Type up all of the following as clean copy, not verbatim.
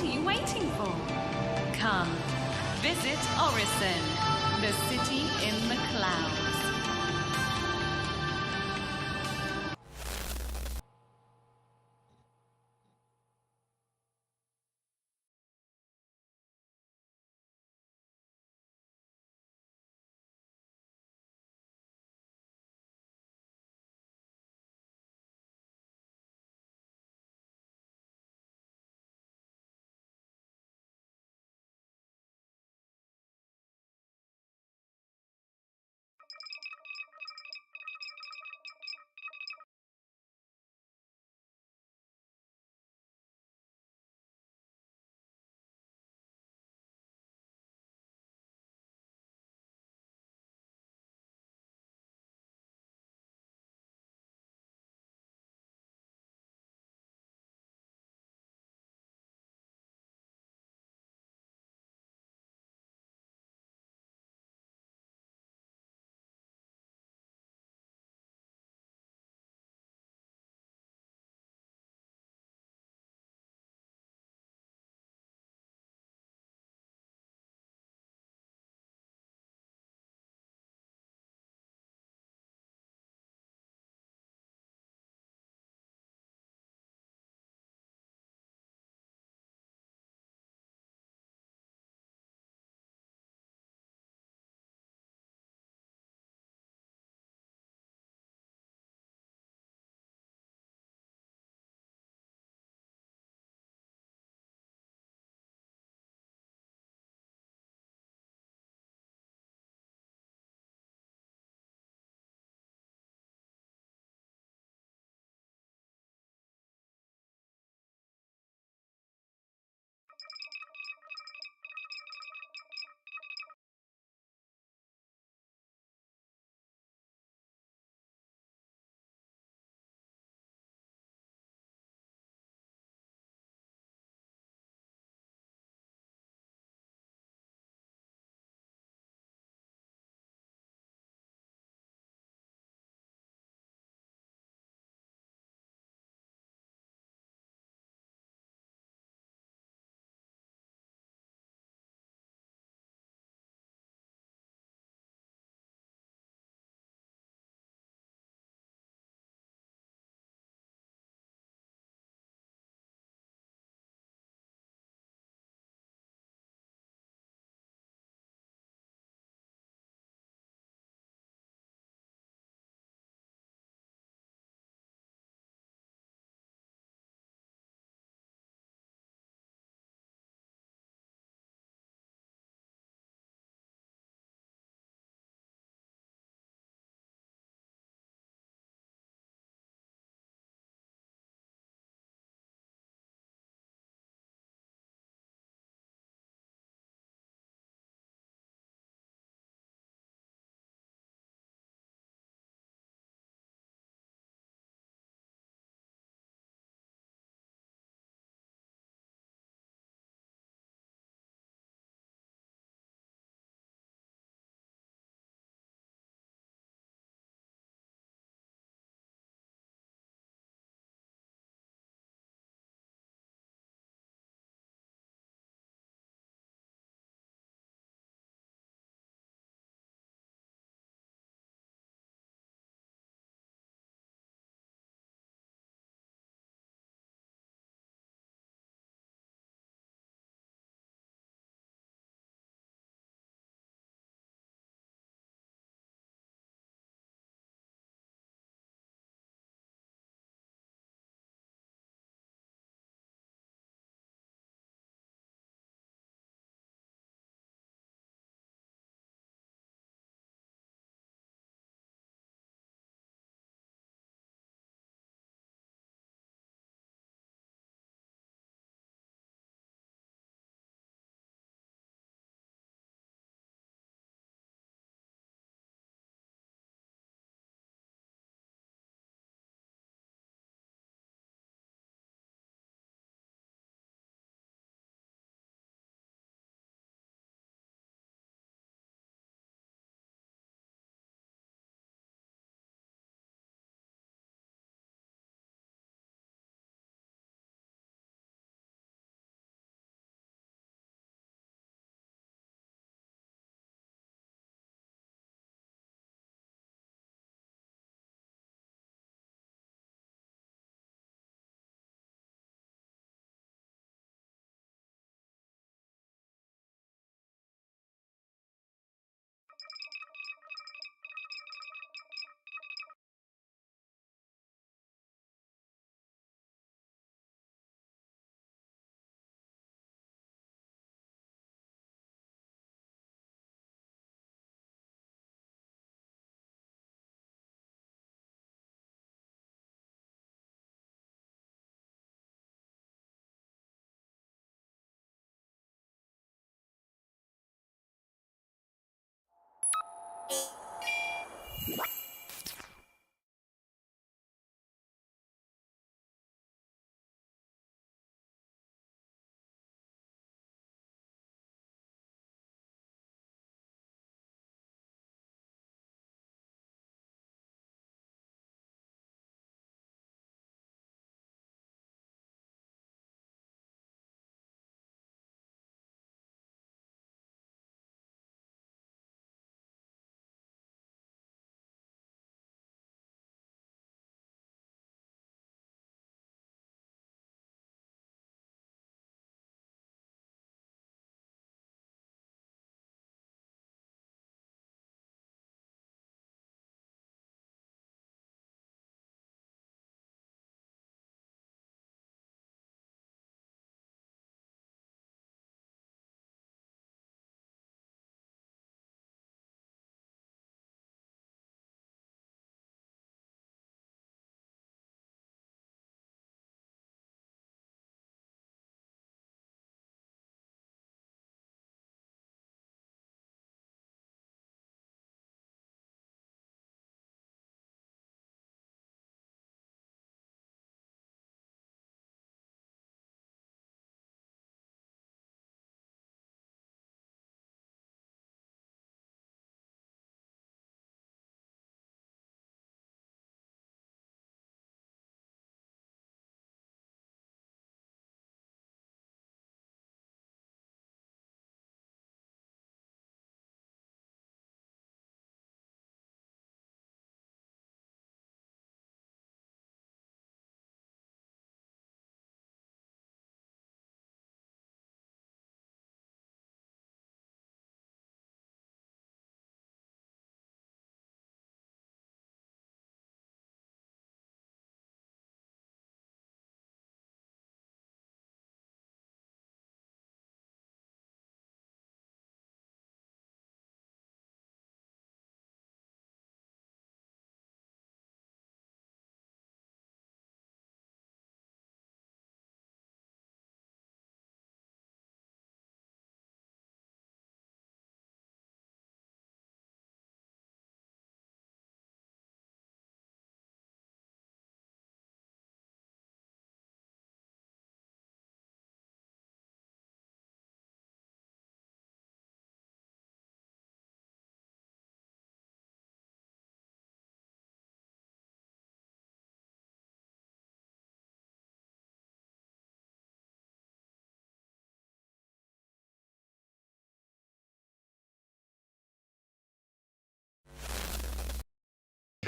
are you waiting for? Come, visit Orison, the city in the clouds.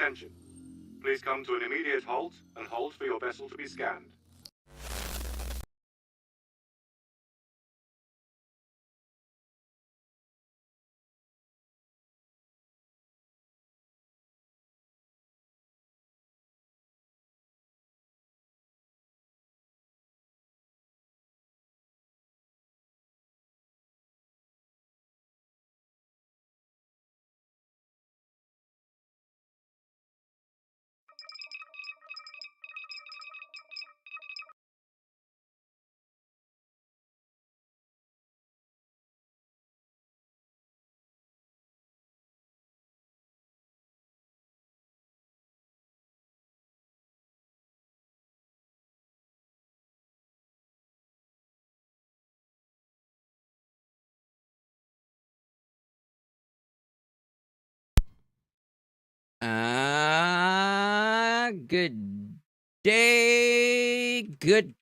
Attention. Please come to an immediate halt and hold for your vessel to be scanned. Good day. Good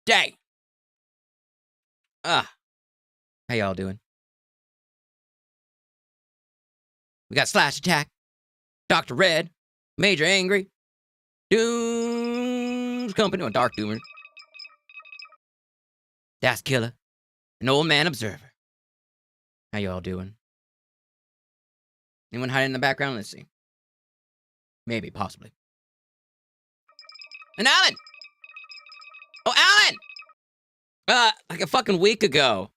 day. How y'all doing? We got Slash Attack, Dr. Red, Major Angry, Doom's Company, or Dark Doomer, Das Killer, an Old Man Observer. How y'all doing? Anyone hiding in the background? Let's see. Maybe, possibly. And Alan! Oh, Alan! Like a fucking week ago,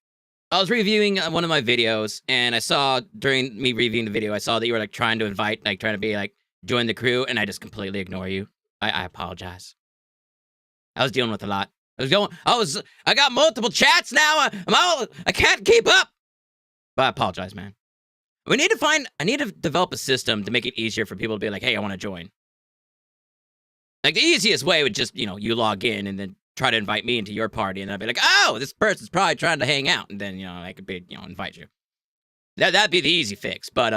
I was reviewing one of my videos, and I saw, during me reviewing the video, I saw that you were, like, trying to invite, like, trying to be, like, join the crew, and I just completely ignore you. I apologize. I was dealing with a lot. I got multiple chats now, I can't keep up! But I apologize, man. I need to develop a system to make it easier for people to be like, hey, I want to join. Like, the easiest way would just, you log in and then try to invite me into your party, and I'd be like, oh, this person's probably trying to hang out, and then, I could be, invite you. That'd be the easy fix, but,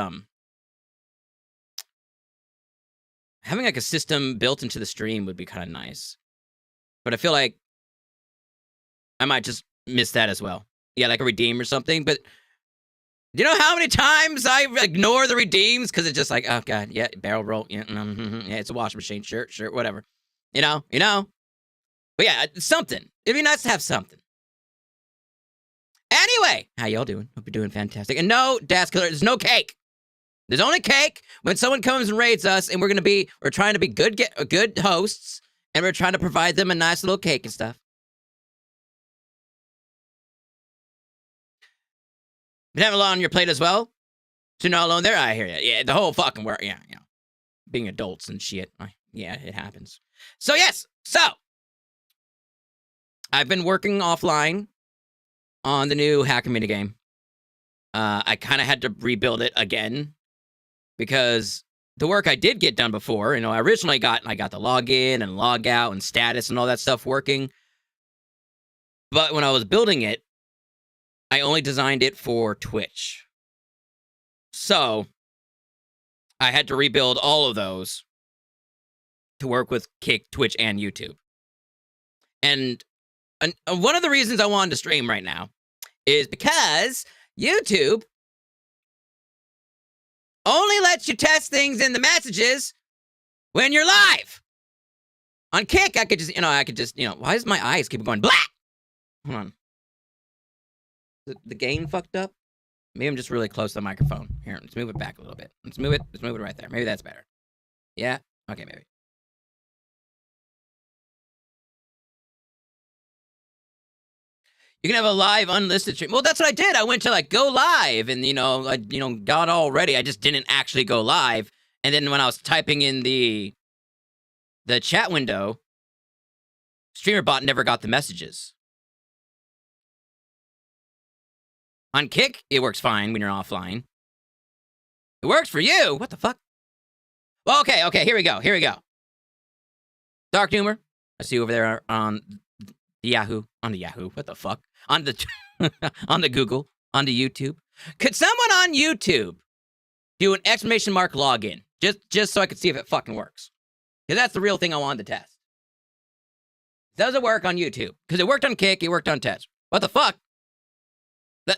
having, like, a system built into the stream would be kind of nice. But I feel like I might just miss that as well. Yeah, like a redeem or something, but do you know how many times I ignore the redeems? Because it's just like, oh, God, yeah, barrel roll, yeah, yeah, it's a washing machine, sure, whatever. You know? But yeah, something. It'd be nice to have something. Anyway, how y'all doing? Hope you're doing fantastic. And no, Das Killer, there's no cake. There's only cake when someone comes and raids us, and we're trying to be good hosts, and we're trying to provide them a nice little cake and stuff. Been having a lot on your plate as well? So you're not alone there? I hear you. Yeah, the whole fucking world. Yeah. Being adults and shit. Yeah, it happens. So, yes. So, I've been working offline on the new hacker minigame. I kind of had to rebuild it again because the work I did get done before, I originally got the login and log out and status and all that stuff working. But when I was building it, I only designed it for Twitch. So, I had to rebuild all of those to work with Kick, Twitch, and YouTube. And one of the reasons I wanted to stream right now is because YouTube only lets you test things in the messages when you're live. On Kick, I could just, why does my eyes keep going black? Hold on. The gain fucked up? Maybe I'm just really close to the microphone. Here, let's move it back a little bit. Let's move it right there. Maybe that's better. Yeah? Okay, maybe. You can have a live unlisted stream. Well, that's what I did. I went to go live and, I got all ready. I just didn't actually go live. And then when I was typing in the chat window, StreamerBot never got the messages. On Kick, it works fine when you're offline. It works for you? What the fuck? Well, okay, here we go. Dark Humor, I see you over there on the Yahoo. What the fuck? On the on the Google, on the YouTube. Could someone on YouTube do an exclamation mark login? Just so I could see if it fucking works. Because that's the real thing I wanted to test. Does it work on YouTube? Because it worked on Kick, it worked on Test. What the fuck?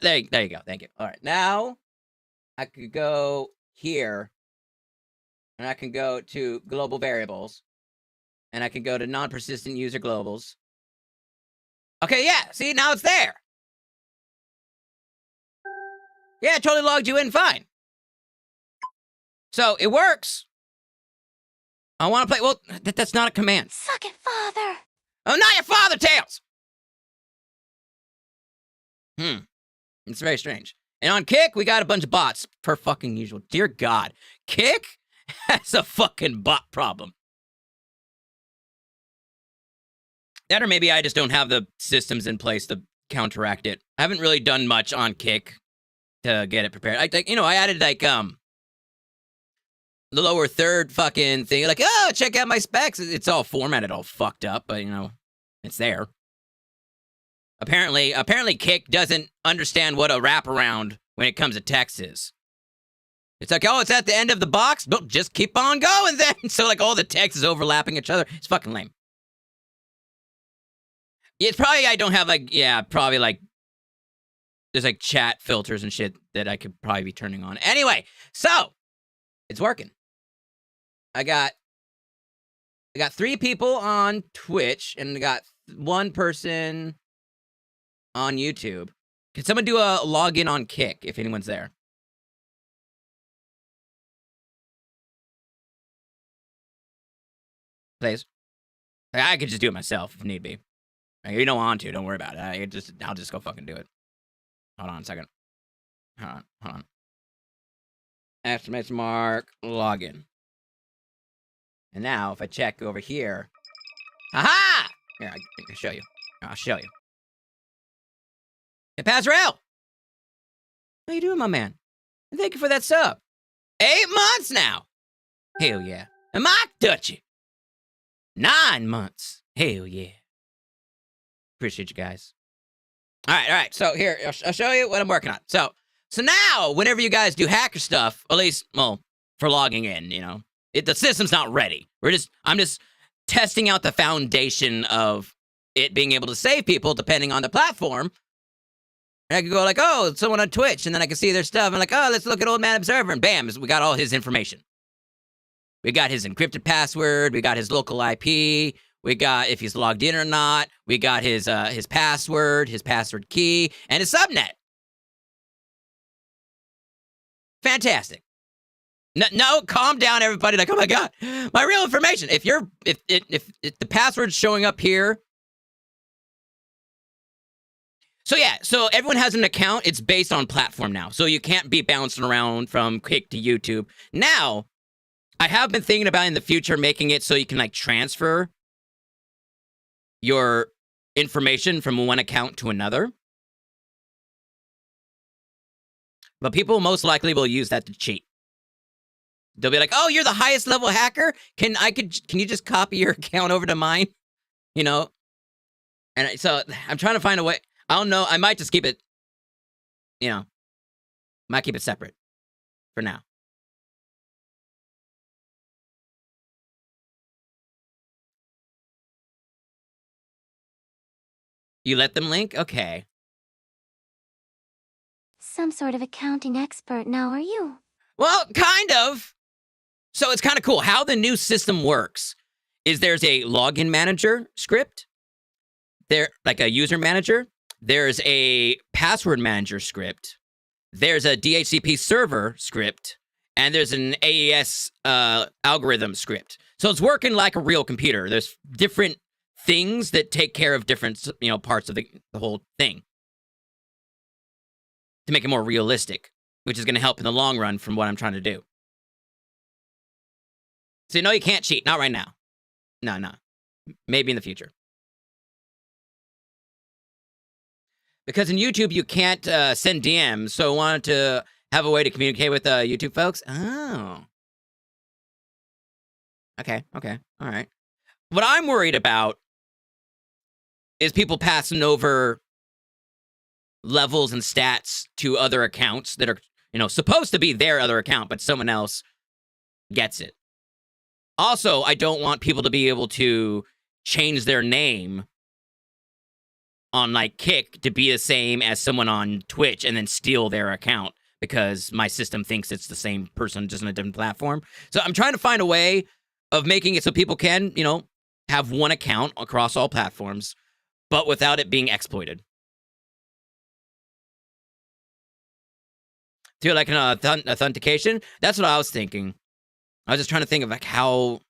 There you go. Thank you. All right. Now, I could go here And I can go to global variables. And I can go to non-persistent user globals. Okay, yeah. See, now it's there. Yeah, it totally logged you in fine. So, it works. I want to play... Well, that's not a command. Suck it, father. Oh, not your father, Tails! It's very strange. And on Kick, we got a bunch of bots, per fucking usual. Dear God. Kick has a fucking bot problem. That or maybe I just don't have the systems in place to counteract it. I haven't really done much on Kick to get it prepared. I added, like, the lower third fucking thing. Like, oh, check out my specs. It's all formatted, all fucked up, but, it's there. Apparently Kick doesn't understand what a wraparound when it comes to text is. It's like, oh, it's at the end of the box? But just keep on going then. So, like, all the text is overlapping each other. It's fucking lame. It's probably, I don't have, like, probably, like, there's, like, chat filters and shit that I could probably be turning on. Anyway, so, it's working. I got 3 people on Twitch, and I got 1 person on YouTube. Can someone do a login on Kick, if anyone's there? Please. I could just do it myself, if need be. If you don't want to, don't worry about it. I'll just go fucking do it. Hold on a second. Hold on. Exclamation mark, login. And now, if I check over here... Aha! Here, I can show you. I'll show you. Hey, Pazrael! How you doing, my man? And thank you for that sub. 8 months now! Hell yeah. And Mike Dutchy! 9 months. Hell yeah. Appreciate you guys. All right. So here, I'll show you what I'm working on. So now, whenever you guys do hacker stuff, at least, well, for logging in, the system's not ready. I'm just testing out the foundation of it being able to save people depending on the platform. And I could go like, oh, it's someone on Twitch, and then I can see their stuff. And like, oh, let's look at Old Man Observer, and bam, we got all his information. We got his encrypted password. We got his local IP. We got if he's logged in or not. We got his password, his password key, and his subnet. Fantastic. No, calm down, everybody. Like, oh my God, my real information. If the password's showing up here. So everyone has an account. It's based on platform now. So you can't be bouncing around from Kick to YouTube. Now, I have been thinking about in the future making it so you can like transfer your information from one account to another. But people most likely will use that to cheat. They'll be like, "Oh, you're the highest level hacker. Can you just copy your account over to mine?" And so I'm trying to find a way. I don't know. I might just keep it. Might keep it separate for now. You let them link? Okay. Some sort of accounting expert now, are you? Well, kind of. So it's kind of cool. How the new system works is there's a login manager script. There, like a user manager. There's a password manager script. There's a DHCP server script. And there's an AES algorithm script. So it's working like a real computer. There's different things that take care of different, parts of the whole thing to make it more realistic, which is going to help in the long run from what I'm trying to do. So you can't cheat. Not right now. No. Maybe in the future. Because in YouTube, you can't send DMs, so I wanted to have a way to communicate with YouTube folks. Oh. Okay. All right. What I'm worried about is people passing over levels and stats to other accounts that are, supposed to be their other account, but someone else gets it. Also, I don't want people to be able to change their name on, like, Kick to be the same as someone on Twitch and then steal their account because my system thinks it's the same person, just on a different platform. So I'm trying to find a way of making it so people can, have one account across all platforms, but without it being exploited. Through like an authentication, that's what I was thinking. I was just trying to think of like how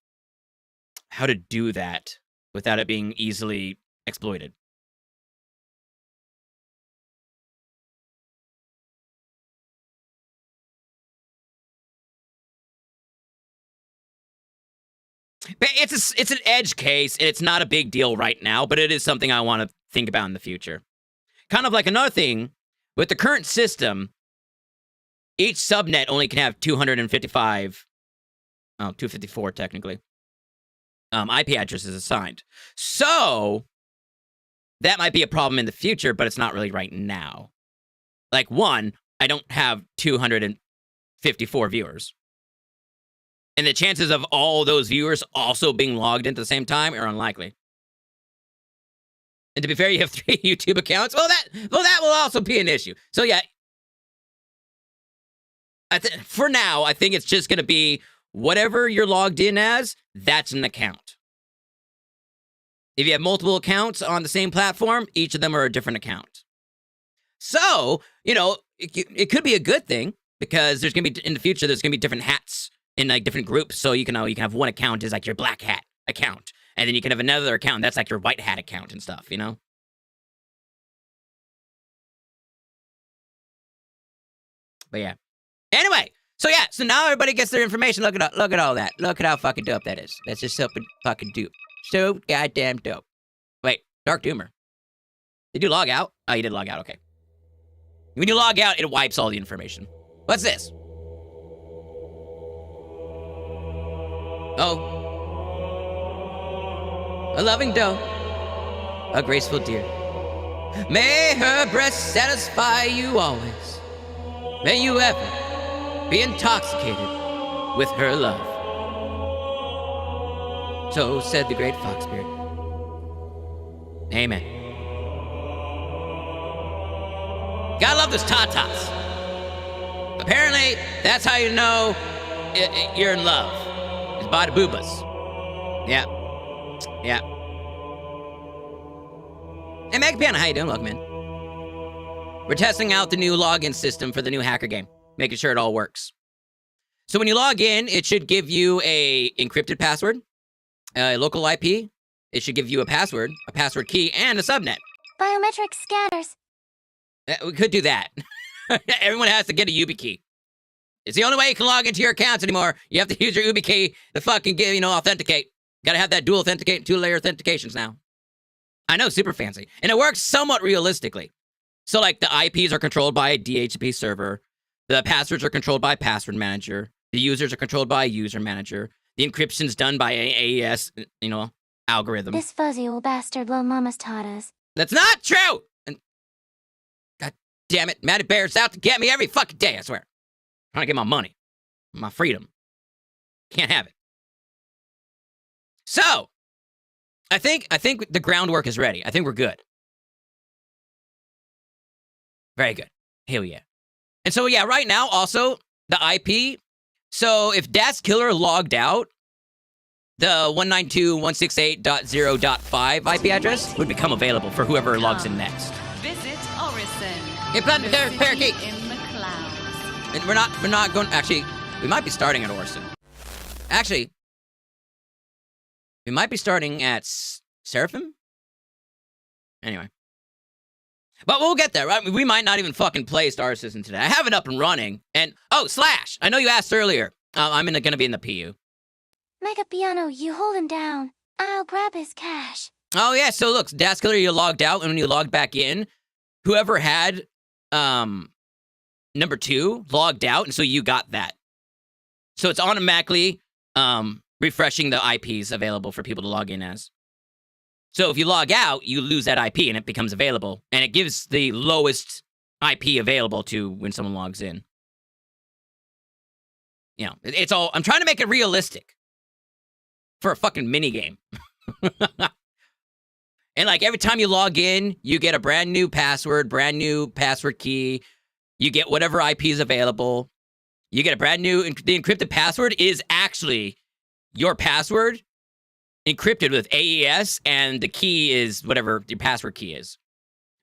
to do that without it being easily exploited. But it's an edge case, and it's not a big deal right now, but it is something I want to think about in the future. Kind of like another thing, with the current system, each subnet only can have 254 technically, IP addresses assigned. So, that might be a problem in the future, but it's not really right now. Like, one, I don't have 254 viewers. And the chances of all those viewers also being logged into the same time are unlikely. And to be fair, you have 3 YouTube accounts. Well, that will also be an issue. So yeah, for now, I think it's just going to be whatever you're logged in as, that's an account. If you have multiple accounts on the same platform, each of them are a different account. So, it could be a good thing, because there's going to be, in the future, there's going to be different hats in like different groups. So you can have one account is like your black hat account, and then you can have another account that's like your white hat account and stuff, But yeah. Anyway, so now everybody gets their information. Look at all that. Look at how fucking dope that is. That's just so fucking dope. So goddamn dope. Wait, Dark Doomer. Did you log out? Oh, you did log out. Okay. When you log out, it wipes all the information. What's this? Oh. A loving doe. A graceful deer. May her breast satisfy you always. May you ever be intoxicated with her love. So said the great Foxbeard. Amen. Gotta love those tatas. Apparently, that's how you know you're in love. It's by the boobas. Yeah. Yeah. Hey, Meg Piano, how you doing? Welcome in. We're testing out the new login system for the new hacker game, making sure it all works. So when you log in, it should give you a encrypted password, a local IP. It should give you a password key, and a subnet. Biometric scanners. We could do that. Everyone has to get a YubiKey. It's the only way you can log into your accounts anymore. You have to use your YubiKey to fucking authenticate. Gotta have that dual authenticate, 2-layer authentications now. I know, super fancy. And it works somewhat realistically. So, like, the IPs are controlled by a DHCP server. The passwords are controlled by a password manager. The users are controlled by a user manager. The encryption's done by an AES, algorithm. This fuzzy old bastard blow mama's tatas. That's not true! And God damn it, Matty Bear's out to get me every fucking day, I swear. Trying to get my money. My freedom. Can't have it. So, I think the groundwork is ready. I think we're good. Very good. Hell yeah. And so, yeah, right now, also, the IP. So, if Das Killer logged out, the 192.168.0.5 IP address would become available for whoever logs in next. Visit Orison. Hey, Planet the city Parakeet. in the clouds. And we're not going, actually, we might be starting at Orison. Actually, we might be starting at Seraphim? Anyway. But we'll get there, right? We might not even fucking play Star Citizen today. I have it up and running. And, Slash, I know you asked earlier. I'm going to be in the PU. Mega Piano, you hold him down. I'll grab his cash. Oh, yeah, so look, Das Killer, you logged out, and when you logged back in, whoever had, number 2 logged out, and so you got that. So it's automatically, refreshing the IPs available for people to log in as. So if you log out, you lose that IP and it becomes available. And it gives the lowest IP available to when someone logs in. It's all, I'm trying to make it realistic. For a fucking minigame. And like every time you log in, you get a brand new password key, You get whatever IP is available. You get a brand new, the encrypted password is actually your password encrypted with AES, and the key is whatever your password key is,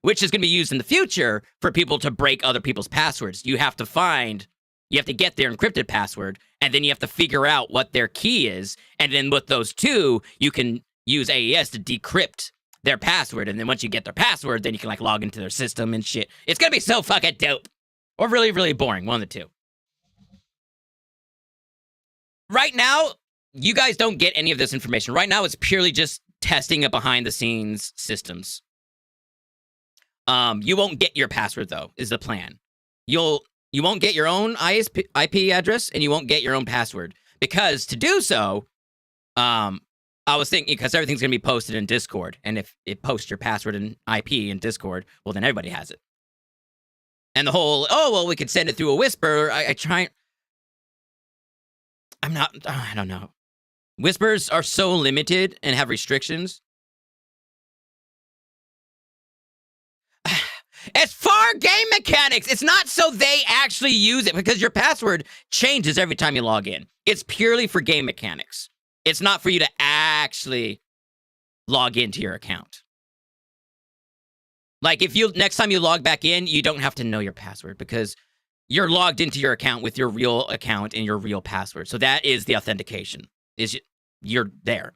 which is going to be used in the future for people to break other people's passwords. You have to get their encrypted password, and then you have to figure out what their key is, and then with those two, you can use AES to decrypt their password, and then once you get their password, then you can like log into their system and shit. It's going to be so fucking dope. Or really, really boring, one of the two. Right now, you guys don't get any of this information. Right now, it's purely just testing a behind-the-scenes systems. You won't get your password, though, is the plan. You won't get your own IP address, and you won't get your own password. Because to do so, I was thinking, because everything's going to be posted in Discord, and if it posts your password and IP in Discord, well, then everybody has it. And the whole, oh, well, we could send it through a whisper. I don't know. Whispers are so limited and have restrictions. It's for game mechanics. It's not so they actually use it, because your password changes every time you log in. It's purely for game mechanics. It's not for you to actually log into your account. Like, if you next time you log back in, you don't have to know your password, because you're logged into your account with your real account and your real password. So that is the authentication. You're there.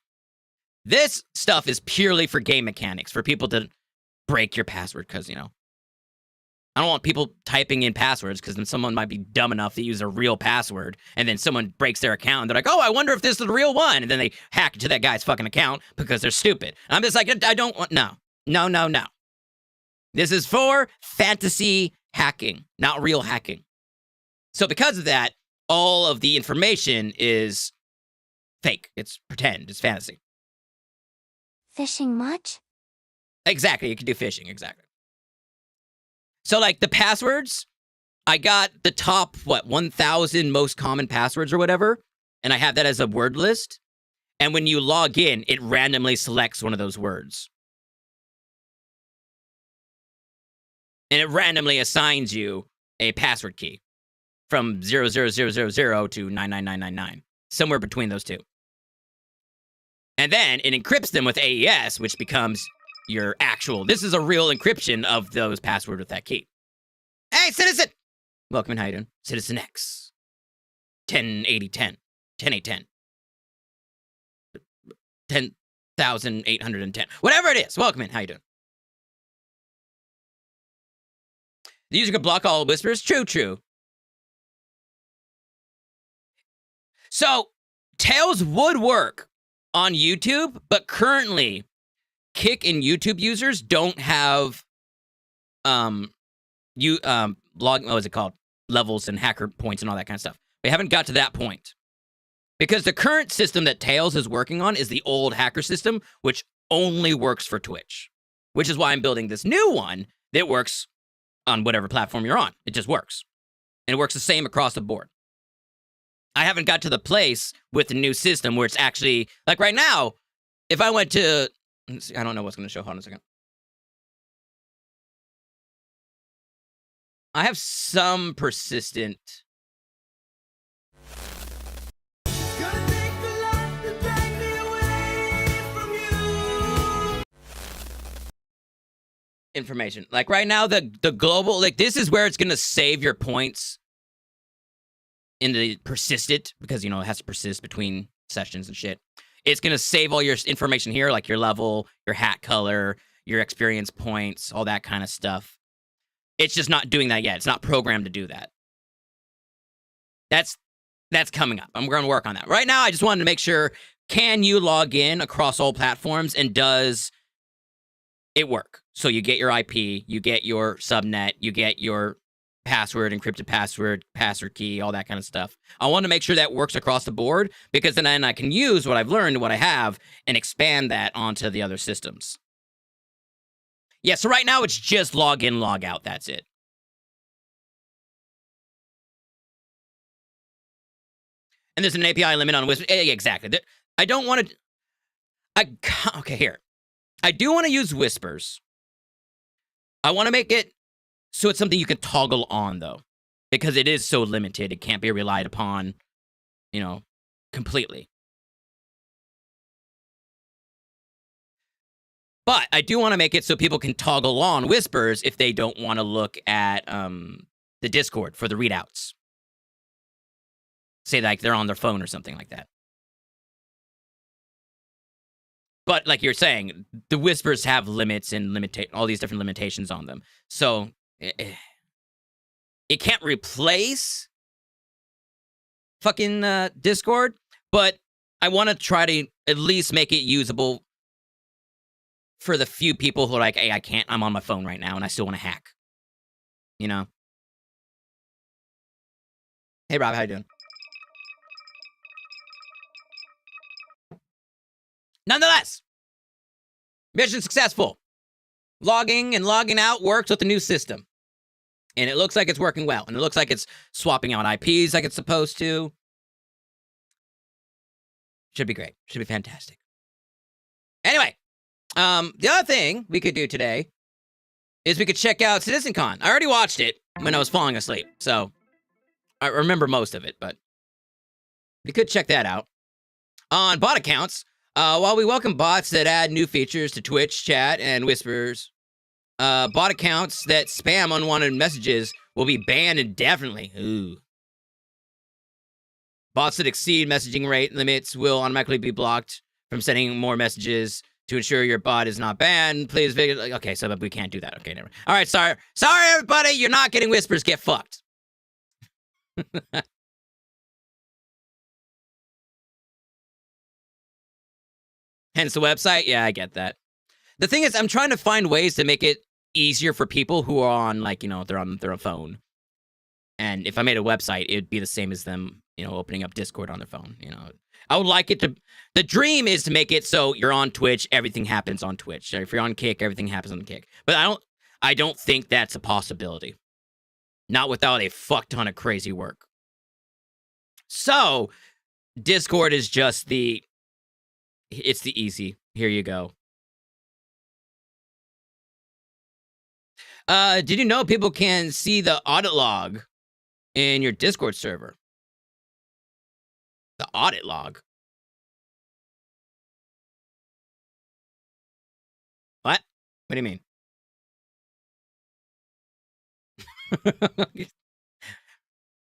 This stuff is purely for game mechanics, for people to break your password, because, you know, I don't want people typing in passwords, because then someone might be dumb enough to use a real password, and then someone breaks their account, and they're like, oh, I wonder if this is the real one, and then they hack into that guy's fucking account because they're stupid. I'm just like, I don't want, no. This is for fantasy hacking, not real hacking. So because of that, all of the information is fake. It's pretend. It's fantasy. Phishing much? Exactly. You can do phishing. Exactly. So, like, the passwords, I got the top, 1,000 most common passwords or whatever, and I have that as a word list. And when you log in, it randomly selects one of those words. And it randomly assigns you a password key from 00000 to 99999, somewhere between those two. And then it encrypts them with AES, which becomes your actual. This is a real encryption of those passwords with that key. Hey, Citizen! Welcome in, how you doing? Citizen X. 108010. 10810. 10,810. Whatever it is. Welcome in, how you doing? The user can block all whispers. True. So, Tails would work on YouTube, but currently, Kick and YouTube users don't have what was it called? Levels and hacker points and all that kind of stuff. They haven't got to that point. Because the current system that Tails is working on is the old hacker system, which only works for Twitch. Which is why I'm building this new one that works on whatever platform you're on. It just works. And it works the same across the board. I haven't got to the place with the new system where it's actually, like right now, if I went to, I don't know what's going to show. Hold on a second. I have some persistent. Information. Like right now, the global, like this is where it's going to save your points in the persistent, because, you know, it has to persist between sessions and shit. It's going to save all your information here, like your level, your hat color, your experience points, all that kind of stuff. It's just not doing that yet. It's not programmed to do that. That's coming up. I'm going to work on that. Right now, I just wanted to make sure, can you log in across all platforms, and does it work? So you get your IP, you get your subnet, you get your password, encrypted password key, all that kind of stuff. I want to make sure that works across the board, because then I can use what I've learned, what I have, and expand that onto the other systems. Yeah, so right now it's just log in, log out. That's it. And there's an API limit on Whisper. Yeah, exactly. I don't want to. Okay, here. I do want to use Whispers. I want to make it So it's something you can toggle on, though, because it is so limited. It can't be relied upon, you know, completely. But I do want to make it so people can toggle on whispers if they don't want to look at the Discord for the readouts. Say like they're on their phone or something like that. But like you're saying, the whispers have limits and all these different limitations on them. So it can't replace fucking Discord, but I want to try to at least make it usable for the few people who are like, hey, I can't, I'm on my phone right now and I still want to hack. You know? Hey, Rob, how you doing? Nonetheless, mission successful. Logging and logging out works with the new system. And it looks like it's working well. And it looks like it's swapping out IPs like it's supposed to. Should be great. Should be fantastic. Anyway, the other thing we could do today is we could check out CitCon. I already watched it when I was falling asleep, so I remember most of it, but we could check that out. On bot accounts, while we welcome bots that add new features to Twitch, chat, and whispers, bot accounts that spam unwanted messages will be banned indefinitely. Ooh. Bots that exceed messaging rate limits will automatically be blocked from sending more messages. To ensure your bot is not banned, please okay, so we can't do that. Okay, never. All right, sorry, everybody. You're not getting whispers. Get fucked. Hence the website. Yeah, I get that. The thing is, I'm trying to find ways to make it easier for people who are on, like, you know, they're on their phone. And if I made a website, it'd be the same as them, you know, opening up Discord on their phone. You know, I would like it to. The dream is to make it so you're on Twitch, everything happens on Twitch. If you're on Kick, everything happens on Kick. But I don't think that's a possibility. Not without a fuck ton of crazy work. So, Discord is just it's the easy. Here you go. Did you know people can see the audit log in your Discord server? The audit log? What? What do you mean?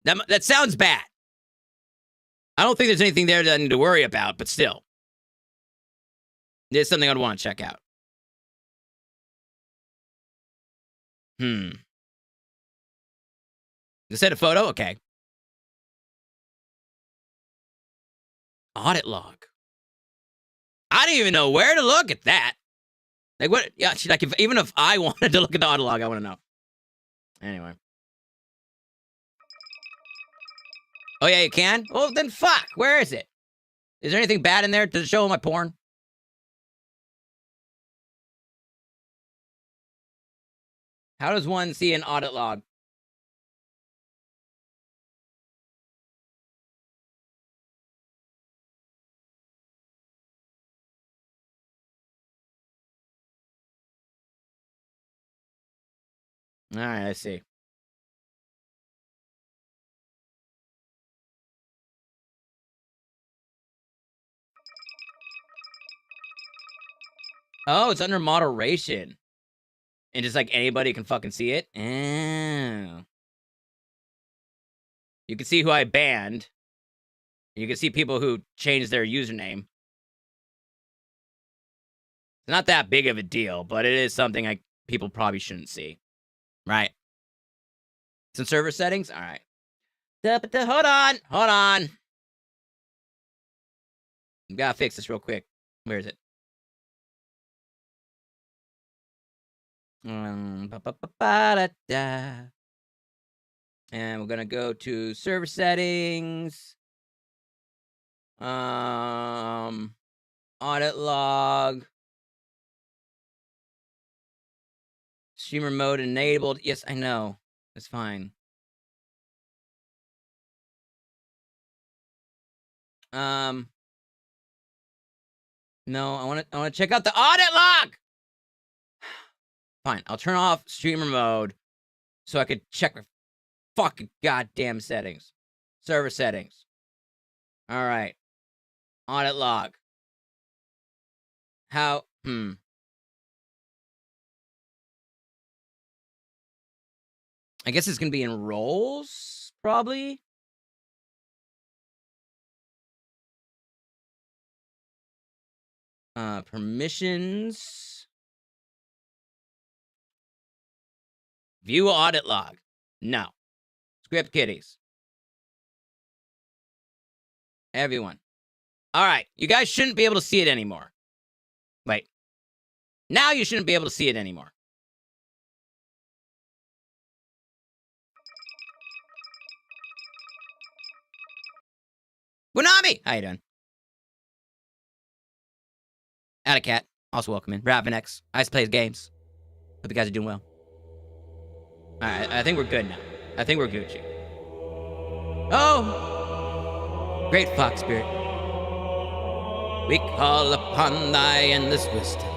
That sounds bad. I don't think there's anything there that I need to worry about, but still. There's something I'd want to check out. Is that a photo? Okay. Audit log. I don't even know where to look at that. Like what? Yeah, like even if I wanted to look at the audit log, I want to know. Anyway. Oh yeah, you can? Well then fuck. Where is it? Is there anything bad in there to show my porn? How does one see an audit log? All right, I see. Oh, it's under moderation. And just like anybody can fucking see it? Oh. You can see who I banned. You can see people who changed their username. It's not that big of a deal, but it is something people probably shouldn't see. Right? It's in server settings? All right. Hold on. We gotta fix this real quick. Where is it? And we're gonna go to server settings. Audit log. Streamer mode enabled. Yes, I know. It's fine. No, I want to check out the audit log. Fine, I'll turn off streamer mode. so I could check my fucking goddamn settings. Server settings. All right. Audit log. How? I guess it's gonna be in roles, probably. Permissions. View audit log. No. Script kitties. Everyone. All right. You guys shouldn't be able to see it anymore. Wait. Now you shouldn't be able to see it anymore. Wanami! How you doing? Cat. Also welcome in. Ravenex. Ice plays games. Hope you guys are doing well. Alright, I think we're good now. I think we're Gucci. Oh! Great fox spirit. We call upon thy endless wisdom.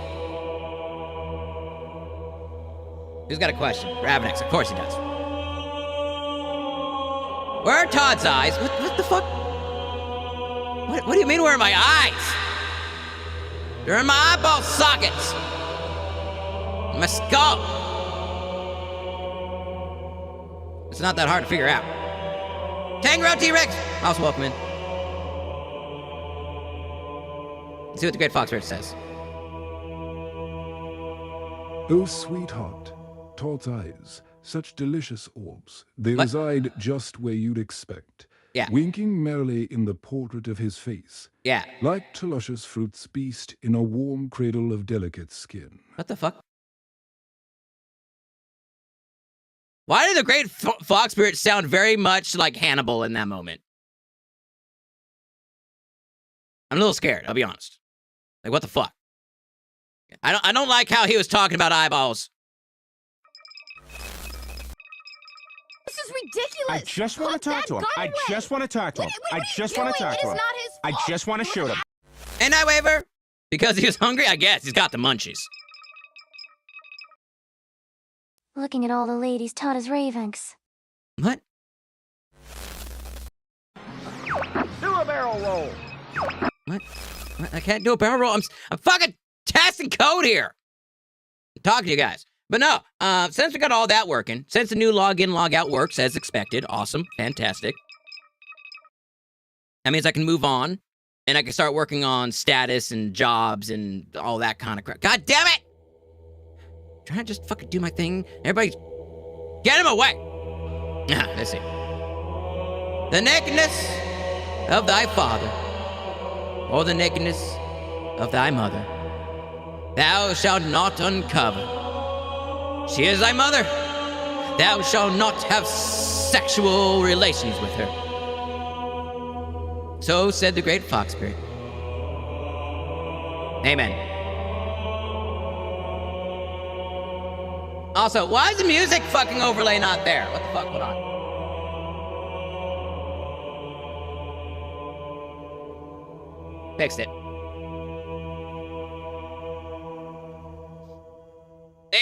Who's got a question? Ravenex, of course he does. Where are Todd's eyes? What the fuck? What do you mean, where are my eyes? They're in my eyeball sockets. My skull. It's not that hard to figure out. Tango T-Rex. Also welcome in. Let's see what the Great Fox Spirit says. Oh, sweetheart, Todd's eyes, such delicious orbs. They What? reside just where you'd expect. Yeah. Winking merrily in the portrait of his face. Yeah. Like to luscious fruits beast in a warm cradle of delicate skin. What the fuck? Why did the Great Fox Spirit sound very much like Hannibal in that moment? I'm a little scared, I'll be honest. Like, what the fuck? I don't like how he was talking about eyeballs. This is ridiculous. I just want to talk to him. I just want to talk to him. I just want to talk to him. I just want to shoot him. And I waiver? Because he was hungry? I guess. He's got the munchies. Looking at all the ladies Todd is Ravenks. What? Do a barrel roll. What? I can't do a barrel roll. I'm fucking testing code here. I'm talking to you guys. But no, since we got all that working, since the new login, logout works as expected, awesome, fantastic. That means I can move on, and I can start working on status and jobs and all that kind of crap. God damn it! I'm trying to just fucking do my thing. Everybody's... Get him away! Ah, let's see. The nakedness of thy father, or the nakedness of thy mother, thou shalt not uncover. She is thy mother. Thou shalt not have sexual relations with her. So said the Great Fox Spirit. Amen. Also, why is the music fucking overlay not there? What the fuck? Hold on. Fixed it.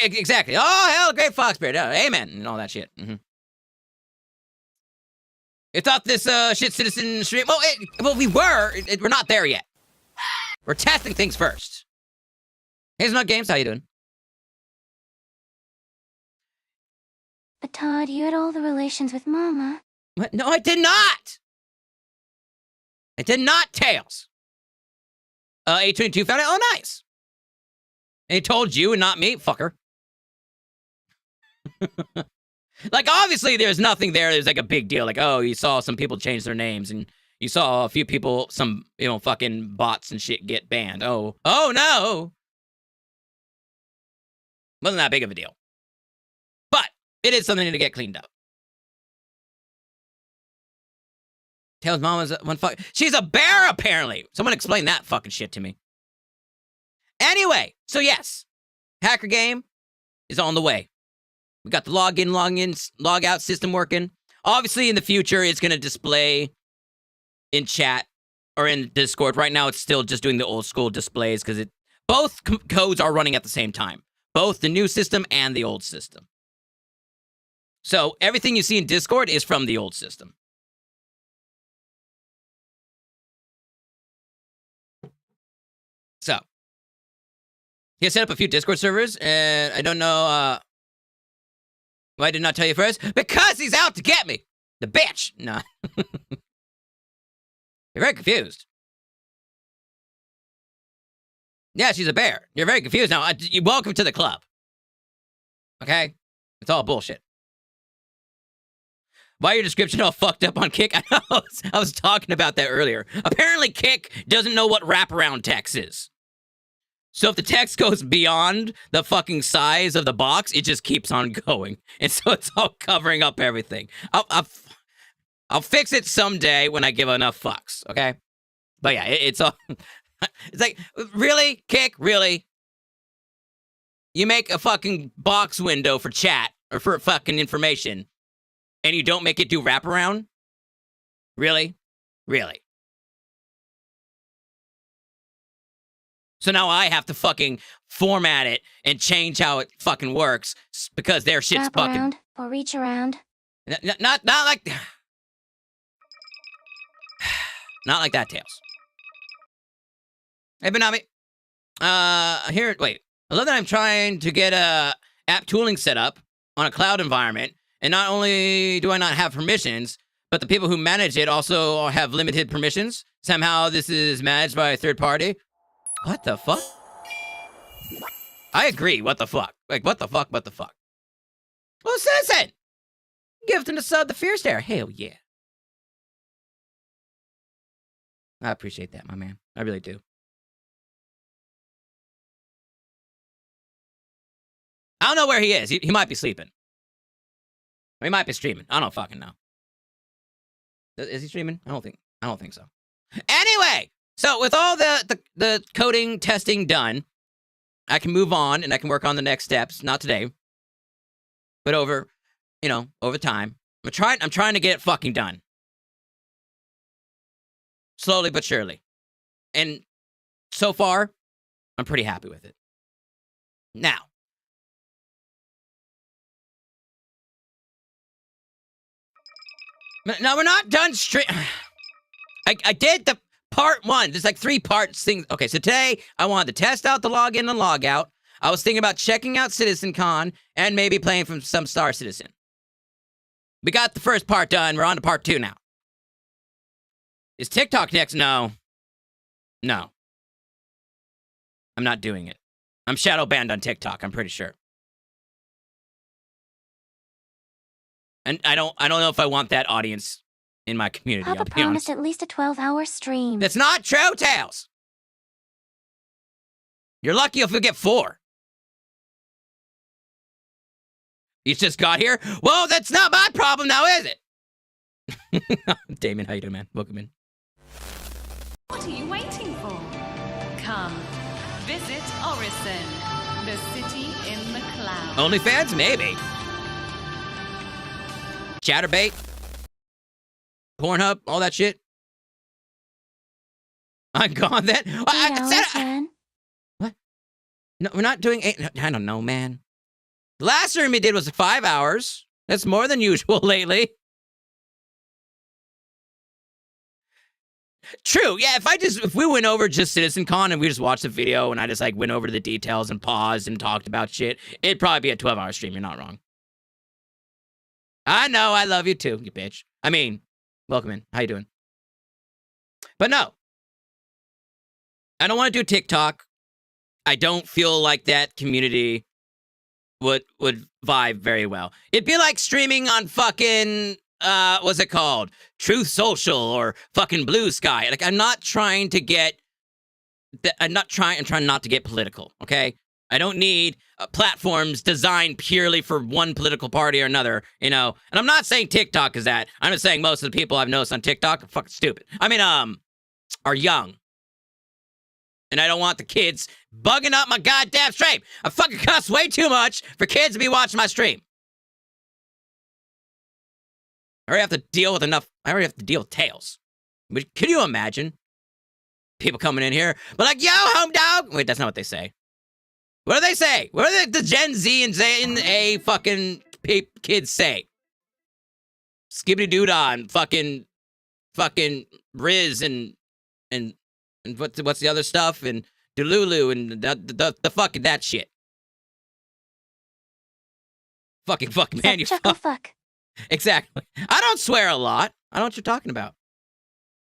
Exactly. Oh, hell, Great Fox Spirit. Amen. And all that shit. Mm-hmm. You thought this shit citizen stream... Well, we were. We're not there yet. We're testing things first. Hey, Smug Games, how you doing? But Todd, you had all the relations with Mama. What? No, I did not! I did not, Tails. A22 found it. Oh, nice. And he told you and not me, fucker. Like, obviously, there's nothing there. There's like a big deal. Like, oh, you saw some people change their names, and you saw a few people, some, fucking bots and shit get banned. Oh no. Wasn't that big of a deal. But it is something to get cleaned up. Tails' mom is one fuck. She's a bear, apparently. Someone explain that fucking shit to me. Anyway, so yes, hacker game is on the way. We got the login, logout system working. Obviously, in the future, it's going to display in chat or in Discord. Right now, it's still just doing the old school displays because both codes are running at the same time. Both the new system and the old system. So everything you see in Discord is from the old system. So he has set up a few Discord servers, and I don't know why I did not tell you first. Because he's out to get me! The bitch! No. You're very confused. Yeah, she's a bear. You're very confused now. You're welcome to the club. Okay? It's all bullshit. Why your description all fucked up on Kick? I was talking about that earlier. Apparently Kick doesn't know what wraparound text is. So if the text goes beyond the fucking size of the box, it just keeps on going. And so it's all covering up everything. I'll fix it someday when I give enough fucks, okay? But yeah, it's all... It's like, really? Kick? Really? You make a fucking box window for chat or for fucking information and you don't make it do wraparound? Really? Really? So now I have to fucking format it and change how it fucking works because their shit's Wrap fucking... around or reach around. Not like... Not like that, Tails. Hey, Benami. Wait. I love that I'm trying to get app tooling set up on a cloud environment, and not only do I not have permissions, but the people who manage it also have limited permissions. Somehow this is managed by a third party. What the fuck? I agree. What the fuck? Like, what the fuck? What the fuck? Well, Citizen! Gifting the sub the Fear Stare. Hell yeah. I appreciate that, my man. I really do. I don't know where he is. He might be sleeping. Or he might be streaming. I don't fucking know. Is he streaming? I don't think so. Anyway, so with all the coding testing done, I can move on and I can work on the next steps. Not today, but over time. I'm trying to get it fucking done. Slowly but surely. And so far, I'm pretty happy with it. Now, no, we're not done straight. I did the part 1. There's like 3 parts things. Okay, so today I wanted to test out the login and logout. I was thinking about checking out CitizenCon and maybe playing from some Star Citizen. We got the first part done. We're on to part 2 now. Is TikTok next? No. No. I'm not doing it. I'm shadow banned on TikTok, I'm pretty sure. And I don't know if I want that audience in my community. Papa promised at least a 12-hour stream. That's not true, Tails. You're lucky if we get 4. You just got here? Well, that's not my problem now, is it? Damon, how you doing, man? Welcome in. What are you waiting for? Come, visit Orison, the city in the clouds. OnlyFans? Maybe. Chatterbait? Pornhub? All that shit? I'm gone then? What? No, we're not doing 8. I don't know, man. The last stream we did was 5 hours. That's more than usual lately. True, yeah, if we went over just CitizenCon and we just watched the video and I just like went over the details and paused and talked about shit, it'd probably be a 12-hour stream, you're not wrong. I know, I love you too, you bitch. I mean, welcome in, how you doing? But no. I don't want to do TikTok. I don't feel like that community would vibe very well. It'd be like streaming on fucking... what's it called? Truth Social or fucking Blue Sky. Like, I'm not trying to get... I'm trying not to get political, okay? I don't need platforms designed purely for one political party or another, you know? And I'm not saying TikTok is that. I'm just saying most of the people I've noticed on TikTok are fucking stupid. I mean, are young. And I don't want the kids bugging up my goddamn stream. I fucking cuss way too much for kids to be watching my stream. I already have to deal with Tails. Can you imagine? People coming in here, but like, yo, home dog. Wait, that's not what they say. What do they say? What do the Gen Z and A fucking kids say? Skibbity Doodah and fucking Riz and what's the other stuff and Delulu and the fucking that shit. Fucking man, you fuck. Exactly. I don't swear a lot. I know what you're talking about.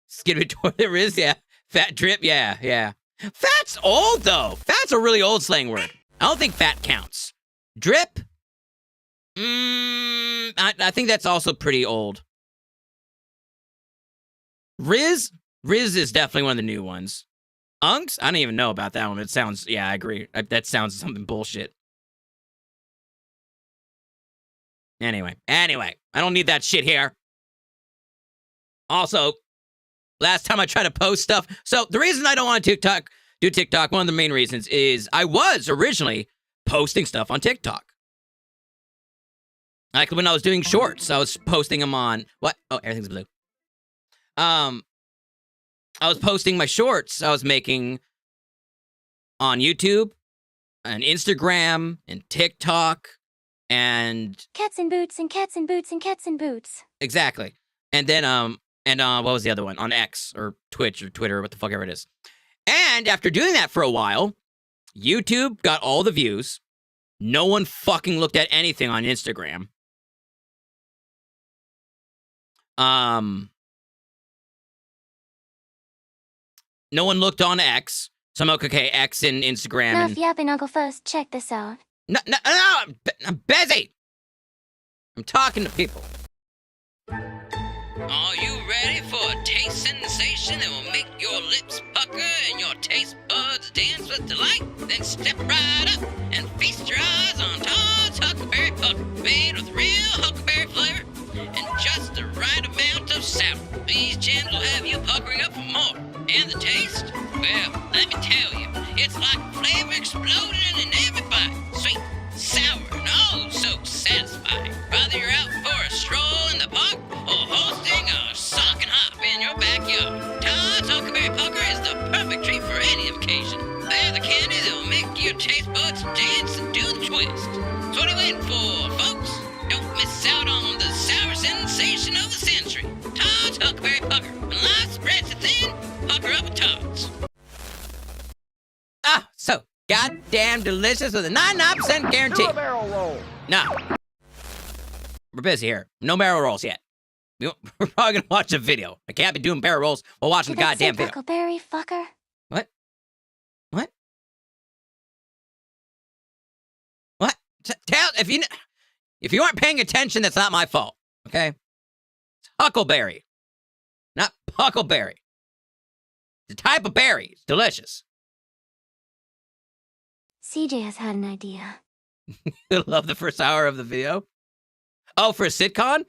Skibbity Doodah, Riz, yeah. Fat drip, yeah. Fat's old though. Fat's a really old slang word. I don't think fat counts. Drip? I think that's also pretty old. Riz is definitely one of the new ones. Unks? I don't even know about that one. It sounds, yeah, I agree. That sounds something bullshit. Anyway, I don't need that shit here. Also, last time I tried to post stuff. So the reason I don't want to do TikTok, one of the main reasons is I was originally posting stuff on TikTok. Like when I was doing shorts, I was posting them on what? Oh, everything's blue. I was posting my shorts I was making on YouTube and Instagram and TikTok and Cats in boots and cats in boots and cats in boots. exactly. And then what was the other one? On X or Twitch or Twitter, what the fuck ever it is. And after doing that for a while, YouTube got all the views. No one fucking looked at anything on Instagram. No one looked on X. So I'm like, okay, X and Instagram. Now, And... if yapping, I'll go first. Check this out. No, I'm busy. I'm talking to people. Are you ready for a taste sensation that will make your lips pucker and your taste buds dance with delight? Then step right up and feast your eyes on Todd's Huckleberry Pucker, made with real huckleberry flavor and just the right amount of sour. These gems will have you puckering up for more. And the taste? Well, let me tell you, it's like flavor exploding in every bite. Sweet, sour, and oh so satisfying. Whether you're out for a stroll in the park or hosting a sock and hop in your backyard, Todd's Huckleberry Pucker is the perfect treat for any occasion. They're the candy that will make your taste buds dance and do the twist. So what are you waiting for, folks? Don't miss out on the sour sensation of the century. Todd's Huckleberry Pucker. When life spreads it thin, pucker up with Todd's. Ah, so goddamn delicious with a 99% guarantee. Do a barrel roll. No. We're busy here. No barrel rolls yet. We're probably gonna watch a video. I can't be doing barrel rolls while watching Did the that say goddamn video. Huckleberry fucker? What? Tell if you aren't paying attention, that's not my fault. Okay? It's huckleberry, not huckleberry. It's a type of berry. It's delicious. CJ has had an idea. I love the first hour of the video. Oh, for a CitCon?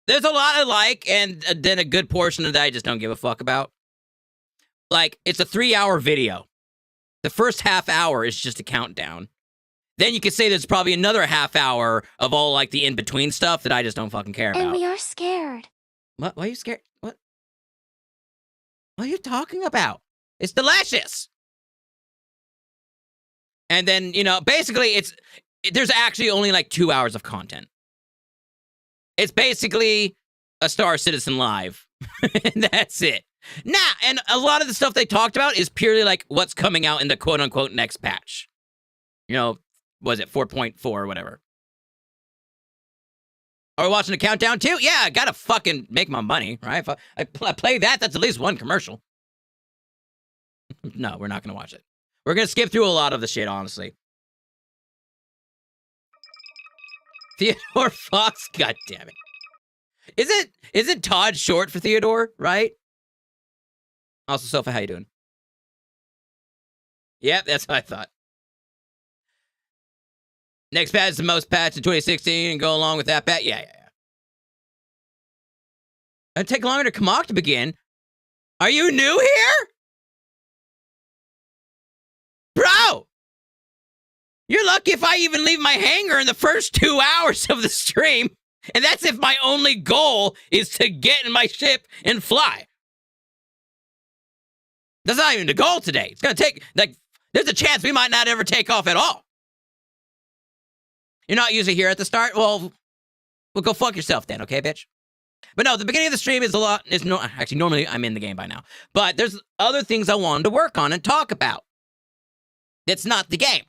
There's a lot I like, and then a good portion of that I just don't give a fuck about. Like, it's a 3-hour video. The first half hour is just a countdown. Then you could say there's probably another half hour of all, like, the in-between stuff that I just don't fucking care And about. we are scared. What? Why are you scared? What? What are you talking about? It's delicious! And then, basically, there's actually only, like, 2 hours of content. It's basically a Star Citizen Live. And that's it. Nah, and a lot of the stuff they talked about is purely like what's coming out in the quote-unquote next patch. Was it 4.4 or whatever? Are we watching the countdown too? Yeah, I gotta fucking make my money, right? If I play that, that's at least one commercial. No, we're not gonna watch it. We're gonna skip through a lot of the shit, honestly. Theodore Fox, god damn it. Isn't Todd short for Theodore, right? Also, Sofa, how you doing? Yep, that's what I thought. Next patch is the most patch in 2016, and go along with that patch. Yeah. It'd take longer to Kamok to begin. Are you new here? Bro! You're lucky if I even leave my hangar in the first 2 hours of the stream. And that's if my only goal is to get in my ship and fly. That's not even the goal today. It's going to take, there's a chance we might not ever take off at all. You're not usually here at the start? Well, Well, go fuck yourself then, okay, bitch? But no, the beginning of the stream is a lot. Actually, normally I'm in the game by now. But there's other things I wanted to work on and talk about. That's not the game.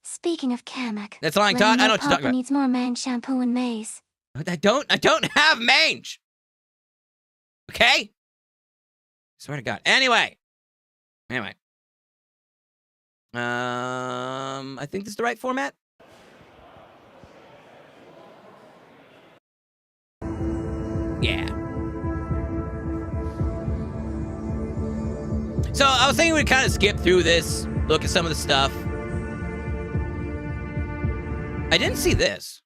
Speaking of Kamek, That's lying, Todd. I know what you're talking Papa about. needs more man shampoo and maize. I don't have mange. Okay? Swear to God. Anyway. I think this is the right format. Yeah. So I was thinking we'd kind of skip through this, look at some of the stuff. I didn't see this.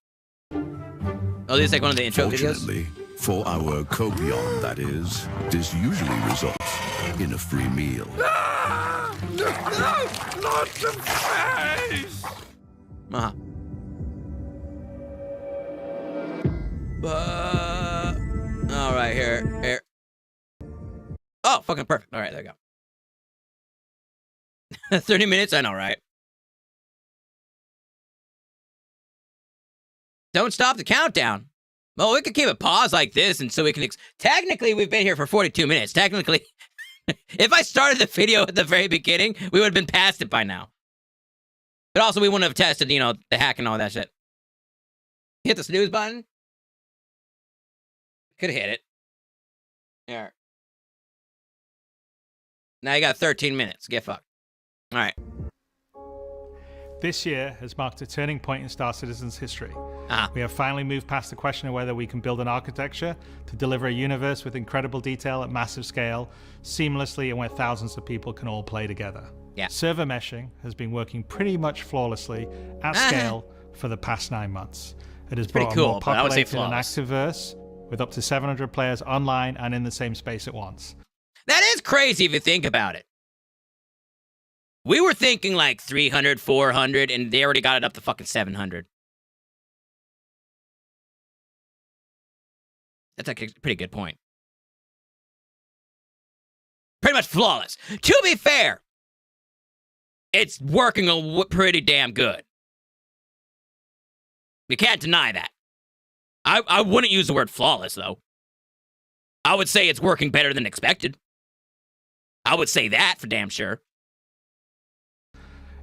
Oh, this is like one of the intro videos? Fortunately, for our copion, that is, this usually results in a free meal. Not the face! Uh-huh. All right, here. Oh, fucking perfect. All right, there we go. 30 minutes? I know, right? Don't stop the countdown. Well, we could keep it paused like this, and so we can... Technically, we've been here for 42 minutes. Technically, if I started the video at the very beginning, we would have been past it by now. But also, we wouldn't have tested, you know, the hack and all that shit. Hit the snooze button. Could hit it. There. Now you got 13 minutes. Get fucked. All right. This year has marked a turning point in Star Citizen's history. Uh-huh. We have finally moved past the question of whether we can build an architecture to deliver a universe with incredible detail at massive scale, seamlessly, and where thousands of people can all play together. Yeah. Server meshing has been working pretty much flawlessly at scale for the past 9 months. It has brought cool, a more but I would say populated and flawless. active verse with up to 700 players online and in the same space at once. That is crazy if you think about it. We were thinking like 300, 400, and they already got it up to fucking 700. That's like a pretty good point. Pretty much flawless. To be fair, it's working pretty damn good. You can't deny that. I wouldn't use the word flawless, though. I would say it's working better than expected. I would say that for damn sure.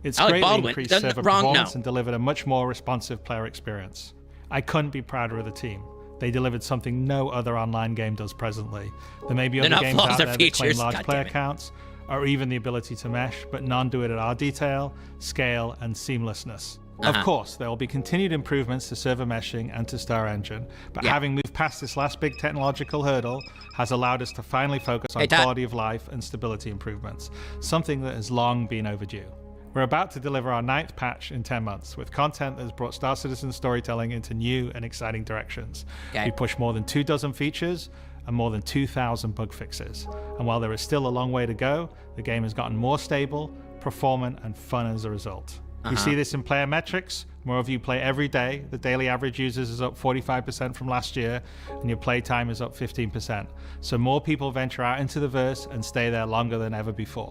It's Alec greatly Baldwin. increased Doesn't- server wrong, performance no. and delivered a much more responsive player experience. I couldn't be prouder of the team. They delivered something no other online game does presently. There may be They're other not games flaws, out they're there that claim features. large God player damn it. counts, or even the ability to mesh, but none do it at our detail, scale, and seamlessness. Of course, there will be continued improvements to server meshing and to Star Engine, but having moved past this last big technological hurdle has allowed us to finally focus on Todd. quality of life and stability improvements, something that has long been overdue. We're about to deliver our 9th patch in 10 months, with content that has brought Star Citizen storytelling into new and exciting directions. Okay. We pushed more than 24 features and more than 2,000 bug fixes. And while there is still a long way to go, the game has gotten more stable, performant, and fun as a result. We see this in player metrics. More of you play every day. The daily average users is up 45% from last year, and your play time is up 15%. So more people venture out into the verse and stay there longer than ever before.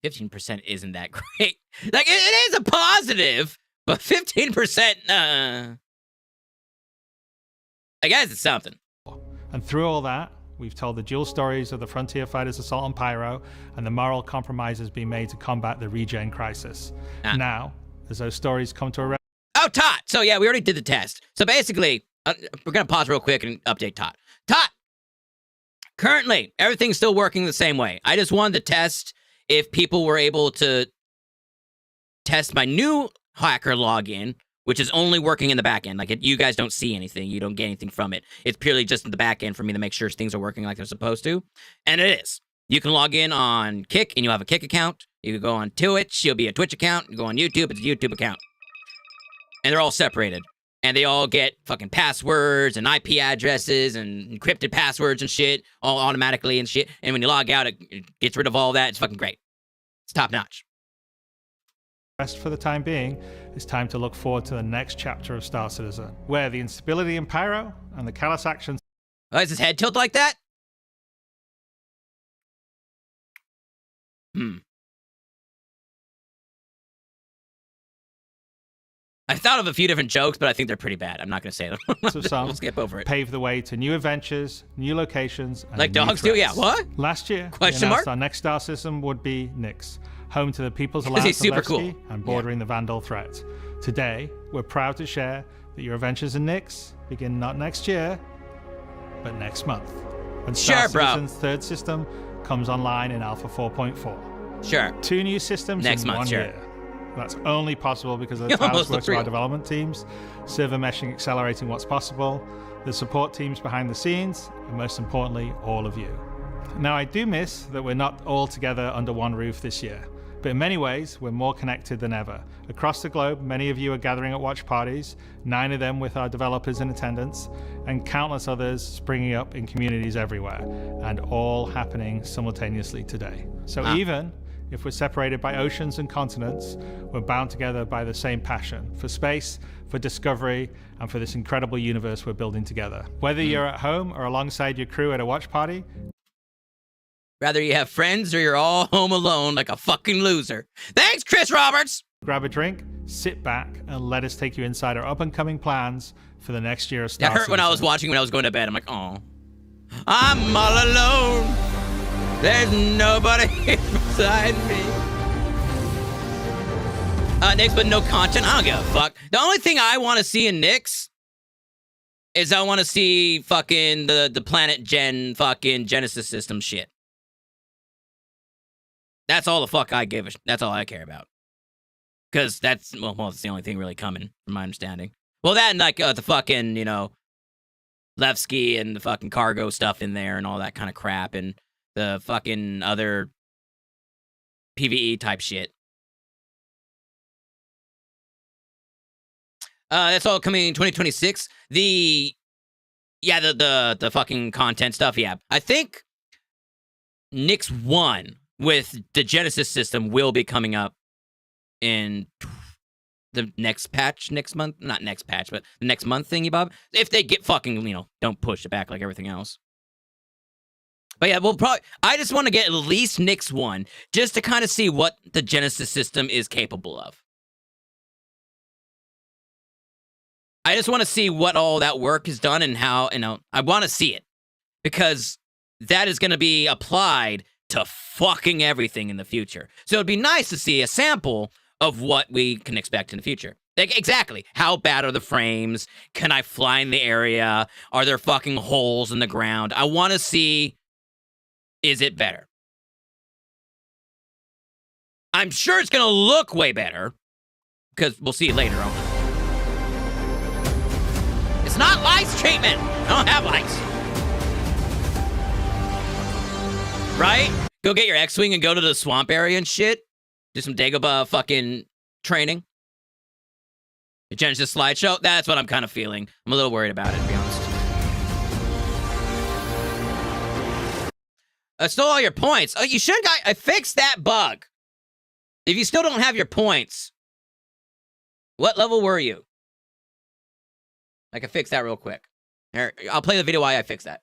15% isn't that great. Like, it is a positive, but 15%, I guess it's something. And through all that, we've told the dual stories of the Frontier Fighters Assault on Pyro and the moral compromises being made to combat the regen crisis. Now, as those stories come to a Oh, Todd. So, yeah, we already did the test. So, basically, we're going to pause real quick and update Todd. Todd, currently, everything's still working the same way. I just wanted to test if people were able to test my new hacker login, which is only working in the back end. Like, you guys don't see anything. You don't get anything from it. It's purely just in the back end for me to make sure things are working like they're supposed to. And it is. You can log in on Kick, and you'll have a Kick account. You can go on Twitch, you'll be a Twitch account. You go on YouTube, it's a YouTube account. And they're all separated. And they all get fucking passwords and IP addresses and encrypted passwords and shit, all automatically and shit. And when you log out, it gets rid of all that. It's fucking great. It's top notch. rest for the time being, it's time to look forward to the next chapter of Star Citizen, where the instability in Pyro and the callous actions Oh, is his head tilt like that? I thought of a few different jokes, but I think they're pretty bad. I'm not going to say them. So some we'll skip over it. Pave the way to new adventures, new locations, and like new dogs do? threats. Yeah, what? Last year, Question we announced mark? our next star system would be Nyx, home to the People's Because he's Alliance super of Levski cool. and bordering the Vandal threat. Today, we're proud to share that your adventures in Nyx begin not next year, but next month. When Star Sure, bro. Citizen's third system comes online in Alpha 4.4. Sure. 2 new systems Next in month, 1 sure. year. That's only possible because of the Almost tireless work looks of our real. development teams, server meshing accelerating what's possible, the support teams behind the scenes, and most importantly, all of you. Now, I do miss that we're not all together under one roof this year, but in many ways, we're more connected than ever. Across the globe, many of you are gathering at watch parties, 9 of them with our developers in attendance, and countless others springing up in communities everywhere, and all happening simultaneously today. So even if we're separated by oceans and continents, we're bound together by the same passion for space, for discovery, and for this incredible universe we're building together. Whether you're at home or alongside your crew at a watch party, Rather you have friends or you're all home alone like a fucking loser. Thanks, Chris Roberts! grab a drink, sit back, and let us take you inside our up-and-coming plans for the next year of Star That hurt when I was Citizen. watching when I was going to bed. I'm like, oh. I'm all alone. There's nobody beside me. Nyx, but no content. I don't give a fuck. The only thing I want to see in Nyx is I want to see fucking the Planet Gen fucking Genesis system shit. That's all the fuck I give a that's all I care about. Because that's, well, it's the only thing really coming, from my understanding. Well, that and like the fucking, you know, Levski and the fucking cargo stuff in there and all that kind of crap and the fucking other PvE type shit. That's all coming in 2026. The fucking content stuff, yeah. I think Nyx 1 with the Genesis system will be coming up in the next patch next month. Not next patch, but the next month thingy, Bob. If they get fucking, you know, don't push it back like everything else. But yeah, we'll probably, I just want to get at least Nyx 1 just to kind of see what the Genesis system is capable of. I just want to see what all that work is done and how, you know, I want to see it. Because that is going to be applied to fucking everything in the future. So it'd be nice to see a sample of what we can expect in the future. Like, exactly. How bad are the frames? Can I fly in the area? Are there fucking holes in the ground? I want to see, is it better? I'm sure it's going to look way better, because we'll see it later on. It's not lights treatment. I don't have lights. Right? Go get your X-Wing and go to the swamp area and shit. Do some Dagobah fucking training. The Genesis slideshow. That's what I'm kind of feeling. I'm a little worried about it, to be honest. Stole all your points. Oh, you shouldn't. I fixed that bug. If you still don't have your points, what level were you? I can fix that real quick. Here, I'll play the video while I fix that.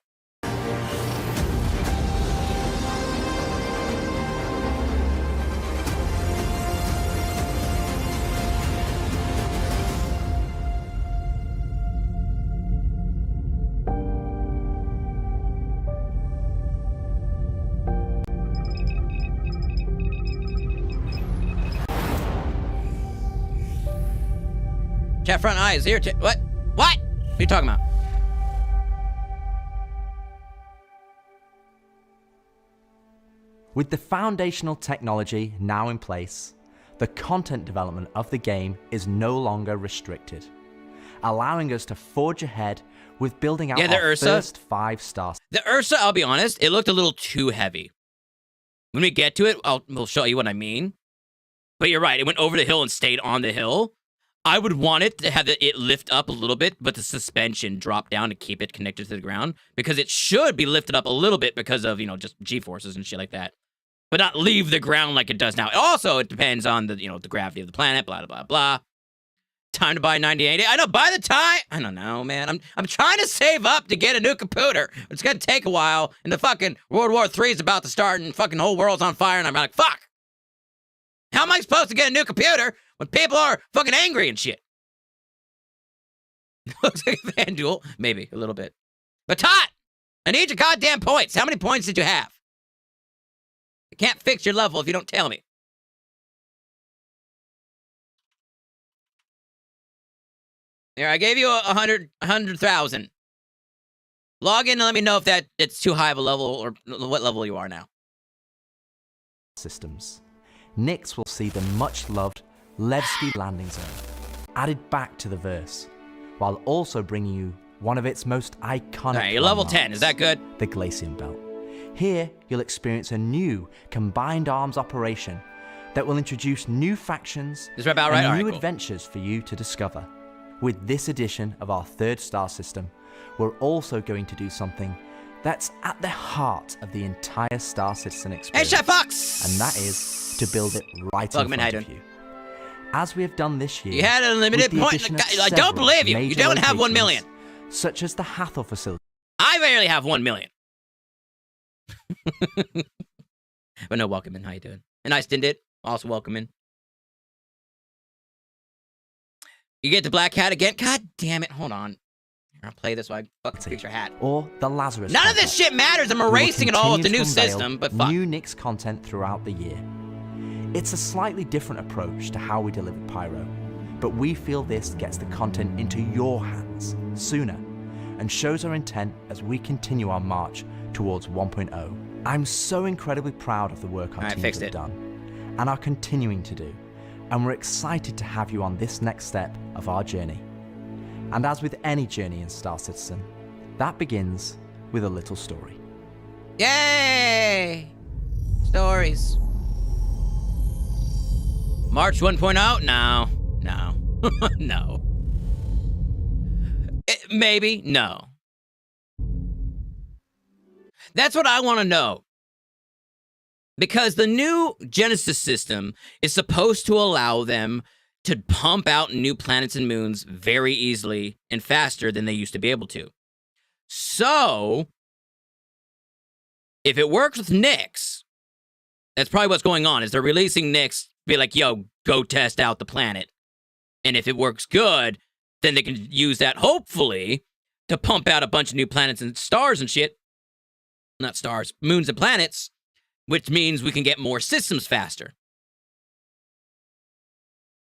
Chat front eyes here. What? What? What are you talking about? With the foundational technology now in place, the content development of the game is no longer restricted, allowing us to forge ahead with building out our first 5 stars. The Ursa, I'll be honest, it looked a little too heavy. When we get to it, we'll show you what I mean. But you're right, it went over the hill and stayed on the hill. I would want it to have it lift up a little bit, but the suspension drop down to keep it connected to the ground, because it should be lifted up a little bit because of, you know, just G-forces and shit like that, but not leave the ground like it does now. Also, it depends on the, you know, the gravity of the planet, blah, blah, blah, blah. Time to buy 9080. I know, by the time, I don't know, man. I'm trying to save up to get a new computer. It's gonna take a while, and the fucking World War III is about to start, and fucking whole world's on fire, and I'm like, fuck! How am I supposed to get a new computer when people are fucking angry and shit? Looks like a fan duel. Maybe, a little bit. But Tot, I need your goddamn points. How many points did you have? I can't fix your level if you don't tell me. Here, I gave you 100,000. Log in and let me know if it's too high of a level or what level you are now. Systems. Nyx will see the much-loved Levski landing zone added back to the verse, while also bringing you one of its most iconic. All right, you're level 10. Is that good? The Glacium Belt. Here, you'll experience a new combined arms operation that will introduce new factions Is that about right? and new All right, cool. adventures for you to discover. With this edition of our third star system, we're also going to do something that's at the heart of the entire Star Citizen experience. Hey, Chef Fox! And that is to build it right in front of you. As we have done this year, you had a limited point. I don't believe you. You don't have 1 million. Such as the Hathor facility. I barely have 1 million. But no, welcome in. How you doing? And I stinned it. Also welcome in. You get the black hat again? God damn it. Hold on. I'll play this while I fucking fix your hat. Or the Lazarus None complex. of this shit matters. I'm erasing it all with the new system, but fuck. New Nyx content throughout the year. It's a slightly different approach to how we deliver Pyro, but we feel this gets the content into your hands sooner and shows our intent as we continue our march towards 1.0. I'm so incredibly proud of the work our teams have done and are continuing to do, and we're excited to have you on this next step of our journey. And as with any journey in Star Citizen, that begins with a little story. Yay! Stories. March 1.0? No. No. No. Maybe. No. That's what I want to know. Because the new Genesis system is supposed to allow them to pump out new planets and moons very easily and faster than they used to be able to. So, if it works with Nyx, that's probably what's going on, is they're releasing Nyx, be like, yo, go test out the planet. And if it works good, then they can use that, hopefully, to pump out a bunch of new planets and stars and shit. Not stars, moons and planets, which means we can get more systems faster.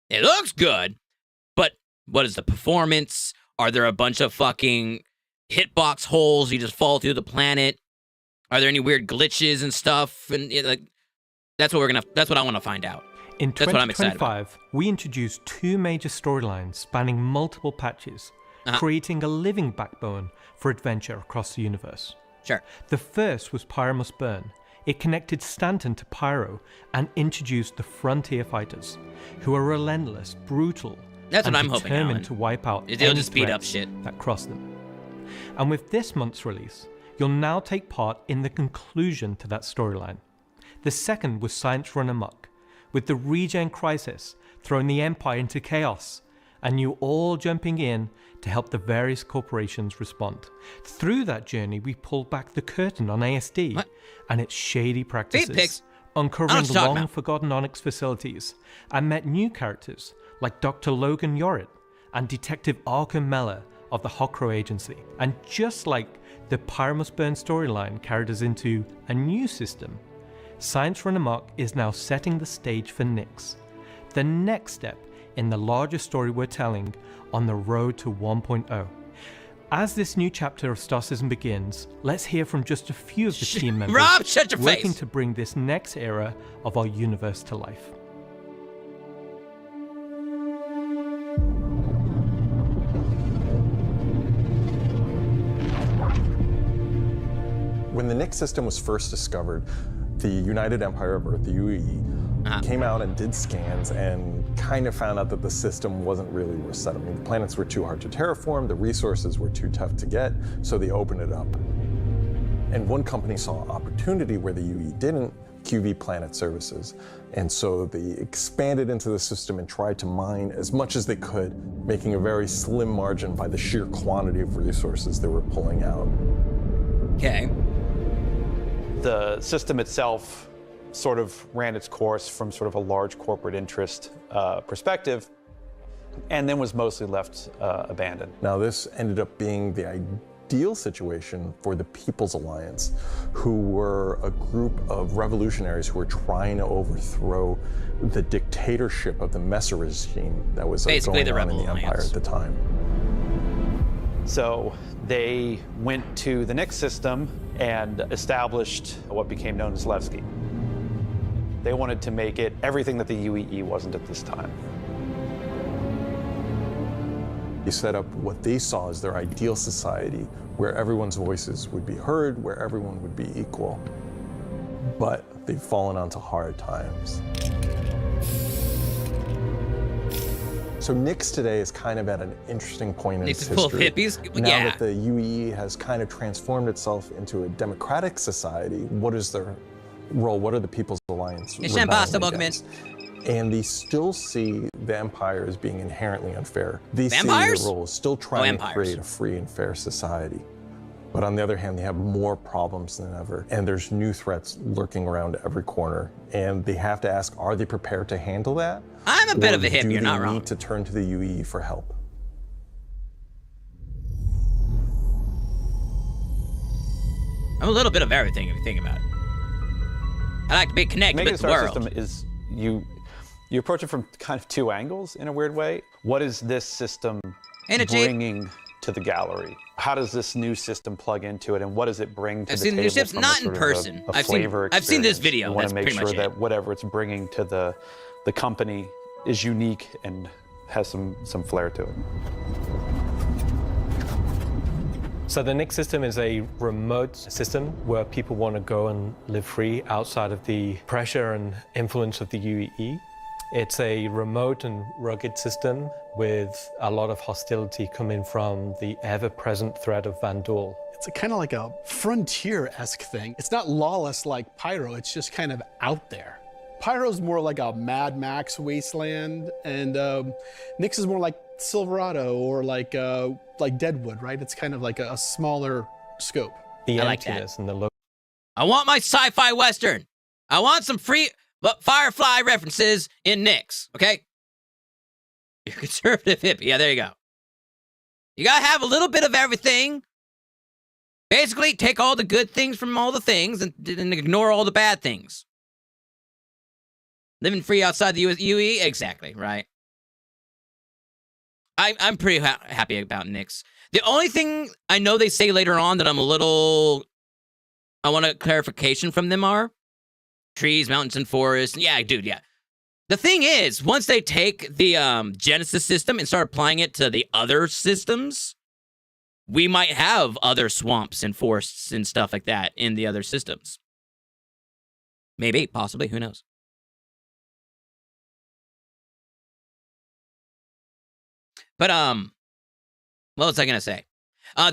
It looks good, but what is the performance? Are there a bunch of fucking hitbox holes? You just fall through the planet? Are there any weird glitches and stuff? And that's what I want to find out. In That's what I'm excited about. 2025, we introduced 2 major storylines spanning multiple patches, creating a living backbone for adventure across the universe. Sure. The first was Pyro Must Burn. It connected Stanton to Pyro and introduced the Frontier Fighters, who are relentless, brutal, That's and what I'm hoping, determined Alan. to wipe out They'll any just speed up threats shit. that cross them. And with this month's release, you'll now take part in the conclusion to that storyline. The second was Science Run Amok, with the regen crisis throwing the Empire into chaos, and you all jumping in to help the various corporations respond. Through that journey, we pulled back the curtain on ASD and its shady practices, uncovering long-forgotten Onyx facilities, and met new characters like Dr. Logan Yorit and Detective Arkham Meller of the Hokro Agency. And just like the Pyro Must Burn storyline carried us into a new system, Science Run Amok is now setting the stage for Nyx, the next step in the larger story we're telling on the road to 1.0. As this new chapter of Star Citizen begins, let's hear from just a few of the team members Rob, shut your working face. to bring this next era of our universe to life. When the Nyx system was first discovered, the United Empire of Earth, the UAE, came out and did scans and kind of found out that the system wasn't really worth settling. The planets were too hard to terraform, the resources were too tough to get, so they opened it up. And one company saw an opportunity where the UE didn't, QV Planet Services. And so they expanded into the system and tried to mine as much as they could, making a very slim margin by the sheer quantity of resources they were pulling out. Okay. The system itself sort of ran its course from sort of a large corporate interest perspective, and then was mostly left abandoned. Now this ended up being the ideal situation for the People's Alliance, who were a group of revolutionaries who were trying to overthrow the dictatorship of the Messer regime that was going on in the Empire at the time. So they went to the Nix system and established what became known as Levski. They wanted to make it everything that the UEE wasn't at this time. They set up what they saw as their ideal society, where everyone's voices would be heard, where everyone would be equal. But they've fallen onto hard times. So Nix today is kind of at an interesting point in its history. Full of hippies? Now that the UEE has kind of transformed itself into a democratic society, what is their role? What are the People's Alliance rebelling against? And they still see the Empire as being inherently unfair. They see their role as still trying to create a free and fair society. But on the other hand, they have more problems than ever, and there's new threats lurking around every corner. And they have to ask, are they prepared to handle that? I'm a bit of a hippie, you're not wrong. Do they need to turn to the UEE for help? I'm a little bit of everything if you think about it. I like to be connected with the world. System is you approach it from kind of two angles in a weird way. What is this system bringing to the gallery? How does this new system plug into it, and what does it bring to the table? I've seen the new ships, not in person. I've seen this video. You want to make sure that whatever it's bringing to the company is unique and has some flair to it. So the Nix system is a remote system where people want to go and live free outside of the pressure and influence of the UEE. It's a remote and rugged system with a lot of hostility coming from the ever-present threat of Vandal. It's kind of like a frontier-esque thing. It's not lawless like Pyro, it's just kind of out there. Pyro's more like a Mad Max wasteland, and Nix is more like Silverado or like Deadwood, right? It's kind of like a smaller scope. The I like emptiness that. And the look. I want my sci-fi western. I want some free Firefly references in Nix, okay? You're conservative hippie. Yeah, there you go. You gotta have a little bit of everything. Basically, take all the good things from all the things and ignore all the bad things. Living free outside the UE? Exactly, right. I'm pretty happy about Nix. The only thing I know they say later on that I want a clarification from them are trees, mountains, and forests. Yeah, dude, yeah. The thing is, once they take the Genesis system and start applying it to the other systems, we might have other swamps and forests and stuff like that in the other systems. Maybe, possibly, who knows? But, what was I going to say?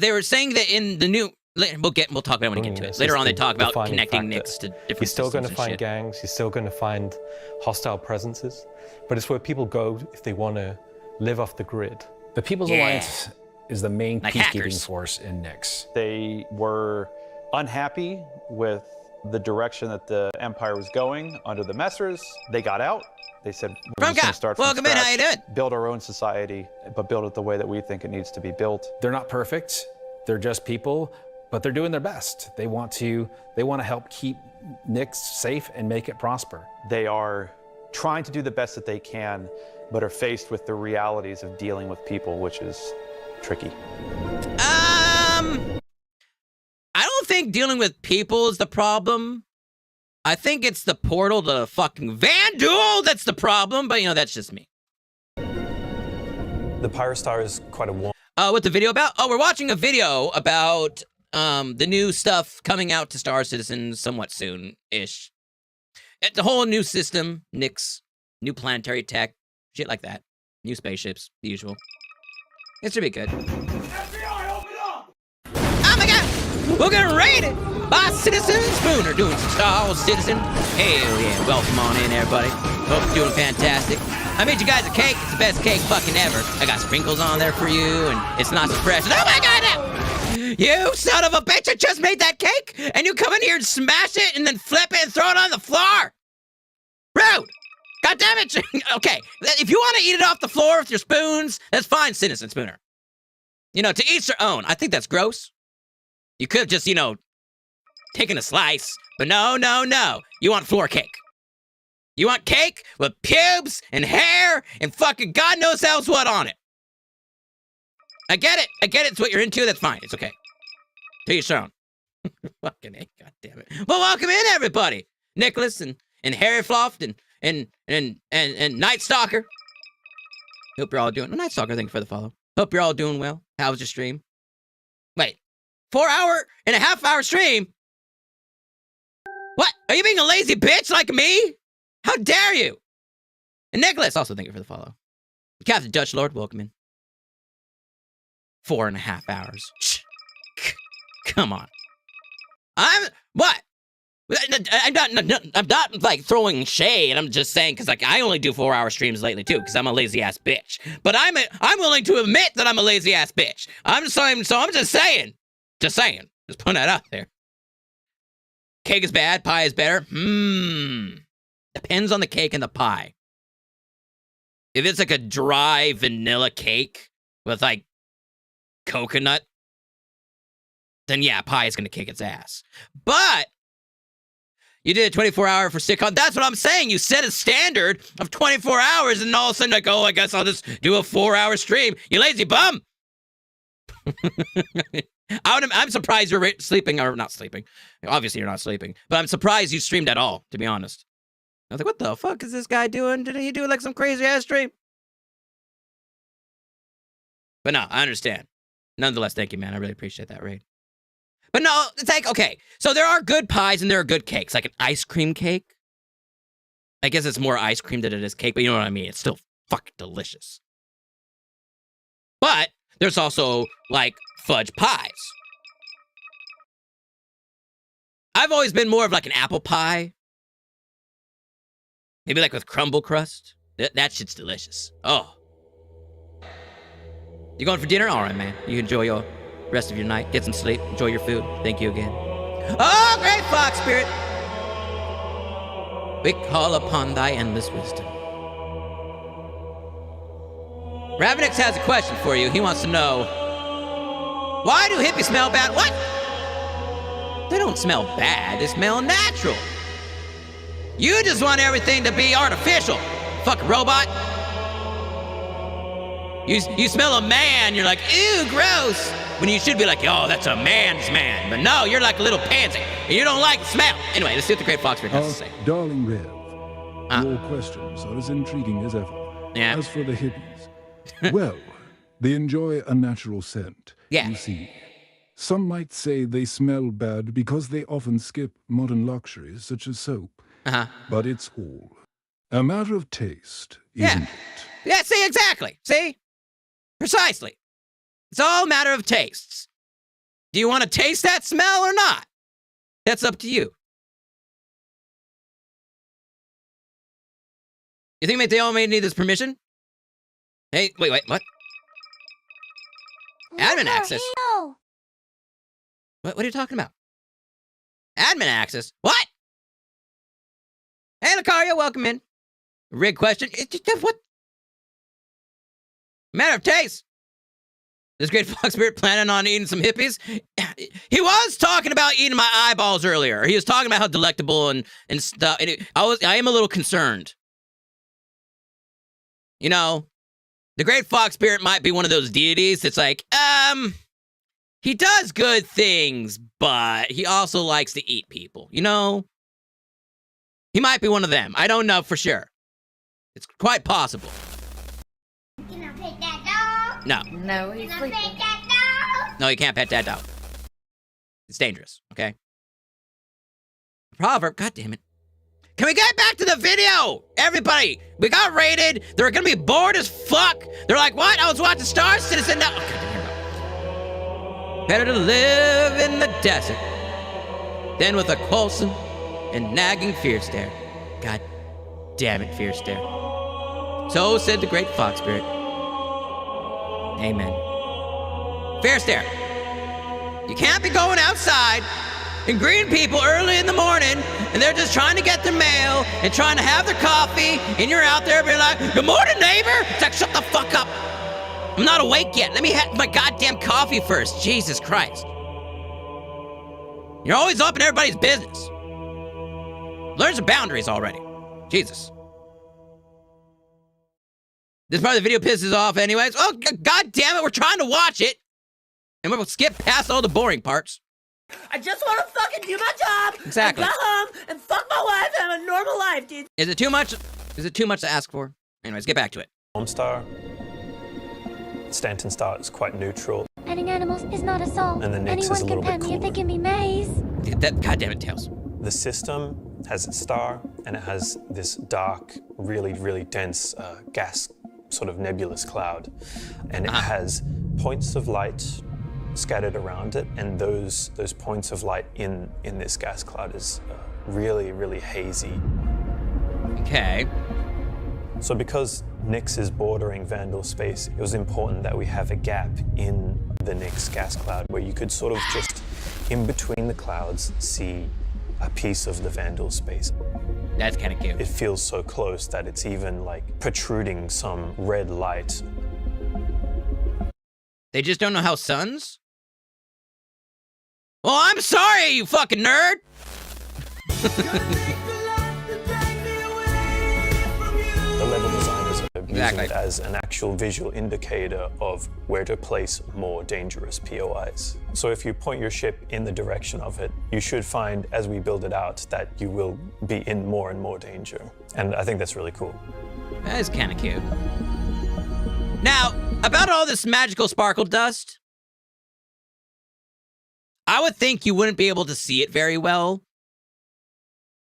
They were saying that in the new... We'll talk about it when we get to it. Later on, they talk about connecting Nix to different systems. You're still going to find gangs. You're still going to find hostile presences. But it's where people go if they want to live off the grid. The People's Alliance is the main peacekeeping force in Nix. They were unhappy with the direction that the Empire was going under the Messers. They got out. They said, we're just going to start from scratch, how you doing? Build our own society, but build it the way that we think it needs to be built. They're not perfect. They're just people, but they're doing their best. They want to help keep Nix safe and make it prosper. They are trying to do the best that they can, but are faced with the realities of dealing with people, which is tricky. I don't think dealing with people is the problem. I think it's the portal to fucking Vandal that's the problem, but, you know, that's just me. The Pyro Star is quite a warm. What the video about? Oh, we're watching a video about the new stuff coming out to Star Citizen somewhat soon-ish. The whole new system, Nix, new planetary tech, shit like that. New spaceships, the usual. It should be good. FBI, open up! Oh my god! We're getting raided by Citizen Spooner doing some Star Wars Citizen. Hell yeah, welcome on in, everybody. Hope you're doing fantastic. I made you guys a cake. It's the best cake fucking ever. I got sprinkles on there for you, and it's not so fresh. Oh my god! You son of a bitch! I just made that cake, and you come in here and smash it, and then flip it and throw it on the floor. Rude! God damn it! Okay, if you want to eat it off the floor with your spoons, that's fine, Citizen Spooner. You know, to each their own. I think that's gross. You could have just, you know, taken a slice, but no. You want floor cake. You want cake with pubes and hair and fucking God knows else what on it. I get it. It's what you're into. That's fine. It's okay. To each their own. Fucking A, God damn it. Well, welcome in, everybody. Nicholas and Harry Floft and Night Stalker. Hope you're all doing. Night Stalker, thank you for the follow. Hope you're all doing well. How was your stream? Wait, 4.5 hour stream? What? Are you being a lazy bitch like me? How dare you? And Nicholas, also thank you for the follow. Captain Dutch Lord, welcome in. 4.5 hours. Come on. What? I'm not like throwing shade. I'm just saying because like I only do 4-hour streams lately too because I'm a lazy ass bitch. But I'm willing to admit that I'm a lazy ass bitch. I'm just saying. Just putting that out there. Cake is bad. Pie is better. Depends on the cake and the pie. If it's like a dry vanilla cake with like coconut, then yeah, pie is gonna kick its ass. But you did a 24-hour for CitCon. That's what I'm saying. You set a standard of 24 hours, and all of a sudden, like, oh, I guess I'll just do a 4-hour stream. You lazy bum. I'm surprised you're sleeping, or not sleeping. Obviously, you're not sleeping. But I'm surprised you streamed at all, to be honest. I was like, what the fuck is this guy doing? Did he do like some crazy-ass stream? But no, I understand. Nonetheless, thank you, man. I really appreciate that raid. But no, it's like, okay, so there are good pies and there are good cakes, like an ice cream cake. I guess it's more ice cream than it is cake, but you know what I mean? It's still fucking delicious. But there's also, like, fudge pies. I've always been more of, like, an apple pie. Maybe, like, with crumble crust. That shit's delicious. Oh. You going for dinner? All right, man. You enjoy your rest of your night. Get some sleep. Enjoy your food. Thank you again. Oh, great fox spirit! We call upon thy endless wisdom. Ravenix has a question for you. He wants to know, why do hippies smell bad? What? They don't smell bad. They smell natural. You just want everything to be artificial. Fuck robot. You smell a man, you're like, ew, gross. When you should be like, oh, that's a man's man. But no, you're like a little pansy, and you don't like the smell. Anyway, let's see what the Great Foxbeard has to say. Darling Rev, your questions are as intriguing as ever. Yeah. As for the hippies, well, they enjoy a natural scent. Yeah. You see, some might say they smell bad because they often skip modern luxuries such as soap. But it's all a matter of taste, isn't it? Yeah, see, exactly. See? Precisely. It's all a matter of tastes. Do you want to taste that smell or not? That's up to you. You think they all may need this permission? Hey, wait, what? Admin access? What are you talking about? Admin access? What? Hey, Lucario, welcome in. Rig question. What? Matter of taste. This Great Fox Spirit planning on eating some hippies? He was talking about eating my eyeballs earlier. He was talking about how delectable and stuff. And I am a little concerned. You know, the Great Fox Spirit might be one of those deities that's like, he does good things, but he also likes to eat people. You know? He might be one of them. I don't know for sure. It's quite possible. Can I pet that dog? No. No, he's sleeping. Can I pet that dog? No, you can't pet that dog. It's dangerous, okay? Proverb, God damn it. Can we get back to the video? Everybody, we got raided. They're gonna be bored as fuck. They're like, what? I was watching Star Citizen. No. Better to live in the desert than with a quarrelsome and nagging fear stare. God damn it, fear stare. So said the Great Fox Spirit. Amen. Fear stare. You can't be going outside and greeting people early in the morning and they're just trying to get their mail and trying to have their coffee, and you're out there being like, good morning, neighbor. It's like, shut the fuck up. I'm not awake yet. Let me have my goddamn coffee first. Jesus Christ. You're always up in everybody's business. Learn some boundaries already. Jesus. This part of the video pisses off anyways. Oh, god damn it, we're trying to watch it. And we'll skip past all the boring parts. I just want to fucking do my job. Exactly. And go home and fuck my wife and have a normal life, dude. Is it too much? Is it too much to ask for? Anyways, get back to it. Star. Stanton Star is quite neutral. Petting animals is not assault. And the Nyx Anyone is a can little pet bit me if they cooler. give me maize. That goddamn Tails. The system has its star, and it has this dark, really, really dense gas, sort of nebulous cloud. And it has points of light scattered around it, and those points of light in this gas cloud is really, really hazy. Okay. So because Nyx is bordering Vandal space, it was important that we have a gap in the Nyx gas cloud where you could sort of just, in between the clouds, see a piece of the Vandal space. That's kind of cute. It feels so close that it's even like protruding some red light. They just don't know how suns? Well, I'm sorry, you fucking nerd! The level designers are using it as an actual visual indicator of where to place more dangerous POIs. So if you point your ship in the direction of it, you should find, as we build it out, that you will be in more and more danger. And I think that's really cool. That is kind of cute. Now, about all this magical sparkle dust, I would think you wouldn't be able to see it very well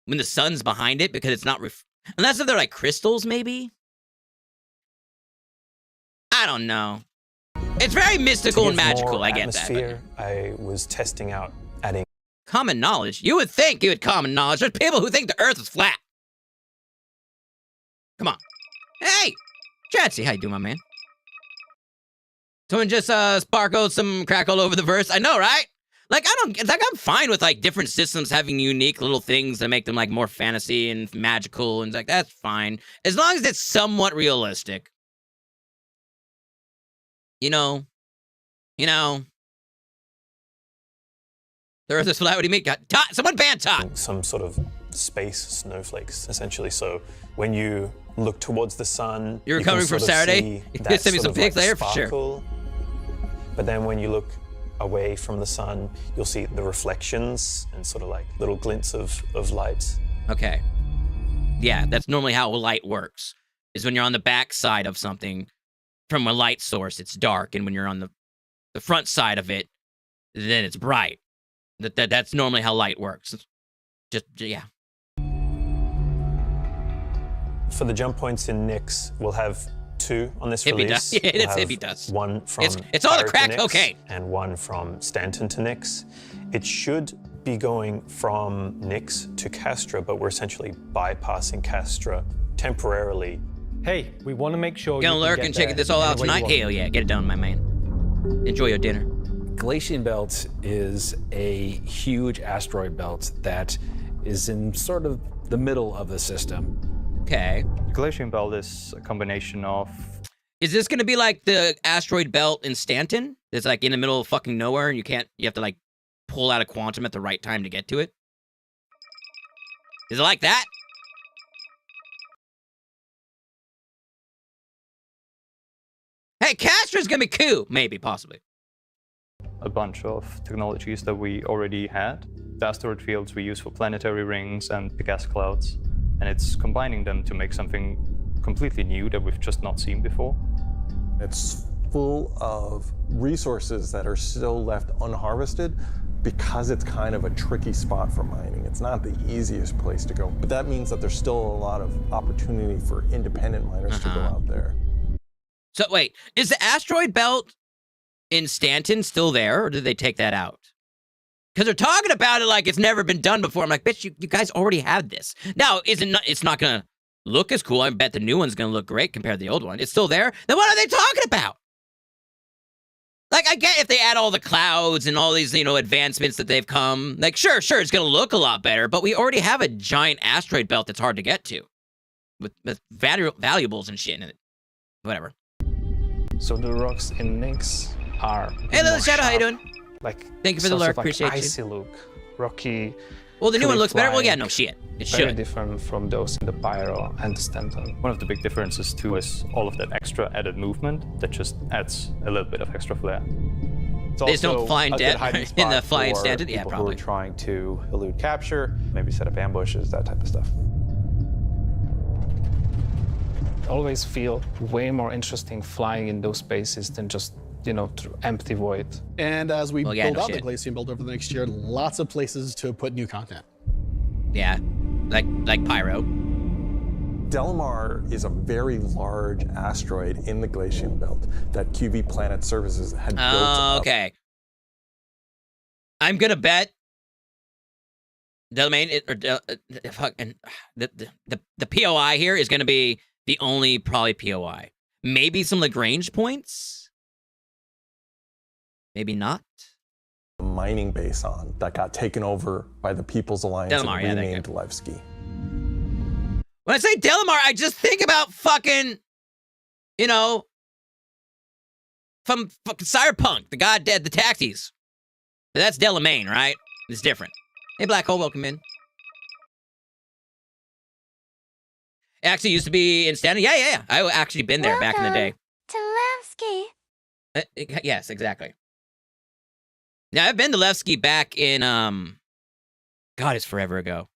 when the sun's behind it because it's not unless if they're like crystals, maybe? I don't know. It's very mystical and magical, I get that. I was testing out adding common knowledge. You would think you had common knowledge. There's people who think the earth is flat. Come on. Hey! Chatsy, how you doing, my man? Someone just sparkled some crack all over the verse. I know, right? Like, I'm fine with, like, different systems having unique little things that make them, like, more fantasy and magical, and, like, that's fine. As long as it's somewhat realistic. You know. The earth is flat, what do you mean? Someone ban Todd! Some sort of space snowflakes, essentially. So when you look towards the sun, you're coming from Saturday? You can send me some pics later, for sure. But then when you look away from the sun, you'll see the reflections and sort of like little glints of light. Okay. Yeah, that's normally how light works. Is when you're on the back side of something from a light source, it's dark, and when you're on the front side of it, then it's bright. That's normally how light works. Just, yeah. For the jump points in Nyx, we'll have 2 on this hippie release. Dust. Yeah, it's hippie dust. One from it's all the Pyro crack to Nyx, cocaine. And one from Stanton to Nyx. It should be going from Nyx to Castra, but we're essentially bypassing Castra temporarily. Hey, we want to make sure gonna lurk and check this all out tonight. Hell yeah, get it done, my man. Enjoy your dinner. Galatian Belt is a huge asteroid belt that is in sort of the middle of the system. Okay. Galatian Belt is a combination of... Is this gonna be like the asteroid belt in Stanton? It's like in the middle of fucking nowhere and you have to like pull out a quantum at the right time to get to it? Is it like that? Hey, Castra's gonna be cool. Maybe, possibly. A bunch of technologies that we already had. The asteroid fields we use for planetary rings and the gas clouds. And it's combining them to make something completely new that we've just not seen before. It's full of resources that are still left unharvested because it's kind of a tricky spot for mining. It's not the easiest place to go, but that means that there's still a lot of opportunity for independent miners to go out there. So wait, is the asteroid belt in Stanton still there, or did they take that out? Because they're talking about it like it's never been done before. I'm like, bitch, you guys already had this. Now, it's not going to look as cool. I bet the new one's going to look great compared to the old one. It's still there? Then what are they talking about? Like, I get if they add all the clouds and all these, you know, advancements that they've come. Like, sure, it's going to look a lot better, but we already have a giant asteroid belt that's hard to get to. With valuables and shit in it. Whatever. So the rocks in Nyx are... Hey, Little Shadow, how you doing? Like, thank you for the lurk, appreciate you. Icy look, rocky... Well, the new one looks better. Well, yeah, no shit. It should. Very different from those in the Pyro and the Stanton. One of the big differences too is all of that extra added movement that just adds a little bit of extra flair. There's no flying dead in the flying Stanton. Yeah, probably. Who are trying to elude capture, maybe set up ambushes, that type of stuff. Always feel way more interesting flying in those spaces than just, you know, through empty void. And as we build out the Glacium build over the next year, lots of places to put new content. Yeah, like Pyro. Delamar is a very large asteroid in the Glacium belt that QV Planet Services had built up. Okay. I'm gonna bet Delamain the POI here is gonna be the only probably POI. Maybe some Lagrange points. Maybe not. A mining base on that got taken over by the People's Alliance Delamar, and renamed Levski. When I say Delamar, I just think about fucking, you know, from fucking Cyberpunk, the god dead, the taxis. But that's Delamain, right? It's different. Hey, Black Hole, welcome in. It actually used to be in Stanton. Yeah. I actually been there back in the day. To Levski. Yes, exactly. Now, I've been to Levski back in, God, it's forever ago.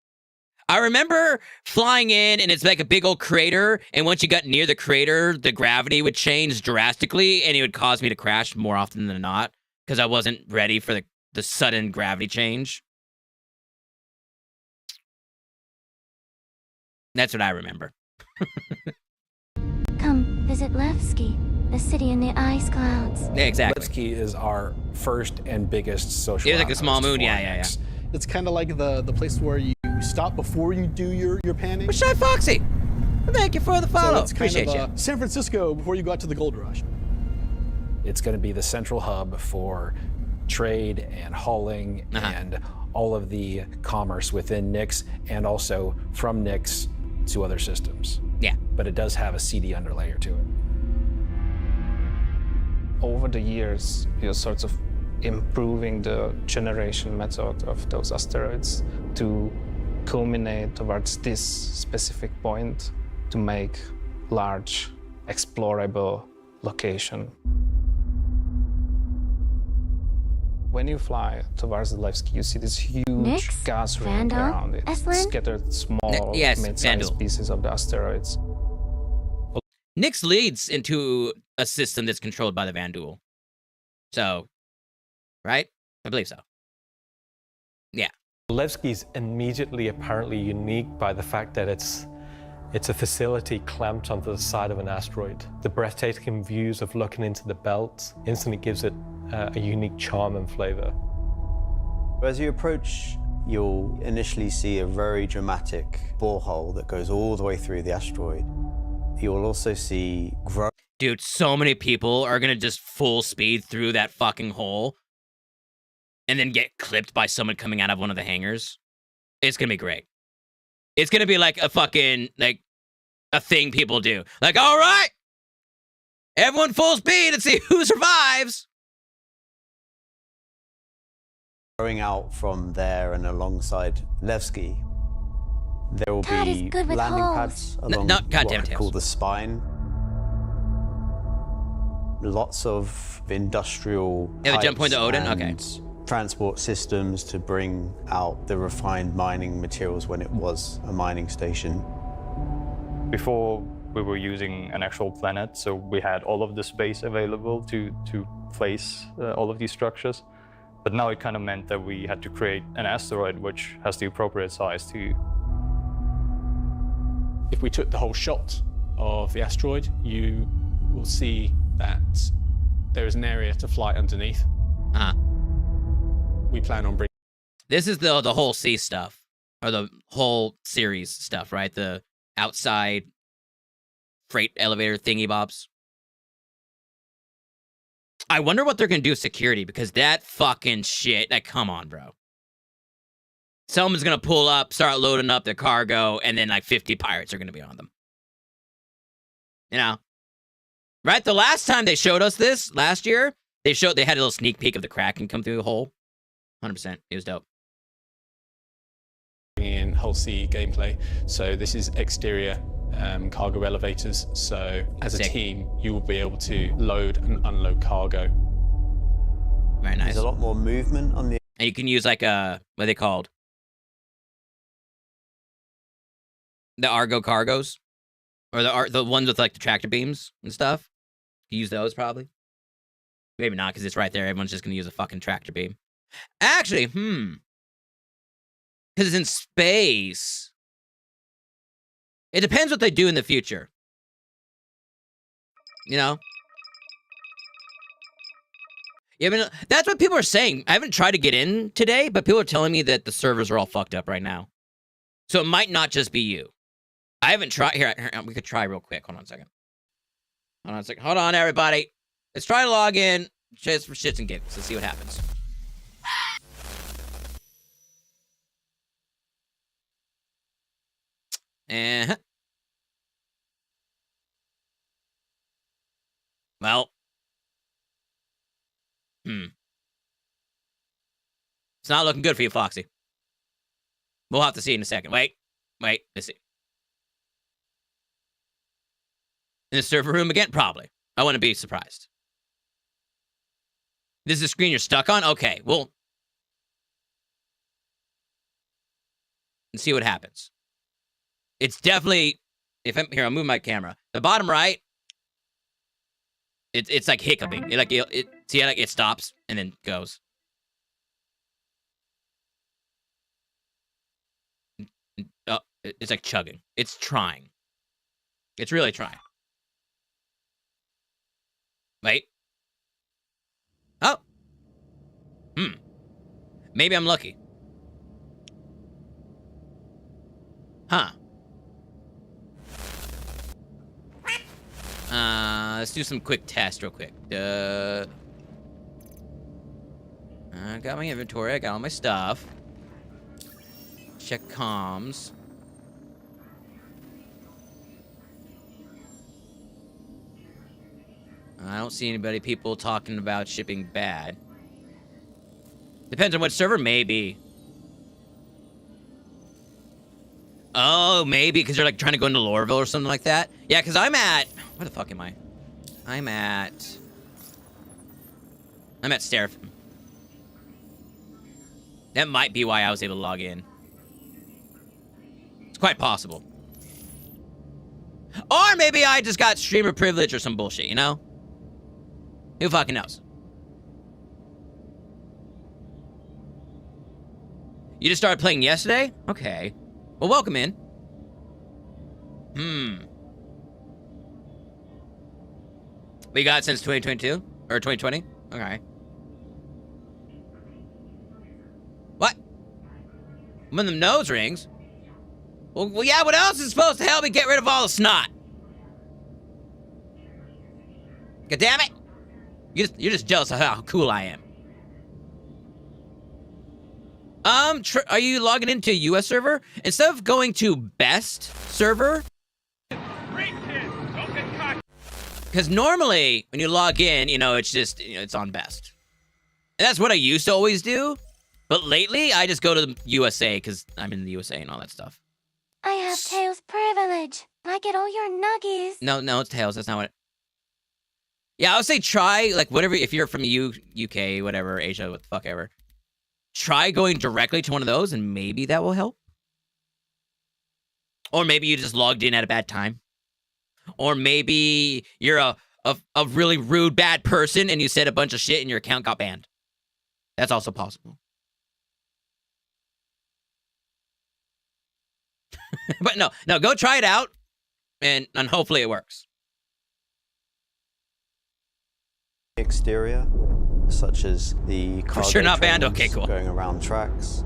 I remember flying in, and it's like a big old crater, and once you got near the crater, the gravity would change drastically, and it would cause me to crash more often than not, because I wasn't ready for the sudden gravity change. That's what I remember. Come visit Levski, the city in the ice clouds. Yeah, exactly. Levski is our first and biggest social. It's like a small moon. Yeah. It's kind of like the place where you stop before you do your panning. Shy Foxy, thank you for the follow. So it's kind Appreciate of, you. San Francisco before you got to the gold rush. It's going to be the central hub for trade and hauling and all of the commerce within Nyx and also from Nyx to other systems. Yeah. But it does have a CD underlayer to it. Over the years, you're sort of improving the generation method of those asteroids to culminate towards this specific point to make large, explorable location. When you fly towards the Levski, you see this huge gas ring around it, scattered small, mid-sized pieces of the asteroids. Nyx leads into a system that's controlled by the Vanduul. So, right? I believe so. Yeah. Levski's immediately apparently unique by the fact that it's a facility clamped onto the side of an asteroid. The breathtaking views of looking into the belt instantly gives it a unique charm and flavor. As you approach, you'll initially see a very dramatic borehole that goes all the way through the asteroid. You'll also see Dude, so many people are gonna just full speed through that fucking hole and then get clipped by someone coming out of one of the hangars. It's gonna be great. It's gonna be like a fucking, like, a thing people do. Like, all right, everyone full speed and see who survives. Going out from there and alongside Levski, there will be landing pads along what we call the spine. Lots of industrial jump point to Odin? Okay. Transport systems to bring out the refined mining materials when it was a mining station. Before we were using an actual planet, so we had all of the space available to place all of these structures. But now it kind of meant that we had to create an asteroid which has the appropriate size to. If we took the whole shot of the asteroid, you will see that there is an area to fly underneath. We plan on bringing. This is the whole C stuff, or the whole series stuff, right? The outside freight elevator thingy bobs. I wonder what they're going to do with security, because that fucking shit, like, come on, bro. Someone's going to pull up, start loading up their cargo, and then like 50 pirates are going to be on them. You know? Right? The last time they showed us this, last year, they had a little sneak peek of the Kraken come through the hole. 100%. It was dope. In Hull C gameplay. So this is exterior cargo elevators. So as a team, you will be able to load and unload cargo. Very nice. There's a lot more movement on the... And you can use like a, what are they called? The Argo cargos? Or the ones with like the tractor beams and stuff? You use those probably? Maybe not, because it's right there. Everyone's just going to use a fucking tractor beam. Actually, because it's in space. It depends what they do in the future. You know? Yeah, I mean, that's what people are saying. I haven't tried to get in today, but people are telling me that the servers are all fucked up right now. So it might not just be you. I haven't tried. Here, we could try real quick. Hold on a second. Hold on a second. Hold on, everybody. Let's try to log in just for shits and giggles. Let's see what happens. Well. It's not looking good for you, Foxy. We'll have to see in a second. Wait, let's see. In the server room again? Probably. I wouldn't be surprised. This is the screen you're stuck on? Okay, well. Let's see what happens. It's definitely, here, I'll move my camera. The bottom right, it's like hiccuping. See how it stops and then goes. Oh, it's like chugging. It's trying. It's really trying. Wait. Oh. Maybe I'm lucky. Huh. Let's do some quick tests real quick. I got my inventory. I got all my stuff. Check comms. I don't see people talking about shipping bad. Depends on what server, maybe. Oh, maybe because they're like trying to go into Lorville or something like that. Yeah, because I'm at... Where the fuck am I? I'm at Seraphim. That might be why I was able to log in. It's quite possible. Or maybe I just got streamer privilege or some bullshit, you know? Who fucking knows? You just started playing yesterday? Okay. Well, welcome in. We got it since 2022? Or 2020? Okay. What? One of them nose rings? Well, yeah, what else is supposed to help me get rid of all the snot? God damn it! You're just jealous of how cool I am. Are you logging into a US server? Instead of going to best server? Because normally, when you log in, you know, it's just, you know, it's on best. And that's what I used to always do. But lately, I just go to the USA, because I'm in the USA and all that stuff. I have Tails privilege. I get all your nuggies. No, it's Tails. That's not what... Yeah, I would say try, like, whatever, if you're from UK, whatever, Asia, what the fuck ever. Try going directly to one of those, and maybe that will help. Or maybe you just logged in at a bad time. Or maybe you're a really rude, bad person, and you said a bunch of shit, and your account got banned. That's also possible. But no, go try it out, and hopefully it works. Exterior, such as the cargo sure not banned. Okay, cool. Going around tracks.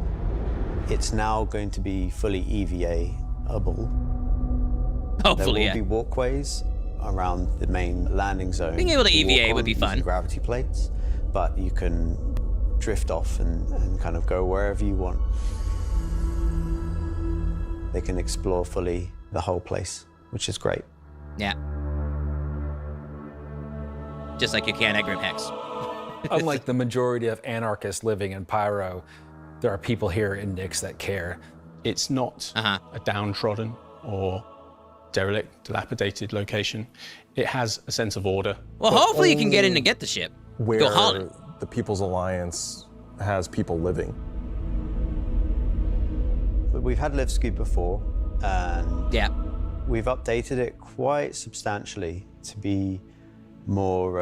It's now going to be fully EVA-able. Hopefully, there will be walkways around the main landing zone. Being able to EVA would be fun. Gravity plates, but you can drift off and kind of go wherever you want. They can explore fully the whole place, which is great. Yeah. Just like you can at Grim Hex. Unlike the majority of anarchists living in Pyro, there are people here in Nyx that care. It's not a downtrodden or derelict, dilapidated location. It has a sense of order. Well, hopefully you can get in and get the ship. Where Go hauling. the People's Alliance has people living. We've had LiveScoop before, and yeah, we've updated it quite substantially to be more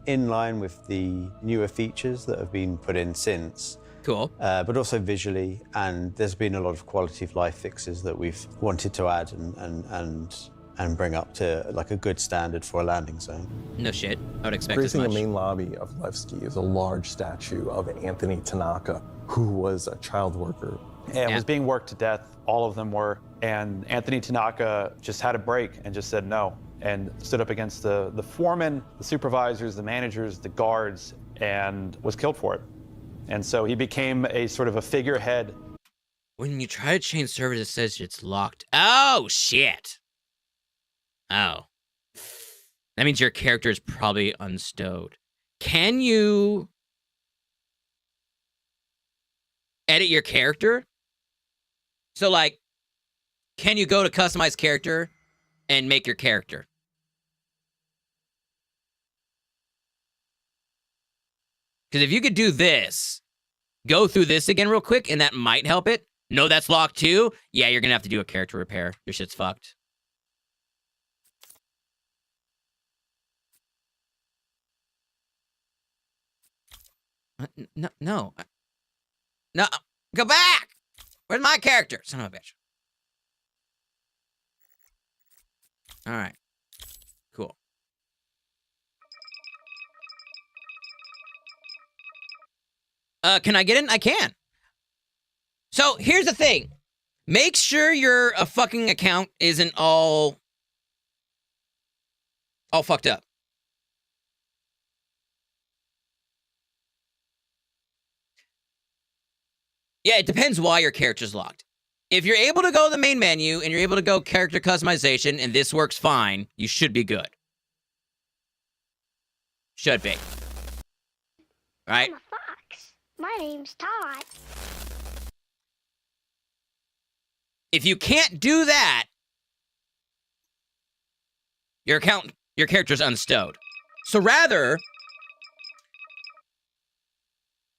in line with the newer features that have been put in since. Cool. But also visually, and there's been a lot of quality of life fixes that we've wanted to add and bring up to like a good standard for a landing zone. No shit, I would expect as much. Gracing the main lobby of Levski is a large statue of Anthony Tanaka, who was a child worker. And was being worked to death, all of them were. And Anthony Tanaka just had a break and just said no, and stood up against the foremen, the supervisors, the managers, the guards, and was killed for it. And so he became a sort of a figurehead. When you try to change servers, it says it's locked. Oh, shit. Oh. That means your character is probably unstowed. Can you edit your character? So, like, can you go to customize character and make your character? Because if you could do this, go through this again real quick, and that might help it. No, that's locked too. Yeah, you're going to have to do a character repair. Your shit's fucked. No, no. No, go back! Where's my character? Son of a bitch. All right. Cool. Can I get in? I can. So, here's the thing. Make sure your fucking account isn't all fucked up. Yeah, it depends why your character's locked. If you're able to go to the main menu and you're able to go character customization and this works fine, you should be good. Should be. Right? I'm a fox. My name's Todd. If you can't do that, your character's unstowed. So rather,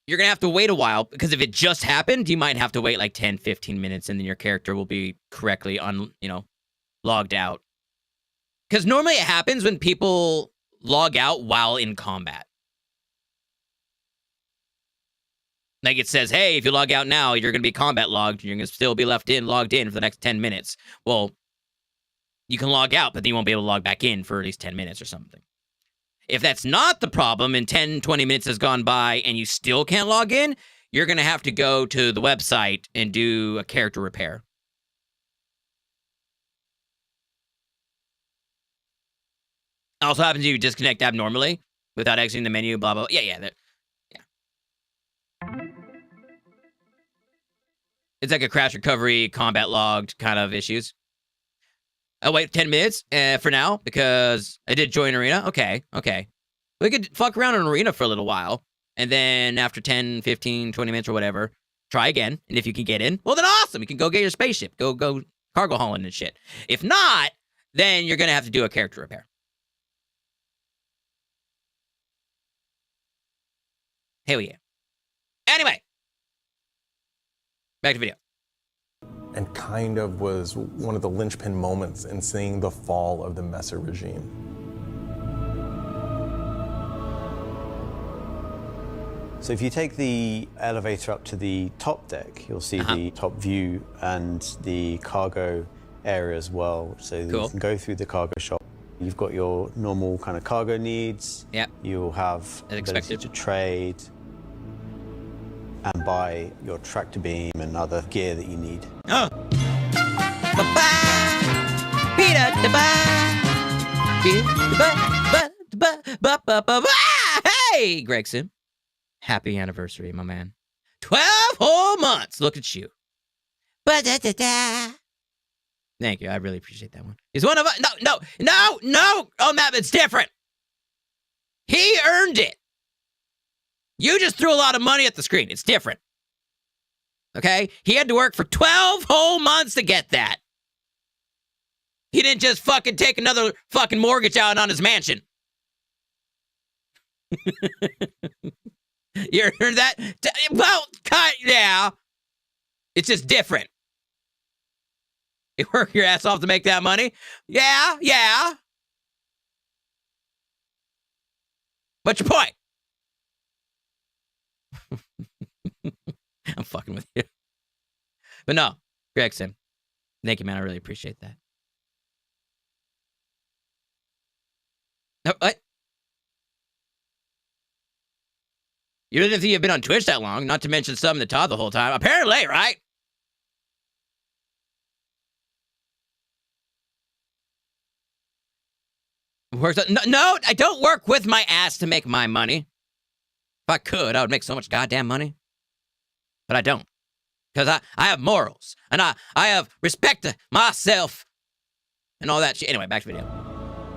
you're going to have to wait a while, because if it just happened, you might have to wait like 10, 15 minutes, and then your character will be correctly logged out. Because normally it happens when people log out while in combat. Like it says, hey, if you log out now, you're going to be combat logged, and you're going to still be logged in for the next 10 minutes. Well, you can log out, but then you won't be able to log back in for at least 10 minutes or something. If that's not the problem and 10, 20 minutes has gone by and you still can't log in, you're going to have to go to the website and do a character repair. Also happens if you disconnect abnormally without exiting the menu, blah, blah, blah. Yeah. It's like a crash recovery, combat logged kind of issues. I'll wait 10 minutes for now because I did join Arena. Okay. We could fuck around in Arena for a little while. And then after 10, 15, 20 minutes or whatever, try again. And if you can get in, well, then awesome. You can go get your spaceship. Go cargo hauling and shit. If not, then you're going to have to do a character repair. Hell yeah. Anyway. Back to video. And kind of was one of the linchpin moments in seeing the fall of the Messer regime. So if you take the elevator up to the top deck, you'll see the top view and the cargo area as well. So you can go through the cargo shop. You've got your normal kind of cargo needs. Yep. You'll have ability to trade and buy your tractor beam and other gear that you need. Oh. Bye-bye. Hey, Gregson. Happy anniversary, my man. 12 whole months. Look at you. Thank you. I really appreciate that one. He's one of us. No. Oh, Matt, it's different. He earned it. You just threw a lot of money at the screen. It's different. Okay? He had to work for 12 whole months to get that. He didn't just fucking take another fucking mortgage out on his mansion. You heard that? Well, yeah. It's just different. You work your ass off to make that money? Yeah. What's your point? I'm fucking with you. But no, Gregson. Thank you, man. I really appreciate that. No, what? You didn't think you've been on Twitch that long, not to mention subbing the Todd the whole time. Apparently, right? No, I don't work with my ass to make my money. If I could, I would make so much goddamn money. But I don't. Because I have morals. And I have respect to myself. And all that shit. Anyway, back to video.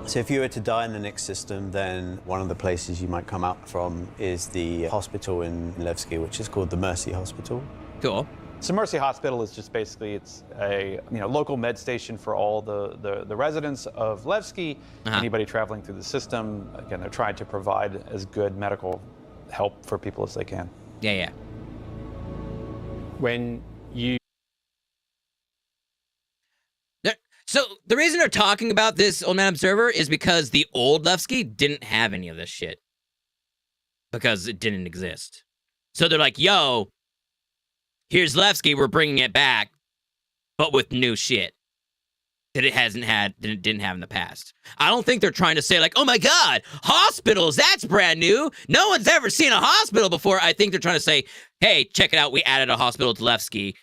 So if you were to die in the Nix system, then one of the places you might come out from is the hospital in Levski, which is called the Mercy Hospital. Cool. So Mercy Hospital is just basically, it's a local med station for all the residents of Levski. Anybody traveling through the system. Again, they're trying to provide as good medical help for people as they can. Yeah. When you... So the reason they're talking about this Old Man Observer is because the old Levski didn't have any of this shit. Because it didn't exist. So they're like, yo, here's Levski, we're bringing it back, but with new shit that it didn't have in the past. I don't think they're trying to say like, oh my God, hospitals, that's brand new. No one's ever seen a hospital before. I think they're trying to say, hey, check it out, we added a hospital to Levski.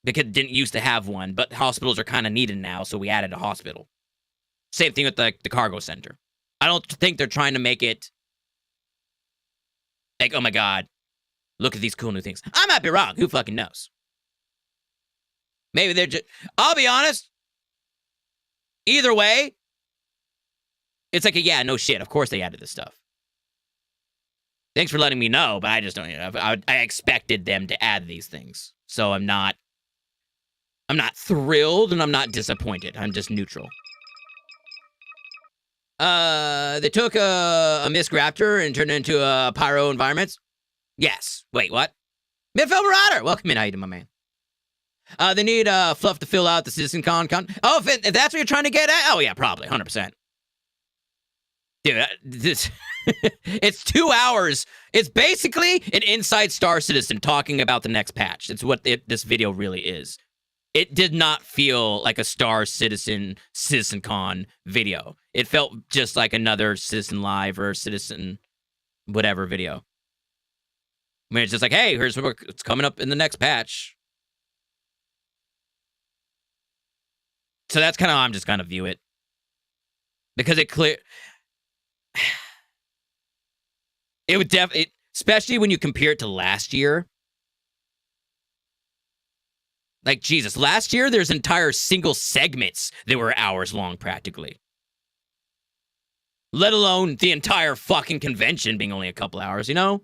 Because it didn't used to have one, but hospitals are kind of needed now, so we added a hospital. Same thing with the cargo center. I don't think they're trying to make it like, oh my God, look at these cool new things. I might be wrong. Who fucking knows? Maybe they're just... I'll be honest. Either way, it's like, yeah, no shit. Of course they added this stuff. Thanks for letting me know, but I just don't... I expected them to add these things. So I'm not thrilled and I'm not disappointed. I'm just neutral. They took a Misk Raptor and turned it into a Pyro environments. Yes. Wait, what? Midfield Marauder. Welcome in. How you doing, my man? They need fluff to fill out the CitCon con. Oh, if that's what you're trying to get at? Oh, yeah, probably. 100%. Dude, this... It's 2 hours. It's basically an Inside Star Citizen talking about the next patch. It's what this video really is. It did not feel like a Star Citizen CitCon video. It felt just like another Citizen Live or Citizen whatever video. I mean, it's just like, hey, here's what's coming up in the next patch. So that's kind of how I'm just going to view it. Because it would definitely, especially when you compare it to last year. Like, Jesus, last year, there's entire single segments that were hours long, practically. Let alone the entire fucking convention being only a couple hours, you know?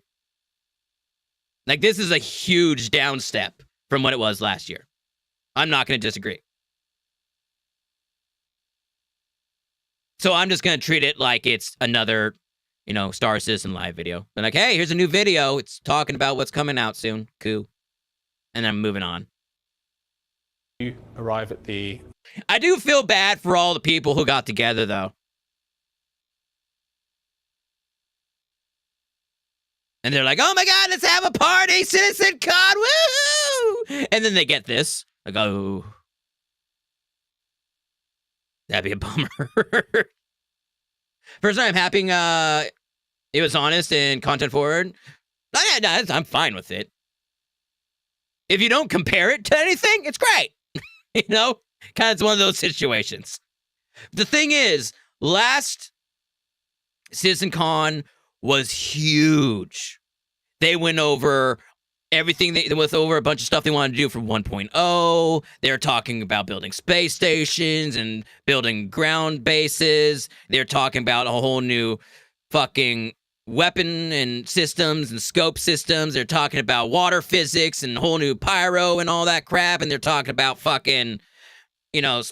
Like, this is a huge downstep from what it was last year. I'm not going to disagree. So I'm just going to treat it like it's another, Star Citizen Live video. They're like, hey, here's a new video. It's talking about what's coming out soon. Cool. And then I'm moving on. You arrive at the... I do feel bad for all the people who got together, though. And they're like, oh my God, let's have a party, CitizenCon, woo! And then they get this. Like, oh. That'd be a bummer. First time I'm happy it was honest and content forward. I'm fine with it. If you don't compare it to anything, it's great. Kind of it's one of those situations. The thing is, last CitCon was huge. They went over everything. They went over a bunch of stuff they wanted to do for 1.0. They're talking about building space stations and building ground bases. They're talking about a whole new fucking weapon and systems and scope systems. They're talking about water physics and whole new pyro and all that crap. And they're talking about fucking, you know,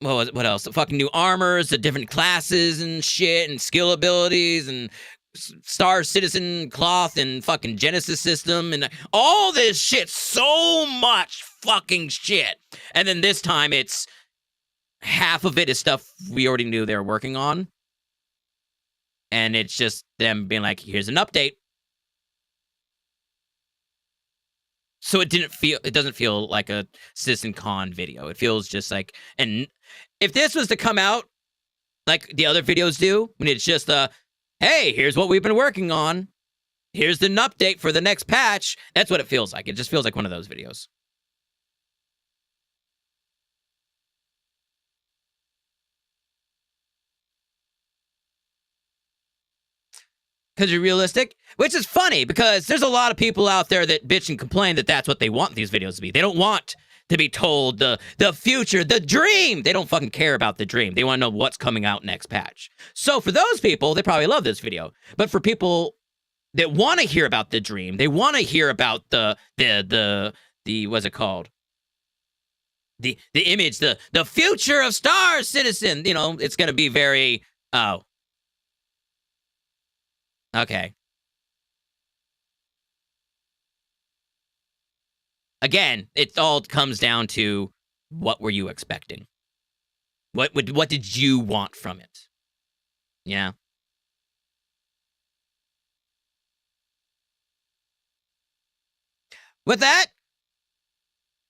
what else? The fucking new armors, the different classes and shit and skill abilities and Star Citizen cloth and fucking Genesis system and all this shit. So much fucking shit. And then this time it's half of it is stuff we already knew they were working on. And it's just them being like, here's an update. So it doesn't feel like a CitCon video. It feels just like, and if this was to come out like the other videos do, when it's just hey, here's what we've been working on. Here's an update for the next patch. That's what it feels like. It just feels like one of those videos. Because you're realistic, which is funny because there's a lot of people out there that bitch and complain that that's what they want these videos to be. They don't want to be told the future, the dream. They don't fucking care about the dream. They want to know what's coming out next patch. So for those people, they probably love this video. But for people that want to hear about the dream, they want to hear about the what's it called? The image, the future of Star Citizen. You know, it's going to be very, oh. Okay. Again, it all comes down to what were you expecting? What did you want from it? Yeah. With that,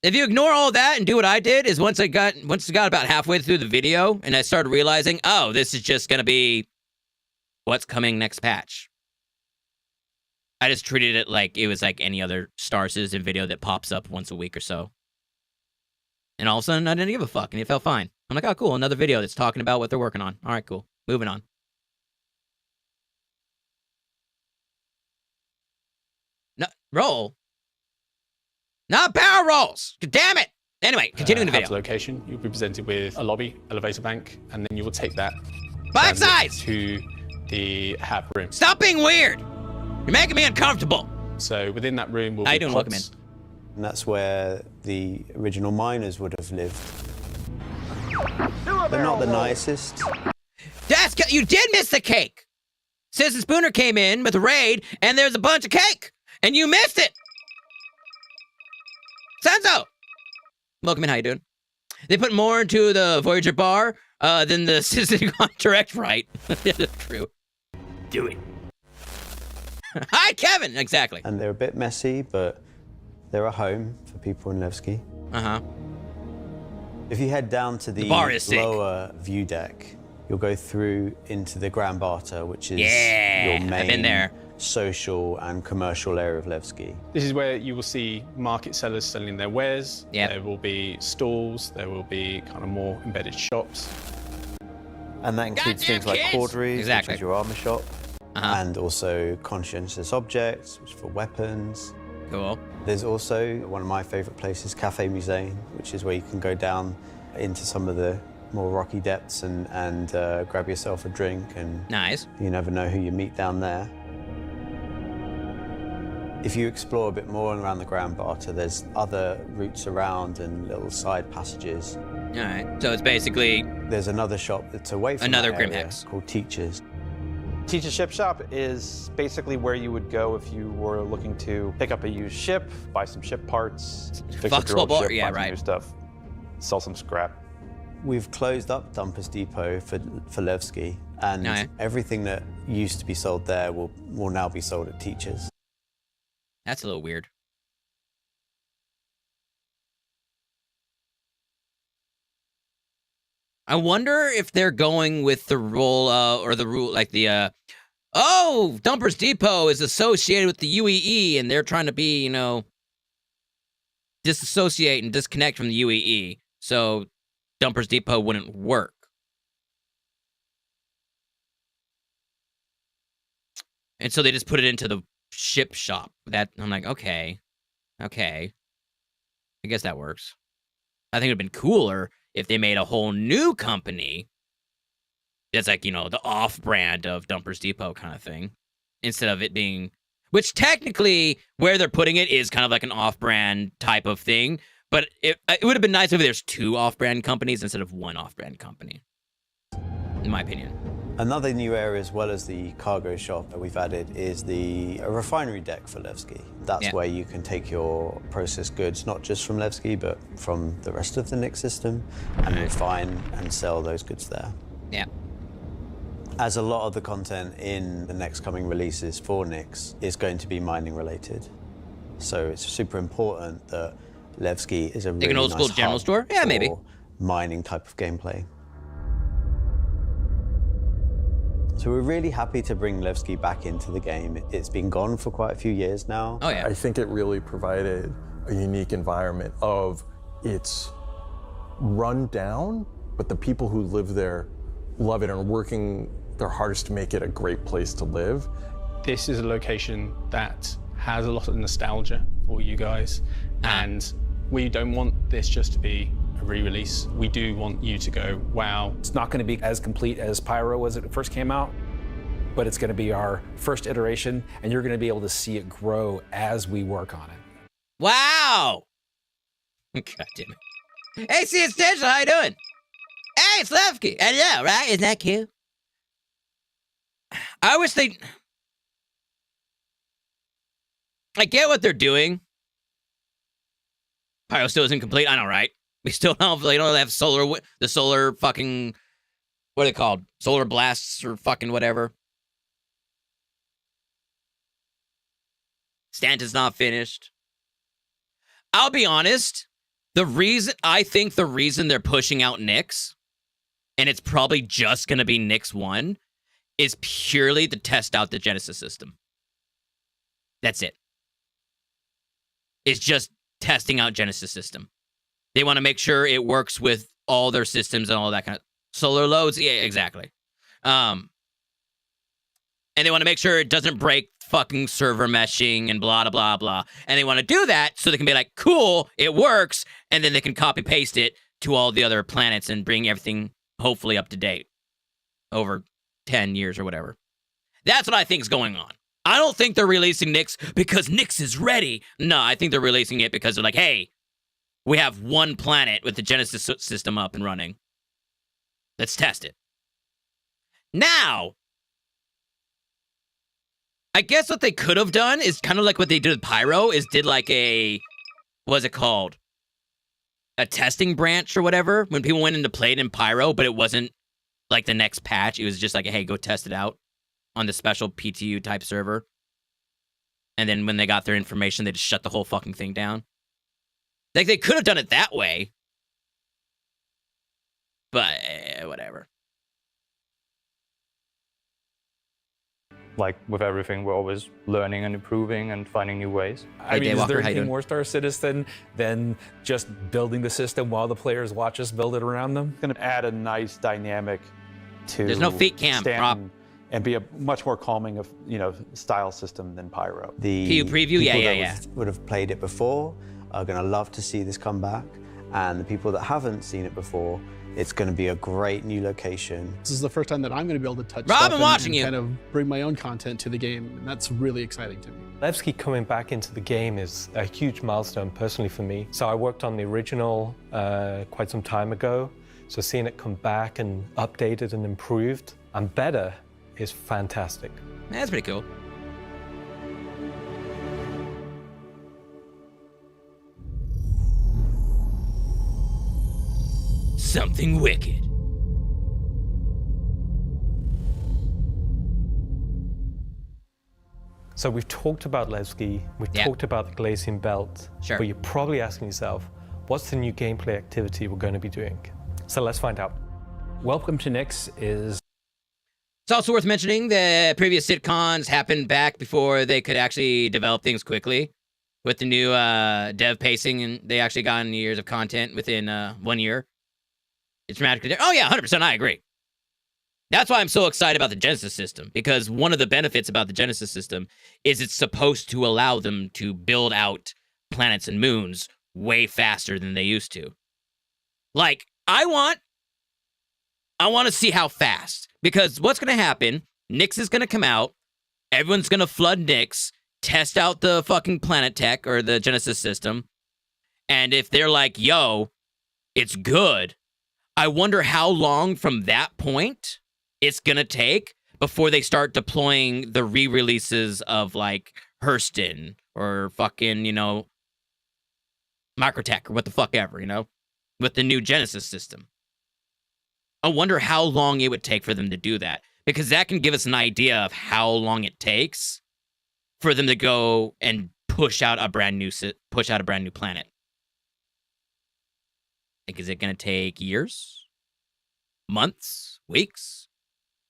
if you ignore all that and do what I did, is once it got about halfway through the video and I started realizing, oh, this is just going to be what's coming next patch. I just treated it like it was like any other Star Citizen video that pops up once a week or so. And all of a sudden, I didn't give a fuck, and it felt fine. I'm like, oh, cool, another video that's talking about what they're working on. All right, cool. Moving on. No, roll? Not barrel rolls! Damn it! Anyway, continuing the video. Location, you'll be presented with a lobby, elevator bank, and then you will take that backside to the hab room. Stop being weird! You're making me uncomfortable. So within that room will be pods. Welcome in. And that's where the original miners would have lived. They're not the nicest. You did miss the cake. Citizen Spooner came in with a raid, and there's a bunch of cake, and you missed it. Senzo! Welcome in, how you doing? They put more into the Voyager bar than the CitCon Direct, right? That's true. Do it. Hi, Kevin! Exactly. And they're a bit messy, but they're a home for people in Nevsky. Uh-huh. If you head down to the lower view deck, you'll go through into the Grand Barter, which is your main social and commercial area of Levski. This is where you will see market sellers selling their wares. Yep. There will be stalls, there will be kind of more embedded shops. And that includes things like Corderies, which is your armor shop. And also conscientious objects, which is for weapons. Cool. There's also one of my favorite places, Cafe Musée, which is where you can go down into some of the more rocky depths and grab yourself a drink. And nice. You never know who you meet down there. If you explore a bit more around the Grand Barter, there's other routes around and little side passages. All right. So it's basically... There's another shop that's away from another that area Grimhex called Teachers. Teach's Ship Shop is basically where you would go if you were looking to pick up a used ship, buy some ship parts, fix up your old ship, find some new stuff, sell some scrap. We've closed up Dumpers Depot for Levski, and everything that used to be sold there will now be sold at Teachers. That's a little weird. I wonder if they're going with the rule, or the rule, like the, oh, Dumpers Depot is associated with the UEE, and they're trying to be, you know, disassociate and disconnect from the UEE, so Dumpers Depot wouldn't work. And so they just put it into the ship shop. That I'm like, okay. I guess that works. I think it'd been cooler if they made a whole new company that's like, the off-brand of Dumpers Depot kind of thing. Instead of it being, which technically where they're putting it is kind of like an off-brand type of thing. But it would have been nice if there's 2 off-brand companies instead of 1 off-brand company, in my opinion. Another new area, as well as the cargo shop that we've added, is a refinery deck for Levski. That's where you can take your processed goods, not just from Levski, but from the rest of the Nix system, and refine and sell those goods there. Yeah. As a lot of the content in the next coming releases for Nix is going to be mining related. So it's super important that Levski is a really like an old school nice general store? Yeah, maybe. Mining type of gameplay. So we're really happy to bring Levski back into the game. It's been gone for quite a few years now. Oh, yeah. I think it really provided a unique environment of it's run down, but the people who live there love it and are working their hardest to make it a great place to live. This is a location that has a lot of nostalgia for you guys, and we don't want this just to be a re-release. We do want you to go, wow. It's not going to be as complete as Pyro was when it first came out, but it's going to be our first iteration, and you're going to be able to see it grow as we work on it. Wow! God damn it. Hey, see, it's Digital, how you doing? Hey, it's Levski. Hello, right? Isn't that cute? I wish they... I get what they're doing. Pyro still isn't complete. I know, right? We still don't have the solar fucking, what are they called? Solar blasts or fucking whatever. Stanton's not finished. I'll be honest. I think the reason they're pushing out Nix, and it's probably just going to be Nix 1, is purely to test out the Genesis system. That's it. It's just testing out Genesis system. They want to make sure it works with all their systems and all that kind of solar loads. Yeah, exactly. And they want to make sure it doesn't break fucking server meshing and blah, blah, blah, blah. And they want to do that so they can be like, cool, it works. And then they can copy paste it to all the other planets and bring everything hopefully up to date over 10 years or whatever. That's what I think is going on. I don't think they're releasing Nix because Nix is ready. No, I think they're releasing it because they're like, hey, we have one planet with the Genesis system up and running. Let's test it. Now, I guess what they could have done is kind of like what they did with Pyro, is did like a, what's it called? A testing branch or whatever, when people went into play it in Pyro, but it wasn't like the next patch. It was just like, hey, go test it out on the special PTU type server. And then when they got their information, they just shut the whole fucking thing down. Like, they could have done it that way. But, whatever. Like, with everything, we're always learning and improving and finding new ways. I mean, is there anything more Star Citizen than just building the system while the players watch us build it around them? It's going to add a nice dynamic to There's no feet cam, prop. And be a much more calming of, style system than Pyro. The preview, yeah. would have played it before are going to love to see this come back, and the people that haven't seen it before, it's going to be a great new location. This is the first time that I'm going to be able to touch Rob, stuff I'm watching you. Kind of bring my own content to the game, and that's really exciting to me. Levski coming back into the game is a huge milestone personally for me. So I worked on the original quite some time ago, so seeing it come back and updated and improved and better is fantastic. That's pretty cool. Something wicked. So we've talked about Levski, we've talked about the Glacian Belt, sure. But you're probably asking yourself, what's the new gameplay activity we're going to be doing? So let's find out. Welcome to Nix is... It's also worth mentioning that previous CitCons happened back before they could actually develop things quickly. With the new dev pacing, and they actually got years of content within 1 year. It's dramatically different. Oh yeah, 100%, I agree. That's why I'm so excited about the Genesis system, because one of the benefits about the Genesis system is it's supposed to allow them to build out planets and moons way faster than they used to. Like, I want to see how fast, because what's going to happen, Nyx is going to come out, everyone's going to flood Nyx, test out the fucking planet tech or the Genesis system, and if they're like, yo, it's good, I wonder how long from that point it's going to take before they start deploying the re-releases of, like, Hurston or fucking, you know, Microtech or what the fuck ever, you know, with the new Genesis system. I wonder how long it would take for them to do that, because that can give us an idea of how long it takes for them to go and push out a brand new planet. Like, is it going to take years, months, weeks,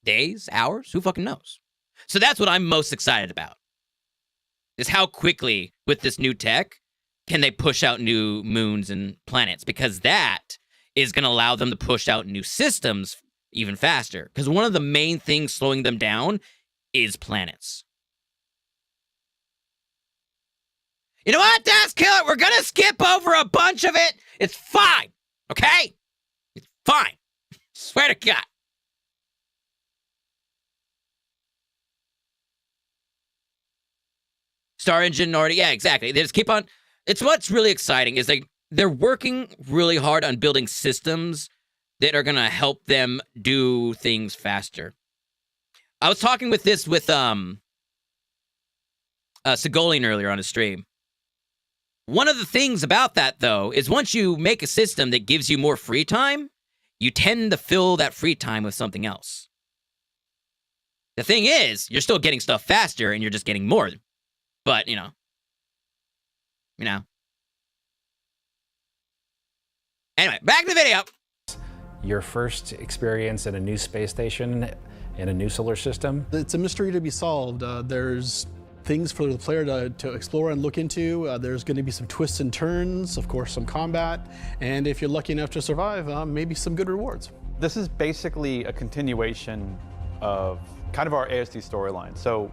days, hours? Who fucking knows? So that's what I'm most excited about, is how quickly with this new tech can they push out new moons and planets, because that is going to allow them to push out new systems even faster. Because one of the main things slowing them down is planets. You know what, Dash Killer? We're going to skip over a bunch of it. It's fine. Okay? It's fine. Swear to God. Star Engine already, yeah, exactly. They just keep on. It's what's really exciting is they're working really hard on building systems that are gonna help them do things faster. I was talking with Sigolian earlier on his stream. One of the things about that, though, is once you make a system that gives you more free time, you tend to fill that free time with something else. The thing is, you're still getting stuff faster, and you're just getting more. But, you know. Anyway, back to the video. Your first experience in a new space station in a new solar system? It's a mystery to be solved. There's things for the player to explore and look into. There's going to be some twists and turns, of course, some combat, and if you're lucky enough to survive, maybe some good rewards. This is basically a continuation of kind of our ASD storyline. So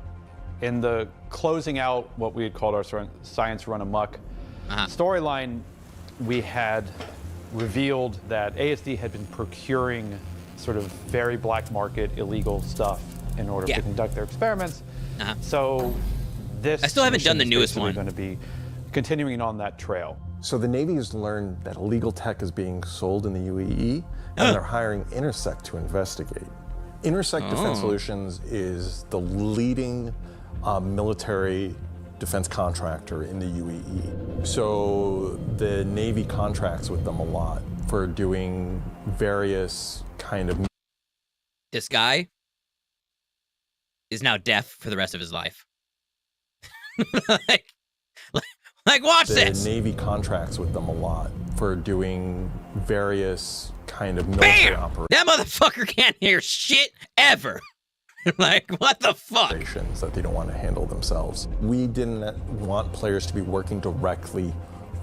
in the closing out what we had called our Science Run Amok storyline, we had revealed that ASD had been procuring sort of very black market illegal stuff in order to conduct their experiments. So this I still haven't done the newest one. Going to be continuing on that trail. So the Navy has learned that illegal tech is being sold in the UAE, and they're hiring Intersect to investigate. Intersect Defense Solutions is the leading military defense contractor in the UAE. So the Navy contracts with them a lot for doing various kind of... This guy is now deaf for the rest of his life. like watch this! The Navy contracts with them a lot for doing various kind of military operations. That motherfucker can't hear shit ever. Like, what the fuck? That they don't want to handle themselves. We didn't want players to be working directly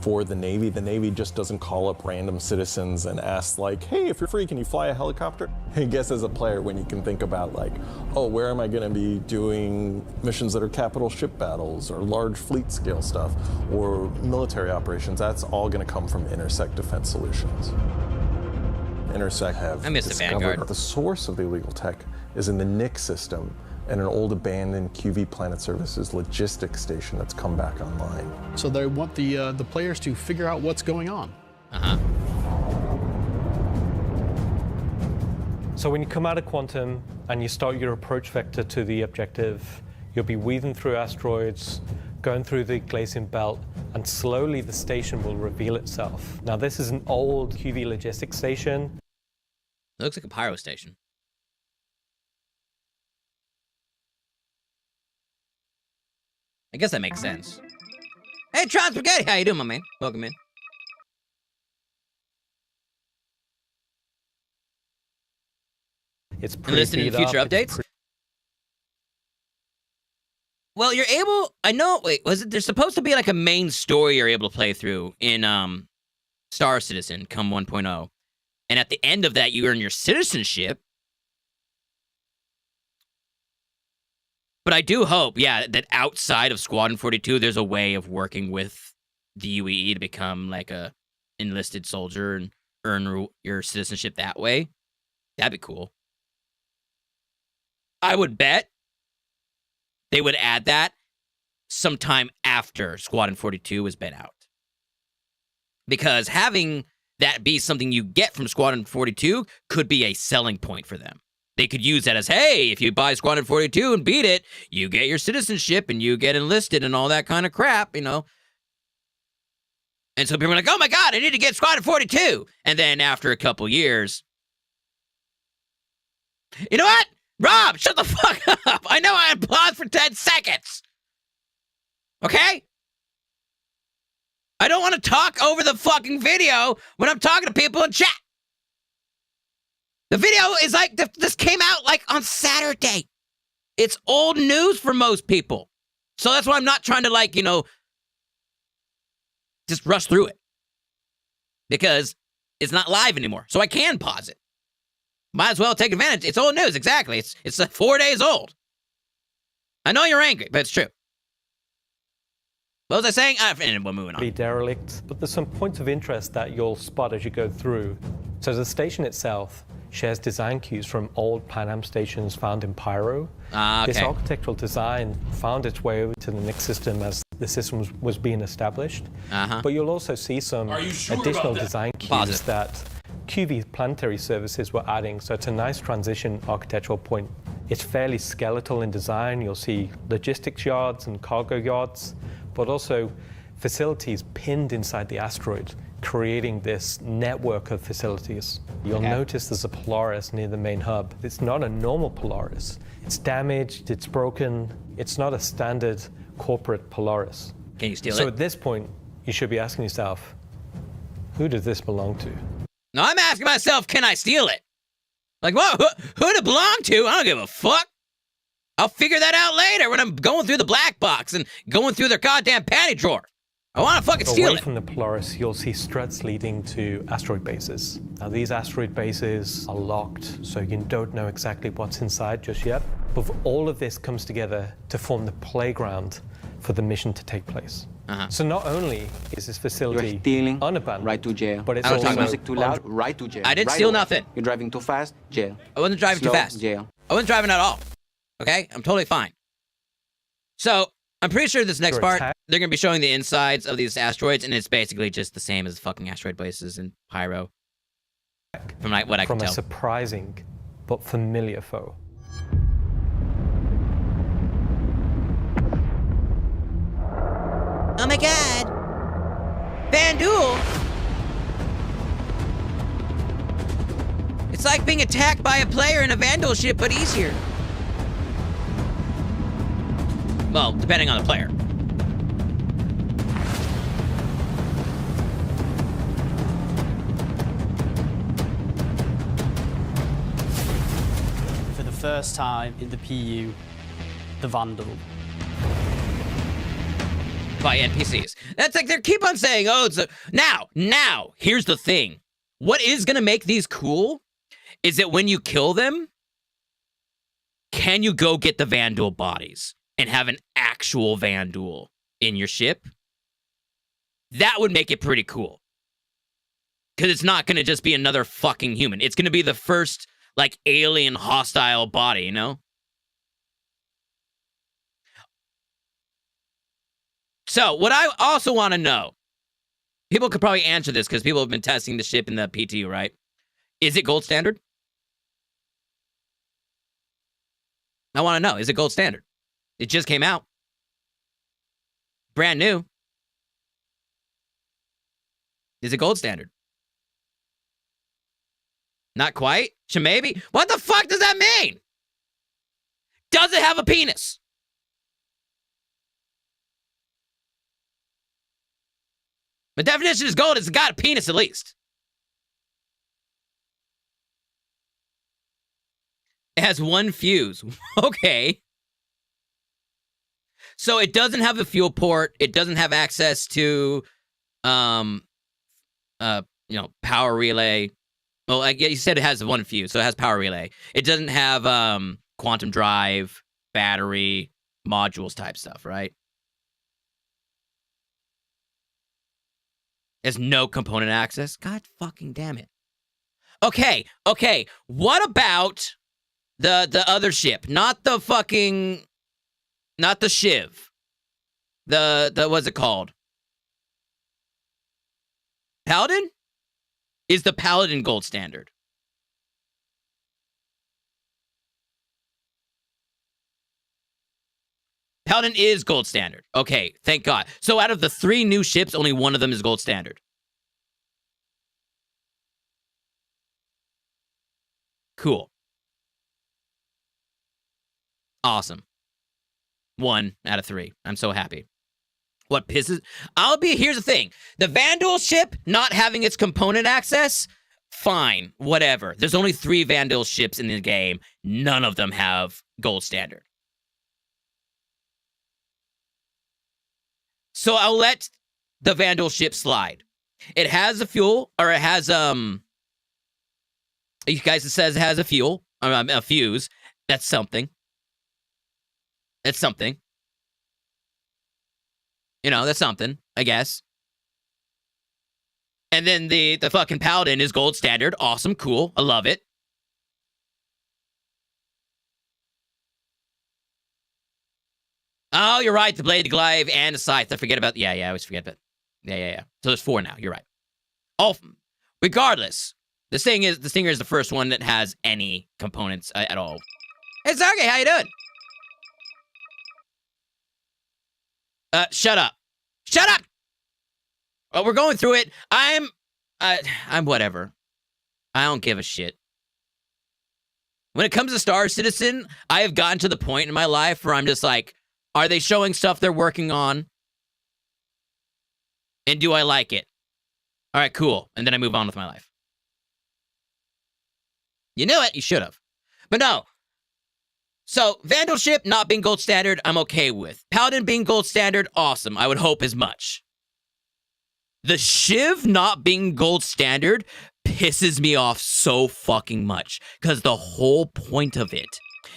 for the Navy. The Navy just doesn't call up random citizens and ask, like, hey, if you're free, can you fly a helicopter? I guess as a player, when you can think about, like, oh, where am I going to be doing missions that are capital ship battles or large fleet scale stuff or military operations, that's all going to come from Intersect Defense Solutions. Intersect have discovered the source of the illegal tech is in the Nyx system and an old abandoned QV Planet Services logistics station that's come back online. So they want the players to figure out what's going on. So when you come out of Quantum and you start your approach vector to the objective, you'll be weaving through asteroids, going through the Glacian Belt, and slowly the station will reveal itself. Now this is an old QV logistics station. It looks like a Pyro station. I guess that makes sense. Hey, Tron Spaghetti, how you doing, my man? Welcome in. It's pretty listening to future updates. Well, you're able. I know. Wait, was it? There's supposed to be like a main story you're able to play through in Star Citizen come 1.0, and at the end of that, you earn your citizenship. But I do hope, yeah, that outside of Squadron 42, there's a way of working with the UEE to become like a enlisted soldier and earn your citizenship that way. That'd be cool. I would bet they would add that sometime after Squadron 42 has been out. Because having that be something you get from Squadron 42 could be a selling point for them. They could use that as, hey, if you buy Squadron 42 and beat it, you get your citizenship and you get enlisted and all that kind of crap, you know. And so people are like, oh my God, I need to get Squadron 42. And then after a couple years, you know what? Rob, shut the fuck up. I know I paused for 10 seconds. Okay? I don't want to talk over the fucking video when I'm talking to people in chat. The video is like, this came out like on Saturday. It's old news for most people. So that's why I'm not trying to like, you know, just rush through it. Because it's not live anymore. So I can pause it. Might as well take advantage. It's old news, exactly. It's 4 days old. I know you're angry, but it's true. What was I saying? And we're moving on. Be derelict, but there's some points of interest that you'll spot as you go through. So the station itself shares design cues from old Pan Am stations found in Pyro. Okay. This architectural design found its way over to the Nix system as the system was being established. But you'll also see some additional design cues that QV planetary services were adding, so it's a nice transition architectural point. It's fairly skeletal in design. You'll see logistics yards and cargo yards, but also facilities pinned inside the asteroid, creating this network of facilities. You'll notice there's a Polaris near the main hub. It's not a normal Polaris. It's damaged, it's broken. It's not a standard corporate Polaris. Can you steal it? So at this point, you should be asking yourself, who does this belong to? No, I'm asking myself, can I steal it? Like, what? Who'd it belong to? I don't give a fuck. I'll figure that out later when I'm going through the black box and going through their goddamn panty drawer. I want to fucking steal it. Away from the Polaris, you'll see struts leading to asteroid bases. Now, these asteroid bases are locked, so you don't know exactly what's inside just yet. But all of this comes together to form the playground for the mission to take place. So not only is this facility unabandoned, right to jail. but it's I was also music too loud, right to jail. I didn't right steal away. nothing. You're driving too fast, jail. I wasn't driving Slow, too fast. Jail. I wasn't driving at all. Okay? I'm totally fine. So, I'm pretty sure this next part, they're going to be showing the insides of these asteroids, and it's basically just the same as fucking asteroid bases in Pyro. From like what I can tell. From a surprising but familiar foe. Oh my god! Bandul! It's like being attacked by a player in a Vandal ship, but easier. Well, depending on the player. For the first time in the PU, the Vandal. By NPCs. That's like, they keep on saying, oh, it's a... Now, here's the thing. What is going to make these cool is that when you kill them, can you go get the Vandal bodies and have an actual Vandal in your ship? That would make it pretty cool. Because it's not going to just be another fucking human. It's going to be the first, like, alien hostile body, you know? So, what I also want to know, people could probably answer this because people have been testing the ship in the PTU, right? Is it gold standard? I want to know, is it gold standard? It just came out. Brand new. Is it gold standard? Not quite? Maybe? What the fuck does that mean? Does it have a penis? The definition is gold. It's got a penis at least. It has one fuse. Okay. So it doesn't have a fuel port. It doesn't have access to, power relay. Well, like you said, it has one fuse, so it has power relay. It doesn't have quantum drive. battery, modules type stuff, right? There's no component access. God fucking damn it. Okay. What about the other ship? Not the Shiv. The what's it called? Paladin? Is the Paladin gold standard? Paladin is gold standard. Okay, thank God. So out of the 3 new ships, only one of them is gold standard. Cool. Awesome. 1 out of 3. I'm so happy. What pisses... Here's the thing. The Vandal ship not having its component access, fine, whatever. There's only 3 Vandal ships in the game. None of them have gold standard. So I'll let the Vandal ship slide. It has a fuel, or it has, you guys, it says it has a fuel, a fuse. That's something. That's something. You know, that's something, I guess. And then the fucking Paladin is gold standard. Awesome, cool. I love it. Oh, you're right. The blade, the glaive, and the scythe. I forget about... Yeah, I always forget that. Yeah. So there's 4 now. You're right. Oh, regardless, the Stinger is the first one that has any components at all. Hey, Zargay, how you doing? Shut up. Shut up! Well, we're going through it. I'm whatever. I don't give a shit. When it comes to Star Citizen, I have gotten to the point in my life where I'm just like, are they showing stuff they're working on? And do I like it? All right, cool. And then I move on with my life. You knew it. You should have. But no. So, Vandal ship not being gold standard, I'm okay with. Paladin being gold standard, awesome. I would hope as much. The Shiv not being gold standard pisses me off so fucking much. Because the whole point of it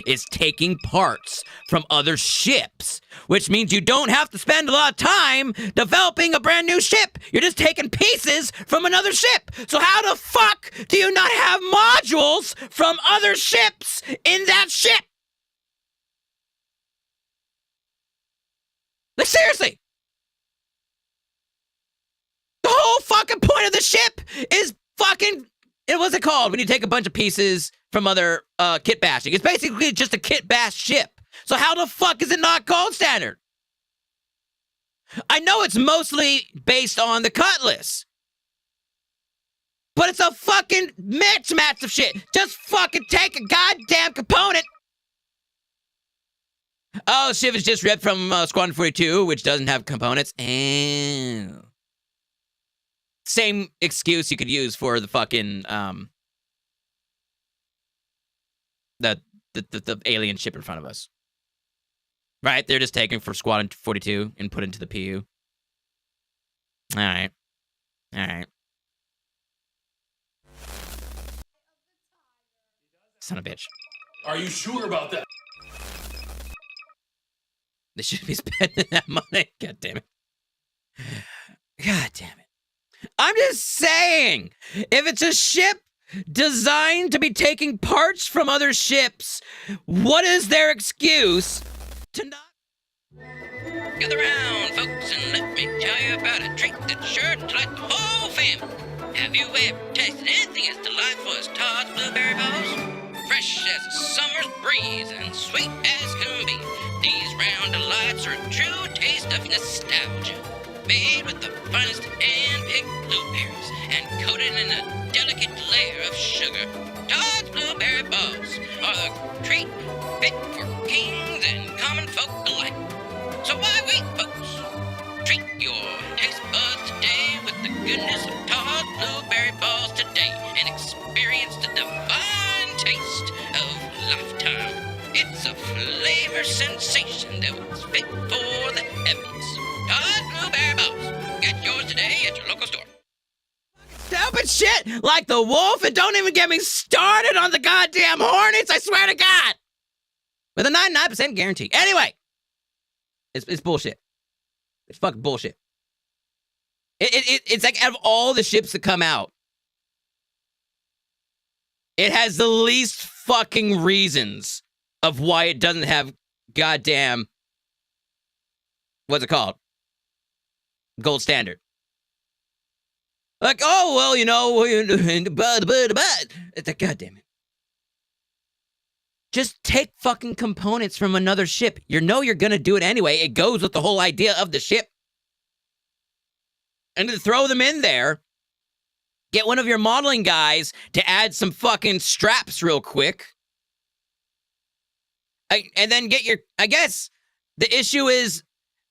is taking parts from other ships, which means you don't have to spend a lot of time developing a brand new ship. You're just taking pieces from another ship. So how the fuck do you not have modules from other ships in that ship? Like, seriously. The whole fucking point of the ship is fucking... What's it called when you take a bunch of pieces from other kit bashing? It's basically just a kit bash ship. So how the fuck is it not gold standard? I know it's mostly based on the Cutlass. But it's a fucking mix-match of shit. Just fucking take a goddamn component. Oh, Shiv is just ripped from Squadron 42, which doesn't have components. And... Same excuse you could use for the fucking, the alien ship in front of us. Right? They're just taken from Squadron 42 and put into the PU. Alright. Son of a bitch. Are you sure about that? They should be spending that money. God damn it. God damn it. I'm just saying, if it's a ship designed to be taking parts from other ships, what is their excuse to not... Gather round, folks, and let me tell you about a treat that's sure to delight the whole family. Have you ever tasted anything as delightful as Todd's Blueberry Balls? Fresh as a summer's breeze and sweet as can be, these round delights are a true taste of nostalgia. Made with the finest hand-picked blueberries and coated in a delicate layer of sugar, Todd's Blueberry Balls are the treat fit for kings and common folk alike. So why wait, folks? Treat your taste buds today with the goodness of Todd's Blueberry Balls today and experience the divine taste of lifetime. It's a flavor sensation that was fit for the heavens. Todd's Blueberry Balls. Get yours today at your local store. Stupid shit like the wolf, and don't even get me started on the goddamn hornets, I swear to God. With a 99% guarantee. Anyway, it's bullshit. It's fucking bullshit. It's like out of all the ships that come out, it has the least fucking reasons of why it doesn't have goddamn, what's it called? Gold standard. Like, oh, well, you know, it's like, goddamn it. Just take fucking components from another ship. You know you're going to do it anyway. It goes with the whole idea of the ship. And to throw them in there, get one of your modeling guys to add some fucking straps real quick. And then get your, I guess, the issue is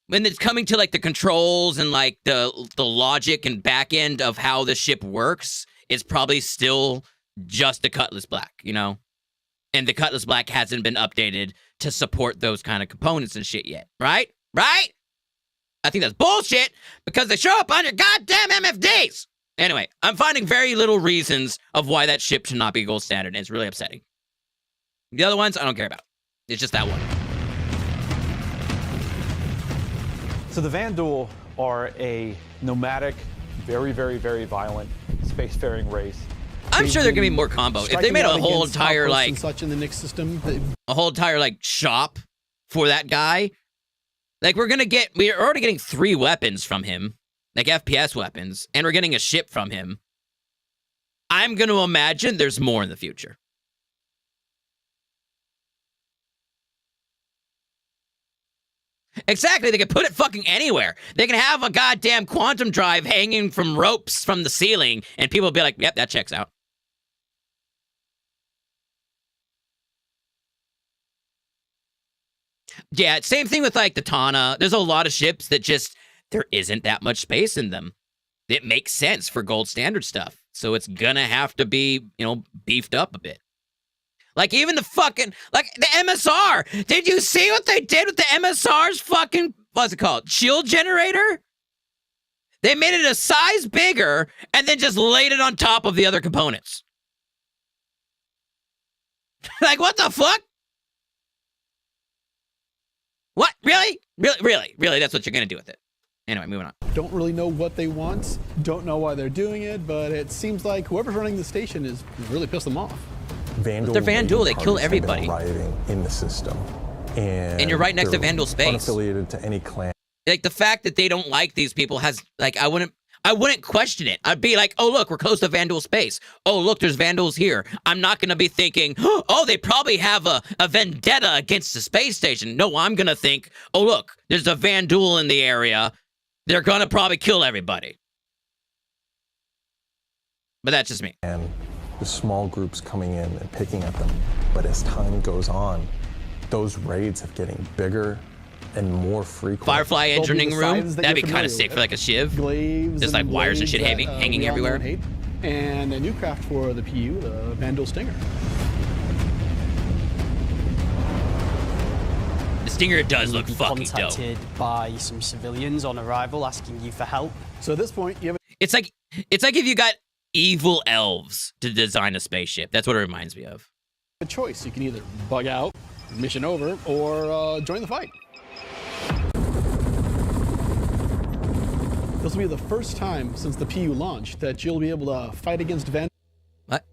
when it's coming to like the controls and like the logic and back end of how the ship works, it's probably still just the Cutlass Black, you know? And the Cutlass Black hasn't been updated to support those kind of components and shit yet, right? Right? I think that's bullshit because they show up on your goddamn MFDs. Anyway, I'm finding very little reasons of why that ship should not be gold standard, and it's really upsetting. The other ones, I don't care about. It's just that one. So the Vanduul are a nomadic, very, very, very violent spacefaring race. I'm sure there can be more combo. If they made a whole entire like such in the Nyx system, a whole entire like shop for that guy, like we're already getting 3 weapons from him, like FPS weapons, and we're getting a ship from him. I'm going to imagine there's more in the future. Exactly, they can put it fucking anywhere. They can have a goddamn quantum drive hanging from ropes from the ceiling, and people will be like, yep, that checks out. Yeah, same thing with like the Tana. There's a lot of ships that just, there isn't that much space in them. It makes sense for gold standard stuff. So it's gonna have to be, you know, beefed up a bit. Like even the fucking, like the MSR. Did you see what they did with the MSR's fucking, what's it called? Shield generator? They made it a size bigger and then just laid it on top of the other components. Like what the fuck? What? Really? Really? That's what you're going to do with it. Anyway, moving on. Don't really know what they want, don't know why they're doing it, but it seems like whoever's running the station is really pissed them off. They're Vanduul, they kill everybody. Rioting in the system. And you're right next to Vanduul space. Unaffiliated to any clan. Like the fact that they don't like these people has, like, I wouldn't question it. I'd be like, oh, look, we're close to Vanduul space. Oh, look, there's Vanduuls here. I'm not going to be thinking, oh, they probably have a vendetta against the space station. No, I'm going to think, oh, look, there's a Vanduul in the area. They're going to probably kill everybody. But that's just me. And the small groups coming in and picking at them. But as time goes on, those raids are getting bigger and more frequent. Firefly engineering room? That'd be kind of sick for like a shiv. Just like wires and shit hanging everywhere. And a new craft for the PU, the Vanduul Stinger. The Stinger does look fucking dope. Contacted by some civilians on arrival asking you for help. So at this point, you have it's like if you got evil elves to design a spaceship. That's what it reminds me of. a choice. You can either bug out, mission over, or join the fight. This will be the first time since the PU launched that you'll be able to fight against Van. What?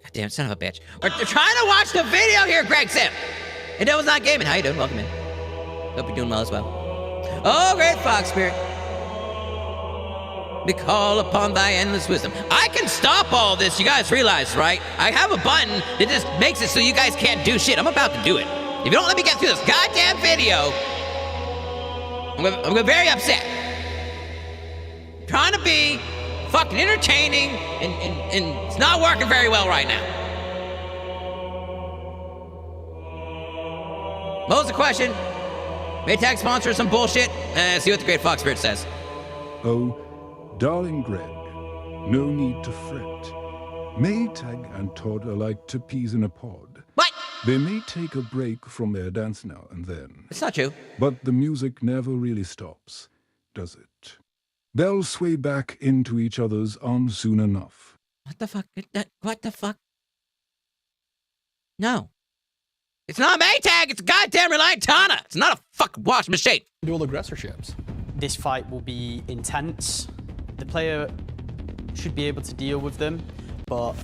God damn, son of a bitch. We're trying to watch the video here, Greg Sim. And that was not gaming. How you doing? Welcome in. Hope you're doing well as well. Oh, great Fox Spirit. We call upon thy endless wisdom. I can stop all this, you guys realize, right? I have a button that just makes it so you guys can't do shit. I'm about to do it. If you don't let me get through this goddamn video, I'm gonna be very upset. I'm trying to be fucking entertaining, and it's not working very well right now. What was the question? Maytag sponsor some bullshit? See what the Great Fox Spirit says. Oh, darling Greg, no need to fret. Maytag and Todd are like two peas in a pod. What? They may take a break from their dance now and then. It's not true. But the music never really stops, does it? They'll sway back into each other's arms soon enough. What the fuck? What the fuck? No. It's not a Maytag, it's a goddamn Reliant Tana. It's not a fucking washing machine. Dual aggressor ships. This fight will be intense. The player should be able to deal with them, but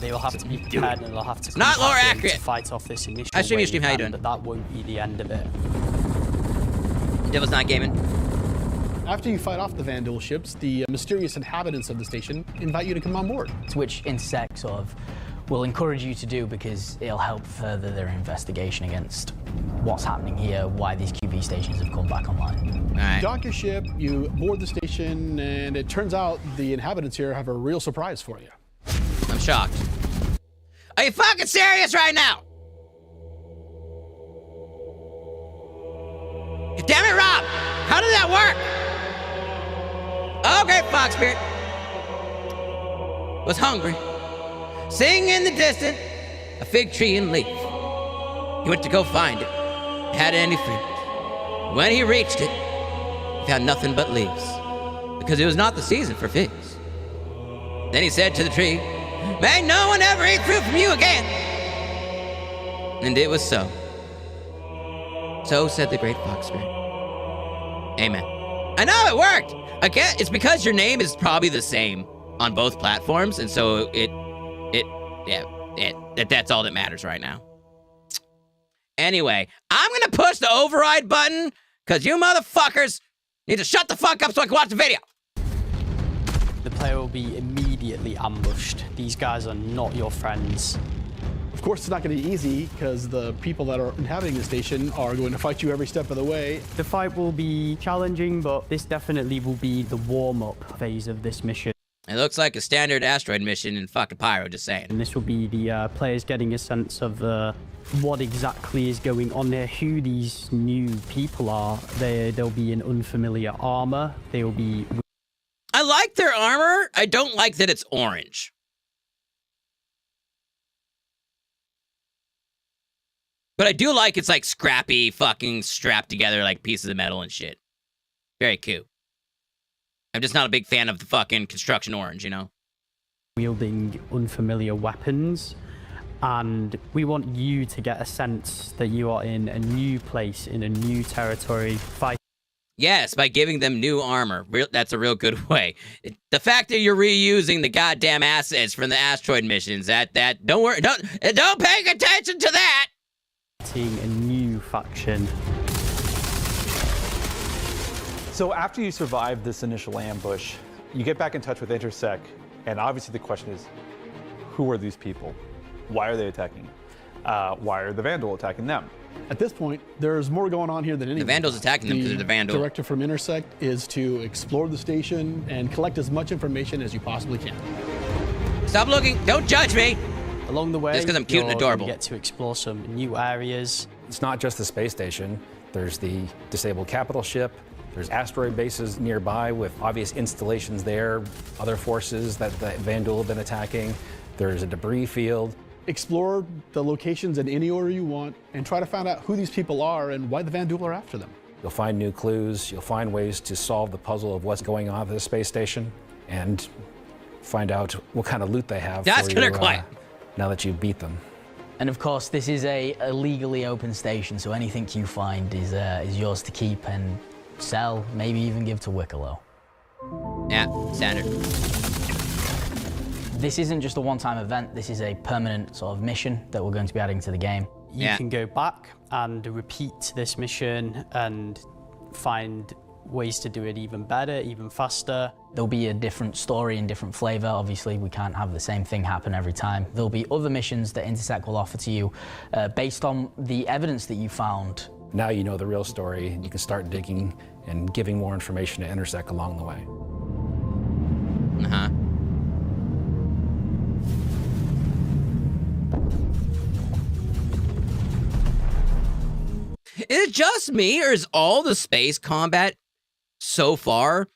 they will have to be prepared and they'll have to not lore accurate. To fight off this initial I stream you, Steve. How you doing? But that won't be the end of it. Devil's not gaming. After you fight off the Vanduul ships, the mysterious inhabitants of the station invite you to come on board. Which Intersect sort of will encourage you to do because it'll help further their investigation against what's happening here, why these QV stations have come back online. Right. Dock your ship, you board the station, and it turns out the inhabitants here have a real surprise for you. I'm shocked. Are you fucking serious right now? Damn it, Rob! How did that work? Okay, Fox Spirit. Was hungry. Sing in the distance, a fig tree and leaf. He went to go find it. Had any fruit. When he reached it, he found nothing but leaves, because it was not the season for figs. Then he said to the tree, "May no one ever eat fruit from you again." And it was so. So said the great Fox Spirit. Amen. I know it worked. Again, it's because your name is probably the same on both platforms, and so that's all that matters right now. Anyway, I'm gonna push the override button because you motherfuckers need to shut the fuck up so I can watch the video. The player will be immediately ambushed. These guys are not your friends. Of course, it's not going to be easy because the people that are inhabiting the station are going to fight you every step of the way. The fight will be challenging, but this definitely will be the warm-up phase of this mission. It looks like a standard asteroid mission in fucking Pyro, just saying. And this will be the players getting a sense of what exactly is going on there, who these new people are. They'll be in unfamiliar armor. They will be... I like their armor. I don't like that it's orange. But I do like it's like scrappy, fucking strapped together like pieces of metal and shit. Very cute. I'm just not a big fan of the fucking construction orange, you know? Wielding unfamiliar weapons. And we want you to get a sense that you are in a new place, in a new territory, fight. Yes, by giving them new armor. That's a real good way. The fact that you're reusing the goddamn assets from the asteroid missions, don't worry, don't pay attention to that. A new faction. So after you survive this initial ambush, you get back in touch with Intersect, and obviously the question is, who are these people? Why are they attacking? Why are the Vanduul attacking them? At this point, there's more going on here than anything. The Vandal's attacking them because they're the Vanduul. The directive from Intersect is to explore the station and collect as much information as you possibly can. Stop looking! Don't judge me! Along the way, just because I'm cute and adorable. You get to explore some new areas. It's not just the space station. There's the disabled capital ship. There's asteroid bases nearby with obvious installations there, other forces that the Vanduul have been attacking. There's a debris field. Explore the locations in any order you want and try to find out who these people are and why the Vanduul are after them. You'll find new clues. You'll find ways to solve the puzzle of what's going on at the space station and find out what kind of loot they have for you now that you beat them. And of course, this is a legally open station, so anything you find is yours to keep and sell, maybe even give to Wicklow. Yeah, standard. This isn't just a one-time event, this is a permanent sort of mission that we're going to be adding to the game. You can go back and repeat this mission and find ways to do it even better, even faster. There'll be a different story and different flavor. Obviously, we can't have the same thing happen every time. There'll be other missions that Intersect will offer to you based on the evidence that you found. Now you know the real story, and you can start digging and giving more information to Intersect along the way. Uh-huh. Is it just me, or is all the space combat so far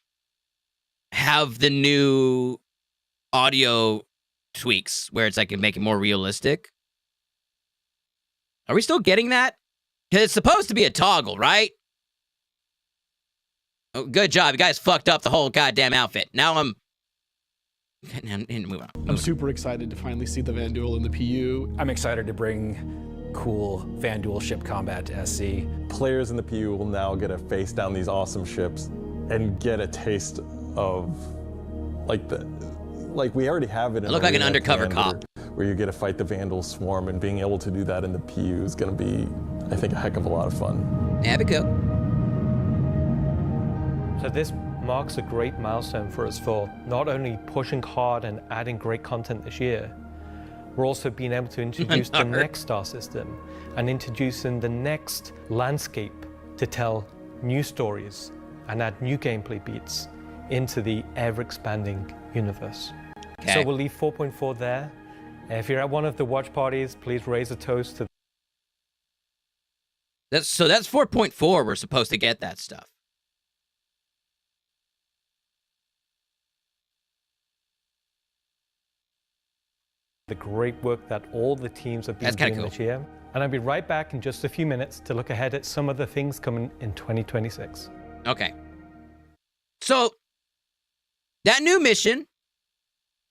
have the new audio tweaks where it's like it make it more realistic? Are we still getting that? Because it's supposed to be a toggle, right? Oh, good job. You guys fucked up the whole goddamn outfit. Now I'm... Move on. I'm super excited to finally see the Vanduul in the PU. I'm excited to bring cool Fan Duel ship combat to SC. Players in the PU will now get to face down these awesome ships and get a taste of like we already have it in I look like an undercover cop. Where you get to fight the Vandal swarm, and being able to do that in the PU is going to be, I think, a heck of a lot of fun. Yeah, it'd be cool. So this marks a great milestone for us for not only pushing hard and adding great content this year, we're also being able to introduce the next star system and introducing the next landscape to tell new stories and add new gameplay beats into the ever-expanding universe. Okay. So we'll leave 4.4 there. If you're at one of the watch parties, please raise a toast to... That's 4.4. We're supposed to get that stuff. The great work that all the teams have been doing this year. And I'll be right back in just a few minutes to look ahead at some of the things coming in 2026. Okay. So, that new mission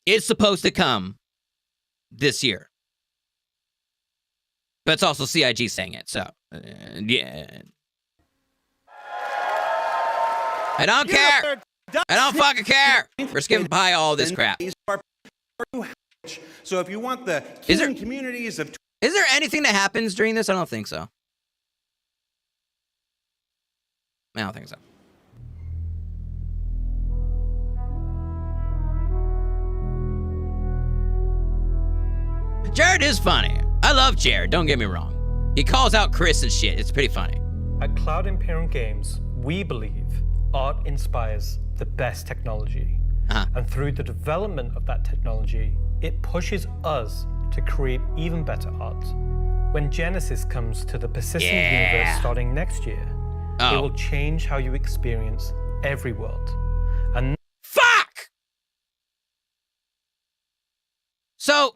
is supposed to come this year. But it's also CIG saying it, so, yeah. I don't care! I don't fucking care! We're skipping by all this crap. So if you want the healing communities of... Is there anything that happens during this? I don't think so. I don't think so. Jared is funny. I love Jared, don't get me wrong. He calls out Chris and shit. It's pretty funny. At Cloud Imperium Games, we believe art inspires the best technology. And through the development of that technology, it pushes us to create even better art. When Genesis comes to the persistent universe starting next year, it will change how you experience every world. And fuck! So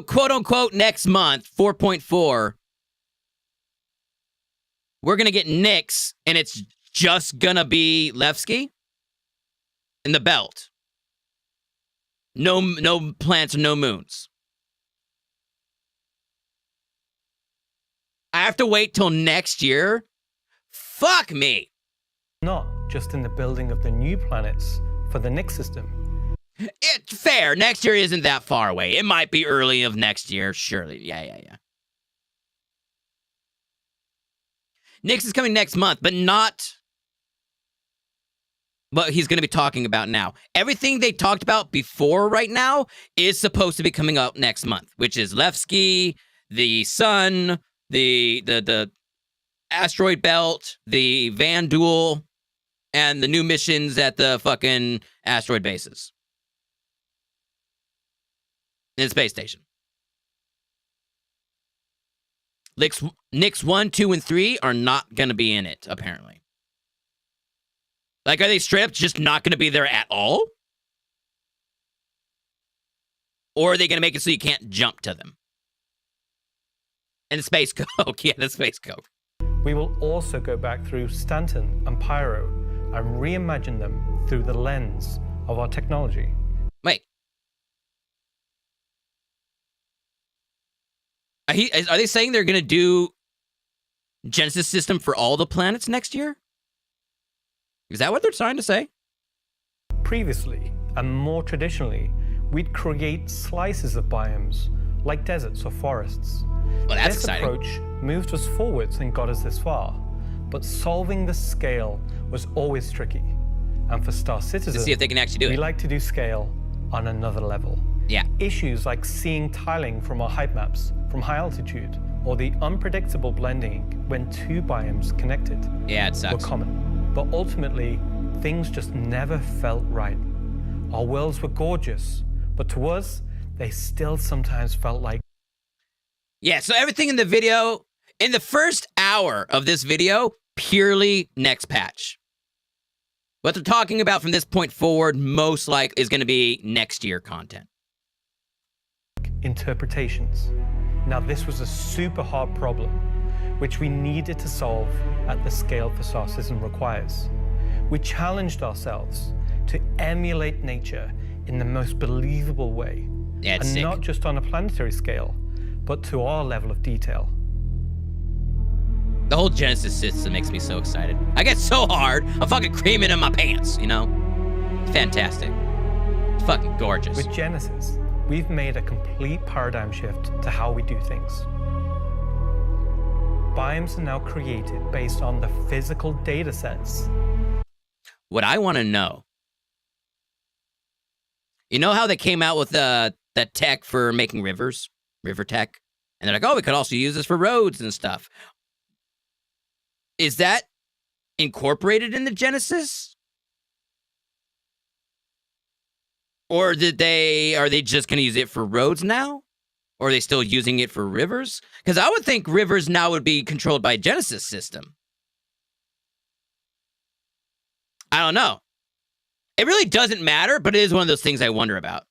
quote unquote next month, 4.4, we're gonna get Nyx, and it's just gonna be Levski in the belt. No planets, no moons. I have to wait till next year? Fuck me. Not just in the building of the new planets for the Nyx system. It's fair. Next year isn't that far away. It might be early of next year, surely. Yeah. Nyx is coming next month, but not what he's going to be talking about now. Everything they talked about before right now is supposed to be coming up next month, which is Levski, the sun, the asteroid belt, the Van Duel, and the new missions at the fucking asteroid bases. In the space station. Nyx 1, 2, and 3 are not going to be in it, apparently. Like, are they straight up just not going to be there at all? Or are they going to make it so you can't jump to them? And the Space Coke. Yeah, the Space Coke. We will also go back through Stanton and Pyro and reimagine them through the lens of our technology. Wait. Are they saying they're going to do Genesis system for all the planets next year? Is that what they're trying to say? Previously, and more traditionally, we'd create slices of biomes, like deserts or forests. Well, that's this exciting. approach moved us forwards and got us this far, but solving the scale was always tricky. And for Star Citizen, to see if they can actually do we it. like to do scale on another level. Yeah. Issues like seeing tiling from our height maps from high altitude, or the unpredictable blending when two biomes connected were common. But ultimately, things just never felt right. Our worlds were gorgeous, but to us, they still sometimes felt like... Yeah, so everything in the video, in the first hour of this video, purely next patch. What they're talking about from this point forward most likely is going to be next year content. Interpretations. Now, this was a super hard problem, which we needed to solve at the scale the Star System requires. We challenged ourselves to emulate nature in the most believable way. Yeah, it's and sick. not just on a planetary scale, but to our level of detail. The whole Genesis system makes me so excited. I get so hard, I'm fucking creaming in my pants, you know? It's fantastic. It's fucking gorgeous. With Genesis, we've made a complete paradigm shift to how we do things. Biomes are now created based on the physical data sets. What I want to know, you know how they came out with that tech for making rivers, river tech? And they're like, oh, we could also use this for roads and stuff. Is that incorporated in the Genesis? Or are they just going to use it for roads now? Or are they still using it for rivers? Because I would think rivers now would be controlled by Genesis system. I don't know. It really doesn't matter, but it is one of those things I wonder about.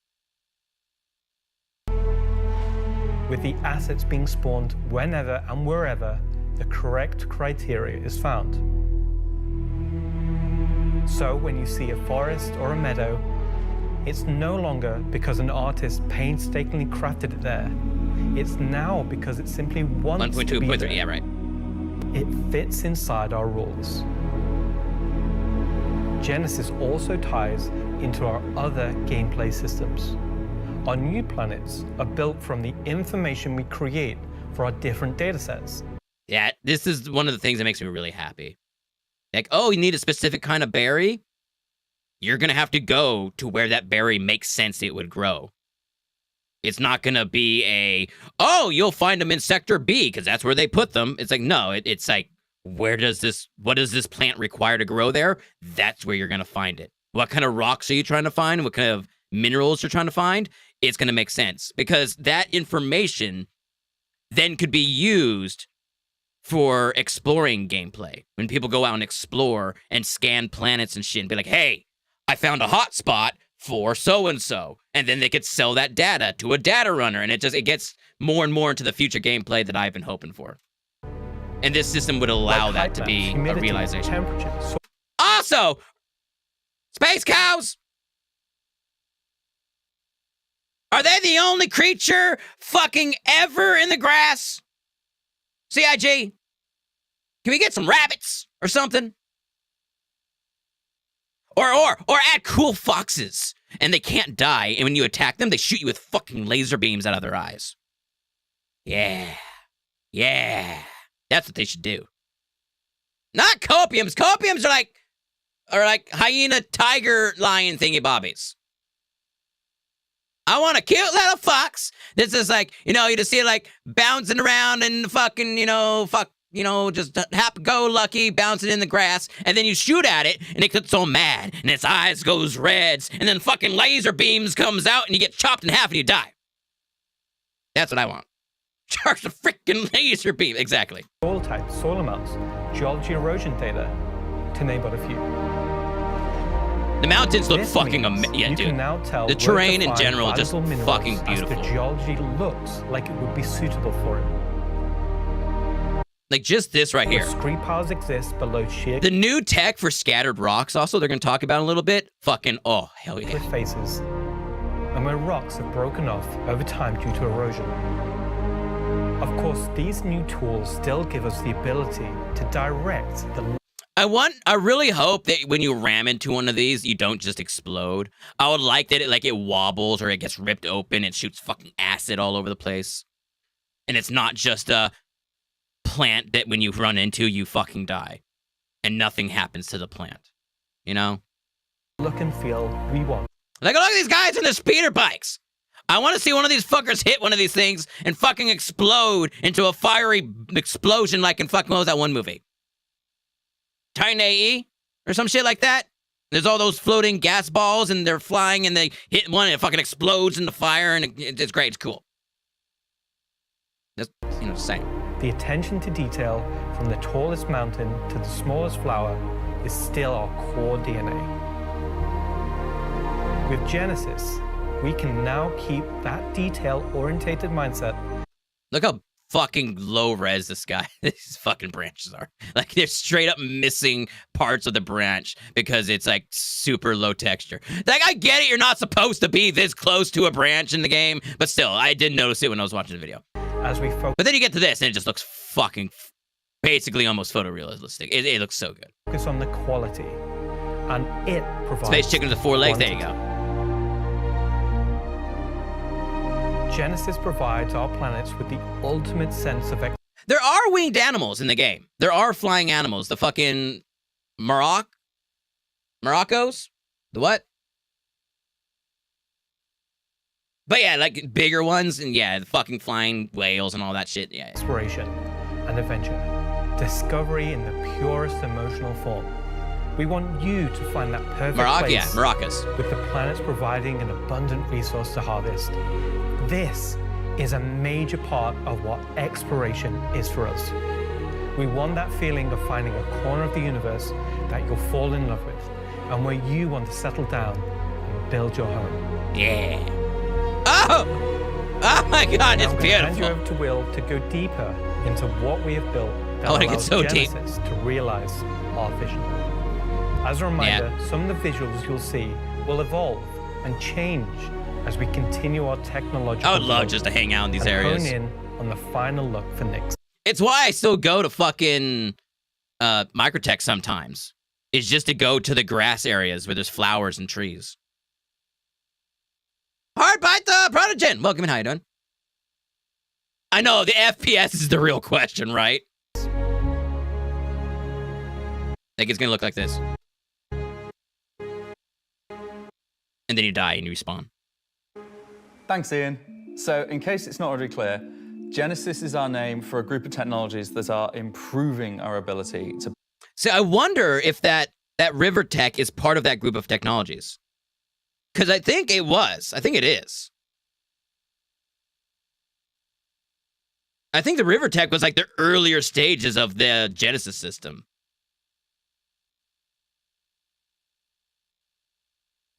With the assets being spawned whenever and wherever the correct criteria is found. So when you see a forest or a meadow, it's no longer because an artist painstakingly crafted it there. It's now because it simply wants to be there. Yeah, right. It fits inside our rules. Genesis also ties into our other gameplay systems. Our new planets are built from the information we create for our different datasets. Yeah, this is one of the things that makes me really happy. Like, oh, you need a specific kind of berry? You're going to have to go to where that berry makes sense it would grow. It's not going to be oh, you'll find them in Sector B because that's where they put them. It's like, no, it's like, what does this plant require to grow there? That's where you're going to find it. What kind of rocks are you trying to find? What kind of minerals you're trying to find? It's going to make sense because that information then could be used for exploring gameplay. When people go out and explore and scan planets and shit and be like, hey, I found a hot spot for so-and-so. And then they could sell that data to a data runner. And it gets more and more into the future gameplay that I've been hoping for. And this system would allow that to be a realization. Also, space cows! Are they the only creature fucking ever in the grass? CIG? Can we get some rabbits or something? Or add cool foxes, and they can't die, and when you attack them, they shoot you with fucking laser beams out of their eyes. Yeah. Yeah. That's what they should do. Not copiums. Copiums are like hyena, tiger, lion thingy bobbies. I want a cute little fox that's just like, you just see it like bouncing around and fucking, just happy-go-lucky, bouncing in the grass, and then you shoot at it, and it gets all mad, and its eyes goes reds, and then fucking laser beams comes out, and you get chopped in half and you die. That's what I want. Charge the freaking laser beam. Exactly. Soil types, soil amounts, geology erosion data, to name but a few. The mountains look fucking amazing. Yeah, dude. Now tell the terrain in general just fucking beautiful. The geology looks like it would be suitable for it. Like just this right here. Scree piles exist below sheer. The new tech for scattered rocks also they're going to talk about in a little bit. Fucking, oh, hell yeah. Cliff faces. And where rocks have broken off over time due to erosion. Of course, these new tools still give us the ability to direct the... I really hope that when you ram into one of these, you don't just explode. I would like that it wobbles or it gets ripped open and shoots fucking acid all over the place. And it's not just a plant that when you run into, you fucking die. And nothing happens to the plant. You know? Look and feel we want. Like, look at these guys in their speeder bikes. I want to see one of these fuckers hit one of these things and fucking explode into a fiery explosion like in fucking, what was that one movie? Titan AE? Or some shit like that? There's all those floating gas balls and they're flying and they hit one and it fucking explodes into fire and it's great, it's cool. Just, same. The attention to detail from the tallest mountain to the smallest flower is still our core DNA. With Genesis, we can now keep that detail-orientated mindset. Look how fucking low res this guy. These fucking branches are. Like, they're straight up missing parts of the branch because it's like super low texture. Like, I get it, you're not supposed to be this close to a branch in the game, but still, I did notice it when I was watching the video. But then you get to this and it just looks fucking basically almost photorealistic. It looks so good. Focus on the quality, and it provides Space Chicken with the 4 legs, there you go. Genesis provides our planets with the ultimate sense of There are winged animals in the game. There are flying animals. The fucking Morocco's? The what? But yeah, like bigger ones, and yeah, the fucking flying whales and all that shit. Yeah. Exploration and adventure. Discovery in the purest emotional form. We want you to find that perfect place. Yeah, Maracas. With the planets providing an abundant resource to harvest. This is a major part of what exploration is for us. We want that feeling of finding a corner of the universe that you'll fall in love with, and where you want to settle down and build your home. Yeah. Oh! Oh my God, it's beautiful. Hand you over to Will to go deeper into what we have built that I want to get so Genesis deep to realize our vision. As a reminder, some of the visuals you'll see will evolve and change as we continue our technological I would love just to hang out in these areas. Hone in on the final look for Nyx. It's why I still go to fucking Microtech sometimes. Is just to go to the grass areas where there's flowers and trees. Hard bite the Prodigen. Welcome in, how you doing? I know, the FPS is the real question, right? Like, it's gonna look like this. And then you die and you respawn. Thanks, Ian. So, in case it's not already clear, Genesis is our name for a group of technologies that are improving our ability to... So I wonder if that river tech is part of that group of technologies. Because I think it was. I think it is. I think the river tech was like the earlier stages of the Genesis system.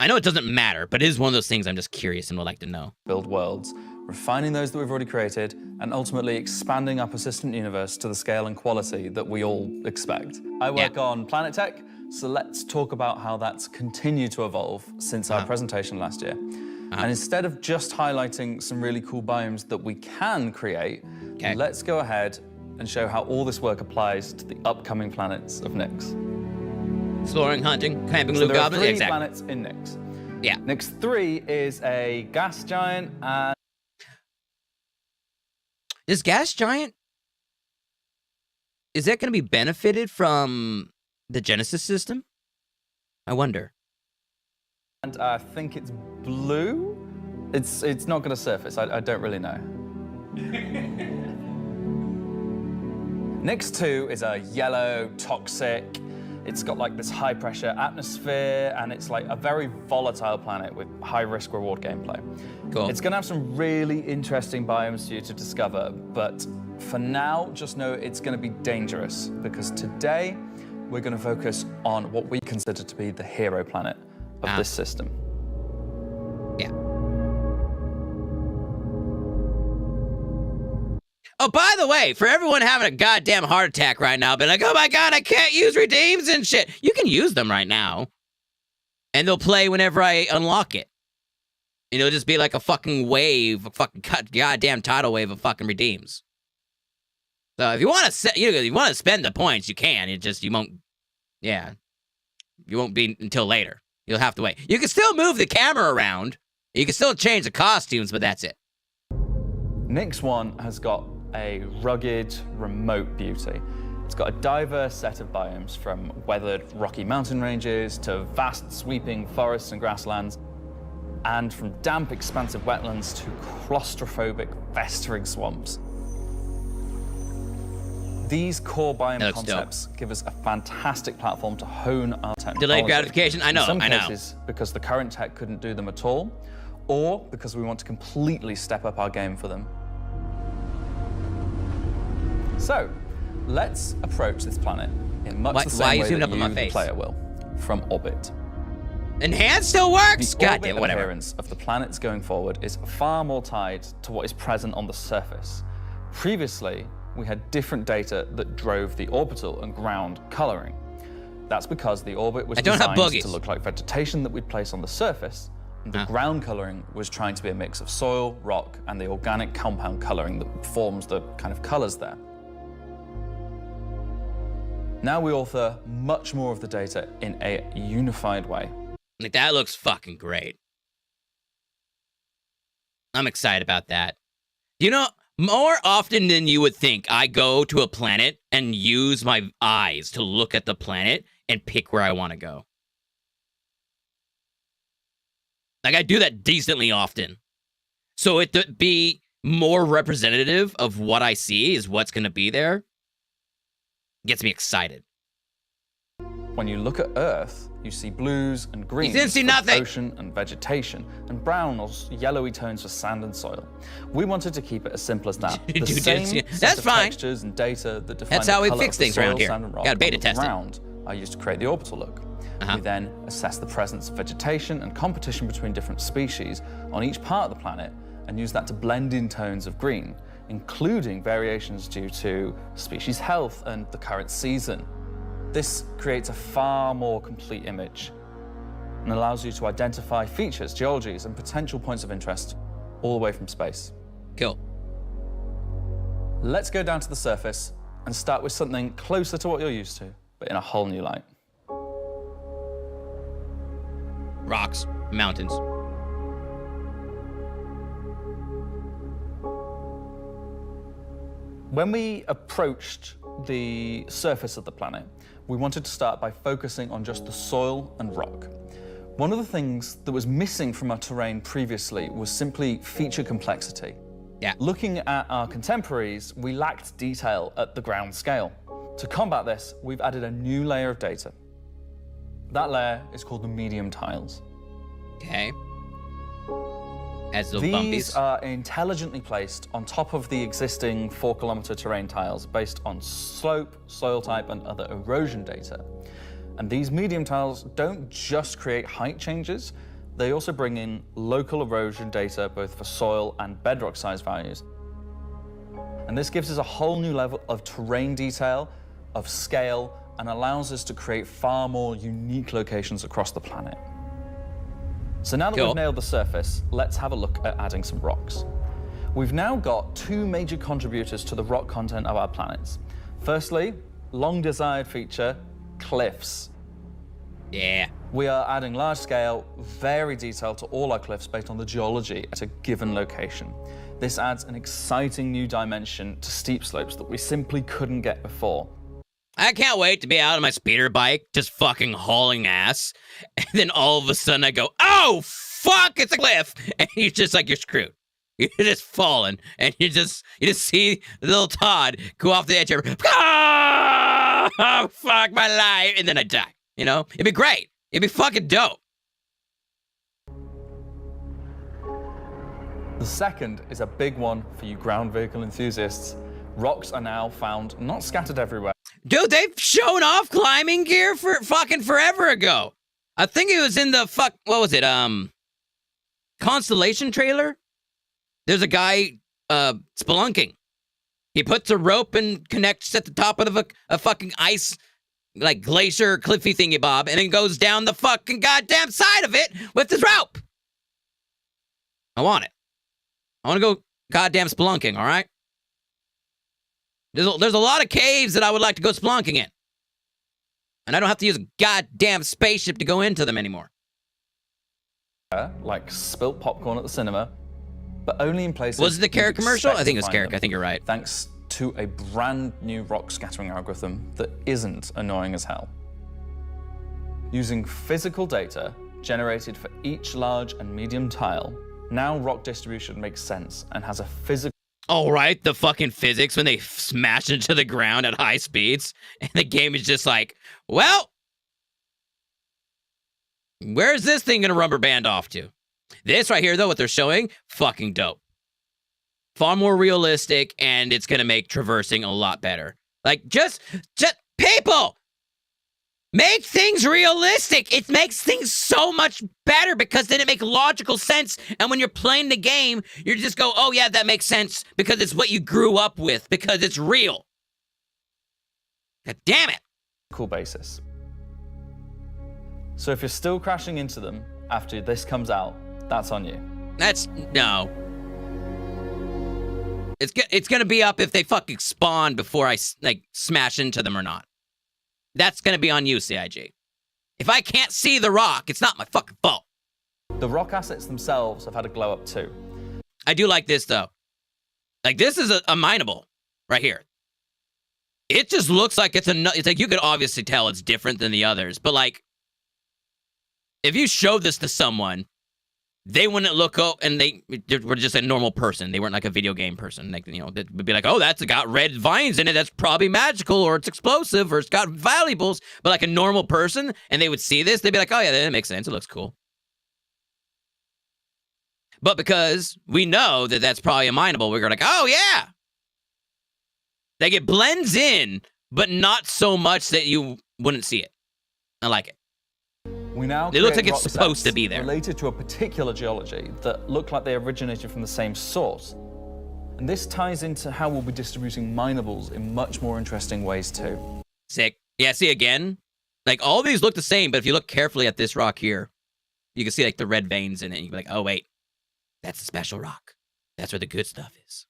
I know it doesn't matter, but it is one of those things I'm just curious and would like to know. Build worlds, refining those that we've already created, and ultimately expanding our persistent universe to the scale and quality that we all expect. I work on planet tech, so let's talk about how that's continued to evolve since our presentation last year. And instead of just highlighting some really cool biomes that we can create, let's go ahead and show how all this work applies to the upcoming planets of Nyx. Exploring, hunting, camping, So loot there are goblins. 3 Exactly. planets in Nyx. Yeah. Nyx 3 is a gas giant, and This gas giant, is that going to be benefited from the Genesis system? I wonder. And I think it's blue. It's not going to surface. I don't really know. Nyx 2 is a yellow, toxic. It's got like this high pressure atmosphere, and it's like a very volatile planet with high risk reward gameplay. Cool. It's going to have some really interesting biomes for you to discover, but for now, just know it's going to be dangerous, because today we're going to focus on what we consider to be the hero planet of this system. Yeah. Oh, by the way, for everyone having a goddamn heart attack right now, be like, oh my God, I can't use redeems and shit. You can use them right now. And they'll play whenever I unlock it. And it'll just be like a fucking wave, a fucking goddamn tidal wave of fucking redeems. So if you want to you want to spend the points, you can. It just, you won't be until later. You'll have to wait. You can still move the camera around. You can still change the costumes, but that's it. Nyx 1 has got a rugged, remote beauty. It's got a diverse set of biomes, from weathered rocky mountain ranges to vast sweeping forests and grasslands, and from damp, expansive wetlands to claustrophobic, festering swamps. These core biome concepts give us a fantastic platform to hone our technology. Delayed gratification? I know, In some I know. cases, because the current tech couldn't do them at all, or because we want to completely step up our game for them. So, let's approach this planet in much the same way that you, the player, will, from orbit. Enhance still works? The Goddamn, whatever. appearance of the planets going forward is far more tied to what is present on the surface Previously, we had different data that drove the orbital and ground coloring. That's because the orbit was designed to look like vegetation that we'd place on the surface, and the ground coloring was trying to be a mix of soil, rock, and the organic compound coloring that forms the kind of colors there. Now we author much more of the data in a unified way. Like, that looks fucking great. I'm excited about that. You know, more often than you would think, I go to a planet and use my eyes to look at the planet and pick where I want to go. Like, I do that decently often. So it to be more representative of what I see is what's going to be there gets me excited. When you look at Earth, you see blues and greens didn't see for nothing. ocean and vegetation, and brown or yellowy tones for sand and soil. We wanted to keep it as simple as that. The same set That's of fine. textures and data that define That's how we the colour fix of the things soil, around here. sand and rock Gotta beta on the test it. ground are used to create the orbital look. We then assess the presence of vegetation and competition between different species on each part of the planet and use that to blend in tones of green, including variations due to species health and the current season. This creates a far more complete image and allows you to identify features, geologies, and potential points of interest all the way from space. Cool. Let's go down to the surface and start with something closer to what you're used to, but in a whole new light. Rocks, mountains. When we approached the surface of the planet, we wanted to start by focusing on just the soil and rock. One of the things that was missing from our terrain previously was simply feature complexity. Yeah. Looking at our contemporaries, we lacked detail at the ground scale. To combat this, we've added a new layer of data. That layer is called the medium tiles. Okay. As the These bumpies. are intelligently placed on top of the existing 4-kilometer terrain tiles based on slope, soil type, and other erosion data. And these medium tiles don't just create height changes, they also bring in local erosion data both for soil and bedrock size values. And this gives us a whole new level of terrain detail, of scale, and allows us to create far more unique locations across the planet. So now that we've nailed the surface, let's have a look at adding some rocks. We've now got two major contributors to the rock content of our planets. Firstly, long desired feature, cliffs. Yeah. We are adding large scale, very detailed to all our cliffs based on the geology at a given location. This adds an exciting new dimension to steep slopes that we simply couldn't get before. I can't wait to be out on my speeder bike, just fucking hauling ass. And then all of a sudden I go, oh, fuck, it's a cliff. And you're just like, you're screwed. You're just falling. And you just see little Todd go off the edge of, oh, fuck my life. And then I die. You know, it'd be great. It'd be fucking dope. The second is a big one for you ground vehicle enthusiasts. Rocks are now found not scattered everywhere. Dude, they've shown off climbing gear for fucking forever ago. I think it was in the what was it? Constellation trailer? There's a guy spelunking. He puts a rope and connects at the top of a fucking ice, like glacier cliffy thingy bob, and then goes down the fucking goddamn side of it with his rope. I want it. I want to go goddamn spelunking, all right? There's a lot of caves that I would like to go spelunking in. And I don't have to use a goddamn spaceship to go into them anymore. Like spilt popcorn at the cinema, but only in places... Was it the Carrick commercial? I think it was Carrick. I think you're right. Thanks to a brand new rock scattering algorithm that isn't annoying as hell. Using physical data generated for each large and medium tile, now rock distribution makes sense and has a physical... All right, the fucking physics when they smash into the ground at high speeds, and the game is just like, well, where's this thing gonna rubber band off to? This right here, though, what they're showing, fucking dope. Far more realistic, and it's gonna make traversing a lot better. Like, just people! Make things realistic. It makes things so much better because then it makes logical sense. And when you're playing the game, you just go, oh yeah, that makes sense because it's what you grew up with, because it's real. God damn it. Cool basis. So if you're still crashing into them after this comes out, that's on you. No. It's gonna be up if they fucking spawn before I smash into them or not. That's gonna be on you, CIG. If I can't see the rock, it's not my fucking fault. The rock assets themselves have had a glow up too. I do like this though. Like this is a mineable right here. It just looks like it's like you could obviously tell it's different than the others, but like if you showed this to someone, they wouldn't look up and they were just a normal person. They weren't like a video game person. Like, you know, that would be like, oh, that's got red vines in it. That's probably magical, or it's explosive, or it's got valuables. But like a normal person, and they would see this, they'd be like, oh yeah, that makes sense. It looks cool. But because we know that that's probably a mineable, we're like, oh yeah. Like it blends in, but not so much that you wouldn't see it. I like it. We now it looks like it's rock supposed sets to be there. related to a particular geology that look like they originated from the same source. And this ties into how we'll be distributing minables in much more interesting ways too. Sick. Yeah, see again? Like all these look the same, but if you look carefully at this rock here, you can see like the red veins in it. And you can be like, oh wait, that's a special rock. That's where the good stuff is.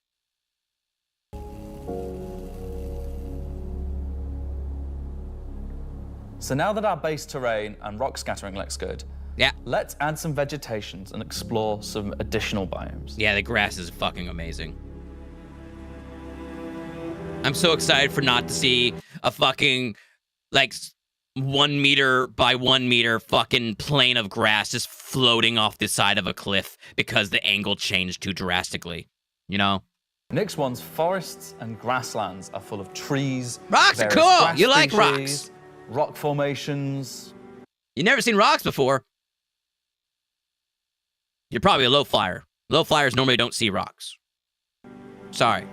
So now that our base terrain and rock scattering looks good, yeah, let's add some vegetations and explore some additional biomes. Yeah, the grass is fucking amazing. I'm so excited for not to see a fucking like 1 meter by 1 meter fucking plane of grass just floating off the side of a cliff because the angle changed too drastically, you know? Next one's forests and grasslands are full of trees. Rocks are cool. You like rocks. Rock formations. You never seen rocks before. You're probably a low flyer. Low flyers normally don't see rocks. Sorry.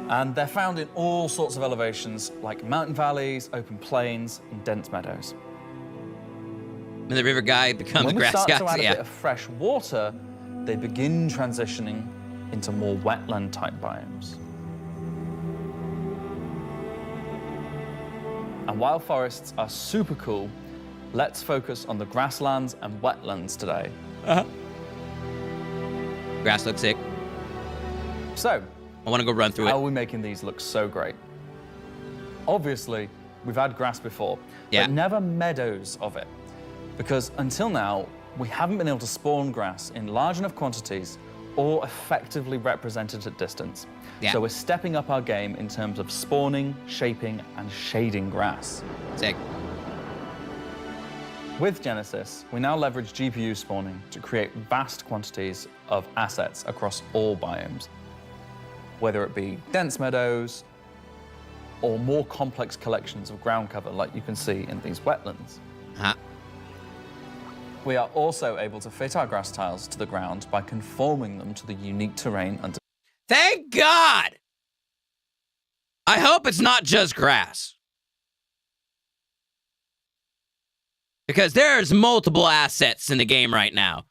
And they're found in all sorts of elevations, like mountain valleys, open plains, and dense meadows. When the river guy becomes a grass guy, when we start to add a bit of fresh water, they begin transitioning into more wetland-type biomes. And while forests are super cool, let's focus on the grasslands and wetlands today. Grass looks sick. So, I want to go run through it. How are we making these look so great? Obviously, we've had grass before, but never meadows of it. Because until now, we haven't been able to spawn grass in large enough quantities or effectively represented at distance. Yeah. So we're stepping up our game in terms of spawning, shaping, and shading grass. Sick. With Genesis, we now leverage GPU spawning to create vast quantities of assets across all biomes, whether it be dense meadows or more complex collections of ground cover like you can see in these wetlands. We are also able to fit our grass tiles to the ground by conforming them to the unique terrain under. Thank God! I hope it's not just grass. Because there's multiple assets in the game right now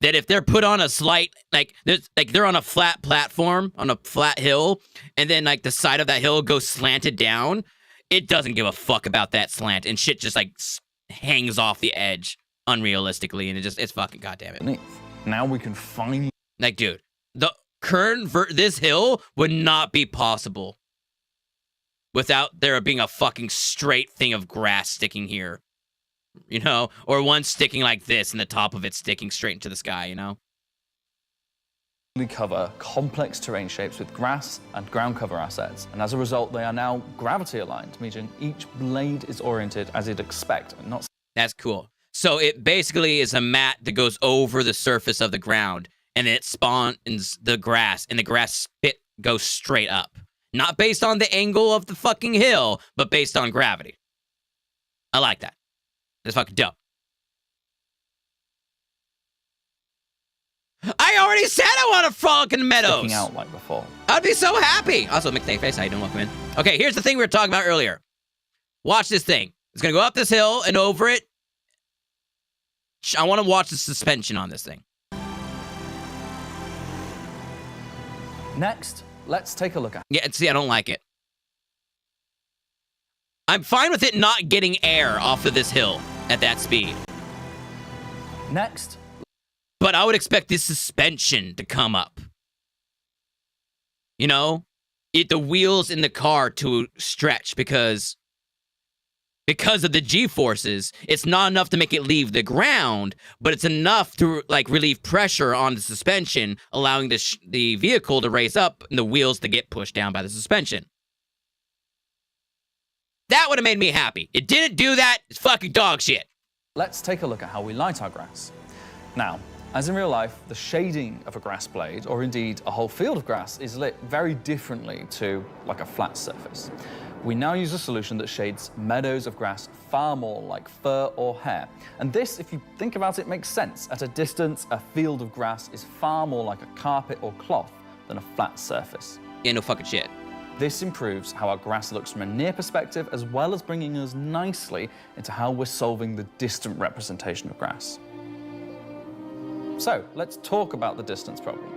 that if they're put on a slight, like they're on a flat platform, on a flat hill, and then like the side of that hill goes slanted down, it doesn't give a fuck about that slant, and shit just like hangs off the edge unrealistically, and it's fucking goddamn it. Now we can finally, like, dude, the current this hill would not be possible without there being a fucking straight thing of grass sticking here, you know, or one sticking like this and the top of it sticking straight into the sky, you know. We cover complex terrain shapes with grass and ground cover assets, and as a result, they are now gravity aligned, meaning each blade is oriented as you'd expect, and not. That's cool. So it basically is a mat that goes over the surface of the ground, and it spawns the grass, and the grass spit goes straight up. Not based on the angle of the fucking hill, but based on gravity. I like that. That's fucking dope. I already said I want a frolic in the meadows. Sticking out like before. I'd be so happy. Also, McNayface, how you doing? Welcome in. Okay, here's the thing we were talking about earlier. Watch this thing. It's gonna go up this hill and over it. I want to watch the suspension on this thing. Next, let's take a look at. Yeah, see, I don't like it. I'm fine with it not getting air off of this hill at that speed. Next. But I would expect this suspension to come up. You know? The wheels in the car to stretch because of the G-forces. It's not enough to make it leave the ground, but it's enough to like relieve pressure on the suspension, allowing the vehicle to raise up and the wheels to get pushed down by the suspension. That would have made me happy. It didn't do that. It's fucking dog shit. Let's take a look at how we light our grass. Now, as in real life, the shading of a grass blade, or indeed a whole field of grass, is lit very differently to like a flat surface. We now use a solution that shades meadows of grass far more like fur or hair. And this, if you think about it, makes sense. At a distance, a field of grass is far more like a carpet or cloth than a flat surface. Yeah, no fucking shit. This improves how our grass looks from a near perspective, as well as bringing us nicely into how we're solving the distant representation of grass. So, let's talk about the distance problem.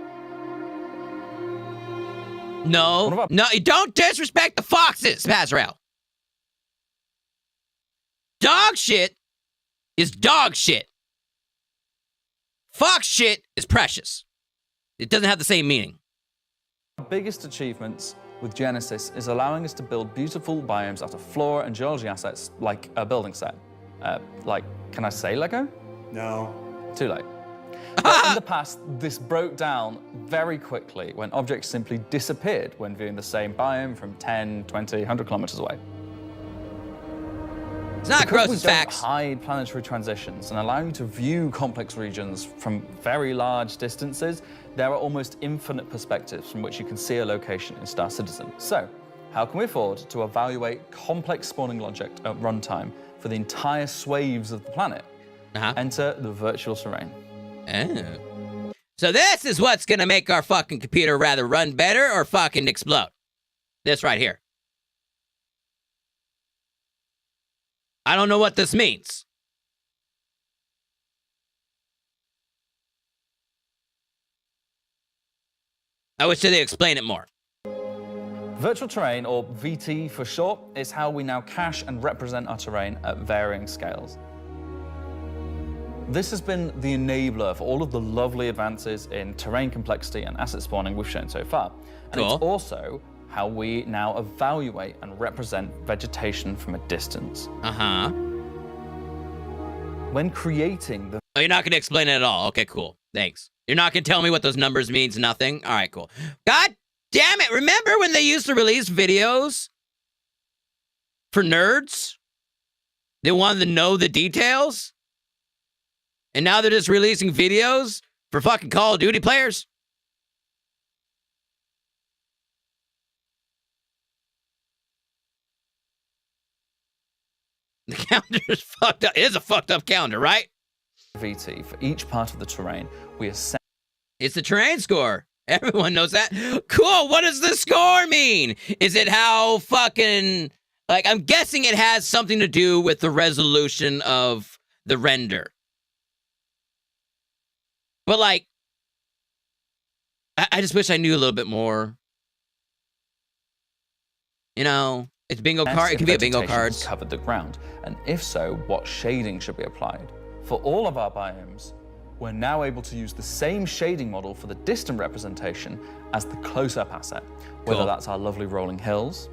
No, you don't disrespect the foxes, Pazrael. Dog shit is dog shit. Fox shit is precious. It doesn't have the same meaning. Our biggest achievements with Genesis is allowing us to build beautiful biomes out of flora and geology assets like a building set. Like, can I say Lego? No. Too late. But in the past, this broke down very quickly when objects simply disappeared when viewing the same biome from 10, 20, 100 kilometers away. It's not gross, it's facts. Hide planetary transitions and allow you to view complex regions from very large distances, there are almost infinite perspectives from which you can see a location in Star Citizen. So, how can we afford to evaluate complex spawning logic at runtime for the entire swathes of the planet? Enter the virtual terrain. Oh. So this is what's gonna make our fucking computer rather run better or fucking explode. This right here. I don't know what this means. I wish they'd explain it more. Virtual terrain, or VT for short, is how we now cache and represent our terrain at varying scales. This has been the enabler for all of the lovely advances in terrain complexity and asset spawning we've shown so far. And it's also how we now evaluate and represent vegetation from a distance. When creating the... Oh, you're not going to explain it at all. Okay, cool. Thanks. You're not going to tell me what those numbers means? Nothing? All right, cool. God damn it. Remember when they used to release videos for nerds? They wanted to know the details? And now they're just releasing videos for fucking Call of Duty players? The calendar is fucked up. It is a fucked up calendar, right? VT for each part of the terrain, we assign... It's the terrain score. Everyone knows that. Cool. What does the score mean? Is it how fucking... Like, I'm guessing it has something to do with the resolution of the render. But, like, I just wish I knew a little bit more. You know, it's bingo card. It can be a bingo card. Covered the ground, and if so, what shading should be applied? For all of our biomes, we're now able to use the same shading model for the distant representation as the close-up asset, whether that's our lovely rolling hills.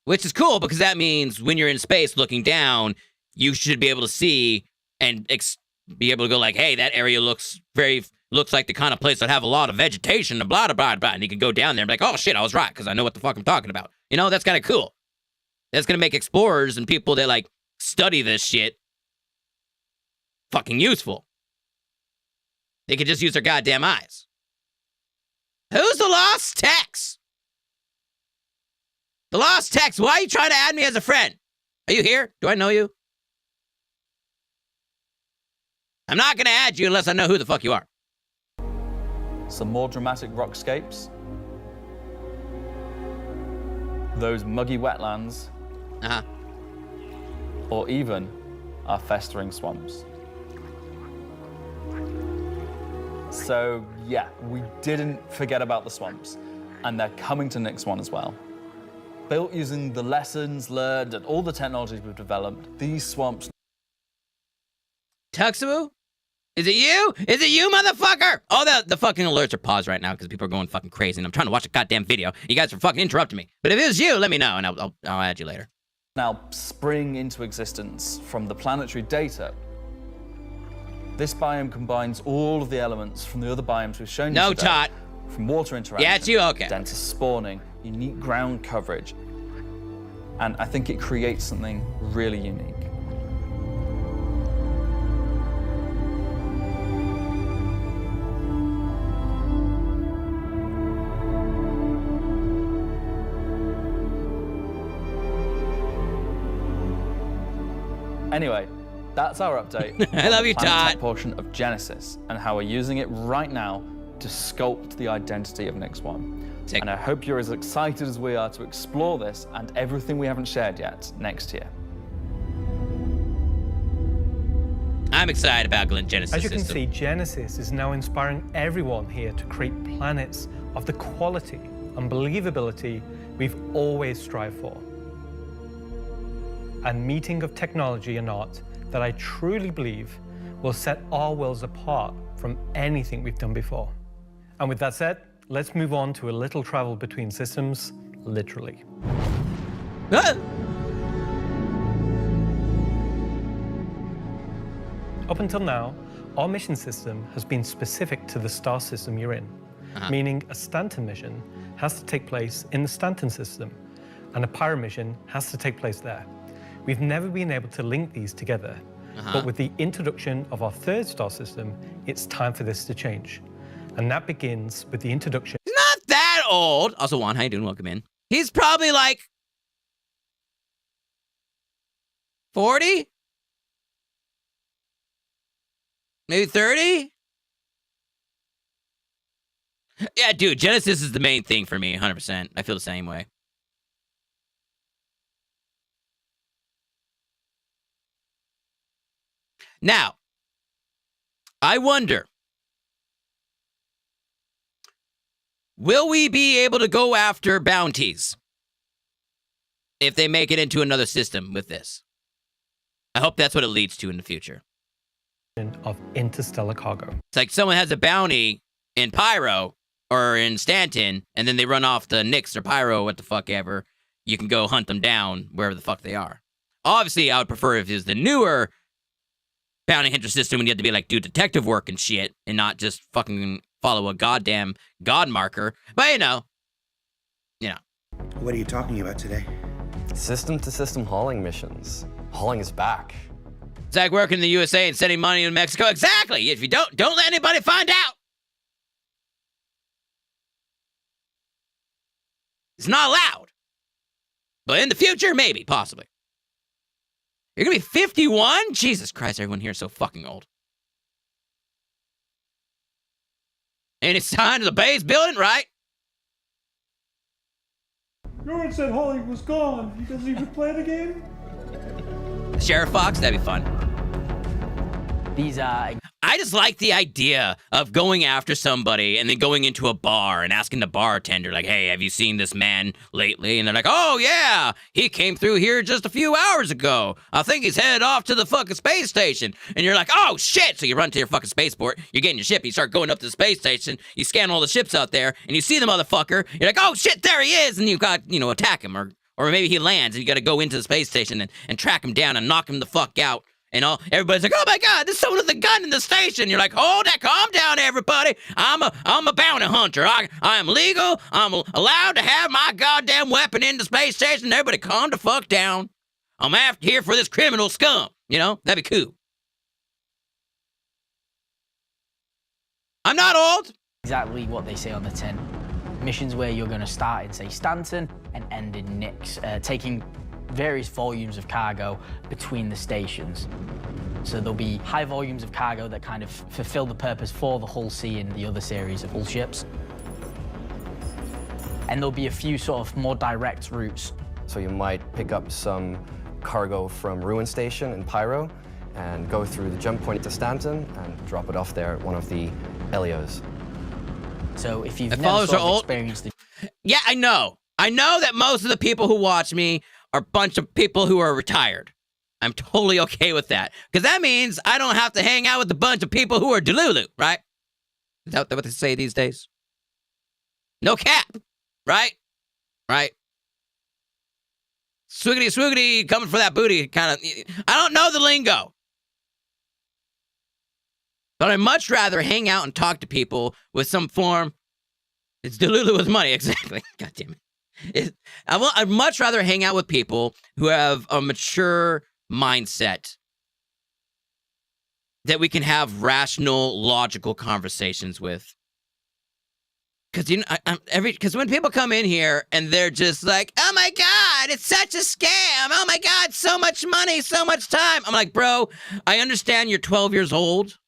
Which is cool, because that means when you're in space looking down, you should be able to see and be able to go like, hey, that area looks like the kind of place that have a lot of vegetation, and blah, blah, blah, blah. And you can go down there and be like, oh, shit, I was right, because I know what the fuck I'm talking about. You know, that's kind of cool. That's going to make explorers and people that, like, study this shit fucking useful. They could just use their goddamn eyes. Who's the Lost Tex? The Lost Tex, why are you trying to add me as a friend? Are you here? Do I know you? I'm not going to add you unless I know who the fuck you are. Some more dramatic rockscapes. Those muggy wetlands. or even our festering swamps. So yeah, we didn't forget about the swamps, and they're coming to Nyx 1 as well. Built using the lessons learned and all the technologies we've developed, these swamps... Tuxabu? Is it you? Is it you, motherfucker? Oh, the fucking alerts are paused right now because people are going fucking crazy and I'm trying to watch a goddamn video. You guys are fucking interrupting me. But if it was you, let me know and I'll add you later. Now spring into existence from the planetary data. This biome combines all of the elements from the other biomes we've shown you No, today. Tot. From water interaction, Yeah, it's you, okay. denser spawning, unique ground coverage. And I think it creates something really unique. Anyway, that's our update. I love you, on the Planet Todd. Tech portion of Genesis and how we're using it right now to sculpt the identity of Nyx 1. And I hope you're as excited as we are to explore this and everything we haven't shared yet next year. I'm excited about Glenn Genesis. As you can system. see, Genesis is now inspiring everyone here to create planets of the quality and believability we've always strived for. A meeting of technology and art that I truly believe will set our worlds apart from anything we've done before. And with that said, let's move on to a little travel between systems, literally. Ah! Up until now, our mission system has been specific to the star system you're in, meaning a Stanton mission has to take place in the Stanton system, and a Pyro mission has to take place there. We've never been able to link these together, but with the introduction of our third star system, it's time for this to change. And that begins with the introduction. He's not that old. Also, Juan, how you doing? Welcome in. He's probably like 40? Maybe 30? Yeah, dude, Genesis is the main thing for me, 100%. I feel the same way. Now, I wonder, will we be able to go after bounties if they make it into another system with this? I hope that's what it leads to in the future. Of interstellar cargo. It's like someone has a bounty in Pyro or in Stanton, and then they run off the Nyx or Pyro, what the fuck ever. You can go hunt them down wherever the fuck they are. Obviously, I would prefer if it was the newer bounty hunter system when you have to be like, do detective work and shit and not just fucking follow a goddamn god marker. But you know. What are you talking about today? System-to-system hauling missions. Hauling is back. It's like working in the USA and sending money to Mexico. Exactly. If you don't let anybody find out. It's not allowed. But in the future, maybe, possibly. You're gonna be 51? Jesus Christ, everyone here is so fucking old. Any sign of the base building, right? No one said Holly was gone. He doesn't even play the game? Sheriff Fox, that'd be fun. These I just like the idea of going after somebody and then going into a bar and asking the bartender, like, hey, have you seen this man lately? And they're like, oh, yeah, he came through here just a few hours ago. I think he's headed off to the fucking space station. And you're like, oh, shit. So you run to your fucking spaceport, you're getting your ship, you start going up to the space station, you scan all the ships out there, and you see the motherfucker. You're like, oh, shit, there he is. And you got, attack him. Or maybe he lands and you got to go into the space station and track him down and knock him the fuck out. And everybody's like, oh my God, there's someone with a gun in the station. You're like, hold that, calm down, everybody. I'm a bounty hunter. I am legal. I'm allowed to have my goddamn weapon in the space station. Everybody calm the fuck down. I'm here for this criminal scum. That'd be cool. I'm not old. Exactly what they say on the tin. Missions where you're going to start in, say, Stanton and end in Nyx, taking various volumes of cargo between the stations. So there'll be high volumes of cargo that kind of fulfill the purpose for the Hull C and the other series of Hull ships. And there'll be a few sort of more direct routes. So you might pick up some cargo from Ruin Station in Pyro and go through the jump point to Stanton and drop it off there at one of the LEOs. So if you've never sort of experienced the... Yeah, I know. I know that most of the people who watch me are a bunch of people who are retired. I'm totally okay with that. Because that means I don't have to hang out with a bunch of people who are delulu, right? Is that what they say these days? No cap, right? Right? Swiggity, swiggity, coming for that booty, kind of. I don't know the lingo. But I'd much rather hang out and talk to people with some form. It's delulu with money, exactly. God damn it. I'd much rather hang out with people who have a mature mindset that we can have rational, logical conversations with. Because because when people come in here and they're just like, "Oh my God, it's such a scam! Oh my God, so much money, so much time." I'm like, bro, I understand you're 12 years old,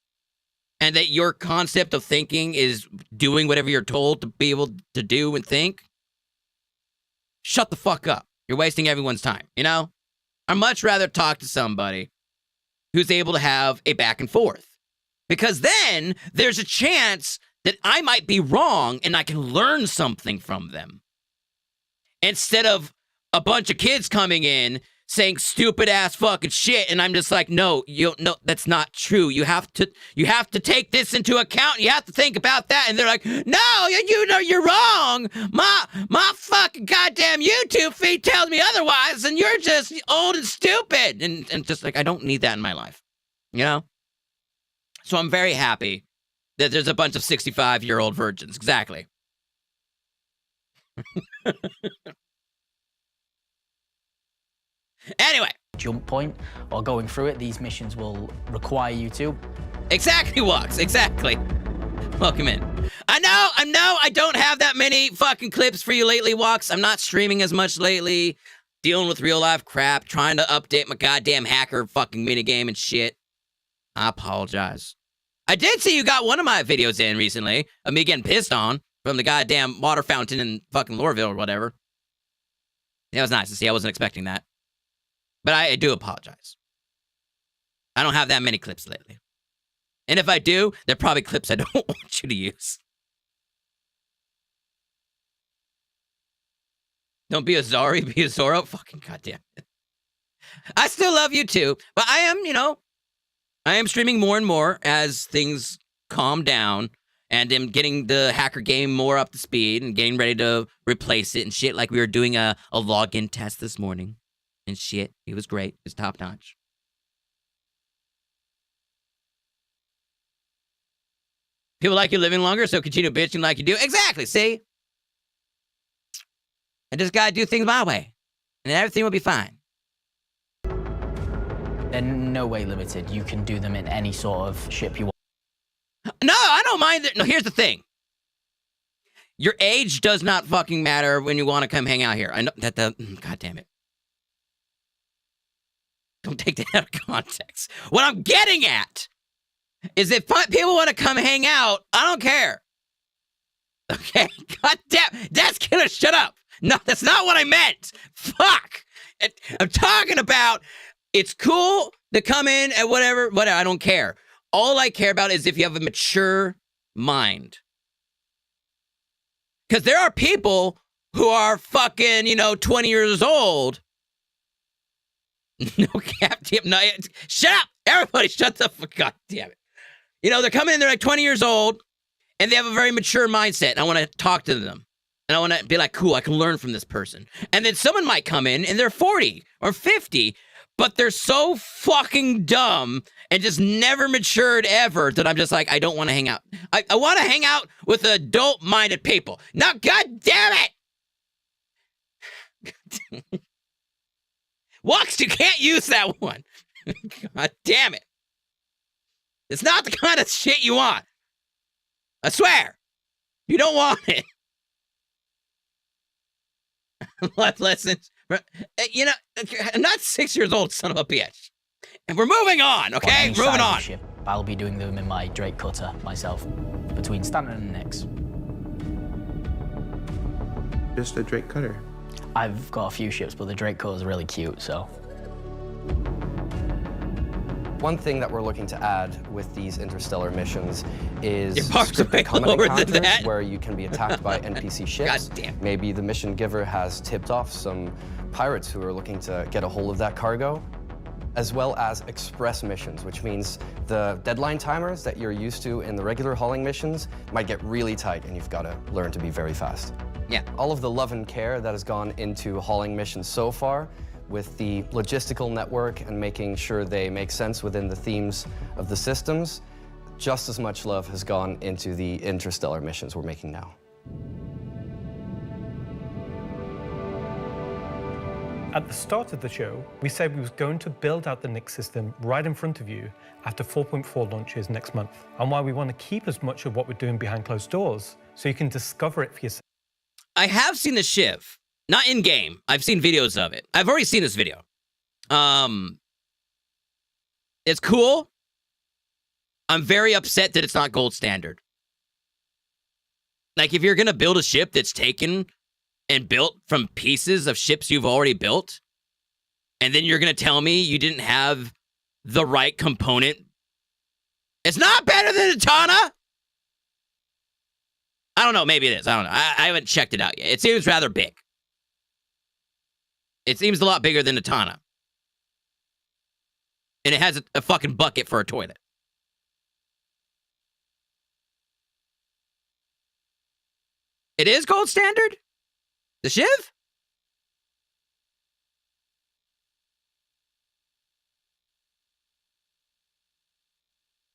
and that your concept of thinking is doing whatever you're told to be able to do and think. Shut the fuck up. You're wasting everyone's time, you know? I'd much rather talk to somebody who's able to have a back and forth. Because then there's a chance that I might be wrong and I can learn something from them. Instead of a bunch of kids coming in saying stupid ass fucking shit, and I'm just like, no, that's not true. You have to take this into account. You have to think about that. And they're like, no, you know you're wrong. My fucking goddamn YouTube feed tells me otherwise, and you're just old and stupid. And just like, I don't need that in my life, you know? So I'm very happy that there's a bunch of 65-year-old virgins. Exactly. Anyway. Jump point or going through it, these missions will require you to. Exactly, Wux. Exactly. Welcome in. I know I don't have that many fucking clips for you lately, Wux. I'm not streaming as much lately. Dealing with real life crap. Trying to update my goddamn hacker fucking minigame and shit. I apologize. I did see you got one of my videos in recently of me getting pissed on from the goddamn water fountain in fucking Loreville or whatever. It was nice to see. I wasn't expecting that. But I do apologize. I don't have that many clips lately. And if I do, they're probably clips I don't want you to use. Don't be a Zari, be a Zoro. Fucking goddamn it. I still love you too. But I am, I am streaming more and more as things calm down. And am getting the hacker game more up to speed and getting ready to replace it and shit. Like we were doing a login test this morning. And shit, it was great. It was top notch. People like you living longer, so continue bitching like you do. Exactly, see? I just gotta do things my way. And everything will be fine. They're no way limited. You can do them in any sort of ship you want. No, I don't mind. No, here's the thing. Your age does not fucking matter when you want to come hang out here. I know that God damn it. Don't take that out of context. What I'm getting at is if people want to come hang out, I don't care. Okay? God damn. That's gonna shut up. No, that's not what I meant. Fuck. I'm talking about it's cool to come in and whatever. I don't care. All I care about is if you have a mature mind. Because there are people who are fucking, 20 years old. No cap, no, shut up! Everybody shut the fuck up. God damn it. They're coming in, they're like 20 years old, and they have a very mature mindset, and I want to talk to them. And I want to be like, cool, I can learn from this person. And then someone might come in, and they're 40 or 50, but they're so fucking dumb and just never matured ever that I'm just like, I don't want to hang out. I want to hang out with adult-minded people. Now, God damn it! Wux, you can't use that one. God damn it. It's not the kind of shit you want. I swear. You don't want it. Life lessons. I'm not 6 years old, son of a bitch. And we're moving on, okay? Moving on. Ship, I'll be doing them in my Drake cutter myself, between Stanton and Nix. Just a Drake cutter. I've got a few ships, but the Drake cutter is really cute, so. One thing that we're looking to add with these interstellar missions is Your bar's scripted way combat lower than encounters that. where you can be attacked by NPC ships. God damn. Maybe the mission giver has tipped off some pirates who are looking to get a hold of that cargo, as well as express missions, which means the deadline timers that you're used to in the regular hauling missions might get really tight and you've got to learn to be very fast. Yeah. All of the love and care that has gone into hauling missions so far, with the logistical network and making sure they make sense within the themes of the systems, just as much love has gone into the interstellar missions we're making now. At the start of the show, we said we was going to build out the Nyx system right in front of you after 4.4 launches next month, and why we want to keep as much of what we're doing behind closed doors so you can discover it for yourself. I have seen the Shiv. Not in-game. I've seen videos of it. I've already seen this video. It's cool. I'm very upset that it's not gold standard. Like, if you're going to build a ship that's taken and built from pieces of ships you've already built, and then you're going to tell me you didn't have the right component, it's not better than Atana? I don't know. Maybe it is. I don't know. I haven't checked it out yet. It seems rather big. It seems a lot bigger than Atana. And it has a fucking bucket for a toilet. It is gold standard? The Shiv?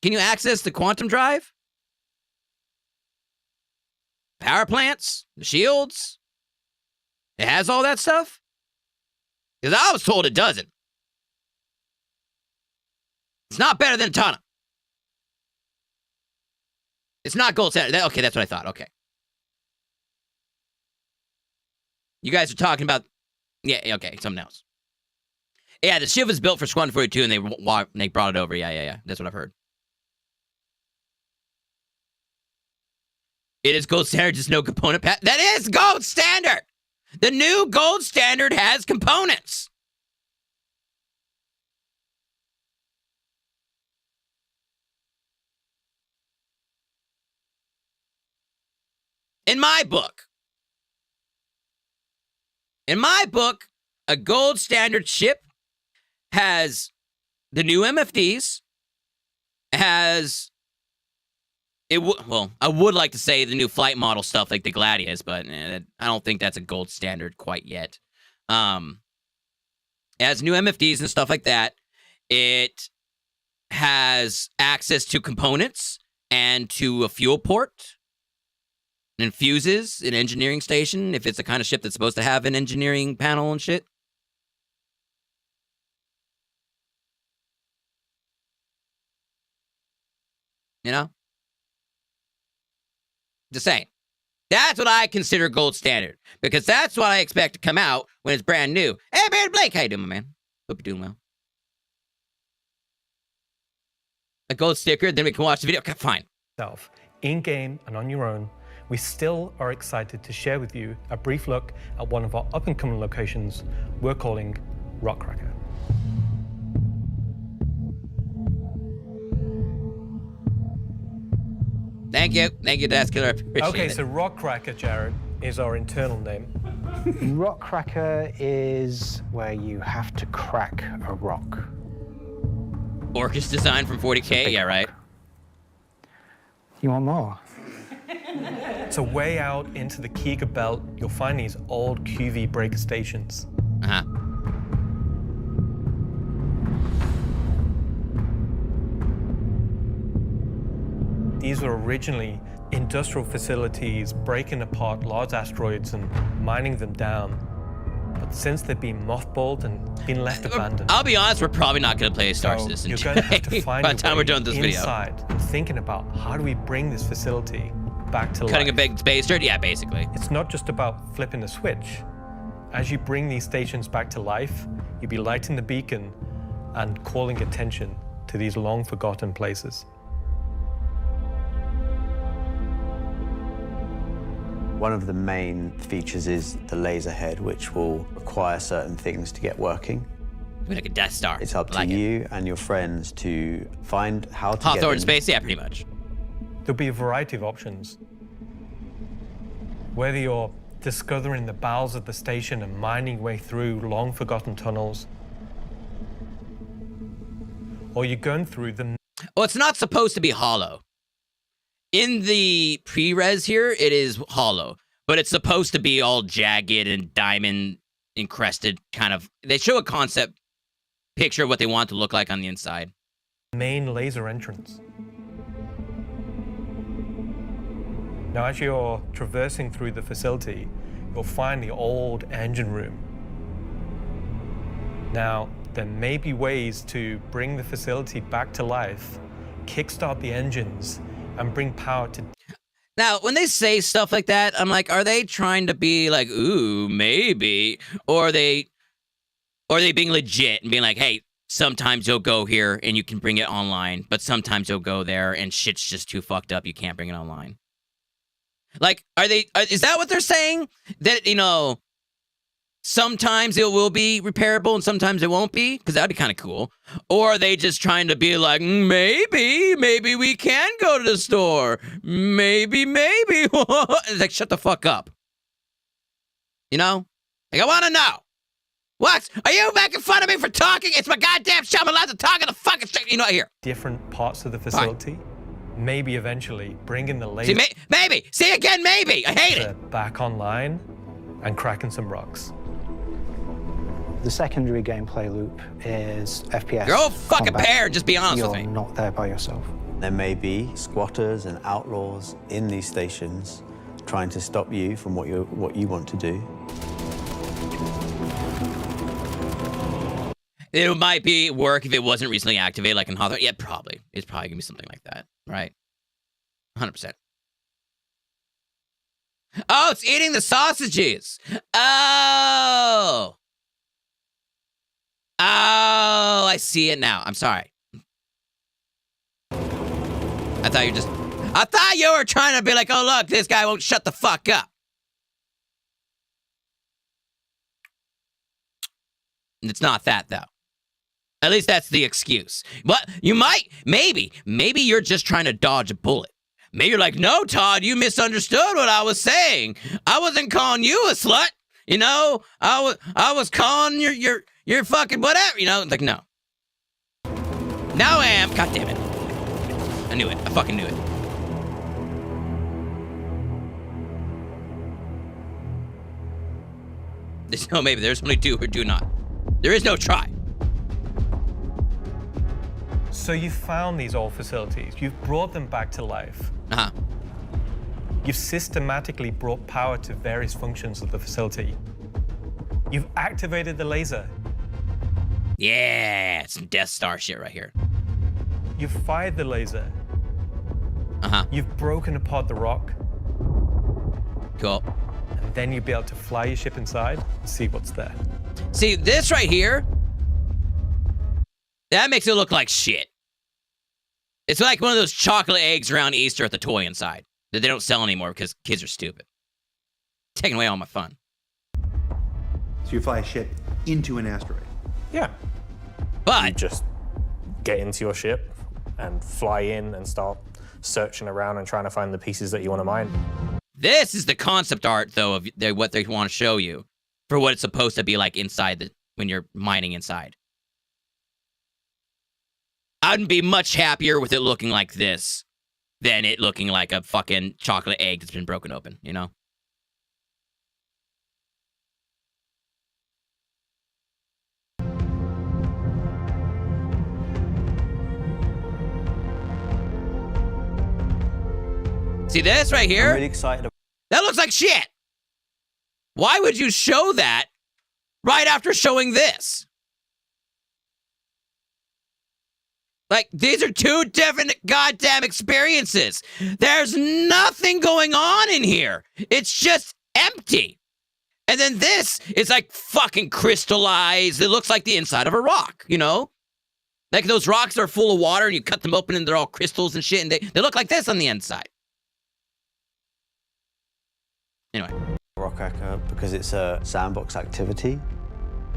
Can you access the quantum drive? Power plants? The shields? It has all that stuff? Because I was told it doesn't. It's not better than Atana. It's not gold standard. Okay, that's what I thought. Okay. You guys are talking about... Yeah, okay, something else. Yeah, the Shiv was built for Squadron 42 and they brought it over. Yeah. That's what I've heard. It is gold standard, just no component pack. That is gold standard! The new gold standard has components. In my book, a gold standard ship has the new MFDs, has well, I would like to say the new flight model stuff like the Gladius, but I don't think that's a gold standard quite yet. It has new MFDs and stuff like that. It has access to components and to a fuel port. And fuses an engineering station if it's the kind of ship that's supposed to have an engineering panel and shit. You know? Just saying. That's what I consider gold standard. Because that's what I expect to come out when it's brand new. Hey, Beard Blake, how you doing, my man? Hope you're doing well. A gold sticker, then we can watch the video. Okay, fine. In-game and on your own, we still are excited to share with you a brief look at one of our up-and-coming locations we're calling Rockcracker. Thank you, Daskiller. I appreciate Okay, it. so Rockcracker, Jared, is our internal name. Rockcracker is where you have to crack a rock. Orcus design from 40K, yeah, right. You want more? So way out into the Kiga Belt, you'll find these old QV breaker stations. These were originally industrial facilities breaking apart large asteroids and mining them down. But since they've been mothballed and been left abandoned... I'll be honest, we're probably not going to play Star Citizen you're going to have to today find by the time we're done with this video. inside and thinking about how do we bring this facility back to life. Cutting a big space dirt? Yeah, basically. It's not just about flipping a switch. As you bring these stations back to life, you'll be lighting the beacon and calling attention to these long-forgotten places. One of the main features is the laser head, which will require certain things to get working. Like a Death Star. It's up to you and your friends to find how to Hawthorne get in. space, yeah, pretty much. There'll be a variety of options. Whether you're discovering the bowels of the station and mining your way through long-forgotten tunnels, or you're going through them. Well, it's not supposed to be hollow. In the pre-res here, it is hollow, but it's supposed to be all jagged and diamond encrusted, kind of. They show a concept picture of what they want to look like on the inside. Main laser entrance. Now, as you're traversing through the facility, you'll find the old engine room. Now, there may be ways to bring the facility back to life, kickstart the engines, and bring power to... Now, when they say stuff like that, I'm like, are they trying to be like, ooh, maybe? Or are they being legit and being like, hey, sometimes you'll go here and you can bring it online, but sometimes you'll go there and shit's just too fucked up, you can't bring it online? Like, is that what they're saying? That, you know, sometimes it will be repairable and sometimes it won't be? Because that'd be kind of cool. Or are they just trying to be like, maybe we can go to the store. Maybe. It's like, shut the fuck up. You know? Like, I want to know. What? Are you making fun of me for talking? It's my goddamn show. I'm allowed to talk in the fucking shit. You're not here. Different parts of the facility. Fine. Maybe eventually bringing the laser... See, maybe! See again, maybe! I hate it! ...back online and cracking some rocks. The secondary gameplay loop is FPS. You're all fucking combat. Pair, just be honest with me. You're not there by yourself. There may be squatters and outlaws in these stations trying to stop you from what you want to do. It might be work if it wasn't recently activated, like in Hawthorne. Yeah, probably. It's probably gonna be something like that, right? 100%. Oh, it's eating the sausages. Oh, I see it now. I'm sorry. I thought you were trying to be like, oh, look, this guy won't shut the fuck up. It's not that, though. At least that's the excuse. But you might, maybe you're just trying to dodge a bullet. Maybe you're like, no, Todd, you misunderstood what I was saying. I wasn't calling you a slut. You know, I was calling your fucking whatever. You know, it's like, no. Now I am. God damn it. I knew it. I fucking knew it. There's no maybe. There's only do or do not. There is no try. So you found these old facilities. You've brought them back to life. Uh-huh. You've systematically brought power to various functions of the facility. You've activated the laser. Yeah, some Death Star shit right here. You've fired the laser. Uh-huh. You've broken apart the rock. Cool. And then you'll be able to fly your ship inside and see what's there. See, this right here, that makes it look like shit. It's like one of those chocolate eggs around Easter at the toy inside that they don't sell anymore because kids are stupid. Taking away all my fun. So you fly a ship into an asteroid? Yeah. But you just get into your ship and fly in and start searching around and trying to find the pieces that you want to mine. This is the concept art, though, of what they want to show you for what it's supposed to be like inside when you're mining inside. I'd be much happier with it looking like this than it looking like a fucking chocolate egg that's been broken open, you know? See this right here? I'm really excited. That looks like shit. Why would you show that right after showing this? Like, these are two different goddamn experiences. There's nothing going on in here. It's just empty. And then this is like fucking crystallized. It looks like the inside of a rock, you know? Like those rocks are full of water and you cut them open and they're all crystals and shit and they look like this on the inside. Anyway. Rock Hacker, because it's a sandbox activity,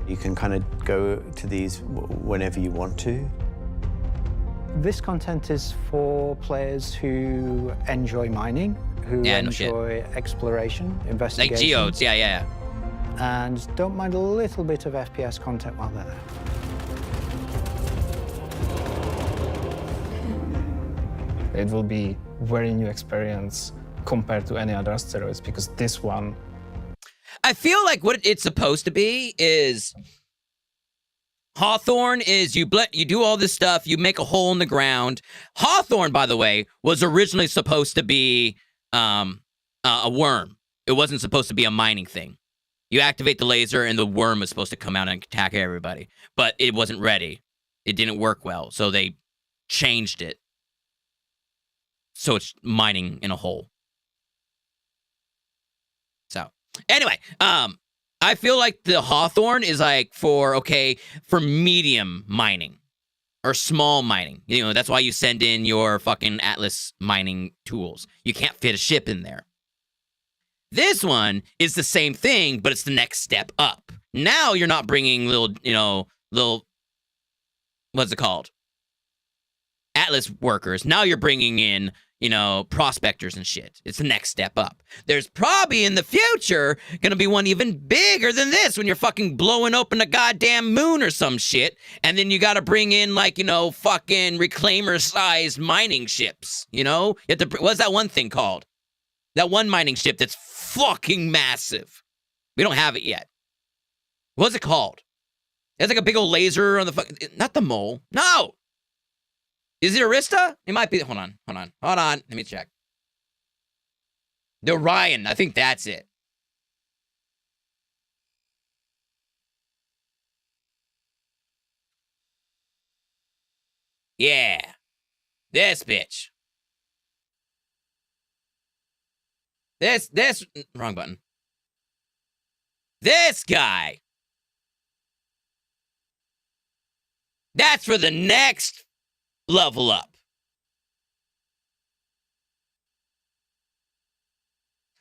You can kind of go to these whenever you want to. This content is for players who enjoy mining, who enjoy exploration, investigation. Like geodes, yeah. And don't mind a little bit of FPS content while they're there. It will be very new experience compared to any other asteroids, because this one... I feel like what it's supposed to be is... Hawthorne is you do all this stuff, you make a hole in the ground. Hawthorne, by the way, was originally supposed to be a worm. It wasn't supposed to be a mining thing. You activate the laser and the worm was supposed to come out and attack everybody. But it wasn't ready. It didn't work well, so they changed it. So it's mining in a hole. So, anyway, I feel like the Hawthorne is like for medium mining or small mining. You know, that's why you send in your fucking Atlas mining tools. You can't fit a ship in there. This one is the same thing, but it's the next step up. Now you're not bringing little, what's it called? Atlas workers. Now you're bringing in, prospectors and shit. It's the next step up. There's probably in the future gonna be one even bigger than this when you're fucking blowing open a goddamn moon or some shit, and then you gotta bring in fucking reclaimer-sized mining ships. You have to. What's that one thing called? That one mining ship that's fucking massive. We don't have it yet. What's it called? It's like a big old laser on the not the mole. No. Is it Arista? It might be. Hold on. Let me check. The Orion. I think that's it. Yeah. This bitch. This. Wrong button. This guy. That's for the next level up.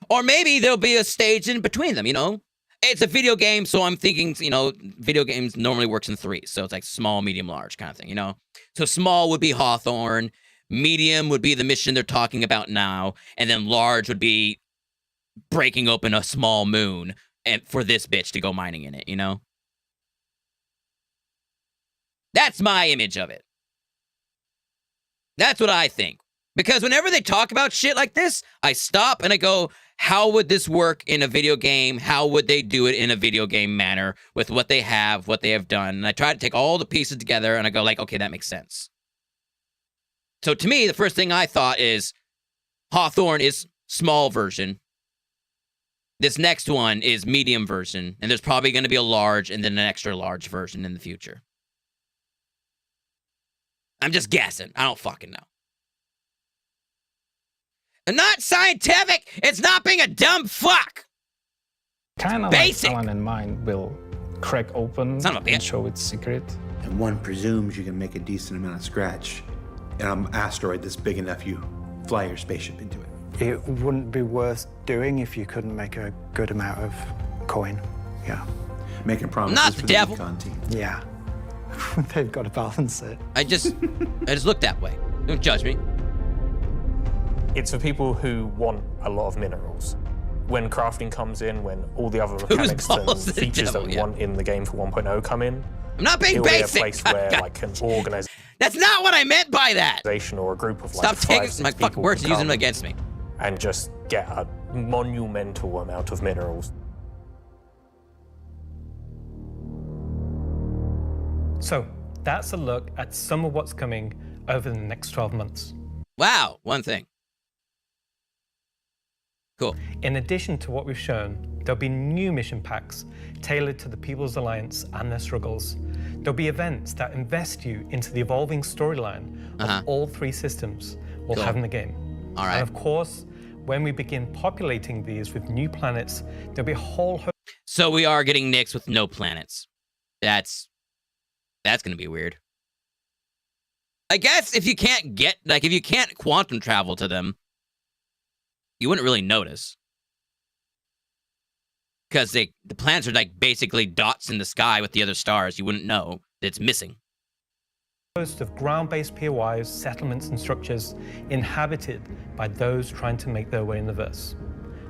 Or maybe there'll be a stage in between them, It's a video game, so I'm thinking, video games normally works in threes. So it's like small, medium, large kind of thing, So small would be Hawthorne, medium would be the mission they're talking about now, and then large would be breaking open a small moon and for this bitch to go mining in it, That's my image of it. That's what I think. Because whenever they talk about shit like this, I stop and I go, how would this work in a video game? How would they do it in a video game manner with what they have done? And I try to take all the pieces together and I go okay, that makes sense. So to me, the first thing I thought is Hawthorne is small version. This next one is medium version. And there's probably going to be a large and then an extra large version in the future. I'm just guessing. I don't fucking know. And not scientific. It's not being a dumb fuck. Kind of basic. Like Alan in Mind will crack open and show its secret. And one presumes you can make a decent amount of scratch in an asteroid that's big enough you fly your spaceship into it. It wouldn't be worth doing if you couldn't make a good amount of coin. Yeah. Making promises not for the the devil. CitCon team. Yeah. They've got to balance it. I just look that way. Don't judge me. It's for people who want a lot of minerals. When crafting comes in, when all the other mechanics and features that we want in the game for 1.0 come in, I'm not being it'll basic. be a place where like an organization. That's not what I meant by that. Or a group of Stop taking my fucking words and using them against me. And just get a monumental amount of minerals. So that's a look at some of what's coming over the next 12 months. Wow, one thing. Cool. In addition to what we've shown, there'll be new mission packs tailored to the People's Alliance and their struggles. There'll be events that invest you into the evolving storyline of all three systems we'll have in the game. All right. And of course, when we begin populating these with new planets, there'll be a whole host. So we are getting Nyx with no planets. That's going to be weird. I guess if you can't quantum travel to them, you wouldn't really notice. because the planets are like basically dots in the sky with the other stars. You wouldn't know that it's missing. Of ground-based POIs, settlements, and structures inhabited by those trying to make their way in the verse.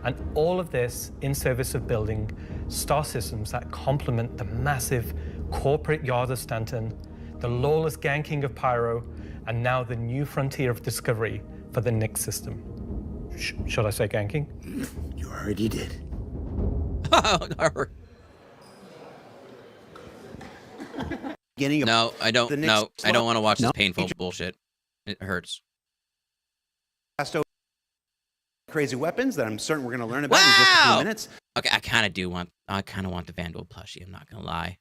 And all of this in service of building star systems that complement the massive corporate yard of Stanton, the lawless ganking of Pyro, and now the new frontier of discovery for the Nyx system. Should I say ganking? You already did. No, I don't. No, I don't want to watch this painful bullshit. It hurts. Crazy weapons that I'm certain we're going to learn about in just a few minutes. Okay, I kind of want the Vandal plushie. I'm not gonna lie.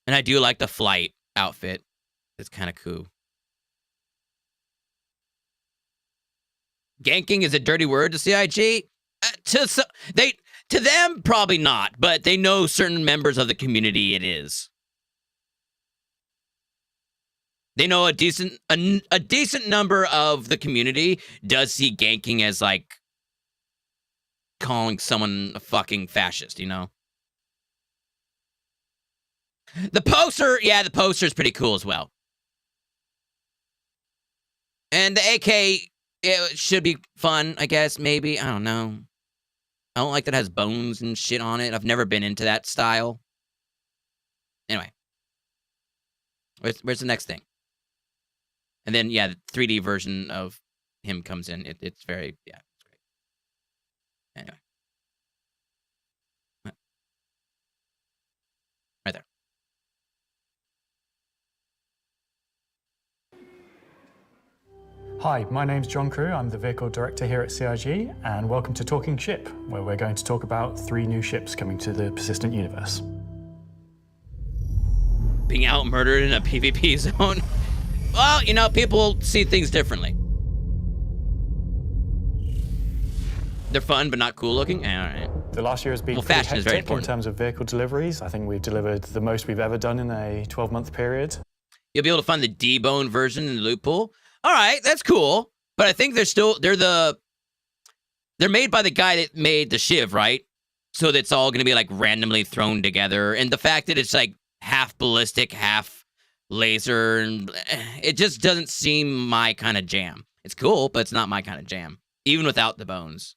And I do like the flight outfit. It's kind of cool. Ganking is a dirty word to CIG. To them, probably not, but they know certain members of the community it is. They know a decent number of the community does see ganking as like calling someone a fucking fascist, you know? The poster, yeah, the poster is pretty cool as well. And the AK, it should be fun, I guess, maybe. I don't know. I don't like that it has bones and shit on it. I've never been into that style. Anyway. Where's the next thing? And then, yeah, the 3D version of him comes in. It's very, yeah, it's great. Anyway. Right there. Hi, my name's John Crew. I'm the Vehicle Director here at CIG, and welcome to Talking Ship, where we're going to talk about 3 new ships coming to the persistent universe. Being out-murdered in a PvP zone? Well, you know, people see things differently. They're fun, but not cool looking? All right. The last year has been pretty fashion is very hectic in important. terms of vehicle deliveries. I think we've delivered the most we've ever done in a 12-month period. You'll be able to find the debone version in the loot pool. All right, that's cool. But I think they're made by the guy that made the Shiv, right? So that's all going to be like randomly thrown together. And the fact that it's like half ballistic, half laser, and it just doesn't seem my kind of jam. It's cool, but it's not my kind of jam, even without the bones.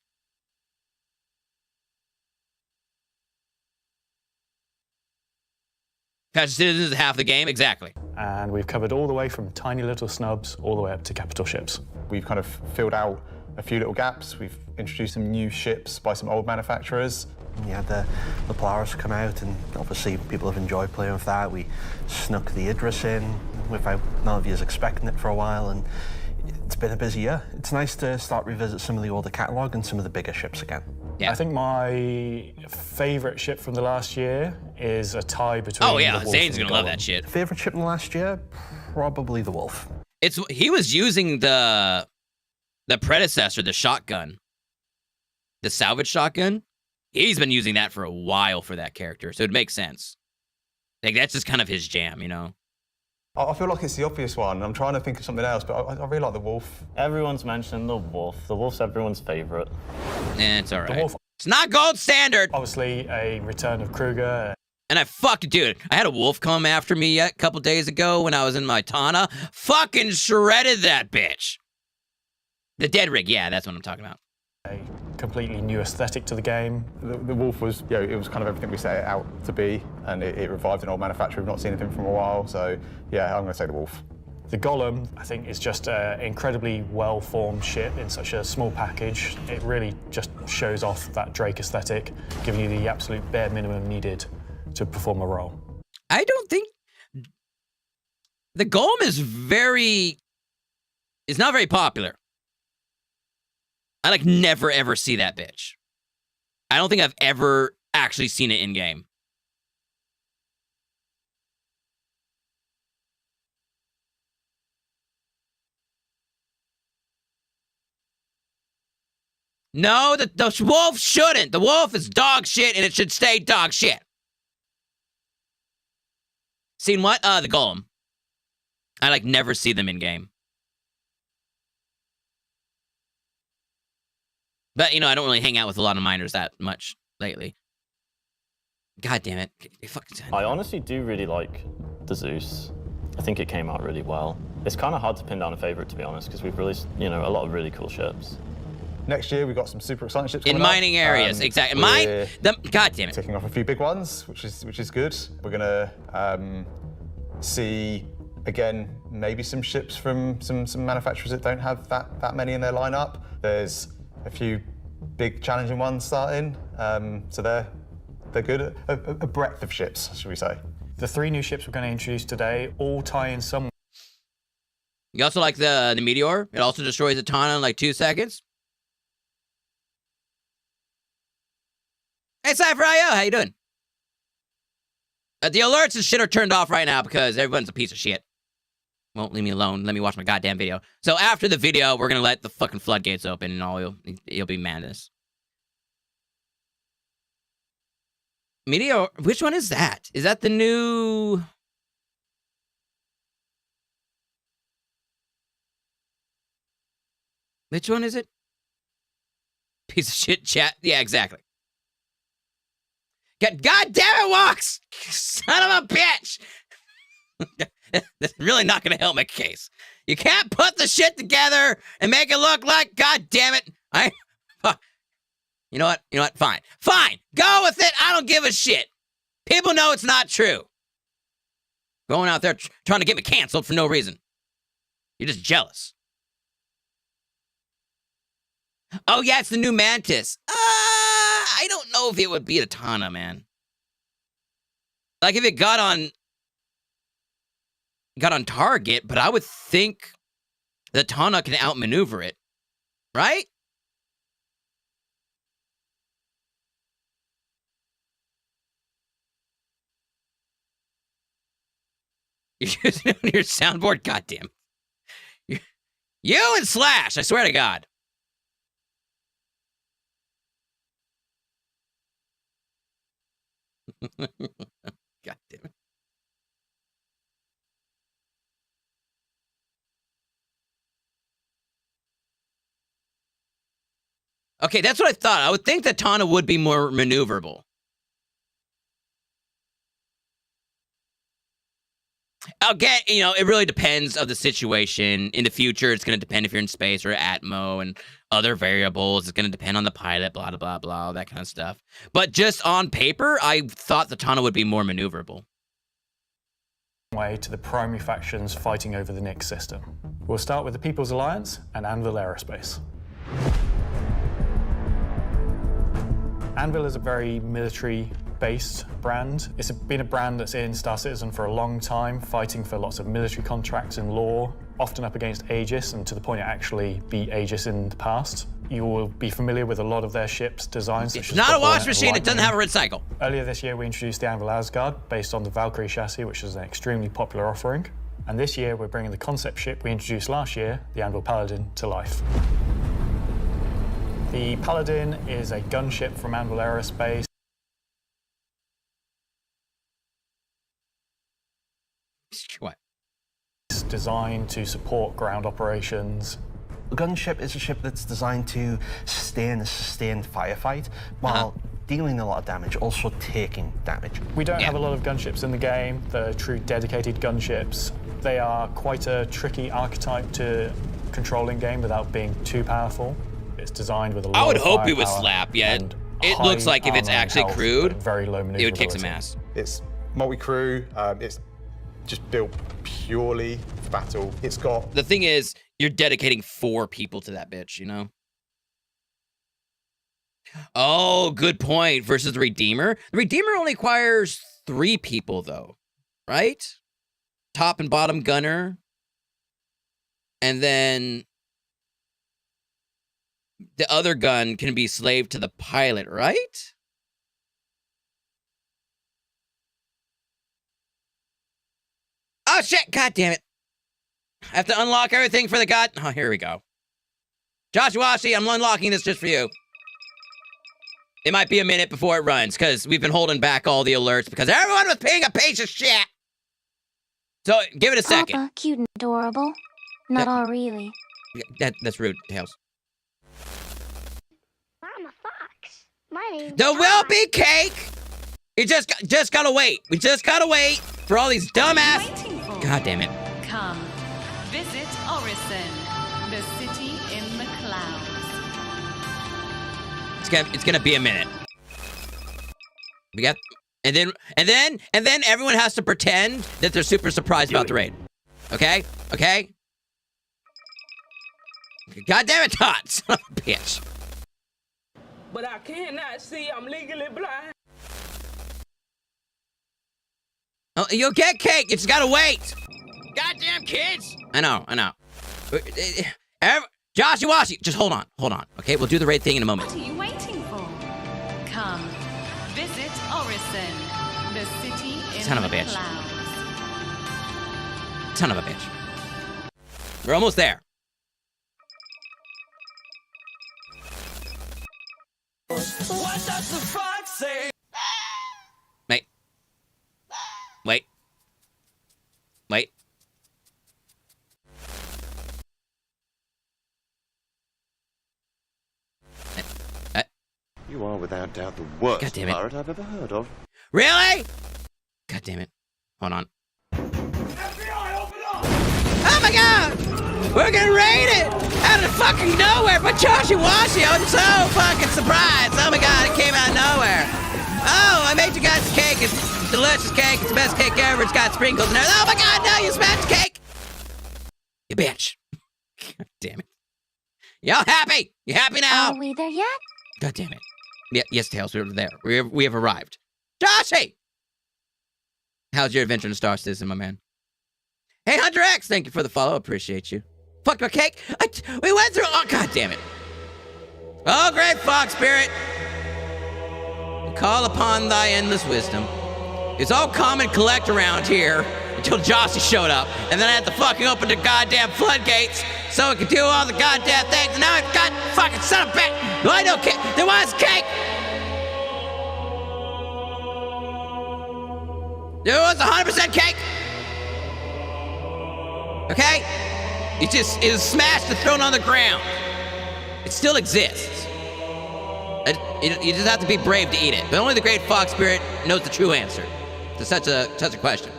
Fascist Citizens is half the game, exactly. And we've covered all the way from tiny little snubs all the way up to capital ships. We've kind of filled out a few little gaps. We've introduced some new ships by some old manufacturers. You had the Polaris come out, and obviously people have enjoyed playing with that. We snuck the Idris in without none of you expecting it for a while, and it's been a busy year. It's nice to start revisit some of the older catalogue and some of the bigger ships again. Yeah. I think my favourite ship from the last year is a tie between Oh yeah, the Wolf Zane's and gonna love Golem. that shit. Favourite ship in the last year? Probably the Wolf. He was using the predecessor, the shotgun. The salvage shotgun. He's been using that for a while for that character, so it makes sense. Like, that's just kind of his jam, you know? I feel like it's the obvious one. I'm trying to think of something else, but I really like the Wolf. Everyone's mentioning the Wolf. The Wolf's everyone's favourite. It's all right. The Wolf, it's not gold standard. Obviously, a return of Kruger. And dude, I had a wolf come after me a couple days ago when I was in my Tana. Fucking shredded that bitch. The dead rig, yeah, that's what I'm talking about. A completely new aesthetic to the game. The Wolf was, it was kind of everything we set it out to be, and it revived an old manufacturer. We've not seen anything from a while, so yeah, I'm going to say the Wolf. The Golem, I think, is just an incredibly well-formed ship in such a small package. It really just shows off that Drake aesthetic, giving you the absolute bare minimum needed to perform a role. I don't think the Golem is not very popular. I like never ever see that bitch. I don't think I've ever actually seen it in game. No, the wolf shouldn't. The wolf is dog shit, and it should stay dog shit. Seen what? The Golem. I like never see them in game. But, you know, I don't really hang out with a lot of miners that much. lately. God damn it. I honestly do really like the Zeus. I think it came out really well. It's kind of hard to pin down a favorite, to be honest, because we've released, you know, a lot of really cool ships. Next year, we've got some super exciting ships in coming mining up. areas, exactly. God damn it. Ticking off a few big ones, which is good. We're gonna see again maybe some ships from some manufacturers that don't have that many in their lineup. There's a few big challenging ones starting, so they're good. A breadth of ships, should we say? The 3 new ships we're going to introduce today all tie in some. You also like the Meteor? It also destroys a ton in like 2 seconds. Hey, Cypher.io, how you doing? The alerts and shit are turned off right now because everyone's a piece of shit. Won't leave me alone. Let me watch my goddamn video. So after the video, we're gonna let the fucking floodgates open and all you'll be madness. Meteor, which one is that? Is that the new? Which one is it? Piece of shit chat. Yeah, exactly. God damn it, Walks! Son of a bitch! That's really not gonna help my case. You can't put the shit together and make it look like, God damn it, You know what? Fine. Go with it. I don't give a shit. People know it's not true. Going out there trying to get me canceled for no reason. You're just jealous. Oh yeah, it's the new Mantis. I don't know if it would be a Tana, man. Like if it got on target, but I would think the Tana can outmaneuver it, right? You're using it on your soundboard? Goddamn. You and Slash, I swear to God. God damn it. Okay, that's what I thought. I would think that Tana would be more maneuverable. Again, it really depends of the situation. In the future, it's going to depend if you're in space or Atmo and other variables. It's going to depend on the pilot, blah, blah, blah, blah, that kind of stuff. But just on paper, I thought the Tana would be more maneuverable. Way to the primary factions fighting over the Nyx system. We'll start with the People's Alliance and Anvil Aerospace. Anvil is a very military-based brand. It's been a brand that's in Star Citizen for a long time, fighting for lots of military contracts and lore, often up against Aegis, and to the point it actually beat Aegis in the past. You will be familiar with a lot of their ships' designs. It's not a wash machine, it doesn't have a red cycle. Earlier this year, we introduced the Anvil Asgard, based on the Valkyrie chassis, which is an extremely popular offering. And this year, we're bringing the concept ship we introduced last year, the Anvil Paladin, to life. The Paladin is a gunship from Anvil Aerospace. What? It's designed to support ground operations. A gunship is a ship that's designed to stay in a sustained firefight while dealing a lot of damage, also taking damage. We don't have a lot of gunships in the game. They're true dedicated gunships. They are quite a tricky archetype to control in game without being too powerful. It's designed with a lot of I would hope it would firepower slap, yeah. It high looks like if it's armor and actually health, crewed, but very low it would kick some maneuverability. ass. It's multi-crew. It's just built purely for battle. It's got... The thing is, you're dedicating 4 people to that bitch, Oh, good point. Versus the Redeemer. The Redeemer only requires 3 people, though. Right? Top and bottom gunner. And then the other gun can be slave to the pilot, right? Oh, shit. God damn it. I have to unlock everything for the god. Oh, here we go. Joshua, I'm unlocking this just for you. It might be a minute before it runs, because we've been holding back all the alerts because everyone was being a piece of shit. So, give it a second. Papa, cute and adorable. Not all really. That's rude, Tails. I'm a fox. My name's There will be cake. You just gotta wait. We just gotta wait for all these dumbass. God damn it. Come, visit Orison, the city in the clouds. It's gonna be a minute. We got, and then everyone has to pretend that they're super surprised about the raid. Okay? Okay? God damn it, Todd, son of a bitch. But I cannot see. I'm legally blind. Oh, you'll get cake. You just gotta wait. Goddamn kids. I know. Joshy Washy, just hold on. Okay, we'll do the raid thing in a moment. What are you waiting for? Come, visit Orison, the city in Son of a the bitch. clouds. Son of a bitch. We're almost there. What does the fox say? Wait. You are without doubt the worst God damn it. pirate I've ever heard of. Really? God damn it. Hold on. Oh my god! We're gonna raid it! Out of fucking nowhere! But Joshy Washy, I'm so fucking surprised! Oh my god, it came out of nowhere! Oh, I made you guys cake. It's delicious cake. It's the best cake ever. It's got sprinkles and everything. Oh my god, no, you smashed the cake! You bitch. God damn it. Y'all happy? You happy now? Are we there yet? God damn it. Yeah, yes, Tails, we're there. We have arrived. Joshy! How's your adventure in Star Citizen, my man? Hey, Hunter X, thank you for the follow. Appreciate you. Fuck my cake. We went through. Oh, god damn it. Oh, great fox spirit. We call upon thy endless wisdom. It's all calm and collect around here until Joshy showed up. And then I had to fucking open the goddamn floodgates so I could do all the goddamn things. And now I've got fucking son of a bitch. Why no cake? There was cake. There was 100% cake. Okay? It was smashed and thrown on the ground. It still exists. You just have to be brave to eat it. But only the great fox spirit knows the true answer to such a question.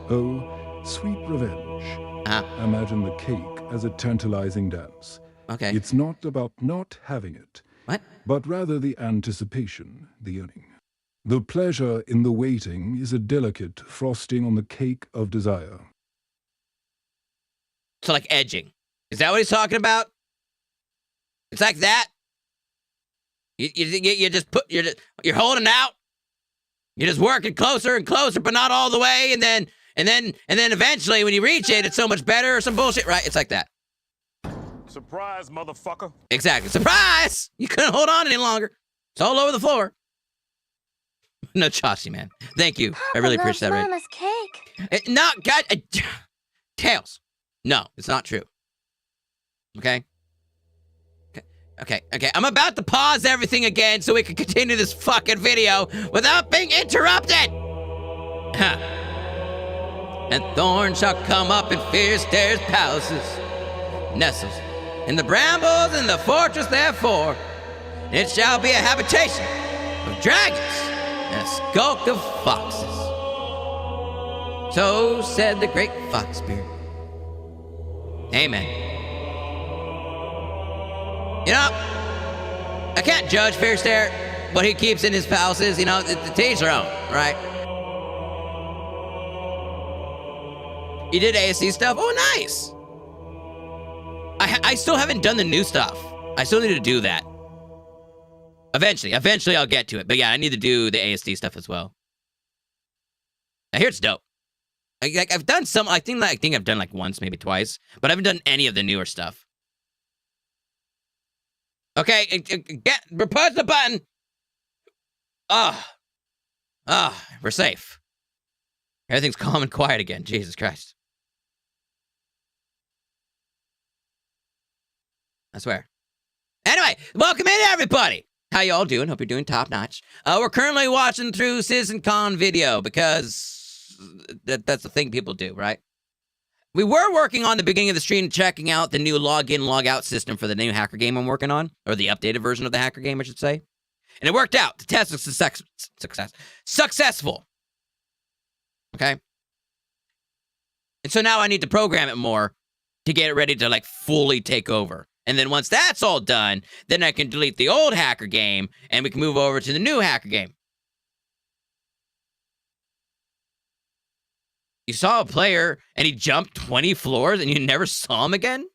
Oh, sweet revenge. Imagine the cake as a tantalizing dance. Okay. It's not about not having it. What? But rather the anticipation, the yearning. The pleasure in the waiting is a delicate frosting on the cake of desire. So like edging. Is that what he's talking about? It's like that? You just you're holding out. You're just working closer and closer, but not all the way, and then eventually when you reach it, it's so much better or some bullshit, right? It's like that. Surprise, motherfucker. Exactly. Surprise! You couldn't hold on any longer. It's all over the floor. No, Joshy, man. Thank you. I really appreciate that. Mama's cake. No, God, Tails. No, it's not true. Okay? Okay. I'm about to pause everything again so we can continue this fucking video without being interrupted. And thorns shall come up and fierce stairs palaces, nestles in the brambles and the fortress therefore. It shall be a habitation of dragons and a skulk of foxes. So said the great fox spirit. Amen. You know, I can't judge Fierce Stare what he keeps in his palaces. You know, to each their own, right? You did ASC stuff? Oh, nice. I still haven't done the new stuff. I still need to do that. Eventually I'll get to it. But yeah, I need to do the ASD stuff as well. I hear it's dope. I've done some. I think I've done like once, maybe twice, but I haven't done any of the newer stuff. Okay, push the button. We're safe. Everything's calm and quiet again. Jesus Christ. I swear. Anyway, welcome in, everybody. How y'all doing? Hope you're doing top notch. We're currently watching through CitCon video because that's the thing people do, right? We were working on the beginning of the stream, checking out the new login, log out system for the new hacker game I'm working on, or the updated version of the hacker game, I should say. And it worked out. The test was successful. Okay? And so now I need to program it more to get it ready to like fully take over. And then once that's all done, then I can delete the old hacker game and we can move over to the new hacker game. You saw a player and he jumped 20 floors and you never saw him again?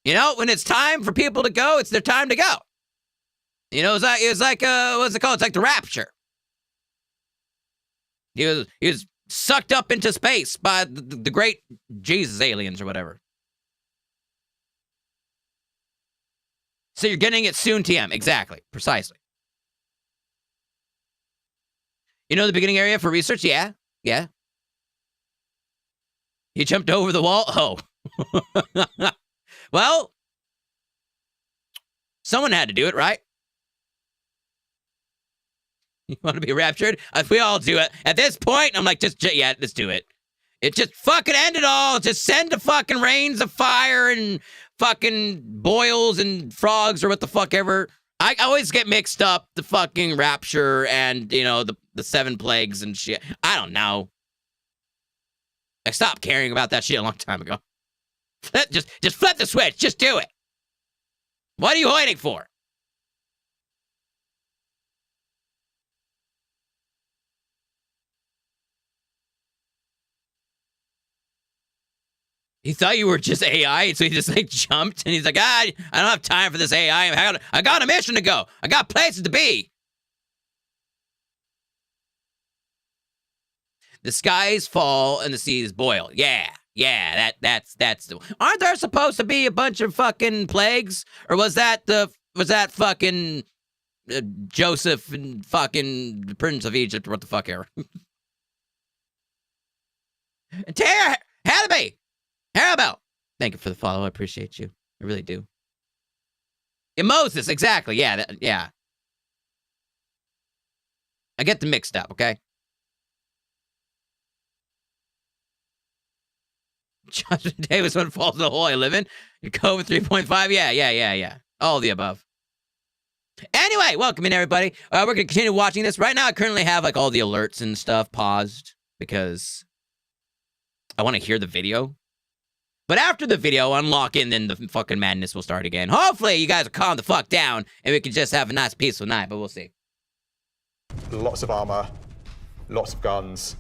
You know, when it's time for people to go, it's their time to go. You know, it was like what's it called? It's like the Rapture. He was sucked up into space by the great Jesus aliens or whatever. So you're getting it soon, TM. Exactly. Precisely. You know the beginning area for research? Yeah. Yeah. He jumped over the wall? Oh. Well, someone had to do it, right? You want to be raptured? We all do it. At this point, I'm like, yeah, let's do it. It just fucking end it all. Just send the fucking rains of fire and fucking boils and frogs or what the fuck ever. I always get mixed up the fucking rapture and, you know, the 7 plagues and shit. I don't know. I stopped caring about that shit a long time ago. Just flip the switch. Just do it. What are you waiting for? He thought you were just AI, so he just like jumped and he's like, I don't have time for this AI. I got a mission to go. I got places to be. The skies fall and the seas boil. Yeah, that's the. Aren't there supposed to be a bunch of fucking plagues, or was that fucking Joseph and fucking the Prince of Egypt, or what the fuck ever? Tara, Halaby, Harabel, thank you for the follow. I appreciate you. I really do. Yeah, Moses, exactly. Yeah, yeah. I get them mixed up. Okay. Joshua Davis, when it falls in the hole I live in. You go with 3.5. Yeah. All of the above. Anyway, welcome in, everybody. We're going to continue watching this. Right now, I currently have like all the alerts and stuff paused because I want to hear the video. But after the video, unlock in, then the fucking madness will start again. Hopefully, you guys will calm the fuck down and we can just have a nice, peaceful night, but we'll see. Lots of armor, lots of guns,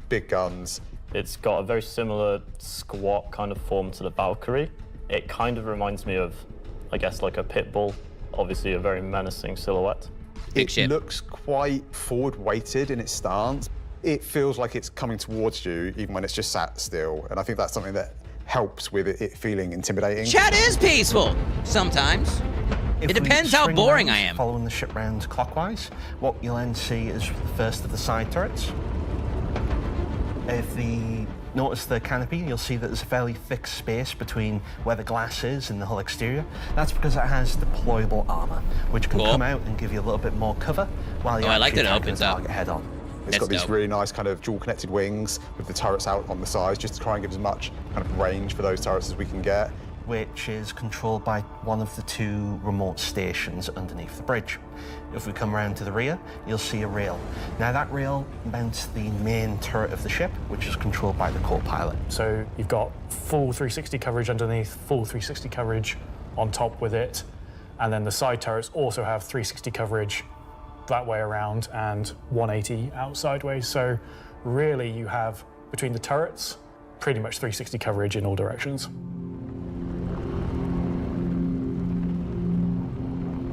big guns. It's got a very similar squat kind of form to the Valkyrie. It kind of reminds me of, I guess, like a pit bull. Obviously a very menacing silhouette. It looks quite forward-weighted in its stance. It feels like it's coming towards you even when it's just sat still. And I think that's something that helps with it feeling intimidating. Chat is peaceful sometimes. It depends how boring I am. Following the ship round clockwise, what you'll then see is the first of the side turrets. If you notice the canopy, you'll see that there's a fairly thick space between where the glass is and the whole exterior. That's because it has deployable armor, which can come out and give you a little bit more cover while you're actually attacking the target head on. It's got these really nice kind of dual connected wings with the turrets out on the sides, just to try and give as much kind of range for those turrets as we can get. Which is controlled by one of the 2 remote stations underneath the bridge. If we come around to the rear, you'll see a rail. Now that rail mounts the main turret of the ship, which is controlled by the co-pilot. So you've got full 360 coverage underneath, full 360 coverage on top with it, and then the side turrets also have 360 coverage that way around and 180 out sideways. So really you have, between the turrets, pretty much 360 coverage in all directions.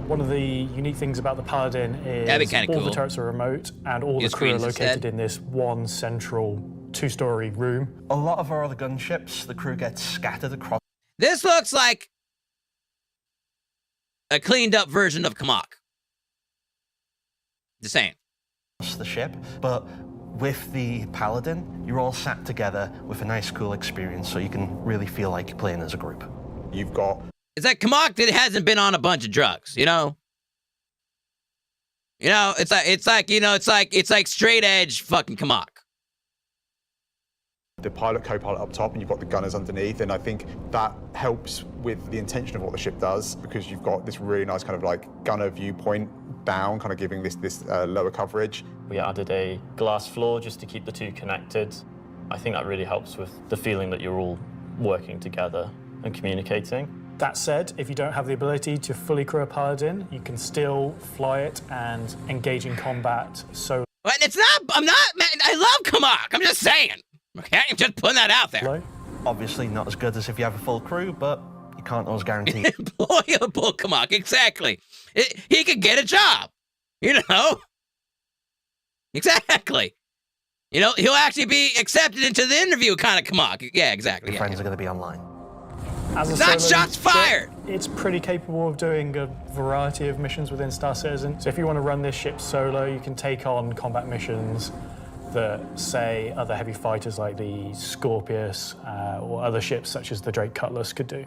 One of the unique things about the Paladin is all the turrets are remote and all the crew are located in this one central 2-story room. A lot of our other gunships, the crew gets scattered across. This looks like a cleaned up version of Kamak. Just saying. The ship, but with the Paladin, you're all sat together with a nice, cool experience, so you can really feel like you're playing as a group. You've got. It's like Kamak that hasn't been on a bunch of drugs, you know. It's like straight edge fucking Kamak. The pilot, co-pilot up top, and you've got the gunners underneath, and I think that helps with the intention of what the ship does, because you've got this really nice kind of like gunner viewpoint down, kind of giving this lower coverage. We added a glass floor just to keep the two connected. I think that really helps with the feeling that you're all working together and communicating. That said, if you don't have the ability to fully crew a Paladin, you can still fly it and engage in combat solo. But it's not, I'm not, man, I love Kamak, I'm just saying. Okay, I'm just putting that out there. Obviously not as good as if you have a full crew, but you can't always guarantee. Employable Kamak, exactly. He could get a job, you know? Exactly. You know, he'll actually be accepted into the interview kind of Kamak. Yeah, exactly. Your friends are going to be online. As a not solo shots fired! ship, it's pretty capable of doing a variety of missions within Star Citizen. So if you want to run this ship solo, you can take on combat missions that, say, other heavy fighters like the Scorpius or other ships such as the Drake Cutlass could do.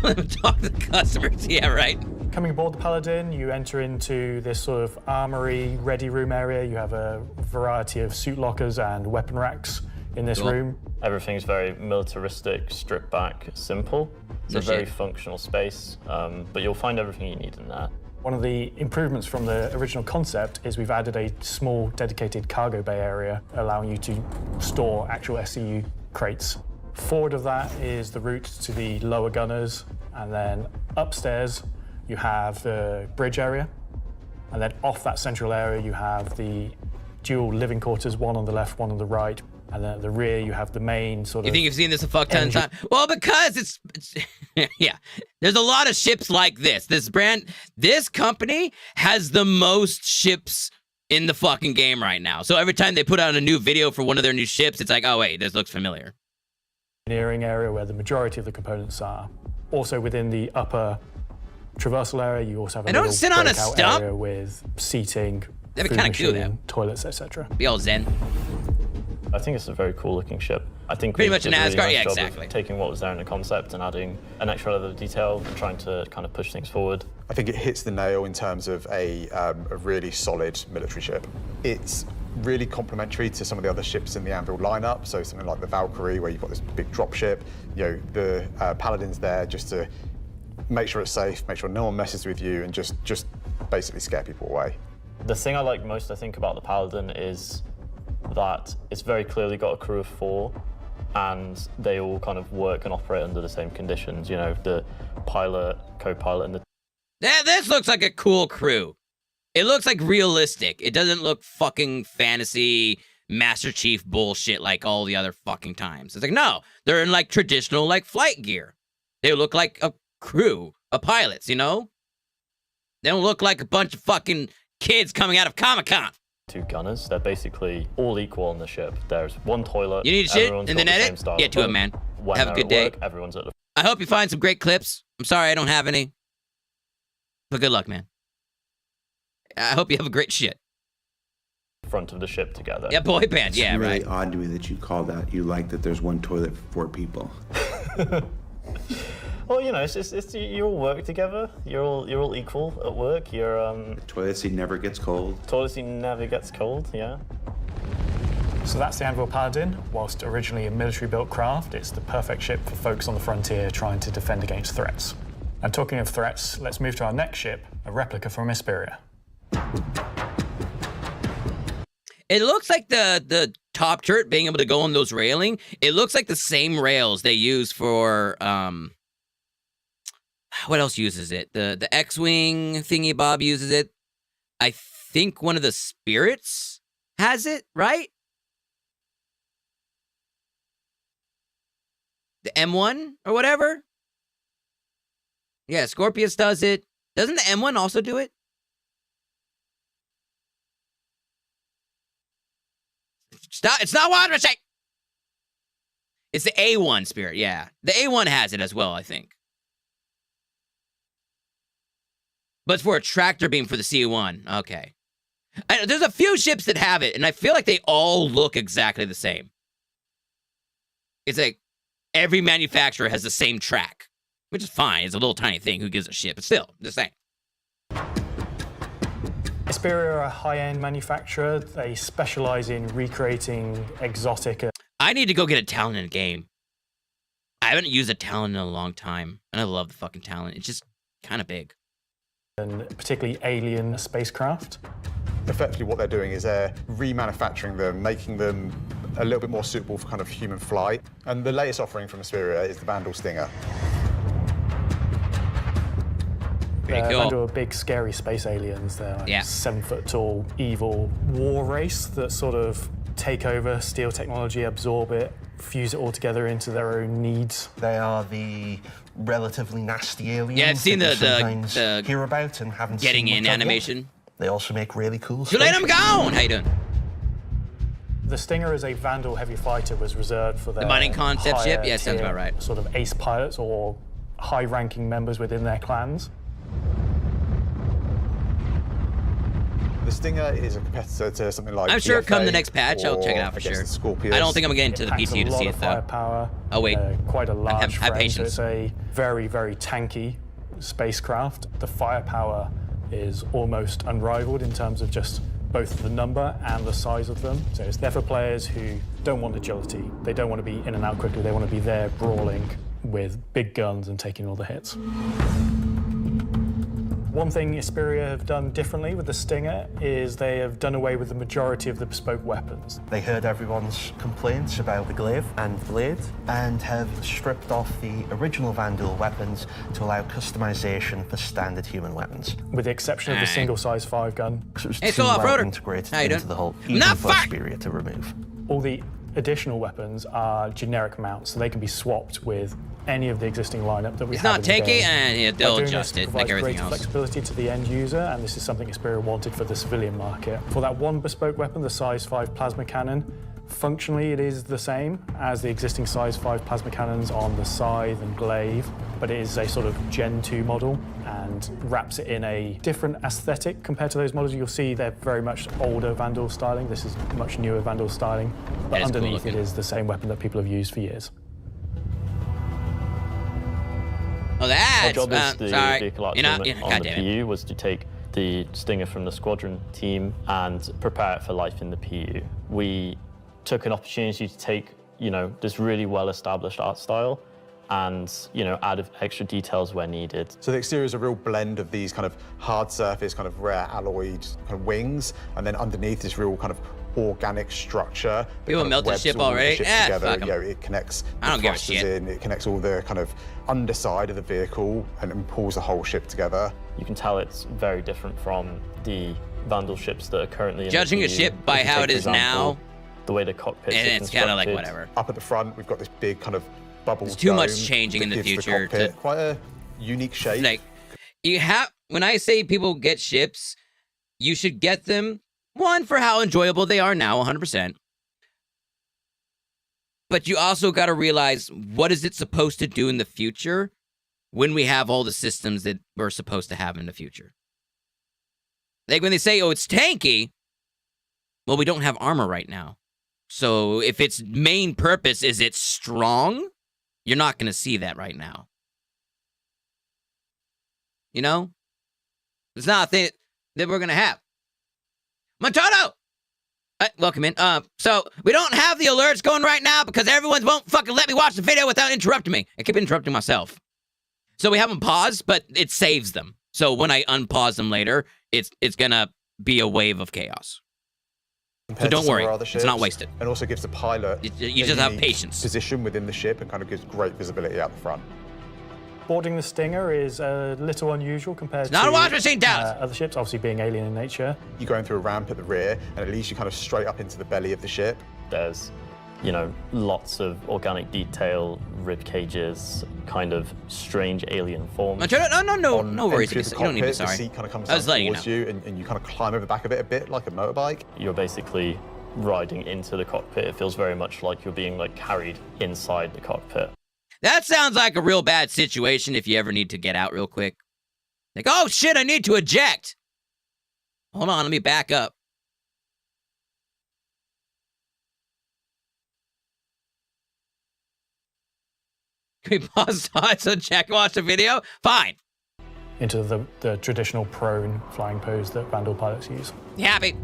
Talk to the customers, yeah, right. Coming aboard the Paladin, you enter into this sort of armory, ready room area. You have a variety of suit lockers and weapon racks in this room. Everything's very militaristic, stripped back, simple. It's a very functional space, but you'll find everything you need in there. One of the improvements from the original concept is we've added a small dedicated cargo bay area, allowing you to store actual SCU crates. Forward of that is the route to the lower gunners, and then upstairs you have the bridge area, and then off that central area you have the dual living quarters, one on the left, one on the right, and then at the rear you have the main sort of... You think you've seen this a fuck ton of times? Well, because it's yeah, there's a lot of ships like this. This company has the most ships in the fucking game right now. So every time they put out a new video for one of their new ships, it's like, oh wait, this looks familiar. Engineering area where the majority of the components are. Also within the upper traversal area, you also have a little sit on a breakout stump. area with seating, That'd be food kinda cool, machine, toilets, etc. Be all zen. I think it's a very cool looking ship. I think Pretty we much an did a really Asgard, nice yeah, job of exactly. taking what was there in the concept and adding an extra level of detail and trying to kind of push things forward. I think it hits the nail in terms of a really solid military ship. It's really complementary to some of the other ships in the Anvil lineup, so something like the Valkyrie, where you've got this big drop ship. You know, the Paladin's there just to make sure it's safe, make sure no one messes with you, and just basically scare people away. The thing I like most, I think, about the Paladin is that it's very clearly got a crew of 4, and they all kind of work and operate under the same conditions. You know, the pilot, co-pilot, and the... Yeah, this looks like a cool crew. It looks like realistic. It doesn't look fucking fantasy Master Chief bullshit like all the other fucking times. It's like, no, they're in like traditional like flight gear. They look like a crew of pilots, you know? They don't look like a bunch of fucking kids coming out of Comic-Con. 2 gunners, they're basically all equal on the ship. There's one toilet. You need shit everyone's and got then the edit? same style Yeah, of to it, room. man. When Have a they're good at day. work, everyone's at the I hope you find some great clips. I'm sorry I don't have any. But good luck, man. I hope you have a great shit. front of the ship together. Yeah, boy band. Yeah, it's really right. odd to me that you call that. You like that there's one toilet for 4 people. Well, you know, it's you all work together. You're all equal at work. You're The toilet seat never gets cold. Toilet seat never gets cold. Yeah. So that's the Anvil Paladin. Whilst originally a military-built craft, it's the perfect ship for folks on the frontier trying to defend against threats. And talking of threats, let's move to our next ship, a replica from Hesperia. It looks like the top turret being able to go on those railing. It looks like the same rails they use for what else uses it? The X-wing thingy bob uses it. I think one of the spirits has it, right? The M1 or whatever. Yeah, Scorpius does it. Doesn't the M1 also do it? Stop! It's not what I'm saying. It's the A1 spirit, yeah. The A1 has it as well, I think. But it's for a tractor beam for the C1. Okay. There's a few ships that have it, and I feel like they all look exactly the same. It's like every manufacturer has the same track, which is fine. It's a little tiny thing. Who gives a shit? But still, the same. Xperia are a high-end manufacturer. They specialize in recreating exotic. I need to go get a Talon in a game. I haven't used a Talon in a long time, and I love the fucking Talon. It's just kind of big. And particularly alien spacecraft. Effectively what they're doing is they're remanufacturing them, making them a little bit more suitable for kind of human flight. And the latest offering from Xperia is the Vandal Stinger. Vandal are big, scary space aliens. They're like 7 foot tall, evil war race that sort of take over, steal technology, absorb it, fuse it all together into their own needs. They are the relatively nasty aliens. Yeah, I've seen the hear about and haven't getting seen in much of animation. yet. They also make really cool You let them spaceships. go! How you doing? The Stinger as a Vandal heavy fighter was reserved for their mining concept ship? higher Yeah, sounds tier about right. Sort of ace pilots or high-ranking members within their clans. The Stinger is a competitor to something like I'm sure PFA come the next patch, I'll check it or out for against sure. the Scorpius. I don't think I'm getting to the PCU to see it though. Firepower, Oh wait, quite a large have frame, patience. so it's a very, very tanky spacecraft. The firepower is almost unrivaled in terms of just both the number and the size of them. So it's there for players who don't want agility. They don't want to be in and out quickly. They want to be there brawling with big guns and taking all the hits. One thing Xperia have done differently with the Stinger is they have done away with the majority of the bespoke weapons. They heard everyone's complaints about the glaive and blade and have stripped off the original Vandal weapons to allow customization for standard human weapons. With the exception of the single-size 5-gun. It was Hey, too so well off-roader. integrated How you into doing? the whole, even Not for fuck! Xperia to remove. All the additional weapons are generic mounts, so they can be swapped with any of the existing lineup that we It's have not in the tanky, game. and yeah, By they'll doing this, adjust it like provides everything greater else. flexibility to the end user, and this is something Xperia wanted for the civilian market. For that one bespoke weapon, the size 5 plasma cannon, functionally it is the same as the existing size 5 plasma cannons on the Scythe and Glaive, but it is a sort of Gen 2 model and wraps it in a different aesthetic compared to those models. You'll see they're very much older Vandal styling. This is much newer Vandal styling, but That is cool underneath it looking. is the same weapon that people have used for years. Oh, that's Our job as the sorry. vehicle You're not, artillery on God the damn it. PU was to take the Stinger from the squadron team and prepare it for life in the PU. We took an opportunity to take, this really well-established art style and, add extra details where needed. So the exterior is a real blend of these kind of hard surface, kind of rare alloyed kind of wings, and then underneath this real kind of organic structure. that People kind of melt the webs ship all the already? ship Eh, together. fuck 'em. It connects I don't the give a thrusters shit. in, it connects all the kind of underside of the vehicle and pulls the whole ship together. You can tell it's very different from the Vandal ships that are currently in Judging the a PU. ship by If you how take, it for is example, now, the way the cockpits are and it's kind of like constructed, whatever. Up at the front, we've got this big kind of bubble There's too much dome changing that in the gives future cockpit to- quite a unique shape. Like, you have, when I say people get ships, you should get them, one, for how enjoyable they are now, 100%. But you also got to realize, what is it supposed to do in the future when we have all the systems that we're supposed to have in the future? Like when they say, oh, it's tanky, well, we don't have armor right now. So if its main purpose is it's strong, you're not going to see that right now. You know? It's not a thing that we're going to have. Matoto! Welcome in. So we don't have the alerts going right now because everyone won't fucking let me watch the video without interrupting me. I keep interrupting myself. So we have them paused, but it saves them. So when I unpause them later, it's gonna be a wave of chaos. compared So don't to some of worry, our other it's not ships, wasted. And also gives the pilot You a just have unique patience. position within the ship and kind of gives great visibility out the front. Boarding the Stinger is a little unusual compared It's not to a wash machine, Dallas. other ships, obviously being alien in nature. You're going through a ramp at the rear, and it leads you kind of straight up into the belly of the ship. There's, lots of organic detail, rib cages, kind of strange alien forms. No worries. Entry of You the don't need to be cockpit, sorry. the seat kind of comes I was down letting you towards know. you, and you kind of climb over the back of it a bit like a motorbike. You're basically riding into the cockpit. It feels very much like you're being carried inside the cockpit. That sounds like a real bad situation if you ever need to get out real quick. Like, oh shit, I need to eject. Hold on, let me back up. Can we pause so check watch the video? Fine. into the traditional prone flying pose that Vandal pilots use. You happy?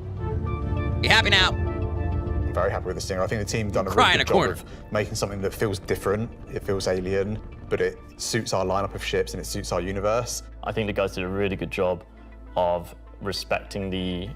You happy now? I'm very happy with this thing. I think the team done a really good job of making something that feels different, it feels alien, but it suits our lineup of ships and it suits our universe. I think the guys did a really good job of respecting the,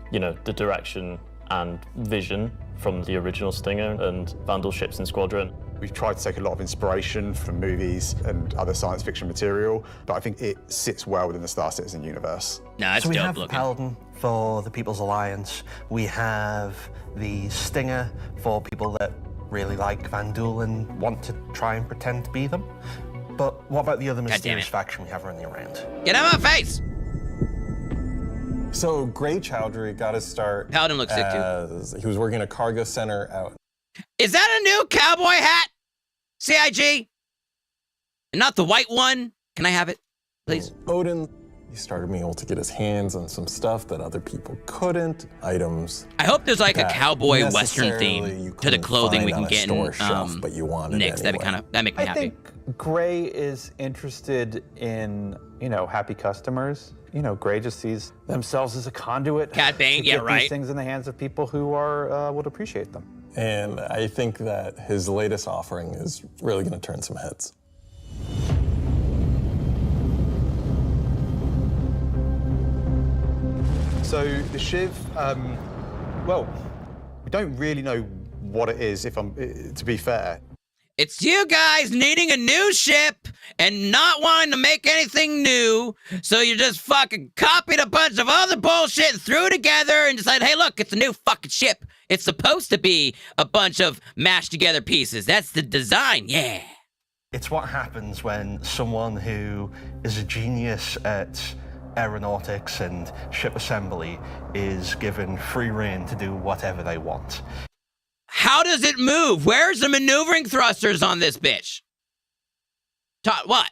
the direction and vision from the original Stinger and Vandal ships and Squadron. We've tried to take a lot of inspiration from movies and other science fiction material, but I think it sits well within the Star Citizen universe. No, it's so we dope have looking. Paladin for the People's Alliance. We have the Stinger for people that really like Vandal and want to try and pretend to be them. But what about the other mysterious faction we have running around? Get out of my face! So Gray Chowdhury got his start. Paladin looks sick too. He was working a cargo center out. Is that a new cowboy hat? CIG? And not the white one? Can I have it, please? Odin, he started being able to get his hands on some stuff that other people couldn't. Items. I hope there's like a cowboy western theme to the clothing we can get in but you wanted Nyx. Anyway. That make me happy. I think Gray is interested in, happy customers. Gray just sees themselves as a conduit Cat Bane, to yeah, get right. these things in the hands of people who are would appreciate them. And I think that his latest offering is really going to turn some heads. So the Shiv, well, we don't really know what it is, to be fair. It's you guys needing a new ship and not wanting to make anything new, so you just fucking copied a bunch of other bullshit and threw it together and decided, hey, look, it's a new fucking ship. It's supposed to be a bunch of mashed together pieces. That's the design, yeah. It's what happens when someone who is a genius at aeronautics and ship assembly is given free rein to do whatever they want. How does it move? Where's the maneuvering thrusters on this bitch? What?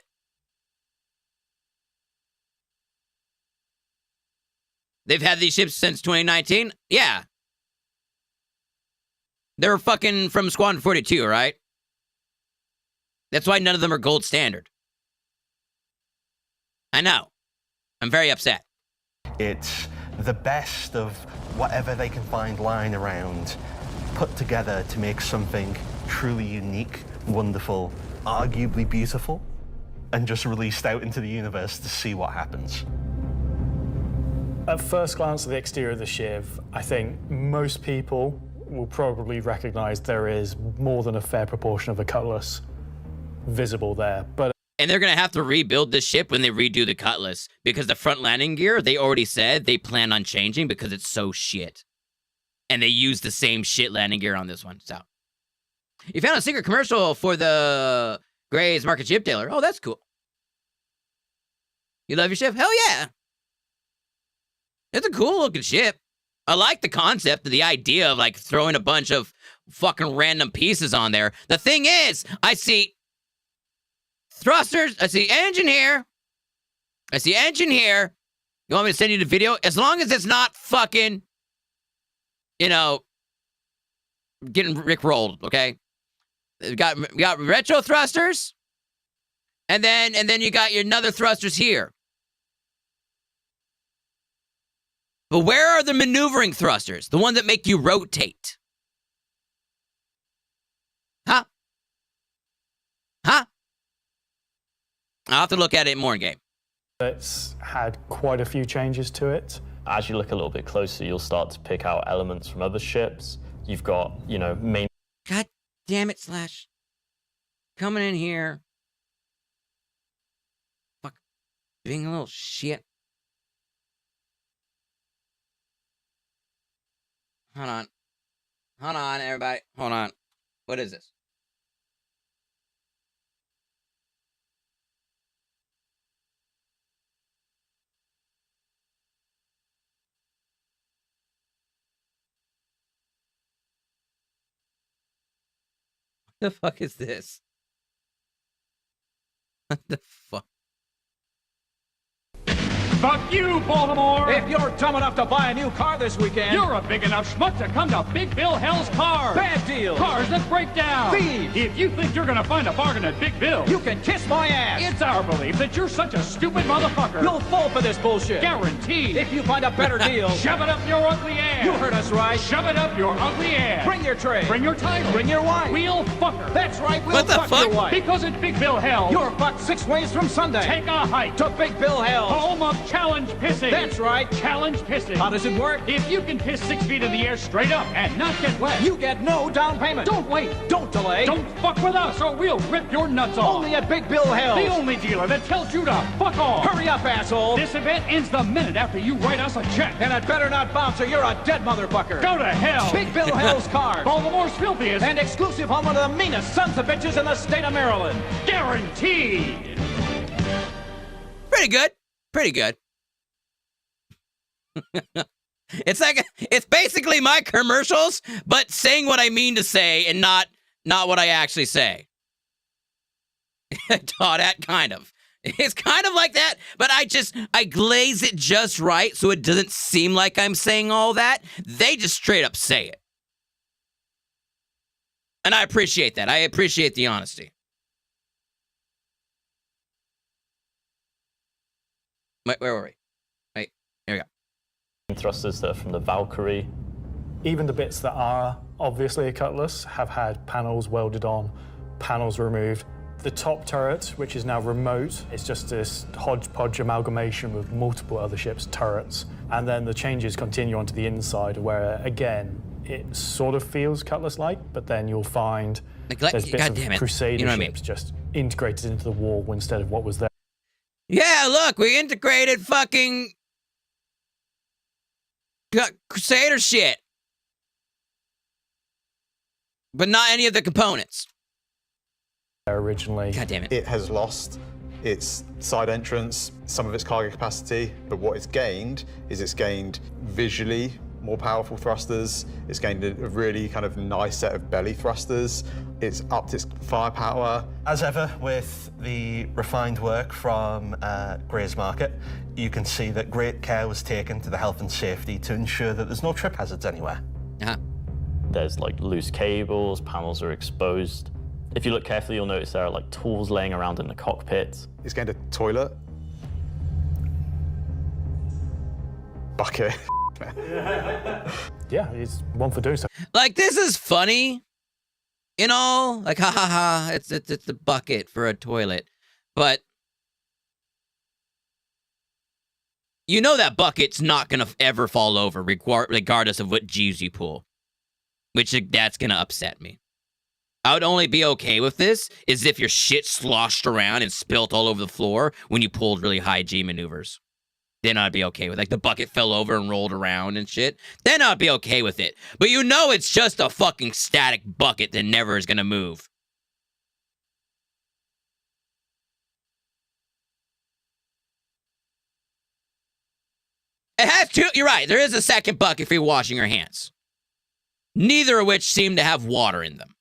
They've had these ships since 2019? Yeah. They're fucking from Squadron 42, right? That's why none of them are gold standard. I know. I'm very upset. It's the best of whatever they can find lying around, put together to make something truly unique, wonderful, arguably beautiful, and just released out into the universe to see what happens. At first glance at the exterior of the Shiv, I think most people will probably recognize there is more than a fair proportion of the Cutlass visible there. And they're going to have to rebuild this ship when they redo the Cutlass, because the front landing gear, they already said they plan on changing because it's so shit. And they use the same shit landing gear on this one, so. You found a secret commercial for the Gray's Market Ship Dealer. Oh, that's cool. You love your ship? Hell yeah. It's a cool looking ship. I like the concept, the idea of like throwing a bunch of fucking random pieces on there. The thing is, I see thrusters, I see engine here. I see engine here. You want me to send you the video? As long as it's not fucking, getting rickrolled, okay? We got retro thrusters, and then you got your another thrusters here. But where are the maneuvering thrusters? The ones that make you rotate? Huh? I'll have to look at it more in game. It's had quite a few changes to it. As you look a little bit closer, you'll start to pick out elements from other ships. You've got, main... God damn it, Slash. Coming in here. Fuck. Being a little shit. Hold on. Hold on, everybody. Hold on. What is this? What the fuck is this? What the fuck? Fuck you, Baltimore! If you're dumb enough to buy a new car this weekend, you're a big enough schmuck to come to Big Bill Hell's Cars. Bad deals. Cars that break down. Thieves. If you think you're gonna find a bargain at Big Bill, you can kiss my ass. It's our belief that you're such a stupid motherfucker. You'll fall for this bullshit. Guaranteed. If you find a better deal, shove it up your ugly ass. You heard us right. Shove it up your ugly ass. Bring your tray. Bring your title. Bring your wife. We'll fuck her. That's right. We'll fuck your wife. Because at Big Bill Hell, you're fucked 6 ways from Sunday. Take a hike to Big Bill Hell, home of challenge pissing. That's right. Challenge pissing. How does it work? If you can piss 6 feet in the air straight up and not get wet, you get no down payment. Don't wait. Don't delay. Don't fuck with us or we'll rip your nuts off. Only at Big Bill Hell. The only dealer that tells you to fuck off. Hurry up, asshole. This event ends the minute after you write us a check. And it better not bounce or you're a dead motherfucker. Go to hell. Big Bill Hell's Cars. Baltimore's filthiest and exclusive home of the meanest sons of bitches in the state of Maryland. Guaranteed. Pretty good. Pretty good. It's basically my commercials, but saying what I mean to say and not what I actually say. Todd, kind of. It's kind of like that, but I glaze it just right so it doesn't seem like I'm saying all that. They just straight up say it. And I appreciate that. I appreciate the honesty. Wait, where were we? Wait, here we go. Thrusters that are from the Valkyrie. Even the bits that are obviously a Cutlass have had panels welded on, panels removed. The top turret, which is now remote, is just this hodgepodge amalgamation with multiple other ships' turrets. And then the changes continue onto the inside where, again, it sort of feels Cutlass-like, but then you'll find there's bits of Crusader ships just integrated into the wall instead of what was there. Yeah, look, we integrated fucking Crusader shit. But not any of the components. Originally. God damn it. It has lost its side entrance, some of its cargo capacity, but what it's gained is it's gained visually more powerful thrusters. It's gained a really kind of nice set of belly thrusters. It's upped its firepower. As ever, with the refined work from Gray's Market, you can see that great care was taken to the health and safety to ensure that there's no trip hazards anywhere. There's like loose cables, panels are exposed. If you look carefully, you'll notice there are like tools laying around in the cockpit. It's gained a toilet. Bucket. Yeah, it's one for doing so. Like, this is funny, you know? Like, ha ha ha, it's a bucket for a toilet. But you know that bucket's not gonna ever fall over, regardless of what G's you pull. Which, that's gonna upset me. I would only be okay with this is if your shit sloshed around and spilt all over the floor when you pulled really high G maneuvers. Then I'd be okay with it. Like the bucket fell over and rolled around and shit. Then I'd be okay with it. But you know it's just a fucking static bucket that never is gonna move. It has two, you're right, there is a second bucket for you washing your hands. Neither of which seem to have water in them.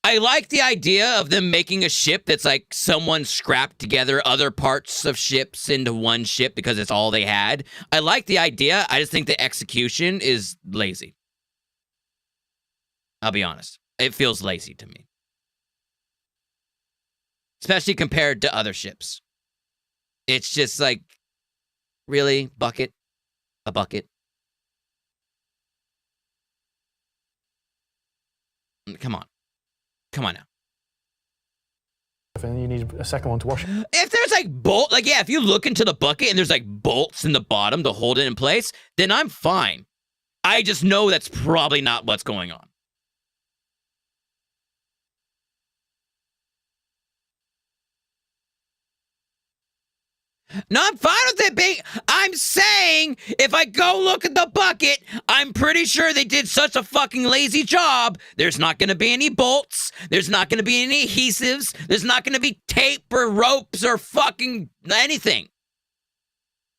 I like the idea of them making a ship that's like someone scrapped together other parts of ships into one ship because it's all they had. I like the idea. I just think the execution is lazy. I'll be honest. It feels lazy to me. Especially compared to other ships. It's just like, really? Bucket? A bucket? Come on. Come on now. And you need a second one to wash it. If there's like if you look into the bucket and there's like bolts in the bottom to hold it in place, then I'm fine. I just know that's probably not what's going on. No, I'm fine with it being... I'm saying, if I go look at the bucket, I'm pretty sure they did such a fucking lazy job. There's not going to be any bolts. There's not going to be any adhesives. There's not going to be tape or ropes or fucking anything.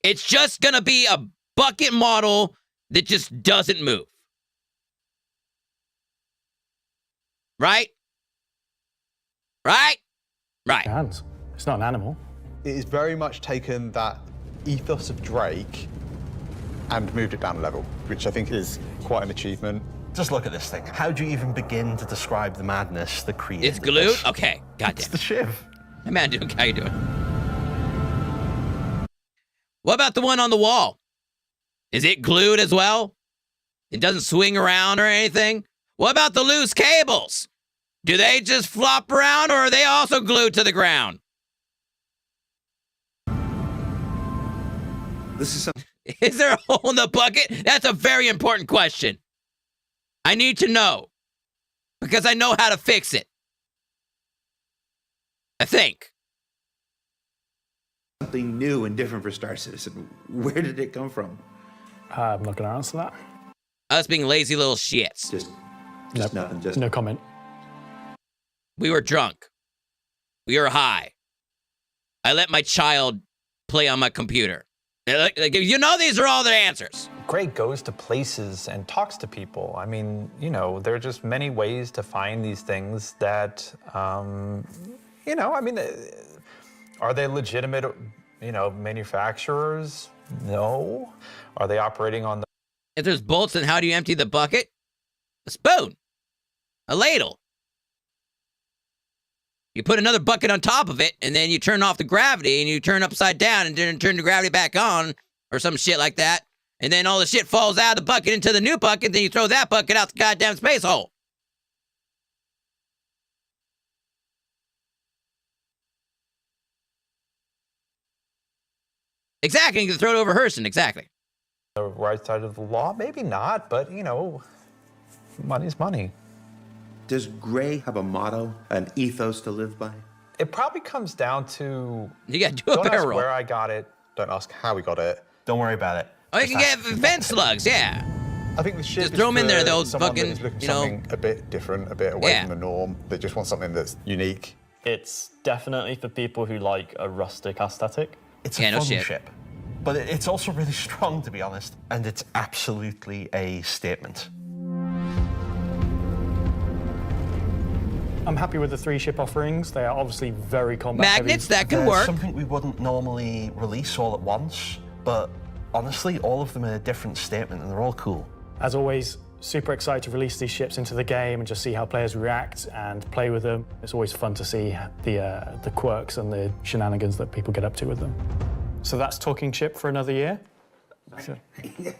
It's just going to be a bucket model that just doesn't move. Right? Right? Right. Hands. It's not an animal. It is very much taken that ethos of Drake and moved it down a level, which I think is quite an achievement. Just look at this thing. How do you even begin to describe the madness that created It's glued? this? Okay, goddamn. It's the shiv. Hey man, dude, how you doing? What about the one on the wall? Is it glued as well? It doesn't swing around or anything? What about the loose cables? Do they just flop around or are they also glued to the ground? This is something. Is there a hole in the bucket? That's a very important question. I need to know. Because I know how to fix it. I think. Something new and different for Star Citizen. Where did it come from? I'm not going to answer that. Us being lazy little shits. Just nothing. Just no comment. We were drunk. We were high. I let my child play on my computer. You know these are all the answers. Gray goes to places and talks to people. I mean, you know, there are just many ways to find these things that, you know, I mean, are they legitimate, you know, manufacturers? No. Are they operating on the... If there's bolts, then how do you empty the bucket? A spoon. A ladle. You put another bucket on top of it, and then you turn off the gravity, and you turn upside down, and then turn the gravity back on, or some shit like that. And then all the shit falls out of the bucket into the new bucket, then you throw that bucket out the goddamn space hole. Exactly, you can throw it over Hurston, exactly. The right side of the law? Maybe not, but, you know, money's money. Does Gray have a motto, an ethos to live by? It probably comes down to... You gotta do a don't barrel ask roll. where I got it. Don't ask how we got it. Don't worry about it. Oh, you can get vent slugs, yeah. I think the ship Just is throw them in for there, they'll someone fucking, that is looking for you know... something a bit different, a bit away Yeah. from the norm. They just want something that's unique. It's definitely for people who like a rustic aesthetic. It's a fun ship. But it's also really strong, to be honest. And it's absolutely a statement. I'm happy with the 3 ship offerings. They are obviously very combat Magnets, heavy. that can There's work. something we wouldn't normally release all at once, but honestly, all of them are a different statement and they're all cool. As always, super excited to release these ships into the game and just see how players react and play with them. It's always fun to see the quirks and the shenanigans that people get up to with them. So that's Talking Ship for another year? So. Yeah,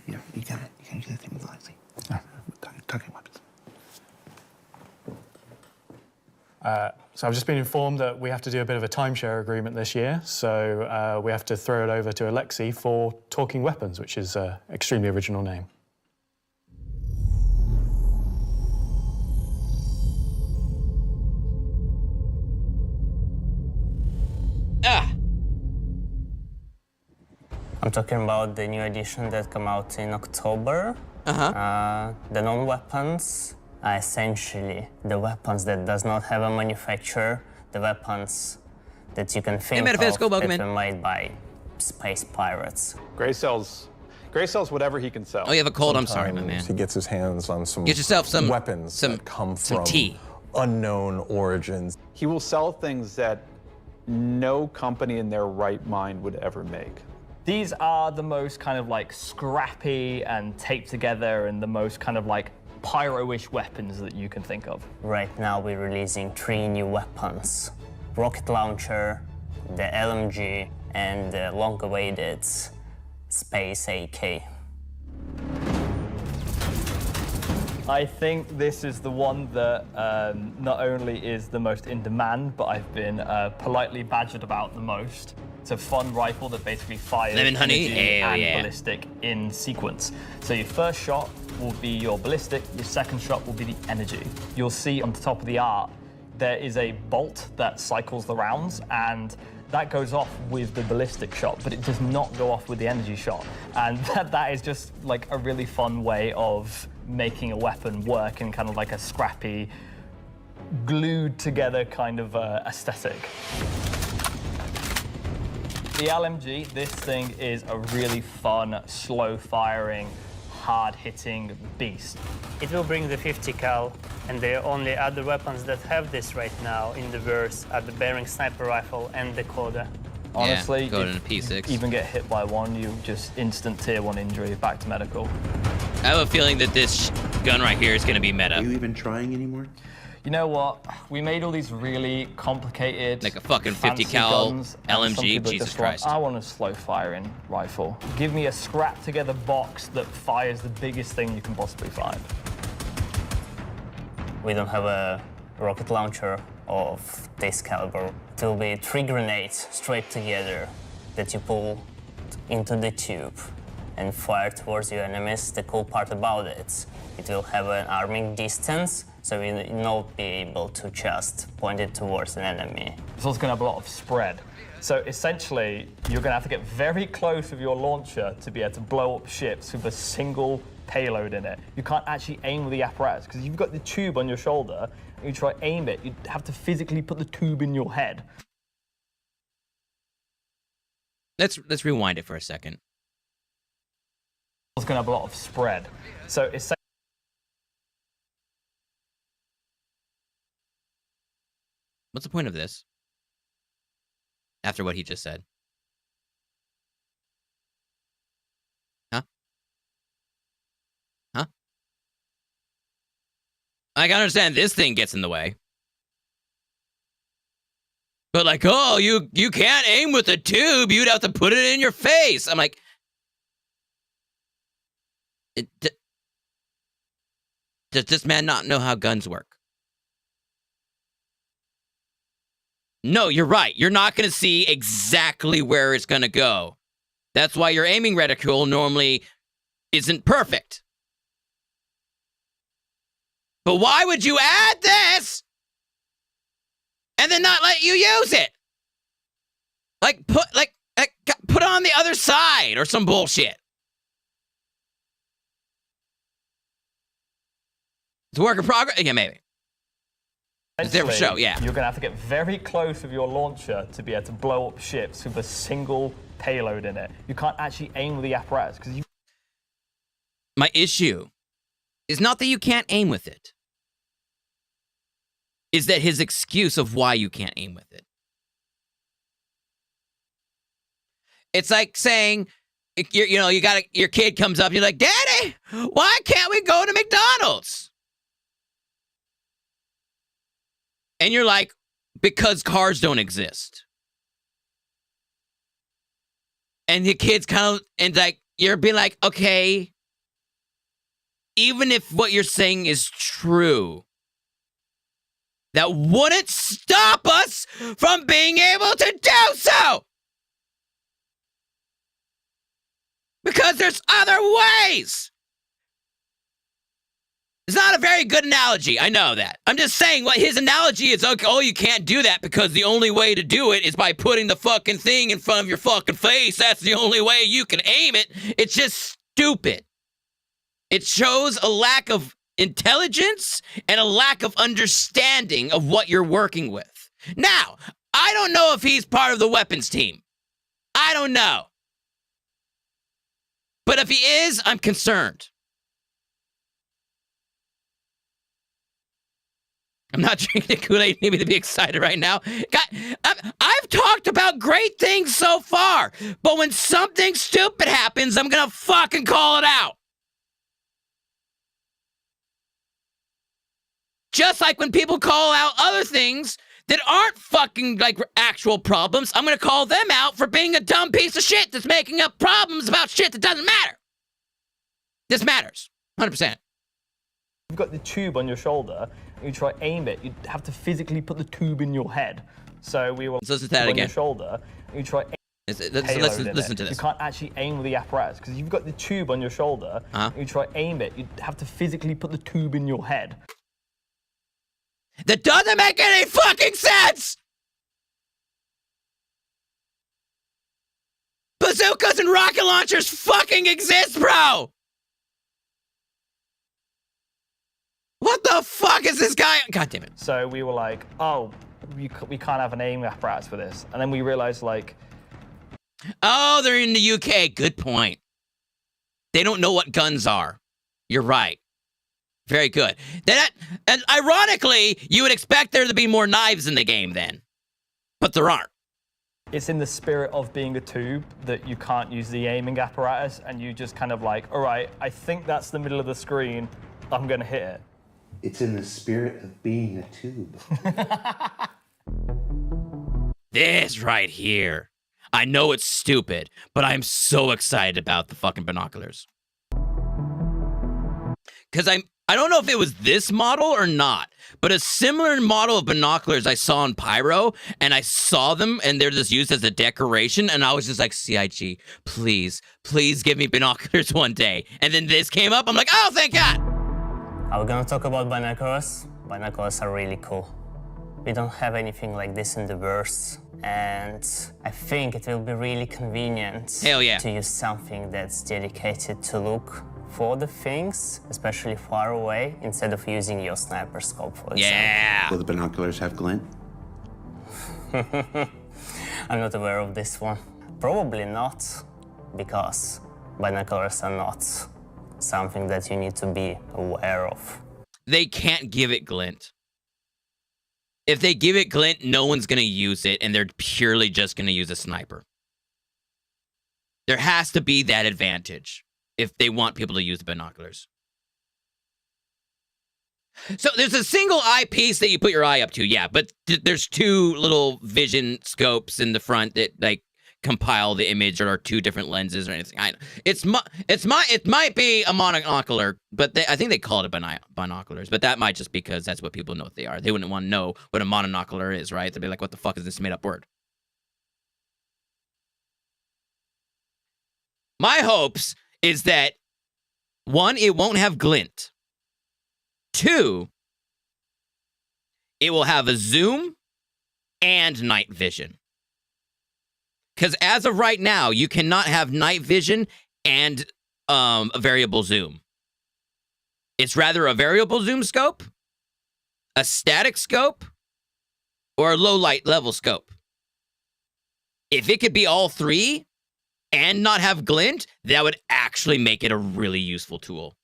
you gotta do the thing with Lexi. Talking weapons. So I've just been informed that we have to do a bit of a timeshare agreement this year, so we have to throw it over to Alexi for Talking Weapons, which is an extremely original name. I'm talking about the new edition that come out in October. The non-weapons are essentially the weapons that does not have a manufacturer, the weapons that you can think of that were made by space pirates. Gray sells whatever he can sell. Oh, you have a cold? I'm sorry, my man. He gets his hands on some Get yourself some weapons that come from tea. unknown origins. He will sell things that no company in their right mind would ever make. These are the most kind of like scrappy and taped together and the most kind of like pyro-ish weapons that you can think of. Right now we're releasing 3 new weapons. Rocket launcher, the LMG, and the long-awaited Space AK. I think this is the one that not only is the most in demand, but I've been politely badgered about the most. It's a fun rifle that basically fires Lemon honey? energy Hell and yeah. ballistic in sequence. So your first shot will be your ballistic, your second shot will be the energy. You'll see on the top of the art, there is a bolt that cycles the rounds, and that goes off with the ballistic shot, but it does not go off with the energy shot. And that is just like a really fun way of making a weapon work in kind of like a scrappy, glued together kind of aesthetic. The LMG, this thing is a really fun, slow firing, hard-hitting beast. It will bring the 50 cal, and the only other weapons that have this right now in the verse are the Bearing Sniper Rifle and the Coda. Honestly, go to if P6. you even get hit by one, you just instant tier 1 injury, back to medical. I have a feeling that this gun right here is going to be meta. Are you even trying anymore? You know what? We made all these really complicated, like a fucking 50 fancy cal guns, and some LMG. people Jesus just want, Christ. I want a slow firing rifle. Give me a scrap together box that fires the biggest thing you can possibly find. We don't have a rocket launcher of this caliber. It will be 3 grenades straight together that you pull into the tube and fire towards your enemies. The cool part about it will have an arming distance, so you will not be able to just point it towards an enemy. It's also going to have a lot of spread. So essentially, you're going to have to get very close with your launcher to be able to blow up ships with a single payload in it. You can't actually aim with the apparatus, because you've got the tube on your shoulder, and you try to aim it, you'd have to physically put the tube in your head. Let's rewind it for a second. It's going to have a lot of spread. So essentially, What's the point of this? After what he just said. Huh? Huh? I can understand this thing gets in the way. But like, oh, you can't aim with a tube. You'd have to put it in your face. I'm like, does this man not know how guns work? No, you're right. You're not going to see exactly where it's going to go. That's why your aiming reticule normally isn't perfect. But why would you add this and then not let you use it? Like put it on the other side or some bullshit. It's a work in progress. Yeah, maybe. It's there for show, yeah. You're going to have to get very close with your launcher to be able to blow up ships with a single payload in it. You can't actually aim with the apparatus, because you... My issue is not that you can't aim with it. Is that his excuse of why you can't aim with it. It's like saying, your kid comes up and you're like, Daddy, why can't we go to McDonald's? And you're like, because cars don't exist. And the kid's kind of, and like, you're being like, okay, even if what you're saying is true, that wouldn't stop us from being able to do so. Because there's other ways. It's not a very good analogy. I know that. I'm just saying what his analogy is. Okay, oh, you can't do that because the only way to do it is by putting the fucking thing in front of your fucking face. That's the only way you can aim it. It's just stupid. It shows a lack of intelligence and a lack of understanding of what you're working with. Now, I don't know if he's part of the weapons team. I don't know. But if he is, I'm concerned. I'm not drinking the Kool-Aid. You need me to be excited right now. God, I've talked about great things so far, but when something stupid happens, I'm gonna fucking call it out. Just like when people call out other things that aren't fucking like actual problems, I'm gonna call them out for being a dumb piece of shit that's making up problems about shit that doesn't matter. This matters, 100%. You've got the tube on your shoulder, and you try to aim it, you'd have to physically put the tube in your head. So we will listen to that on again. your shoulder, and you try listen to this. You can't actually aim with the apparatus, because you've got the tube on your shoulder, and you try to aim it, you'd have to physically put the tube in your head. That doesn't make any fucking sense! Bazookas and rocket launchers fucking exist, bro! What the fuck is this guy? God damn it. So we were like, oh, we can't have an aim apparatus for this. And then we realized, like... Oh, they're in the UK. Good point. They don't know what guns are. You're right. Very good. And ironically, you would expect there to be more knives in the game then. But there aren't. It's in the spirit of being a tube that you can't use the aiming apparatus, and you just kind of like, all right, I think that's the middle of the screen. I'm going to hit it. It's in the spirit of being a tube. This right here. I know it's stupid, but I'm so excited about the fucking binoculars. Because I don't know if it was this model or not, but a similar model of binoculars I saw in Pyro, and I saw them, and they're just used as a decoration, and I was just like, CIG, please give me binoculars one day. And then this came up, I'm like, oh, thank God! Are we gonna talk about binoculars? Binoculars are really cool. We don't have anything like this in the verse, and I think it will be really convenient Hell yeah. to use something that's dedicated to look for the things, especially far away, instead of using your sniper scope, for example. Yeah! Will the binoculars have glint? I'm not aware of this one. Probably not, because binoculars are not something that you need to be aware of. They can't give it glint. If they give it glint, no one's going to use it, and they're purely just going to use a sniper. There has to be that advantage if they want people to use the binoculars. So there's a single eyepiece that you put your eye up to, yeah, but there's two little vision scopes in the front that like compile the image, or two different lenses or anything. It might be a monocular, but I think they call it binoculars, but that might just because that's what people know what they are. They wouldn't want to know what a monocular is, right? They'd be like, what the fuck is this made up word? My hopes is that, one, it won't have glint. Two, it will have a zoom and night vision. Because as of right now, you cannot have night vision and a variable zoom. It's rather a variable zoom scope, a static scope, or a low light level scope. If it could be all three and not have glint, that would actually make it a really useful tool.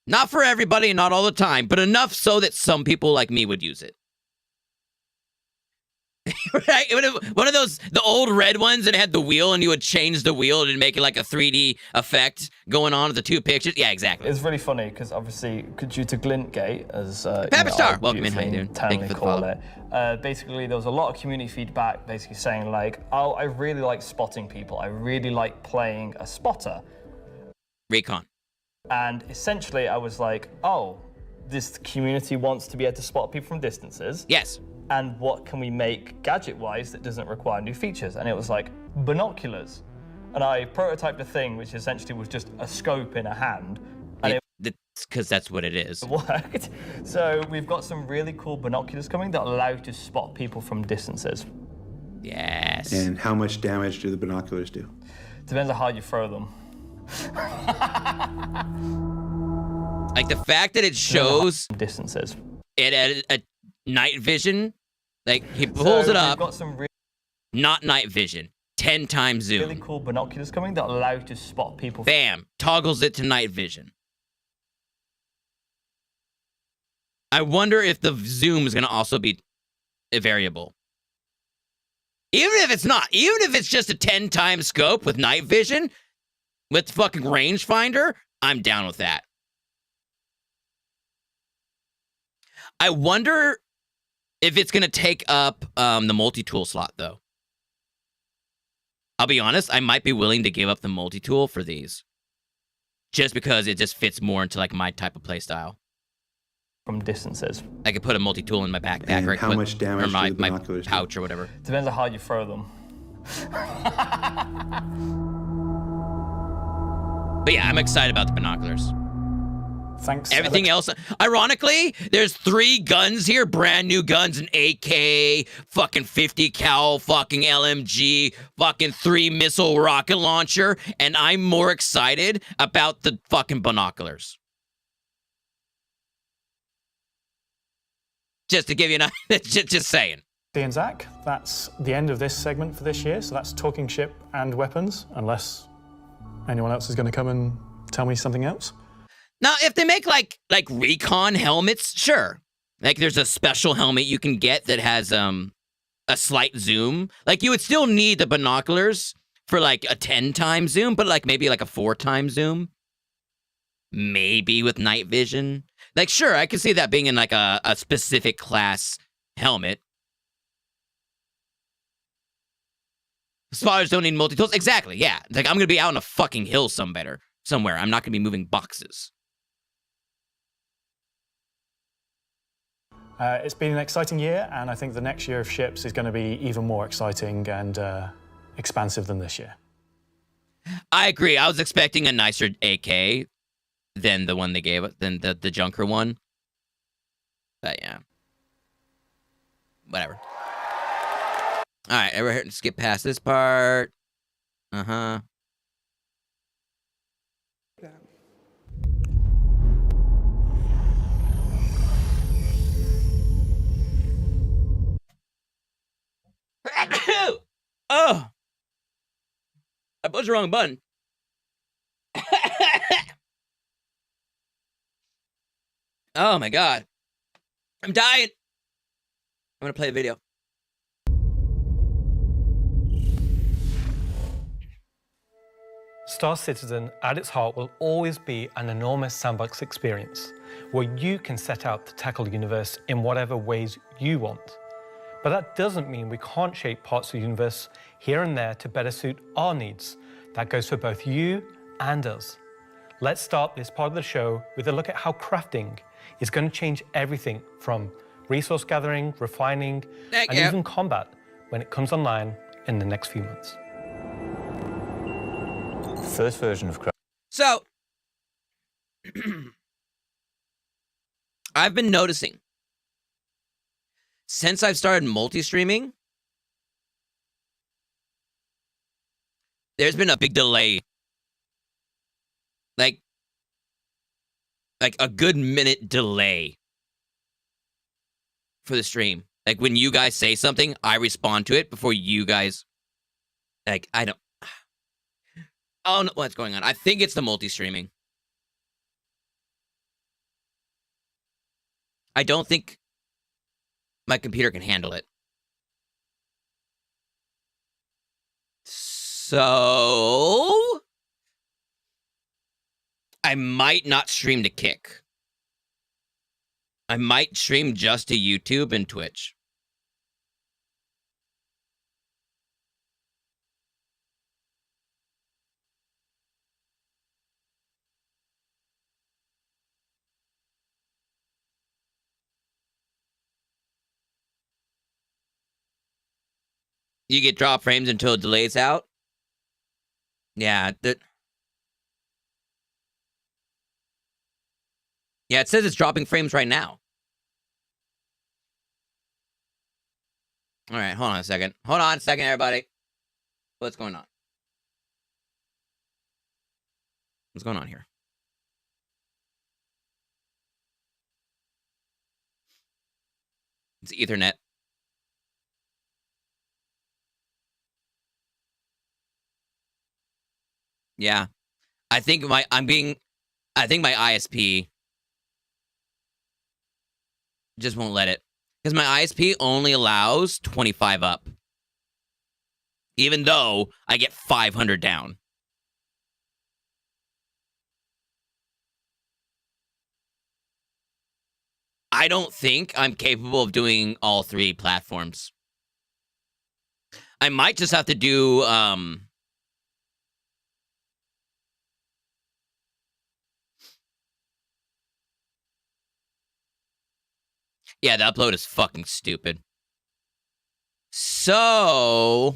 Not for everybody and not all the time, but enough so that some people like me would use it. Right? One of those, the old red ones that had the wheel, and you would change the wheel and make it like a 3D effect going on with the two pictures. Yeah, exactly. It's really funny because obviously, due to Glintgate, as Star, welcome in, how you doing? Thank you for the follow. Basically, there was a lot of community feedback, basically saying like, "Oh, I really like spotting people. I really like playing a spotter." Recon. And essentially, I was like, "Oh, this community wants to be able to spot people from distances." Yes. And what can we make gadget-wise that doesn't require new features? And it was like, binoculars. And I prototyped a thing which essentially was just a scope in a hand. And because that's what it is. It worked. So we've got some really cool binoculars coming that allow you to spot people from distances. Yes. And how much damage do the binoculars do? Depends on how you throw them. Like the fact that it shows distances. It at a night vision. Like, he pulls it up, got some not night vision, 10 times zoom. Really cool binoculars coming that allow you to spot people. Bam, toggles it to night vision. I wonder if the zoom is going to also be a variable. Even if it's not, even if it's just a 10 times scope with night vision, with fucking rangefinder, I'm down with that. I wonder if it's going to take up the multi-tool slot, though. I'll be honest, I might be willing to give up the multi-tool for these. Just because it just fits more into like my type of playstyle. From distances. I could put a multi-tool in my backpack, And or how much damage or my do the binoculars pouch or whatever. Depends on how you throw them. But yeah, I'm excited about the binoculars. Thanks. Everything else, ironically, there's 3 guns here, brand new guns, an AK, fucking 50 cal, fucking LMG, fucking 3 missile rocket launcher, and I'm more excited about the fucking binoculars. Just to give you an idea, just saying. And Zach, that's the end of this segment for this year. So that's talking ship and weapons, unless anyone else is going to come and tell me something else. Now, if they make like recon helmets, sure. Like there's a special helmet you can get that has a slight zoom. Like you would still need the binoculars for like a 10-time zoom, but like maybe like a 4-time zoom. Maybe with night vision. Like sure, I could see that being in like a specific class helmet. Spotters don't need multi-tools. Exactly, yeah. It's like I'm gonna be out on a fucking hill somewhere. I'm not gonna be moving boxes. It's been an exciting year, and I think the next year of ships is going to be even more exciting and expansive than this year. I agree. I was expecting a nicer AK than the one they gave us, than the Junker one. But yeah. Whatever. Alright, we're here to skip past this part. Uh-huh. Oh! I pushed the wrong button. Oh my god. I'm dying. I'm gonna play a video. Star Citizen, at its heart, will always be an enormous sandbox experience where you can set out to tackle the universe in whatever ways you want. But that doesn't mean we can't shape parts of the universe here and there to better suit our needs. That goes for both you and us. Let's start this part of the show with a look at how crafting is going to change everything from resource gathering, refining, and even combat when it comes online in the next few months. First version of craft. So, I've been noticing since I've started multi-streaming, there's been a big delay. Like a good minute delay for the stream. Like when you guys say something, I respond to it before you guys, like, I don't know what's going on. I think it's the multi-streaming. I don't think my computer can handle it. So I might not stream to Kick. I might stream just to YouTube and Twitch. You get drop frames until it delays out? Yeah, yeah, it says it's dropping frames right now. All right, hold on a second. Hold on a second, everybody. What's going on? What's going on here? It's Ethernet. Yeah. I think my ISP just won't let it. Because my ISP only allows 25 up. Even though I get 500 down. I don't think I'm capable of doing all three platforms. I might just have to do yeah, the upload is fucking stupid. So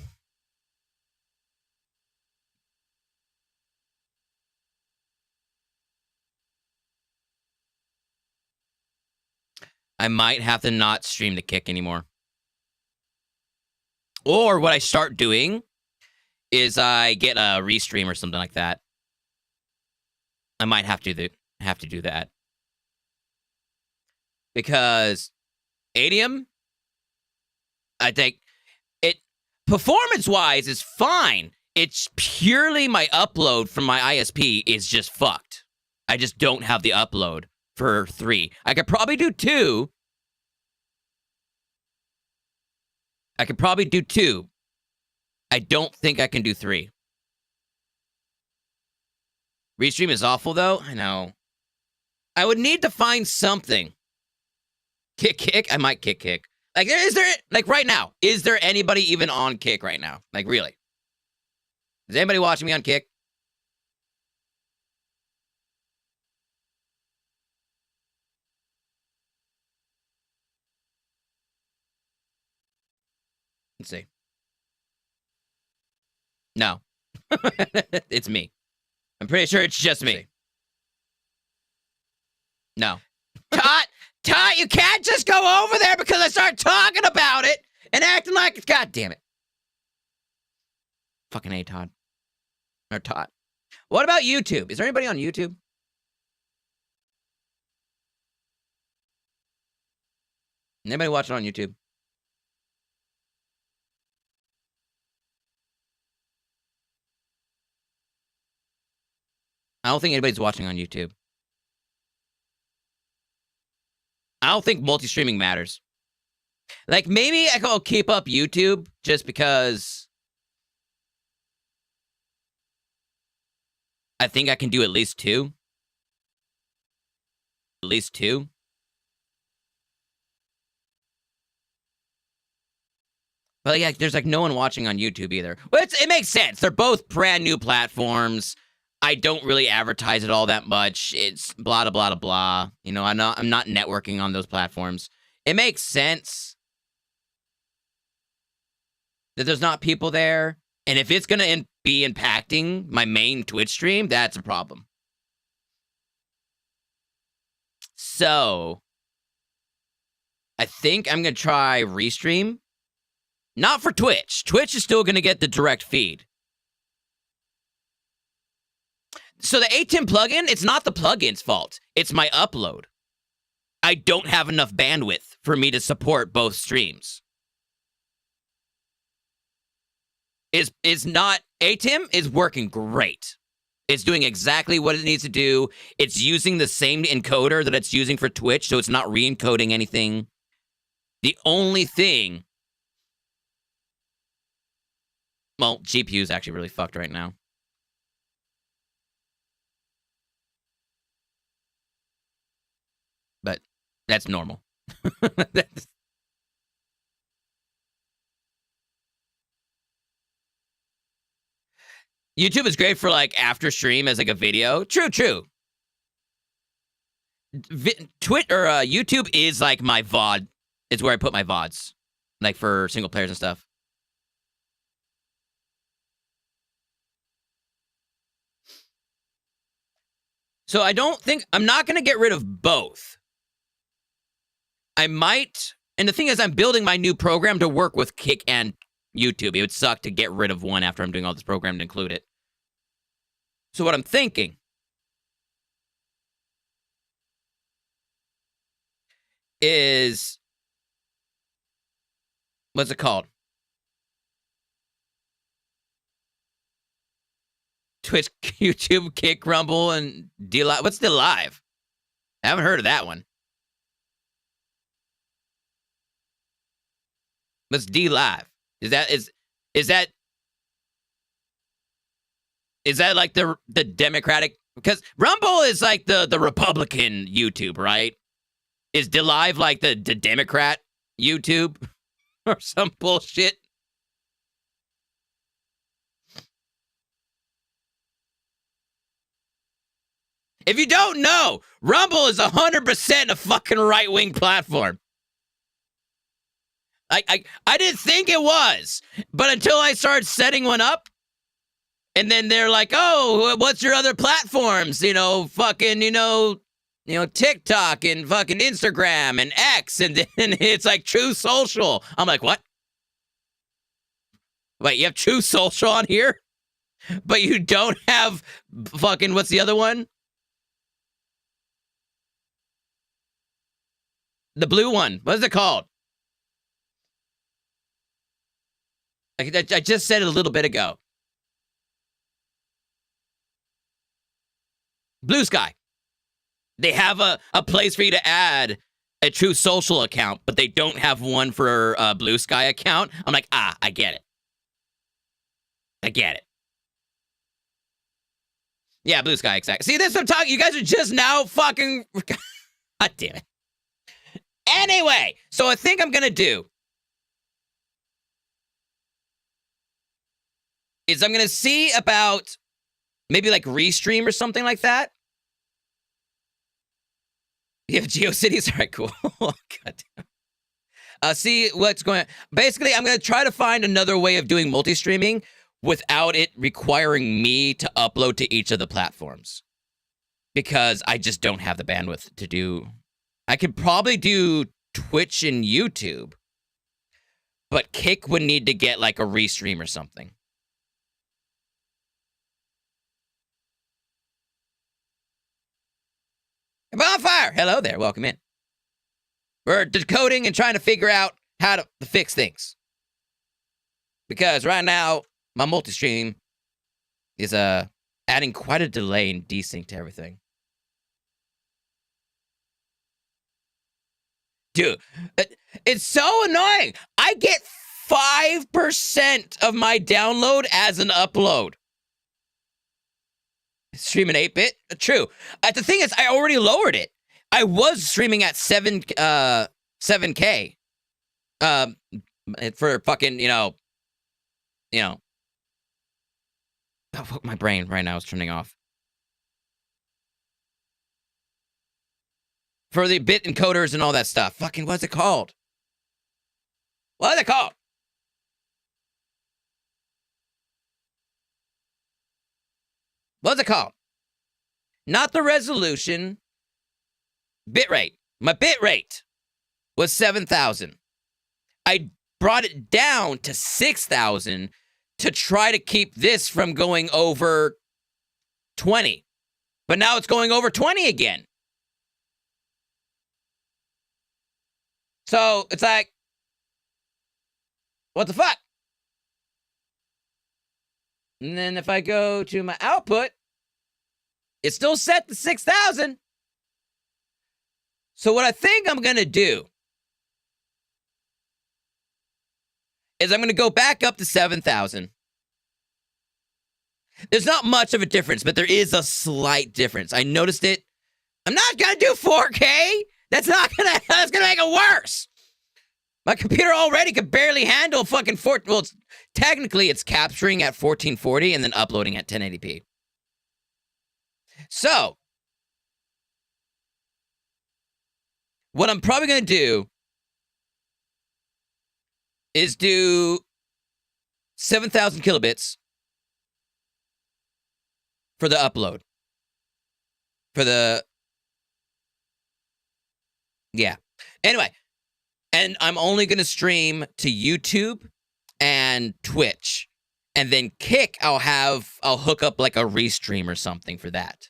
I might have to not stream the Kick anymore. Or what I start doing is I get a restream or something like that. I might have to do that. Because Adium, I think it performance-wise is fine. It's purely my upload from my ISP is just fucked. I just don't have the upload for 3. I could probably do 2. I could probably do 2. I don't think I can do 3. Restream is awful, though. I know. I would need to find something. Kick? I might kick. Like, is there, like, right now, is there anybody even on Kick right now? Like, really? Is anybody watching me on Kick? Let's see. No. It's me. I'm pretty sure it's just me. No. Tot, you can't just go over there because I start talking about it and acting like it's... God damn it. Fucking A, Todd. Or Tot. What about YouTube? Is there anybody on YouTube? Anybody watching on YouTube? I don't think anybody's watching on YouTube. I don't think multi-streaming matters. Like, maybe I'll keep up YouTube just because I think I can do at least 2. At least 2. But yeah, there's like no one watching on YouTube either. Well, it makes sense. They're both brand new platforms. I don't really advertise it all that much. It's blah, blah, blah, blah. You know, I'm not networking on those platforms. It makes sense that there's not people there. And if it's going to be impacting my main Twitch stream, that's a problem. So, I think I'm going to try Restream. Not for Twitch. Twitch is still going to get the direct feed. So the ATEM plugin, it's not the plugin's fault. It's my upload. I don't have enough bandwidth for me to support both streams. Is not... ATEM is working great. It's doing exactly what it needs to do. It's using the same encoder that it's using for Twitch, so it's not re-encoding anything. The only thing... Well, GPU is actually really fucked right now. But that's normal. YouTube is great for like after stream as like a video. True. YouTube is like my VOD. It's where I put my VODs, like for single players and stuff. So I'm not going to get rid of both. I might, and the thing is I'm building my new program to work with Kick and YouTube. It would suck to get rid of one after I'm doing all this program to include it. So what I'm thinking is, what's it called? Twitch, YouTube, Kick, Rumble, and D-Live. What's D-Live? I haven't heard of that one. What's D-Live? Is that like the Democratic? Because Rumble is like the Republican YouTube, right? Is D-Live like the Democrat YouTube or some bullshit? If you don't know, Rumble is 100% a fucking right-wing platform. I didn't think it was, but until I started setting one up, and then they're like, "Oh, what's your other platforms? You know, fucking, you know, TikTok and fucking Instagram and X," and then it's like True Social. I'm like, what? Wait, you have True Social on here, but you don't have fucking what's the other one? The blue one. What is it called? I just said it a little bit ago. Blue Sky. They have a place for you to add a True Social account, but they don't have one for a Blue Sky account. I'm like, I get it. I get it. Yeah, Blue Sky, exactly. See, this is what I'm talking. You guys are just now fucking... God damn it. Anyway, so I think I'm going to do is I'm going to see about maybe like Restream or something like that. You have GeoCities? All right, cool. God damn. See what's going on. Basically, I'm going to try to find another way of doing multi-streaming without it requiring me to upload to each of the platforms. Because I just don't have the bandwidth to do... I could probably do Twitch and YouTube, but Kick would need to get like a Restream or something. Bonfire! Hello there, welcome in. We're decoding and trying to figure out how to fix things. Because right now, my multi-stream is adding quite a delay and desync to everything. Dude, it's so annoying. I get 5% of my download as an upload. Streaming 8-bit? True. The thing is, I already lowered it. I was streaming at 7K. For fucking, you know. Oh, fuck, my brain right now is turning off. For the bit encoders and all that stuff. Fucking, what's it called? What is it called? What's it called? Not the resolution. Bitrate. My bitrate was 7,000. I brought it down to 6,000 to try to keep this from going over 20. But now it's going over 20 again. So it's like, what the fuck? And then if I go to my output, it's still set to 6,000. So what I think I'm going to do is I'm going to go back up to 7,000. There's not much of a difference, but there is a slight difference. I noticed it. I'm not going to do 4K. That's going to make it worse. My computer already could barely handle fucking well, technically it's capturing at 1440 and then uploading at 1080p. So, what I'm probably going to do is do 7,000 kilobits for the upload. Yeah. Anyway, and I'm only going to stream to YouTube and Twitch. And then Kick, I'll hook up like a Restream or something for that.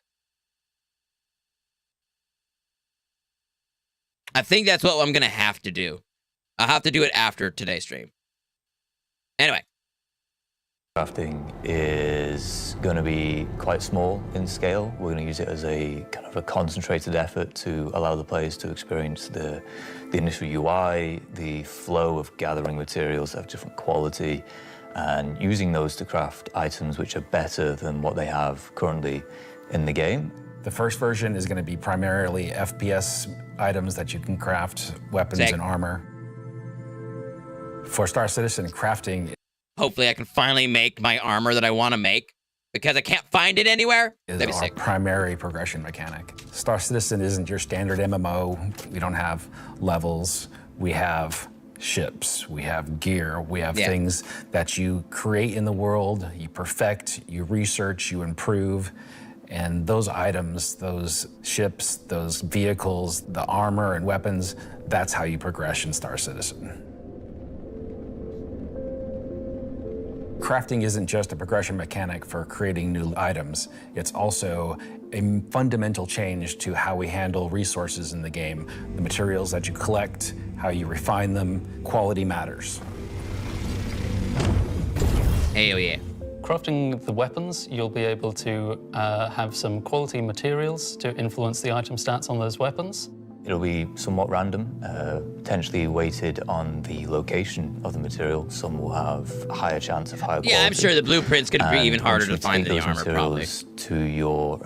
I think that's what I'm going to have to do. I'll have to do it after today's stream. Anyway. Crafting is going to be quite small in scale. We're going to use it as a kind of a concentrated effort to allow the players to experience the initial UI, the flow of gathering materials that have different quality, and using those to craft items which are better than what they have currently in the game. The first version is going to be primarily FPS items that you can craft, weapons and armor. For Star Citizen, crafting... Hopefully I can finally make my armor that I want to make, because I can't find it anywhere. Is our primary progression mechanic. Star Citizen isn't your standard MMO. We don't have levels. We have ships. We have gear. We have things that you create in the world, you perfect, you research, you improve. And those items, those ships, those vehicles, the armor and weapons, that's how you progress in Star Citizen. Crafting isn't just a progression mechanic for creating new items. It's also a fundamental change to how we handle resources in the game. The materials that you collect, how you refine them, quality matters. Hey, oh yeah. crafting the weapons, you'll be able to have some quality materials to influence the item stats on those weapons. It'll be somewhat random, potentially weighted on the location of the material. Some will have a higher chance of higher quality. Yeah, I'm sure the blueprint's going to be even harder to find than the armor, probably. To your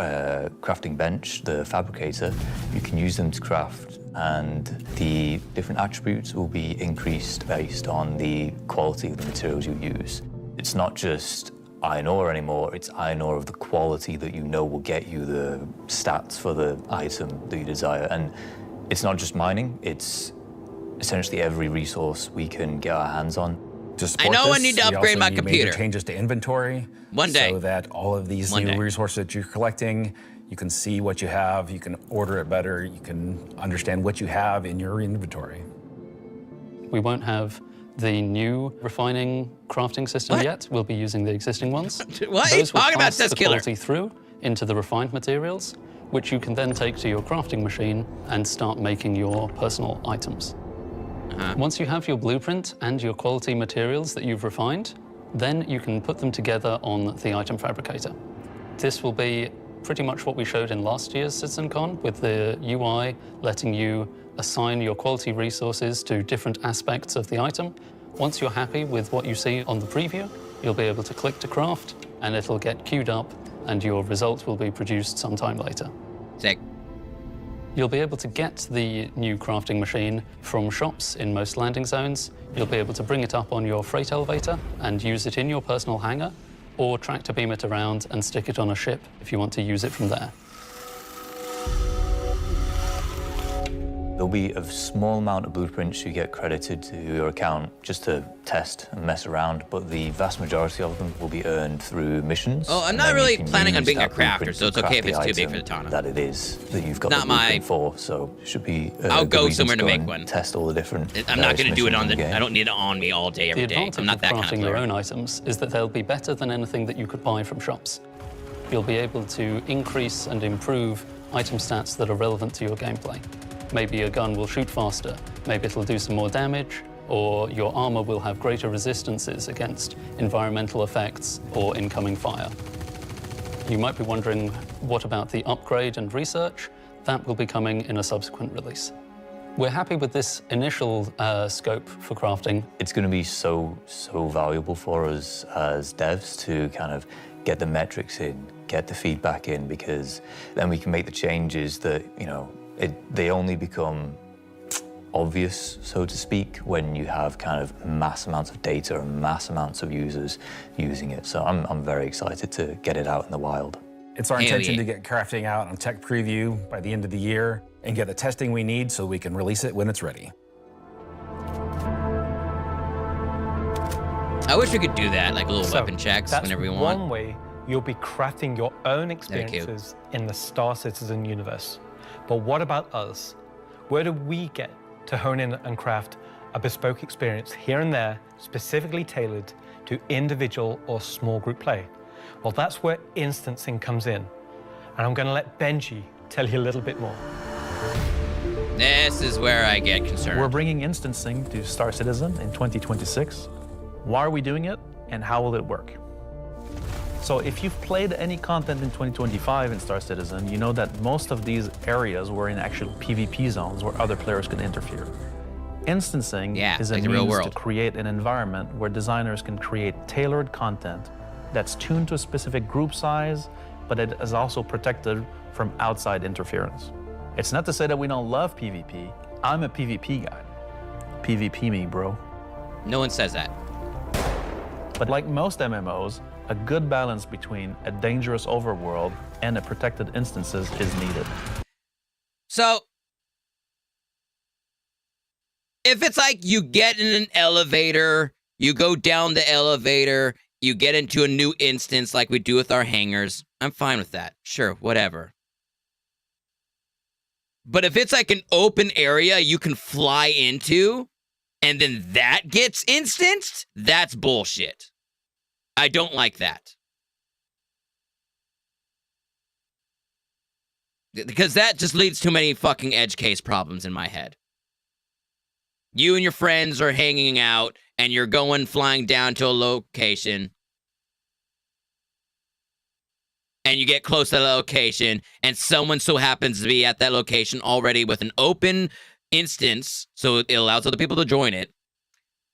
crafting bench, the fabricator, you can use them to craft, and the different attributes will be increased based on the quality of the materials you use. It's not just iron ore anymore, it's iron ore of the quality that you know will get you the stats for the item that you desire. And it's not just mining, it's essentially every resource we can get our hands on. I know I need to upgrade my computer. Major changes to inventory. One day. So that all of these new resources that you're collecting, you can see what you have, you can order it better, you can understand what you have in your inventory. We won't have the new refining crafting system yet. We'll be using the existing ones. What are you talking about, the Seskiller? quality through into the refined materials, which you can then take to your crafting machine and start making your personal items. Once you have your blueprint and your quality materials that you've refined, then you can put them together on the item fabricator. This will be pretty much what we showed in last year's CitCon, with the UI letting you assign your quality resources to different aspects of the item. Once you're happy with what you see on the preview, you'll be able to click to craft, and it'll get queued up, and your result will be produced sometime later. Sick. You'll be able to get the new crafting machine from shops in most landing zones. You'll be able to bring it up on your freight elevator and use it in your personal hangar, or tractor beam it around and stick it on a ship if you want to use it from there. There'll be a small amount of blueprints you get credited to your account just to test and mess around, but the vast majority of them will be earned through missions. Oh, I'm not really planning on being a crafter, so it's okay if it's too big for the Tana. That it is, that you've got Not the blueprint my- for, so it should be I'll go somewhere to make one. Test all the different I'm not going to do it on the... game. I don't need it on me all day, every The day. advantage I'm not of that kind of crafting your player. own items is that they'll be better than anything that you could buy from shops. You'll be able to increase and improve item stats that are relevant to your gameplay. Maybe your gun will shoot faster, maybe it'll do some more damage, or your armor will have greater resistances against environmental effects or incoming fire. You might be wondering, what about the upgrade and research? That will be coming in a subsequent release. We're happy with this initial scope for crafting. It's going to be so valuable for us as devs to kind of get the metrics in, get the feedback in, because then we can make the changes that, you know, they only become obvious, so to speak, when you have kind of mass amounts of data and mass amounts of users using it. So I'm very excited to get it out in the wild. It's our intention to get crafting out on tech preview by the end of the year and get the testing we need so we can release it when it's ready. I wish we could do that, like little weapon checks that's whenever we want. one way you'll be crafting your own experiences in the Star Citizen universe. But what about us? Where do we get to hone in and craft a bespoke experience here and there, specifically tailored to individual or small group play? Well, that's where instancing comes in. And I'm going to let Benji tell you a little bit more. This is where I get concerned. We're bringing instancing to Star Citizen in 2026. Why are we doing it, and how will it work? So if you've played any content in 2025 in Star Citizen, you know that most of these areas were in actual PvP zones where other players could interfere. Instancing is a like the real means to world. create an environment where designers can create tailored content that's tuned to a specific group size, but it is also protected from outside interference. It's not to say that we don't love PvP. I'm a PvP guy. PvP me, bro. No one says that. But like most MMOs, a good balance between a dangerous overworld and a protected instances is needed. So, if it's like you get in an elevator, you go down the elevator, you get into a new instance like we do with our hangars, I'm fine with that. Sure, whatever. But if it's like an open area you can fly into, and then that gets instanced, that's bullshit. I don't like that. Because that just leads to many fucking edge case problems in my head. You and your friends are hanging out, and you're flying down to a location, and you get close to the location, and someone so happens to be at that location already with an open instance, so it allows other people to join it,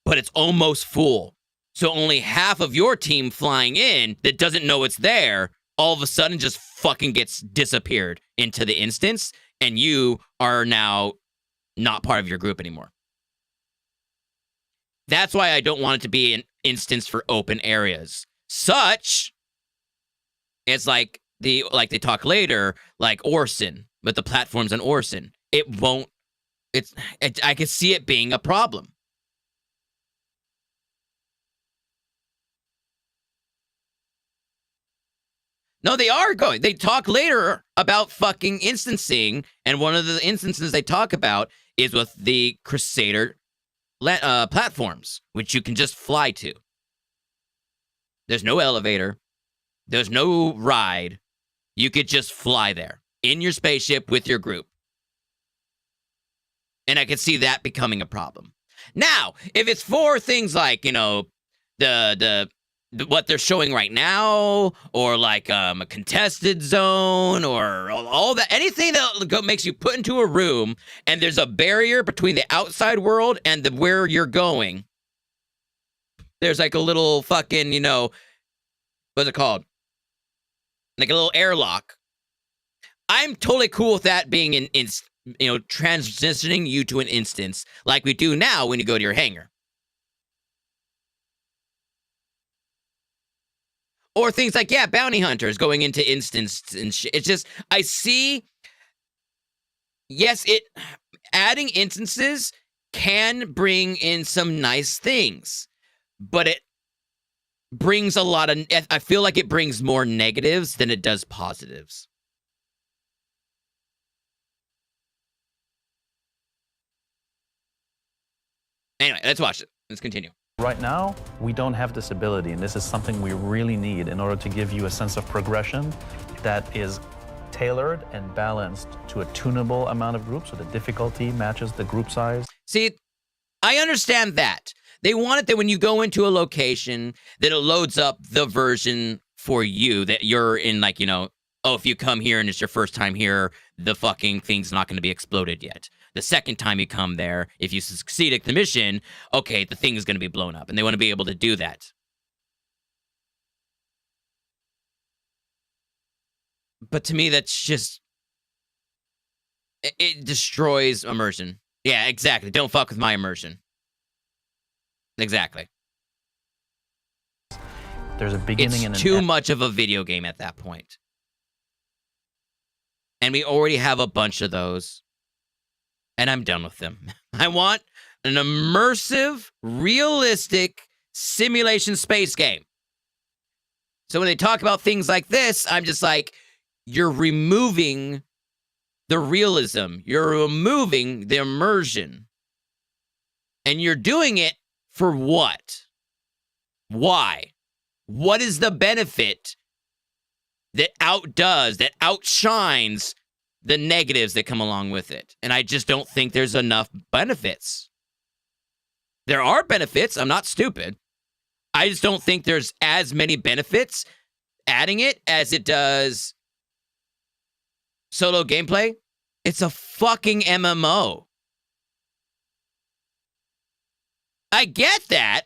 but it's almost full. So only half of your team flying in that doesn't know it's there, all of a sudden just fucking gets disappeared into the instance, and you are now not part of your group anymore. That's why I don't want it to be an instance for open areas. Such, it's like they talk later, like Orson, with the platforms on Orson. It won't, I can see it being a problem. No, they are going. They talk later about fucking instancing, and one of the instances they talk about is with the Crusader platforms, which you can just fly to. There's no elevator. There's no ride. You could just fly there in your spaceship with your group. And I could see that becoming a problem. Now, if it's for things like, you know, the what they're showing right now, or like a contested zone, or all that, anything that makes you put into a room and there's a barrier between the outside world and where you're going. There's like a little fucking, you know, what's it called? Like a little airlock. I'm totally cool with that being transitioning you to an instance like we do now when you go to your hangar. Or things like, yeah, bounty hunters going into instance and shit. It's just, I see, yes, adding instances can bring in some nice things, but it brings a lot of, I feel like it brings more negatives than it does positives. Anyway, let's watch it. Let's continue. Right now, we don't have this ability, and this is something we really need in order to give you a sense of progression that is tailored and balanced to a tunable amount of groups, so the difficulty matches the group size. See, I understand that. They want it that when you go into a location, that it loads up the version for you, that you're in, like, you know, oh, if you come here and it's your first time here, the fucking thing's not going to be exploded yet. The second time you come there, if you succeed at the mission, okay, the thing is going to be blown up, and they want to be able to do that. But to me, that's just, it destroys immersion. Yeah, exactly. Don't fuck with my immersion. Exactly. There's a beginning it's and too much of a video game at that point. And we already have a bunch of those. And I'm done with them. I want an immersive, realistic simulation space game. So when they talk about things like this, I'm just like, you're removing the realism. You're removing the immersion. And you're doing it for what? Why? What is the benefit that outdoes, that outshines the negatives that come along with it? And I just don't think there's enough benefits. There are benefits. I'm not stupid. I just don't think there's as many benefits adding it as it does solo gameplay. It's a fucking MMO. I get that.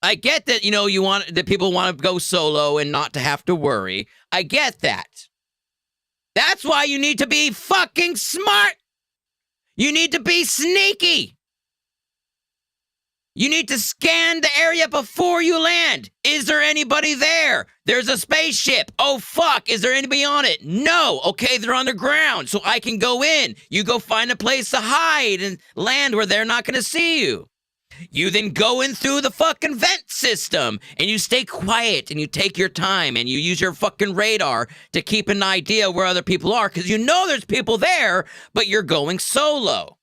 I get that, you know, that people want to go solo and not to have to worry. I get that. That's why you need to be fucking smart. You need to be sneaky. You need to scan the area before you land. Is there anybody there? There's a spaceship. Oh, fuck. Is there anybody on it? No. Okay, they're on the ground, so I can go in. You go find a place to hide and land where they're not going to see you. You then go in through the fucking vent system, and you stay quiet, and you take your time, and you use your fucking radar to keep an idea where other people are, because you know there's people there, but you're going solo.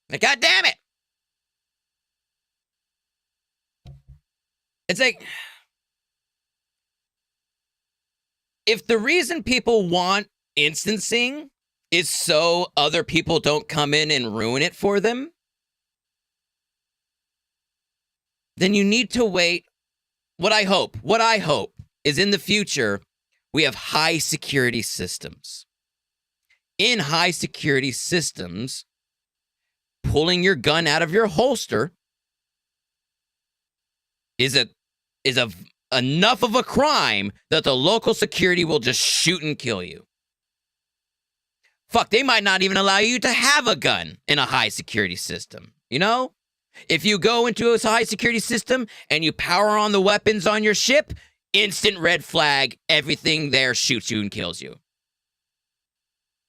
Like, God damn it! It's like, if the reason people want instancing is so other people don't come in and ruin it for them, then you need to wait. What I hope is in the future, we have high security systems. In high security systems, pulling your gun out of your holster is enough of a crime that the local security will just shoot and kill you. Fuck, they might not even allow you to have a gun in a high security system, you know? If you go into a high security system and you power on the weapons on your ship, instant red flag, everything there shoots you and kills you.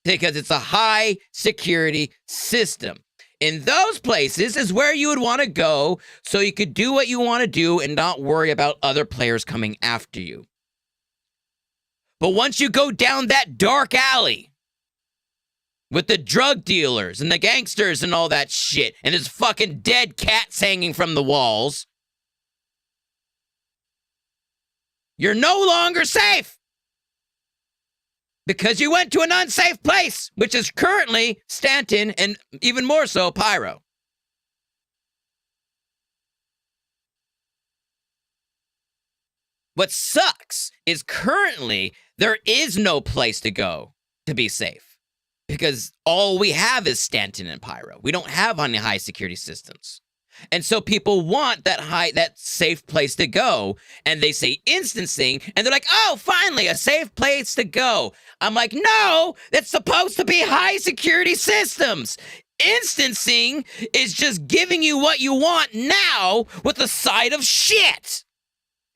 Because it's a high security system. In those places is where you would want to go so you could do what you want to do and not worry about other players coming after you. But once you go down that dark alley with the drug dealers and the gangsters and all that shit, and there's fucking dead cats hanging from the walls, you're no longer safe. Because you went to an unsafe place, which is currently Stanton and even more so Pyro. What sucks is currently there is no place to go to be safe. Because all we have is Stanton and Pyro. We don't have any high security systems. And so people want that safe place to go, and they say instancing, and they're like, oh, finally, a safe place to go. I'm like, no, that's supposed to be high security systems. Instancing is just giving you what you want now with a side of shit.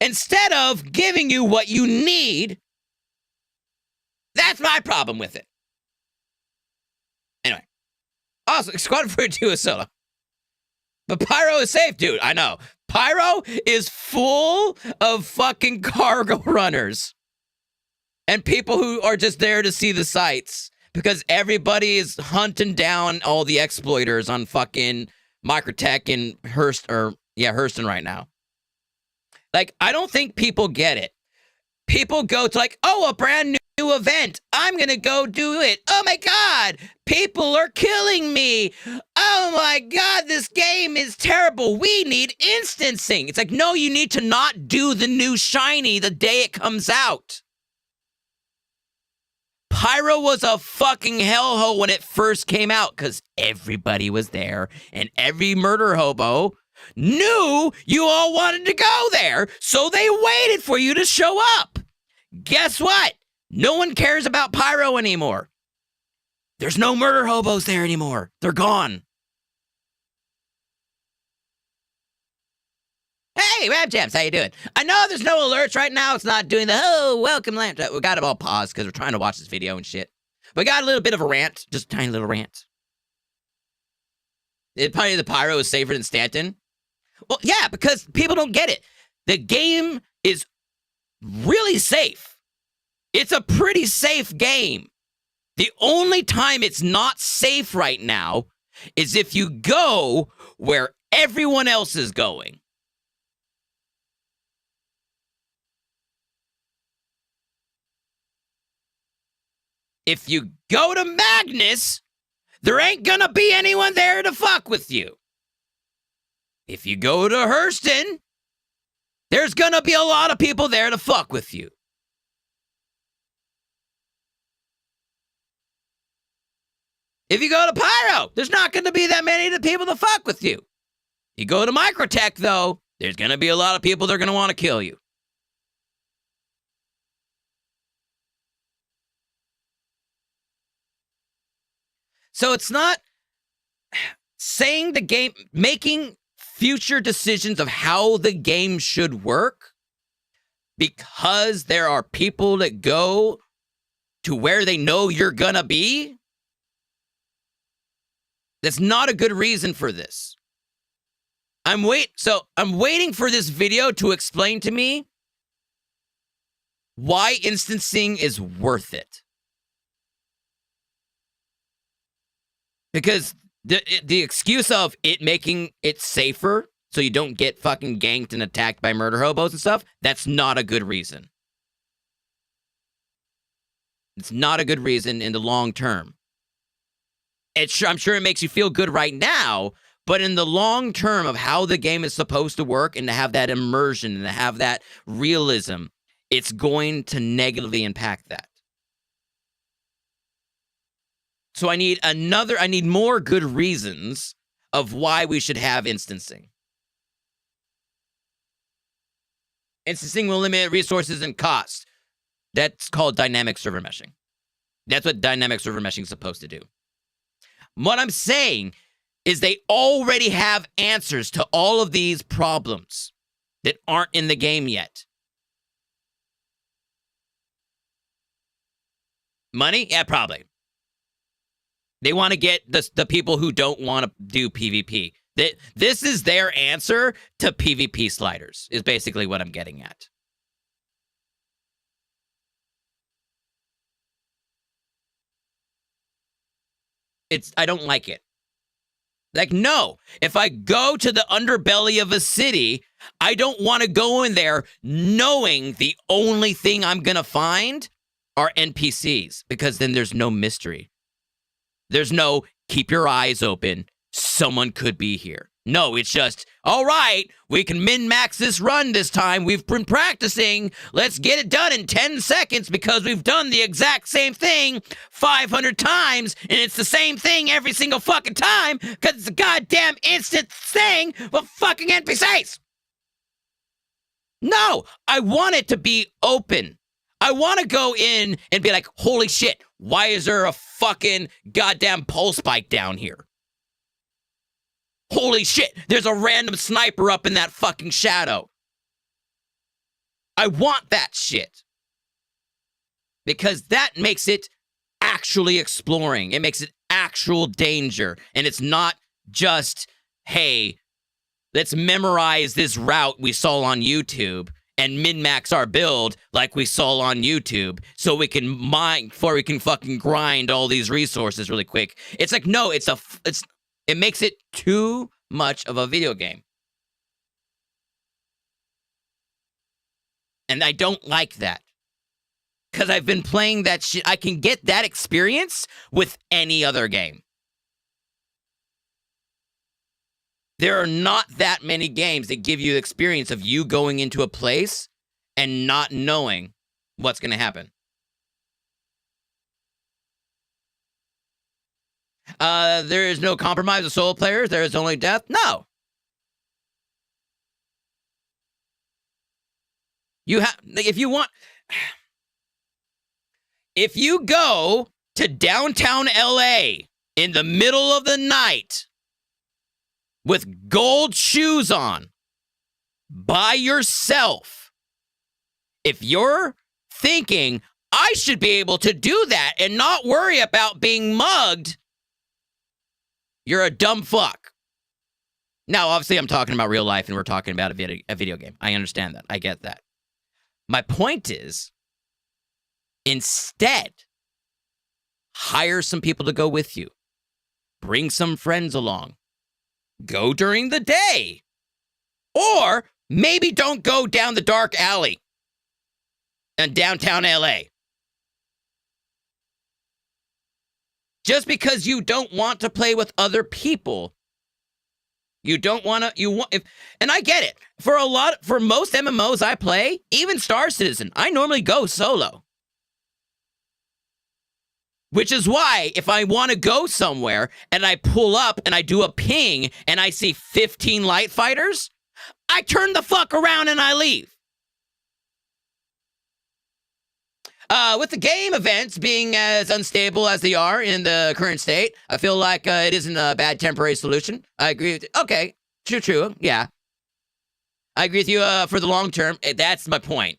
Instead of giving you what you need. That's my problem with it. Anyway. Also, Squad 42 is solo. But Pyro is safe, dude. I know. Pyro is full of fucking cargo runners. And people who are just there to see the sights. Because everybody is hunting down all the exploiters on fucking Microtech and Hurston right now. Like, I don't think people get it. People go to like, oh, a brand new event. I'm going to go do it. Oh my God. People are killing me. Oh my God. This game is terrible. We need instancing. It's like, no, you need to not do the new shiny the day it comes out. Pyro was a fucking hellhole when it first came out because everybody was there and every murder hobo knew you all wanted to go there, so they waited for you to show up. Guess what? No one cares about Pyro anymore. There's no murder hobos there anymore. They're gone. Hey, Rab Jams, how you doing? I know there's no alerts right now. It's not doing the, oh, welcome, land. We got it all paused because we're trying to watch this video and shit. We got a little bit of a rant, just a tiny little rant. Probably the Pyro is safer than Stanton. Well, yeah, because people don't get it. The game is really safe. It's a pretty safe game. The only time it's not safe right now is if you go where everyone else is going. If you go to Magnus, there ain't gonna be anyone there to fuck with you. If you go to Hurston, there's gonna be a lot of people there to fuck with you. If you go to Pyro, there's not gonna be that many people to fuck with you. You go to Microtech, though, there's gonna be a lot of people that are gonna want to kill you. So it's not saying the game, making future decisions of how the game should work because there are people that go to where they know you're gonna be. That's not a good reason for this. I'm waiting for this video to explain to me why instancing is worth it. Because the excuse of it making it safer so you don't get fucking ganked and attacked by murder hobos and stuff, that's not a good reason. It's not a good reason in the long term. I'm sure it makes you feel good right now, but in the long term of how the game is supposed to work and to have that immersion and to have that realism, it's going to negatively impact that. So I need more good reasons of why we should have instancing. Instancing will limit resources and costs. That's called dynamic server meshing. That's what dynamic server meshing is supposed to do. What I'm saying is they already have answers to all of these problems that aren't in the game yet. Money? Yeah, probably. They want to get the people who don't want to do PvP. This is their answer to PvP sliders, is basically what I'm getting at. I don't like it. Like, no, if I go to the underbelly of a city, I don't want to go in there knowing the only thing I'm going to find are NPCs, because then there's no mystery. There's no keep your eyes open. Someone could be here. No, it's just, all right, we can min-max this run this time. We've been practicing. Let's get it done in 10 seconds because we've done the exact same thing 500 times, and it's the same thing every single fucking time because it's a goddamn instant thing with fucking NPCs. No, I want it to be open. I want to go in and be like, holy shit, why is there a fucking goddamn pulse spike down here? Holy shit, there's a random sniper up in that fucking shadow. I want that shit. Because that makes it actually exploring. It makes it actual danger. And it's not just, hey, let's memorize this route we saw on YouTube and min-max our build like we saw on YouTube so we can mine before we can fucking grind all these resources really quick. It's like, no, it makes it too much of a video game. And I don't like that. Because I've been playing that shit. I can get that experience with any other game. There are not that many games that give you the experience of you going into a place and not knowing what's going to happen. There is no compromise with solo players. There is only death. No. If you go to downtown LA in the middle of the night with gold shoes on by yourself, if you're thinking, I should be able to do that and not worry about being mugged, you're a dumb fuck. Now, obviously, I'm talking about real life and we're talking about a video game. I understand that. I get that. My point is, instead, hire some people to go with you. Bring some friends along. Go during the day. Or maybe don't go down the dark alley in downtown LA. Just because you don't want to play with other people, you don't want to, and I get it. For most MMOs I play, even Star Citizen, I normally go solo. Which is why if I want to go somewhere and I pull up and I do a ping and I see 15 light fighters, I turn the fuck around and I leave. With the game events being as unstable as they are in the current state, I feel like it isn't a bad temporary solution. I agree with you. Okay, true, yeah. I agree with you for the long term. That's my point.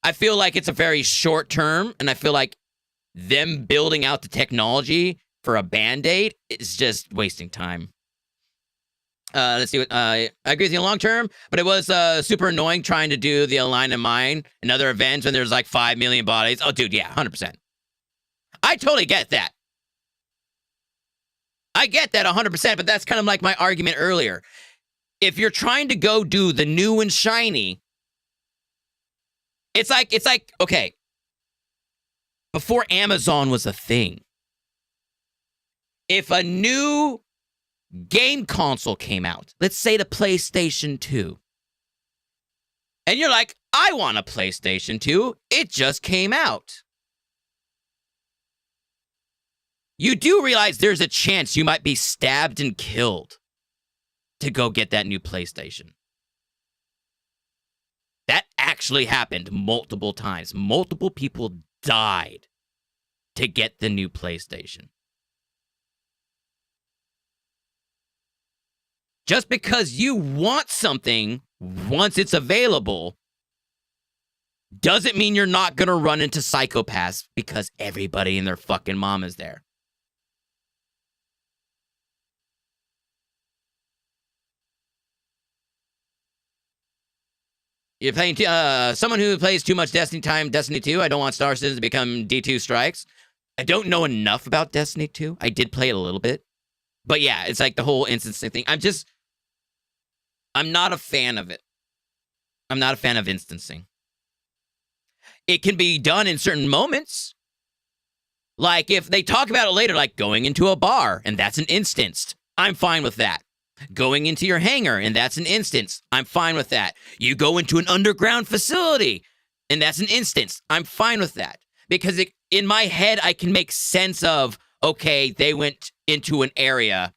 I feel like it's a very short term, and I feel like them building out the technology for a Band-Aid is just wasting time. Let's see what I agree with you long term, but it was super annoying trying to do the Align and Mine and other events when there's like 5 million bodies. Oh, dude, yeah, 100%. I totally get that. I get that 100%, but that's kind of like my argument earlier. If you're trying to go do the new and shiny, it's like, okay, before Amazon was a thing, if a new game console came out, let's say the PlayStation 2, and you're like, I want a PlayStation 2, it just came out. You do realize there's a chance you might be stabbed and killed to go get that new PlayStation. That actually happened multiple times. Multiple people died to get the new PlayStation. Just because you want something once it's available doesn't mean you're not going to run into psychopaths because everybody and their fucking mom is there. You're playing someone who plays too much Destiny 2. I don't want Star Citizen to become D2 Strikes. I don't know enough about Destiny 2. I did play it a little bit. But yeah, it's like the whole instancing thing. I'm not a fan of it. I'm not a fan of instancing. It can be done in certain moments. Like if they talk about it later, like going into a bar, and that's an instance. I'm fine with that. Going into your hangar, and that's an instance. I'm fine with that. You go into an underground facility, and that's an instance. I'm fine with that. Because in my head, I can make sense of, okay, they went into an area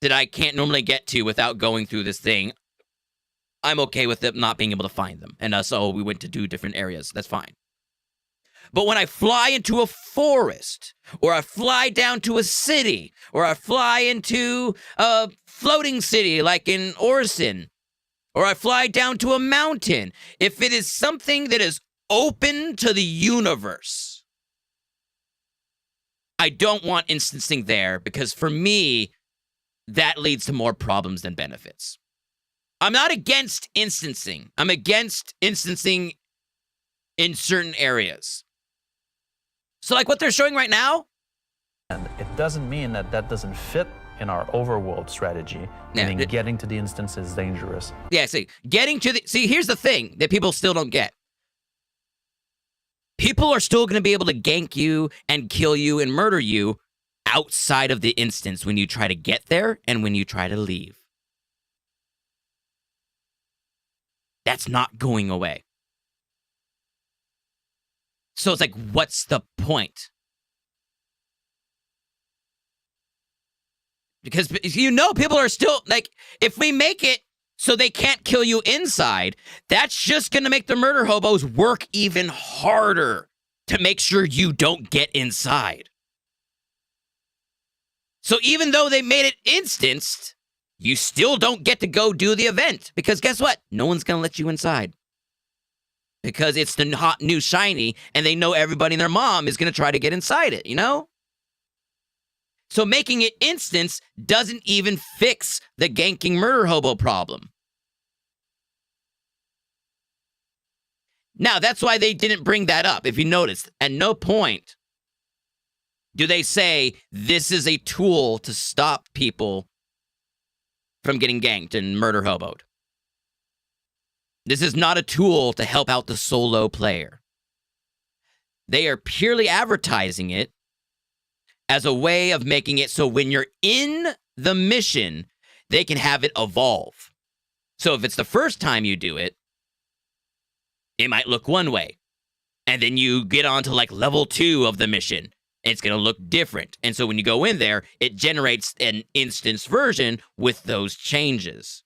that I can't normally get to without going through this thing. I'm okay with them not being able to find them. And so we went to do different areas. That's fine. But when I fly into a forest, or I fly down to a city, or I fly into a floating city like in Orson, or I fly down to a mountain, if it is something that is open to the universe, I don't want instancing there because for me, that leads to more problems than benefits. I'm not against instancing. I'm against instancing in certain areas. So like what they're showing right now? And it doesn't mean that that doesn't fit in our overworld strategy. Meaning getting to the instance is dangerous. Yeah, see, here's the thing that people still don't get. People are still going to be able to gank you and kill you and murder you outside of the instance when you try to get there and when you try to leave. That's not going away. So it's like, what's the point? Because people are still, like, if we make it so they can't kill you inside, that's just going to make the murder hobos work even harder to make sure you don't get inside. So even though they made it instanced, you still don't get to go do the event. Because guess what? No one's going to let you inside. Because it's the hot new shiny, and they know everybody and their mom is going to try to get inside it, you know? So making it instance doesn't even fix the ganking murder hobo problem. Now, that's why they didn't bring that up. If you notice, at no point do they say this is a tool to stop people from getting ganked and murder hoboed. This is not a tool to help out the solo player. They are purely advertising it as a way of making it so when you're in the mission, they can have it evolve. So if it's the first time you do it, it might look one way. And then you get on to like level 2 of the mission. It's going to look different. And so when you go in there, it generates an instance version with those changes.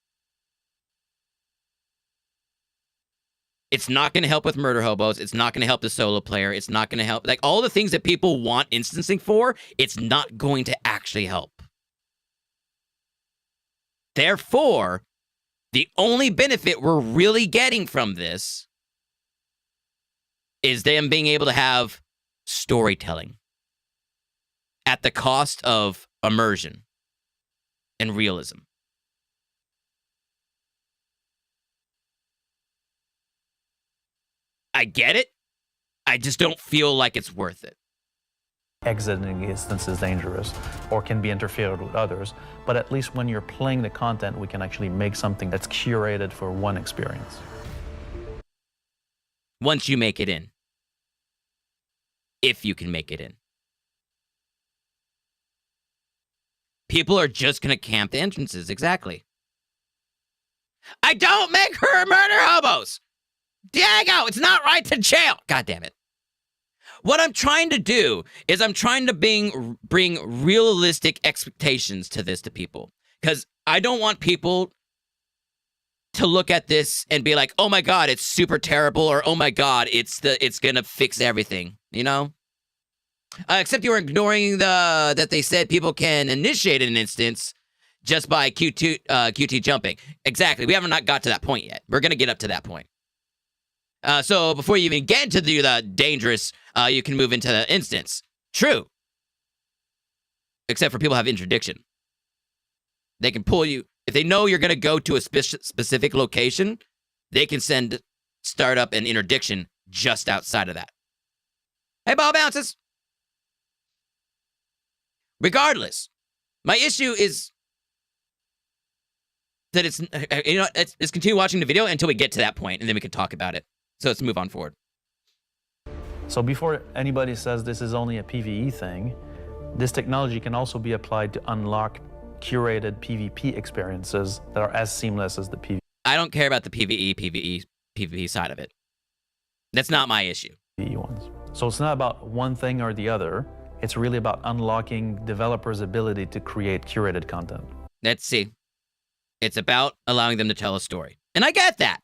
It's not going to help with murder hobos. It's not going to help the solo player. It's not going to help. Like all the things that people want instancing for, it's not going to actually help. Therefore, the only benefit we're really getting from this is them being able to have storytelling at the cost of immersion and realism. I get it. I just don't feel like it's worth it. Exiting the instance is dangerous or can be interfered with others, but at least when you're playing the content, we can actually make something that's curated for one experience. Once you make it in. if you can make it in. People are just going to camp the entrances, exactly. I don't make her murder hobos! Diego, it's not right to jail! God damn it. What I'm trying to do is I'm trying to bring realistic expectations to this to people. Because I don't want people to look at this and be like, oh my god, it's super terrible, or oh my god, it's gonna fix everything, you know? Except you were ignoring that they said people can initiate an instance just by QT jumping. Exactly. We haven't not got to that point yet. We're gonna get up to that point. So before you even get into the dangerous, you can move into the instance. True. Except for people who have interdiction. They can pull you. If they know you're going to go to a specific location, they can send startup and interdiction just outside of that. Hey, ball bounces. Regardless, my issue is that let's continue watching the video until we get to that point, and then we can talk about it. So let's move on forward. So before anybody says this is only a PvE thing, this technology can also be applied to unlock curated PvP experiences that are as seamless as the PvE. I don't care about the PvP side of it. That's not my issue. Ones. So it's not about one thing or the other. It's really about unlocking developers' ability to create curated content. Let's see. It's about allowing them to tell a story. And I get that.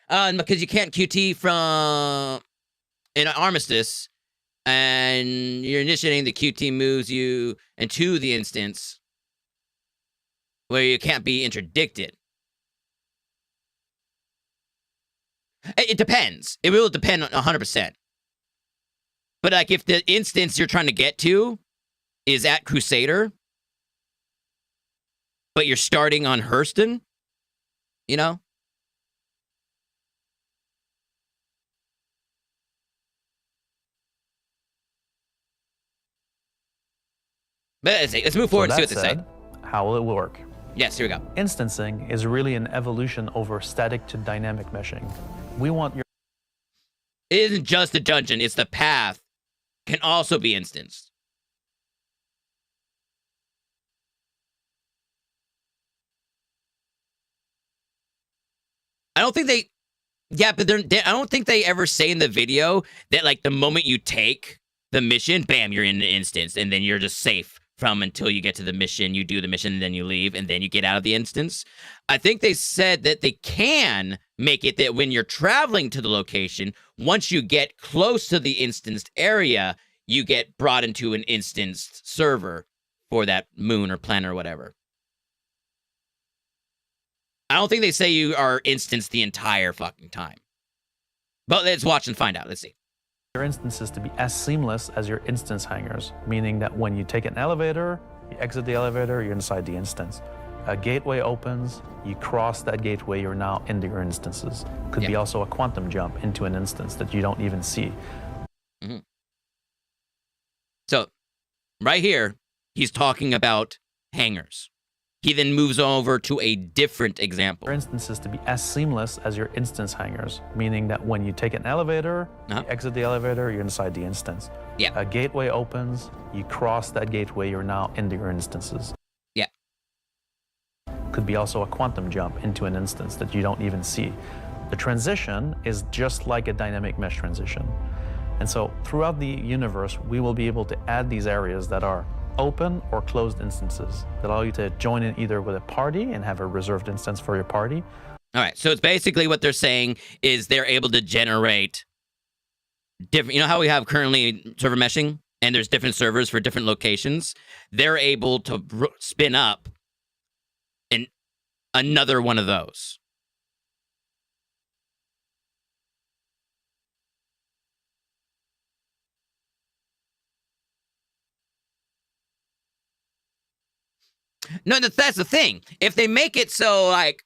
Because you can't QT from an armistice, and you're initiating the QT moves you into the instance where you can't be interdicted. It depends. It will depend 100%. But like if the instance you're trying to get to is at Crusader, but you're starting on Hurston, you know? But let's move forward and see what they say. How will it work? Yes, here we go. Instancing is really an evolution over static to dynamic meshing. We want your... It isn't just the dungeon, it's the path. Can also be instanced. I don't think they... Yeah, but I don't think they ever say in the video that, like, the moment you take the mission, bam, you're in the instance, and then you're just safe from until you get to the mission, you do the mission, and then you leave, and then you get out of the instance. I think they said that they can make it that when you're traveling to the location, once you get close to the instanced area, you get brought into an instanced server for that moon or planet or whatever. I don't think they say you are instanced the entire fucking time. But let's watch and find out. Let's see. Your instances to be as seamless as your instance hangars, meaning that when you take an elevator, you exit the elevator, you're inside the instance. A gateway opens, you cross that gateway, you're now into your instances. Could be also a quantum jump into an instance that you don't even see. Mm-hmm. So, right here, he's talking about hangars. He then moves over to a different example. Your instances to be as seamless as your instance hangars, meaning that when you take an elevator, you exit the elevator, you're inside the instance. Yeah. A gateway opens, you cross that gateway, you're now into your instances. Yeah. Could be also a quantum jump into an instance that you don't even see. The transition is just like a dynamic mesh transition. And so throughout the universe, we will be able to add these areas that are open or closed instances that allow you to join in either with a party and have a reserved instance for your party. All right, so it's basically what they're saying is they're able to generate different, you know how we have currently server meshing and there's different servers for different locations? They're able to spin up another one of those. No, that's the thing. If they make it so, like,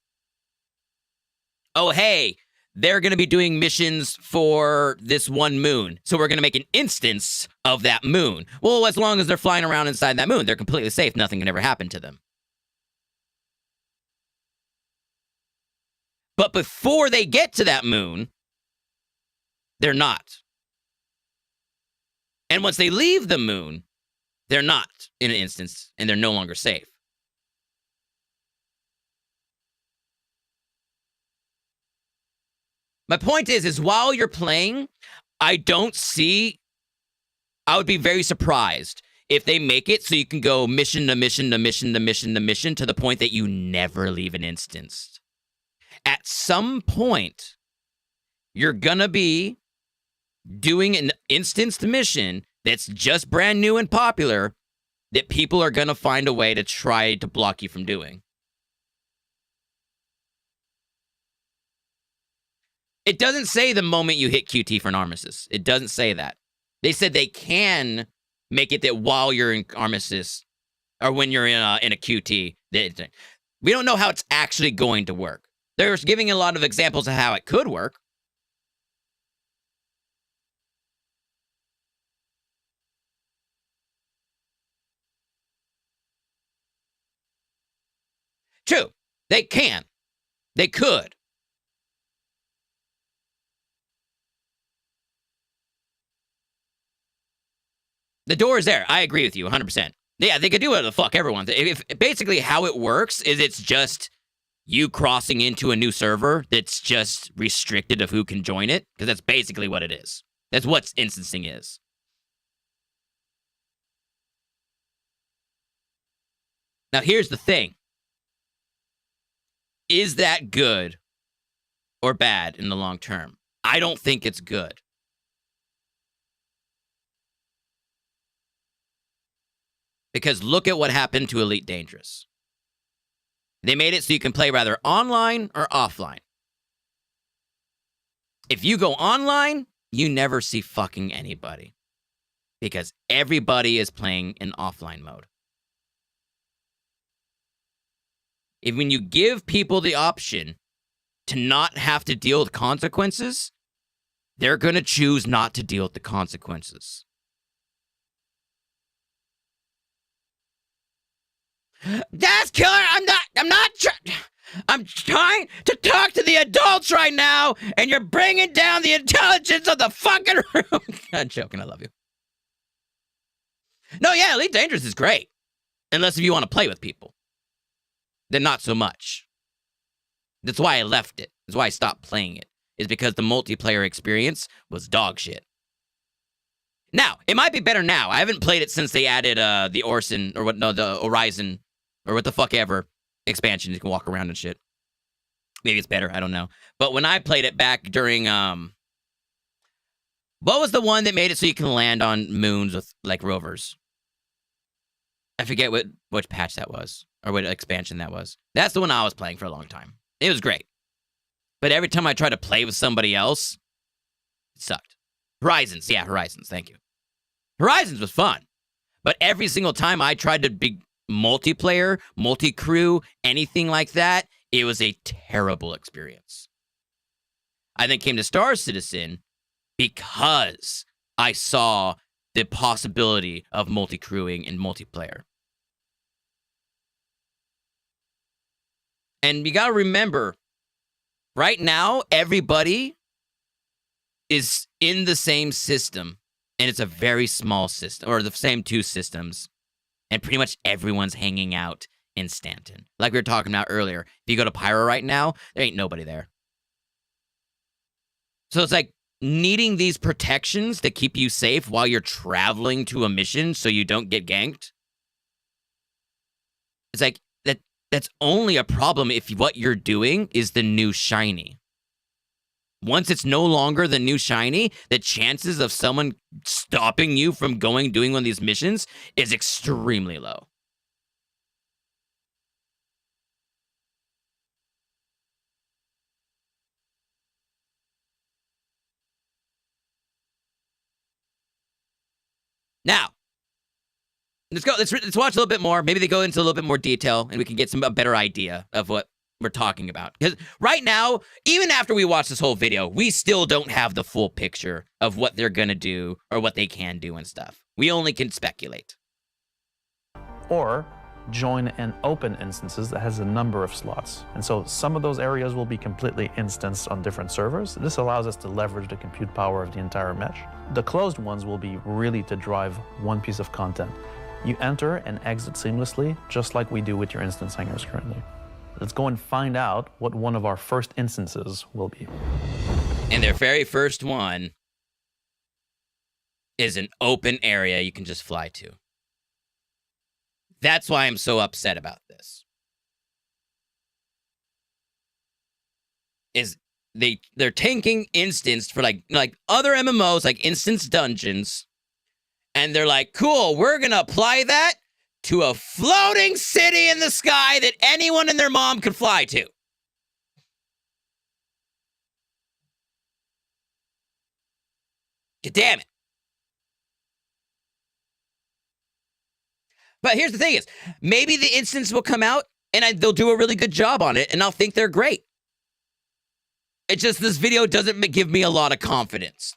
oh, hey, they're going to be doing missions for this one moon, so we're going to make an instance of that moon. Well, as long as they're flying around inside that moon, they're completely safe. Nothing can ever happen to them. But before they get to that moon, they're not. And once they leave the moon, they're not in an instance, and they're no longer safe. My point is while you're playing, I would be very surprised if they make it so you can go mission to mission to mission to mission to mission to the point that you never leave an instance. At some point, you're gonna be doing an instanced mission that's just brand new and popular that people are gonna find a way to try to block you from doing. It doesn't say the moment you hit QT for an armistice. It doesn't say that. They said they can make it that while you're in armistice or when you're in a QT. We don't know how it's actually going to work. They're giving a lot of examples of how it could work. True. They can. They could. The door is there. I agree with you 100%. Yeah, they could do whatever the fuck everyone. If basically how it works is it's just you crossing into a new server that's just restricted of who can join it, because that's basically what it is. That's what instancing is. Now, here's the thing. Is that good or bad in the long term? I don't think it's good. Because look at what happened to Elite Dangerous. They made it so you can play rather online or offline. If you go online, you never see fucking anybody. Because everybody is playing in offline mode. When you give people the option to not have to deal with consequences, they're going to choose not to deal with the consequences. That's killer. I'm trying to talk to the adults right now, and you're bringing down the intelligence of the fucking room. I'm joking. I love you. No, yeah, Elite Dangerous is great. Unless if you want to play with people. Then not so much. That's why I left it. That's why I stopped playing it. Is because the multiplayer experience was dog shit. Now, it might be better now. I haven't played it since they added the Orson, or the Horizon, or what the fuck ever expansion. You can walk around and shit. Maybe it's better. I don't know. But when I played it back during, what was the one that made it so you can land on moons with, like, rovers? I forget which patch that was, or what expansion that was. That's the one I was playing for a long time. It was great. But every time I tried to play with somebody else, it sucked. Horizons. Yeah, Horizons. Thank you. Horizons was fun. But every single time I tried to be multiplayer, multi-crew, anything like that, it was a terrible experience. I then came to Star Citizen because I saw the possibility of multi-crewing and multiplayer. And you gotta remember, right now, everybody is in the same system, and it's a very small system, or the same two systems, and pretty much everyone's hanging out in Stanton. Like we were talking about earlier, if you go to Pyro right now, there ain't nobody there. So it's like needing these protections that keep you safe while you're traveling to a mission so you don't get ganked. It's like, that's only a problem if what you're doing is the new shiny. Once it's no longer the new shiny, the chances of someone stopping you from doing one of these missions is extremely low. Now, let's go. Let's watch a little bit more. Maybe they go into a little bit more detail, and we can get a better idea of what we're talking about. Because right now, even after we watch this whole video, we still don't have the full picture of what they're gonna do or what they can do and stuff. We only can speculate. Or join an open instances that has a number of slots. And so some of those areas will be completely instanced on different servers. This allows us to leverage the compute power of the entire mesh. The closed ones will be really to drive one piece of content. You enter and exit seamlessly, just like we do with your instance hangars currently. Let's go and find out what one of our first instances will be. And their very first one is an open area you can just fly to. That's why I'm so upset about this. Is they're taking instanced for like other MMOs, like instance dungeons, and they're like, cool, we're gonna apply that to a floating city in the sky that anyone and their mom could fly to. God damn it. But here's the thing is, maybe the instance will come out and they'll do a really good job on it and I'll think they're great. It's just this video doesn't give me a lot of confidence.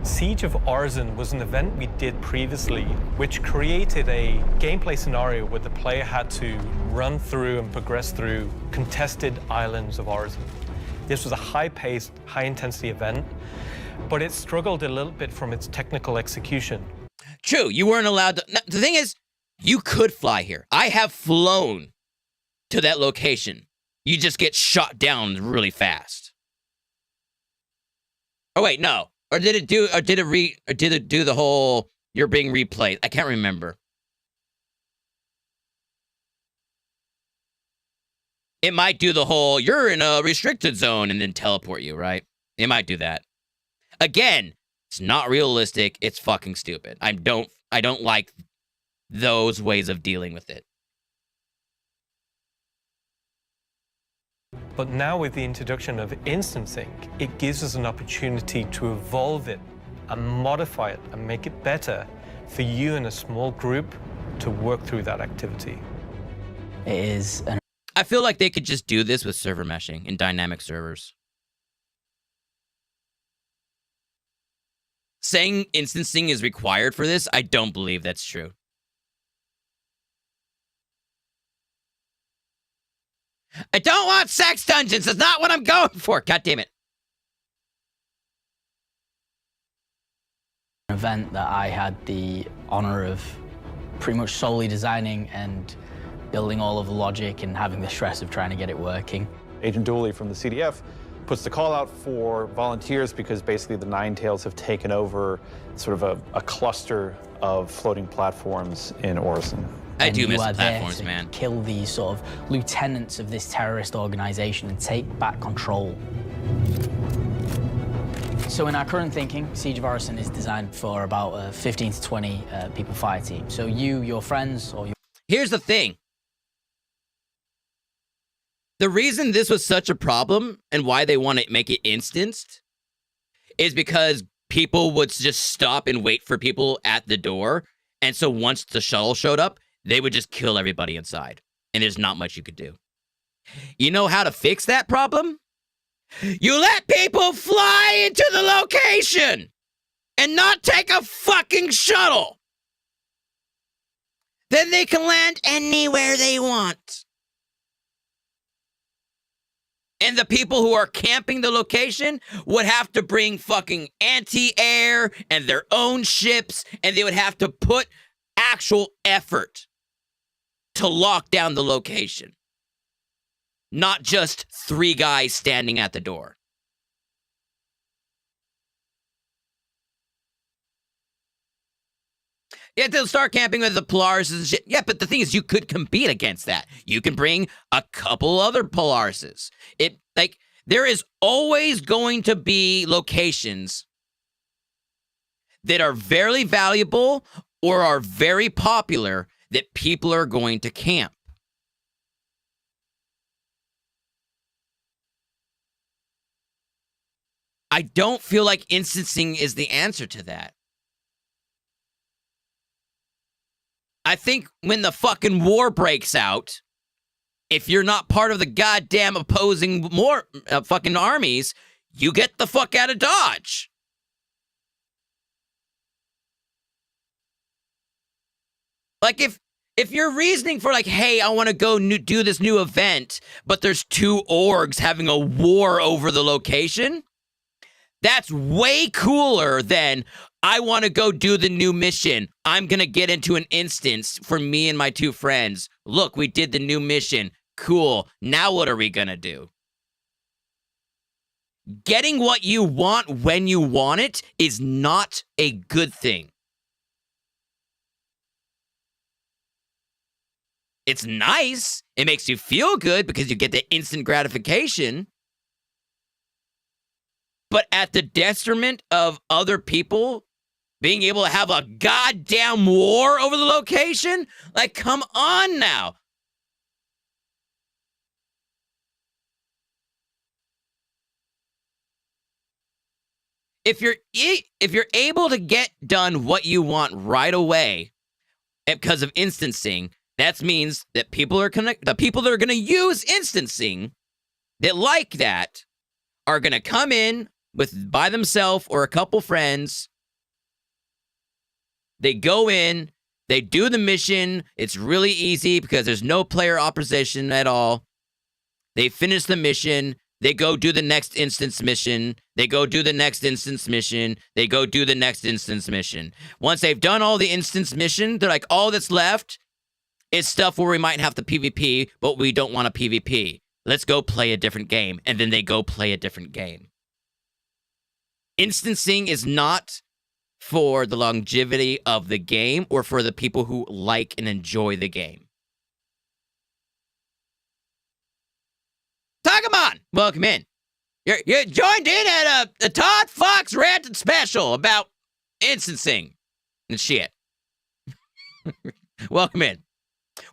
Siege of Arisen was an event we did previously, which created a gameplay scenario where the player had to run through and progress through contested islands of Arisen. This was a high-paced, high-intensity event, but it struggled a little bit from its technical execution. True, you weren't allowed to... No, the thing is, you could fly here. I have flown to that location. You just get shot down really fast. Oh wait, no. Or did it do the whole you're being replayed? I can't remember. It might do the whole you're in a restricted zone and then teleport you, right? It might do that. Again, it's not realistic. It's fucking stupid. I don't like those ways of dealing with it. But now with the introduction of instancing, it gives us an opportunity to evolve it and modify it and make it better for you and a small group to work through that activity. It is an... I feel like they could just do this with server meshing in dynamic servers. Saying instancing is required for this, I don't believe that's true. I don't want sex dungeons. That's not what I'm going for. God damn it. An event that I had the honor of pretty much solely designing and building all of the logic and having the stress of trying to get it working. Agent Dooley from the CDF puts the call out for volunteers because basically the Nine Tails have taken over sort of a cluster of floating platforms in Orison. I do miss the platforms, man. Kill these sort of lieutenants of this terrorist organization and take back control. So in our current thinking, Siege of Orison is designed for about a 15 to 20 people fire team. So you, your friends, or your... Here's the thing. The reason this was such a problem and why they want to make it instanced is because people would just stop and wait for people at the door. And so once the shuttle showed up, they would just kill everybody inside. And there's not much you could do. You know how to fix that problem? You let people fly into the location and not take a fucking shuttle. Then they can land anywhere they want. And the people who are camping the location would have to bring fucking anti-air and their own ships, and they would have to put actual effort to lock down the location. Not just 3 guys standing at the door. Yeah, they'll start camping with the Polarises and shit. Yeah, but the thing is, you could compete against that. You can bring a couple other Polarises. There is always going to be locations that are very valuable or are very popular that people are going to camp. I don't feel like instancing is the answer to that. I think when the fucking war breaks out, if you're not part of the goddamn opposing fucking armies, you get the fuck out of Dodge. Like if you're reasoning for like, hey, I want to go do this new event, but there's 2 orgs having a war over the location, that's way cooler than I want to go do the new mission. I'm going to get into an instance for me and my 2 friends. Look, we did the new mission. Cool. Now what are we going to do? Getting what you want when you want it is not a good thing. It's nice. It makes you feel good because you get the instant gratification. But at the detriment of other people being able to have a goddamn war over the location? Like, come on now. If you're able to get done what you want right away because of instancing, that means that the people that are going to use instancing that like that are going to come in by themselves or a couple friends. They go in, they do the mission. It's really easy because there's no player opposition at all. They finish the mission. They go do the next instance mission. They go do the next instance mission. They go do the next instance mission. Once they've done all the instance mission, they're like, all that's left is stuff where we might have to PvP, but we don't want to PvP. Let's go play a different game. And then they go play a different game. Instancing is not for the longevity of the game or for the people who like and enjoy the game. Tagamon, welcome in. You're joined in at a Todd Fox ranted special about instancing and shit. Welcome in.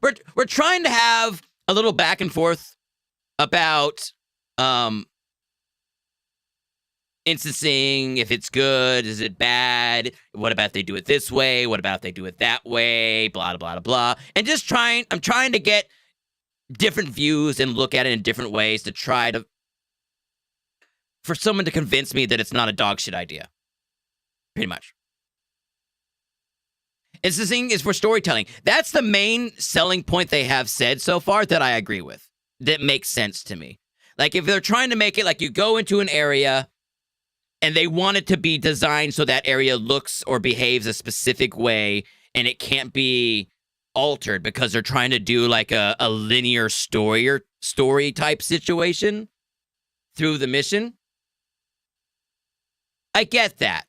We're trying to have a little back and forth about instancing, if it's good, is it bad? What about if they do it this way? What about if they do it that way? Blah, blah, blah, blah. And I'm trying to get different views and look at it in different ways to try to, for someone to convince me that it's not a dog shit idea. Pretty much. Instancing is for storytelling. That's the main selling point they have said so far that I agree with. That makes sense to me. Like if they're trying to make it like you go into an area and they want it to be designed so that area looks or behaves a specific way and it can't be altered because they're trying to do like a linear story type situation through the mission. I get that.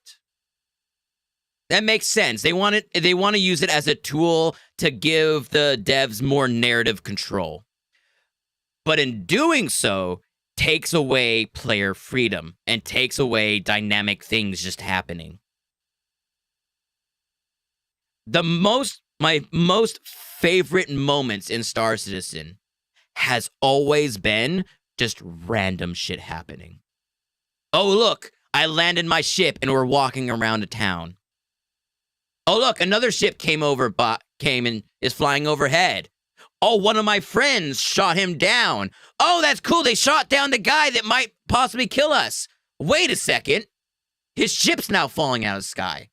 That makes sense. They want to use it as a tool to give the devs more narrative control. But in doing so, takes away player freedom and takes away dynamic things just happening. My most favorite moments in Star Citizen has always been just random shit happening. Oh, look, I landed my ship and we're walking around a town. Oh, look, another ship came and is flying overhead. Oh, one of my friends shot him down. Oh, that's cool. They shot down the guy that might possibly kill us. Wait a second. His ship's now falling out of the sky.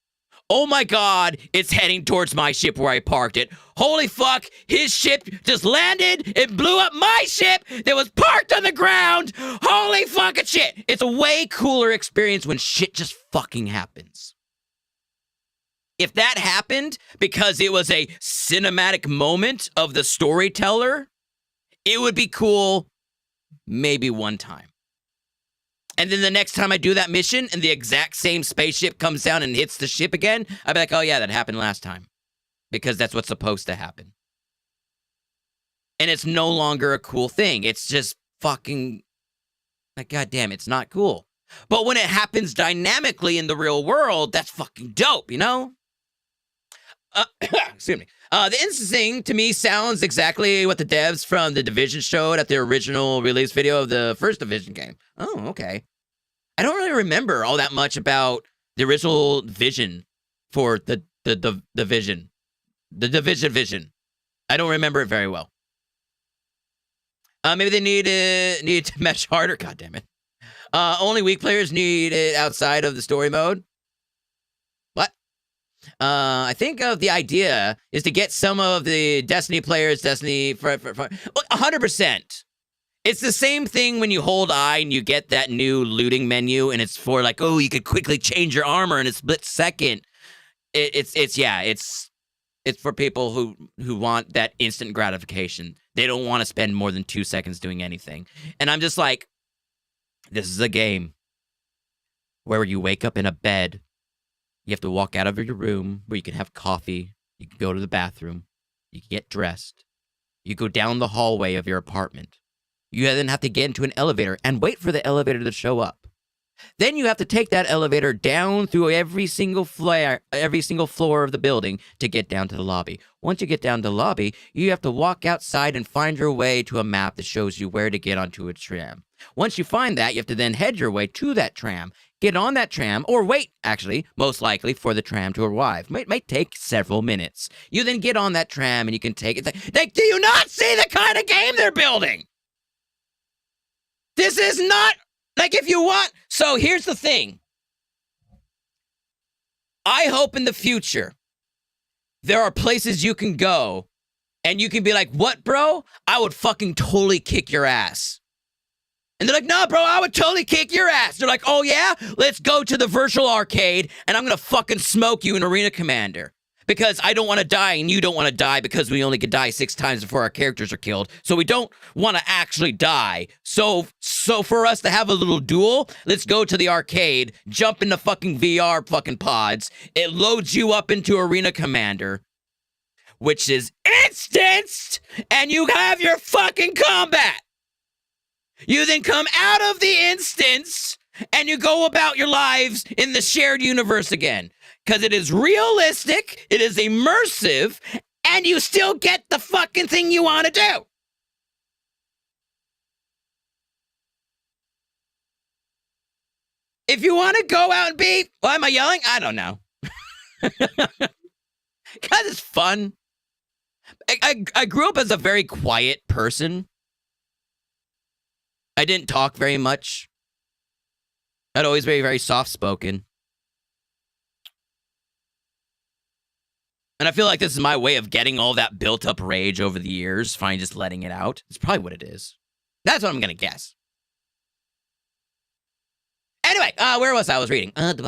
Oh my God, it's heading towards my ship where I parked it. Holy fuck, his ship just landed and blew up my ship that was parked on the ground. Holy fucking shit. It's a way cooler experience when shit just fucking happens. If that happened because it was a cinematic moment of the storyteller, it would be cool maybe one time. And then the next time I do that mission and the exact same spaceship comes down and hits the ship again, I'd be like, oh yeah, that happened last time. Because that's what's supposed to happen. And it's no longer a cool thing. It's just fucking, like, goddamn, it's not cool. But when it happens dynamically in the real world, that's fucking dope, you know? Excuse me. The instancing, to me, sounds exactly what the devs from The Division showed at their original release video of the first Division game. Oh, okay. I don't really remember all that much about the original vision for the Division. The Division vision. I don't remember it very well. Maybe they need to mesh harder. God damn it. Only weak players need it outside of the story mode. What? I think of the idea is to get some of the Destiny players, Destiny for 100%. It's the same thing when you hold I and you get that new looting menu, and it's for like, oh, you could quickly change your armor in a split second. It's for people who want that instant gratification. They don't want to spend more than 2 seconds doing anything. And I'm just like, this is a game where you wake up in a bed. You have to walk out of your room where you can have coffee. You can go to the bathroom. You can get dressed. You go down the hallway of your apartment. You then have to get into an elevator and wait for the elevator to show up. Then you have to take that elevator down through every single floor of the building to get down to the lobby. Once you get down to the lobby, you have to walk outside and find your way to a map that shows you where to get onto a tram. Once you find that, you have to then head your way to that tram, get on that tram, or wait, actually, most likely, for the tram to arrive. Might take several minutes. You then get on that tram and you can take it. Do you not see the kind of game they're building? This is not, like, if you want. So here's the thing. I hope in the future there are places you can go and you can be like, what, bro? I would fucking totally kick your ass. And they're like, no, bro, I would totally kick your ass. They're like, oh, yeah? Let's go to the virtual arcade and I'm going to fucking smoke you in Arena Commander. Because I don't want to die and you don't want to die because we only could die 6 times before our characters are killed. So we don't want to actually die. So for us to have a little duel, let's go to the arcade, jump into fucking VR fucking pods. It loads you up into Arena Commander, which is instanced, and you have your fucking combat. You then come out of the instance and you go about your lives in the shared universe again. Because it is realistic, it is immersive, and you still get the fucking thing you want to do. If you want to go out and be, why am I yelling? I don't know. Because it's fun. I grew up as a very quiet person. I didn't talk very much. I'd always be very soft-spoken. And I feel like this is my way of getting all that built-up rage over the years, finally just letting it out. It's probably what it is. That's what I'm going to guess. Anyway, where was I? I was reading. I think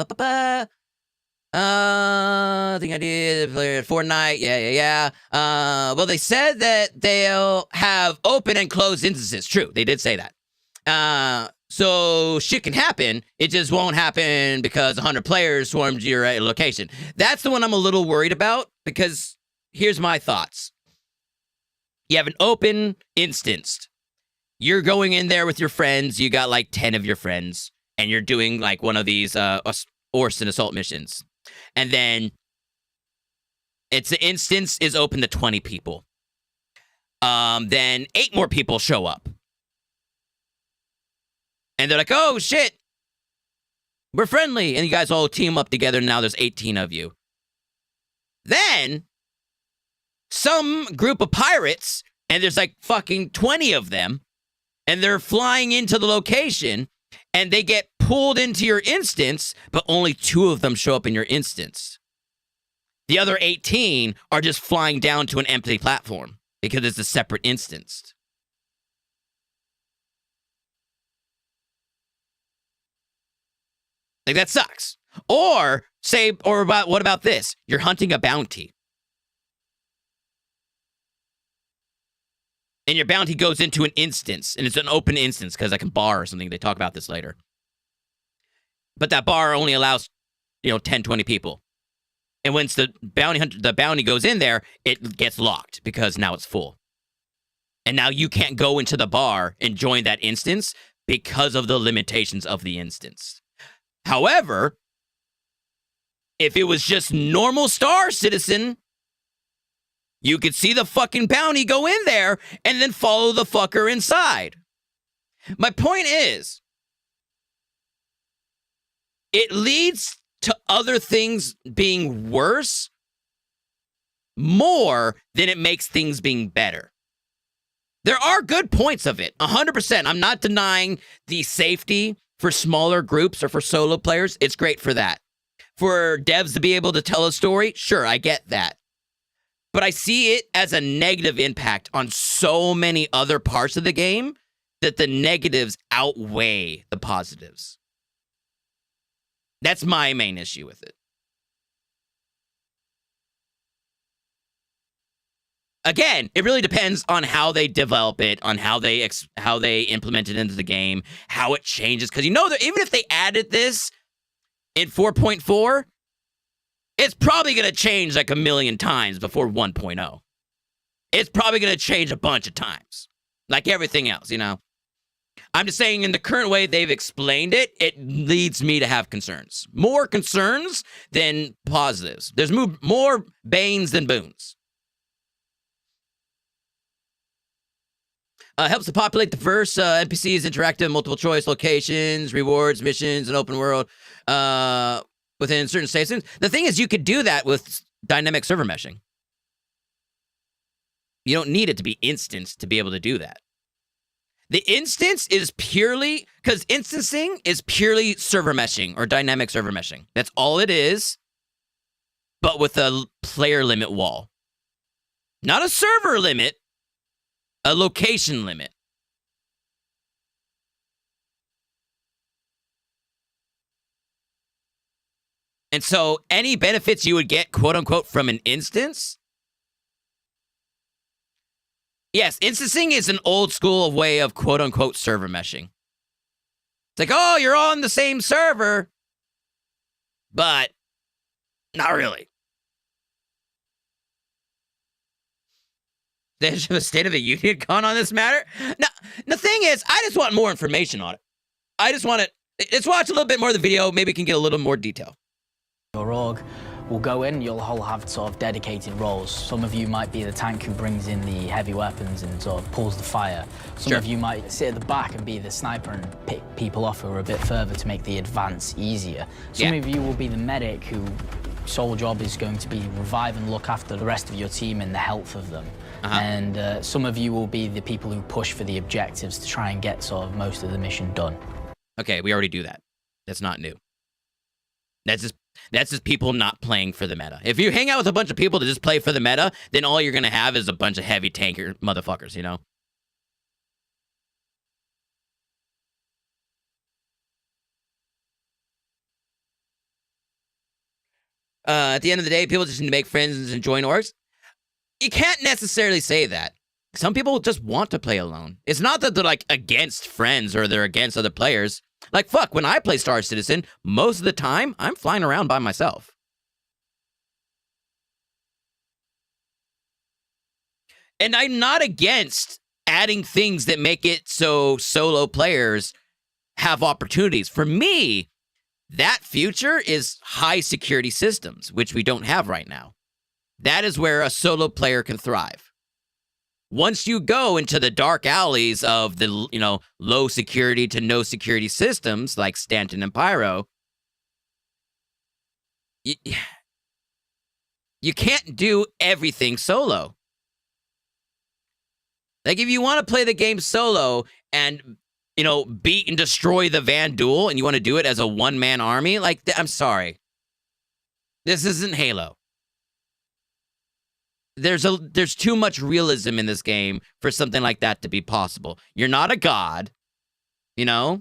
I did Fortnite. Yeah. Well, they said that they'll have open and closed instances. True, they did say that. So shit can happen. It just won't happen because 100 players swarmed your location. That's the one I'm a little worried about because here's my thoughts. You have an open instance. You're going in there with your friends. You got like 10 of your friends and you're doing like one of these arson assault missions. And then the instance is open to 20 people. Then 8 more people show up. And they're like, oh, shit, we're friendly. And you guys all team up together. And now there's 18 of you. Then some group of pirates, and there's like fucking 20 of them, and they're flying into the location, and they get pulled into your instance, but only 2 of them show up in your instance. The other 18 are just flying down to an empty platform because it's a separate instance. Like, that sucks. Or what about this? You're hunting a bounty. And your bounty goes into an instance, and it's an open instance because like a bar or something. They talk about this later. But that bar only allows, 10, 20 people. And once the bounty goes in there, it gets locked because now it's full. And now you can't go into the bar and join that instance because of the limitations of the instance. However, if it was just normal Star Citizen, you could see the fucking bounty go in there and then follow the fucker inside. My point is, it leads to other things being worse more than it makes things being better. There are good points of it, 100%. I'm not denying the safety for smaller groups or for solo players. It's great for that. for devs to be able to tell a story. Sure, I get that. But I see it as a negative impact on so many other parts of the game that the negatives outweigh the positives. That's my main issue with it. Again, it really depends on how they develop it, on how they implement it into the game, how it changes. Because you know that even if they added this in 4.4, it's probably going to change like a million times before 1.0. It's probably going to change a bunch of times, like everything else, you know? I'm just saying in the current way they've explained it, it leads me to have concerns. More concerns than positives. There's more banes than boons. Helps to populate the verse. NPCs, interactive, multiple choice locations, rewards, missions, and open world within certain stations. The thing is, you could do that with dynamic server meshing. You don't need it to be instanced to be able to do that. The instance is purely, because instancing is purely server meshing or dynamic server meshing. That's all it is, but with a player limit wall. Not a server limit, a location limit. And so any benefits you would get, quote unquote, from an instance. Yes, instancing is an old school way of quote unquote server meshing. It's like, oh, you're on the same server, but not really. There's a State of the Union gone on this matter. Now, the thing is, I just want more information on it. I just want to, let's watch a little bit more of the video. Maybe we can get a little more detail. Your org will go in, you'll all have sort of dedicated roles. Some of you might be the tank who brings in the heavy weapons and sort of pulls the fire. Some of you might sit at the back and be the sniper and pick people off who are a bit further to make the advance easier. Some of you will be the medic who sole job is going to be revive and look after the rest of your team and the health of them. And some of you will be the people who push for the objectives to try and get sort of most of the mission done. Okay, we already do that. That's not new. That's just people not playing for the meta. If you hang out with a bunch of people that just play for the meta, then all you're going to have is a bunch of heavy tanker motherfuckers, you know? At the end of the day, people just need to make friends and join orgs. You can't necessarily say that. Some people just want to play alone. It's not that they're like against friends or they're against other players. Like, fuck, when I play Star Citizen, most of the time, I'm flying around by myself. And I'm not against adding things that make it so solo players have opportunities. For me, that future is high security systems, which we don't have right now. That is where a solo player can thrive. Once you go into the dark alleys of the, you know, low security to no security systems like Stanton and Pyro, you can't do everything solo. Like, if you want to play the game solo and, you know, beat and destroy the Van Duel and you want to do it as a one-man army, like, I'm sorry. This isn't Halo. There's too much realism in this game for something like that to be possible. You're not a god, you know?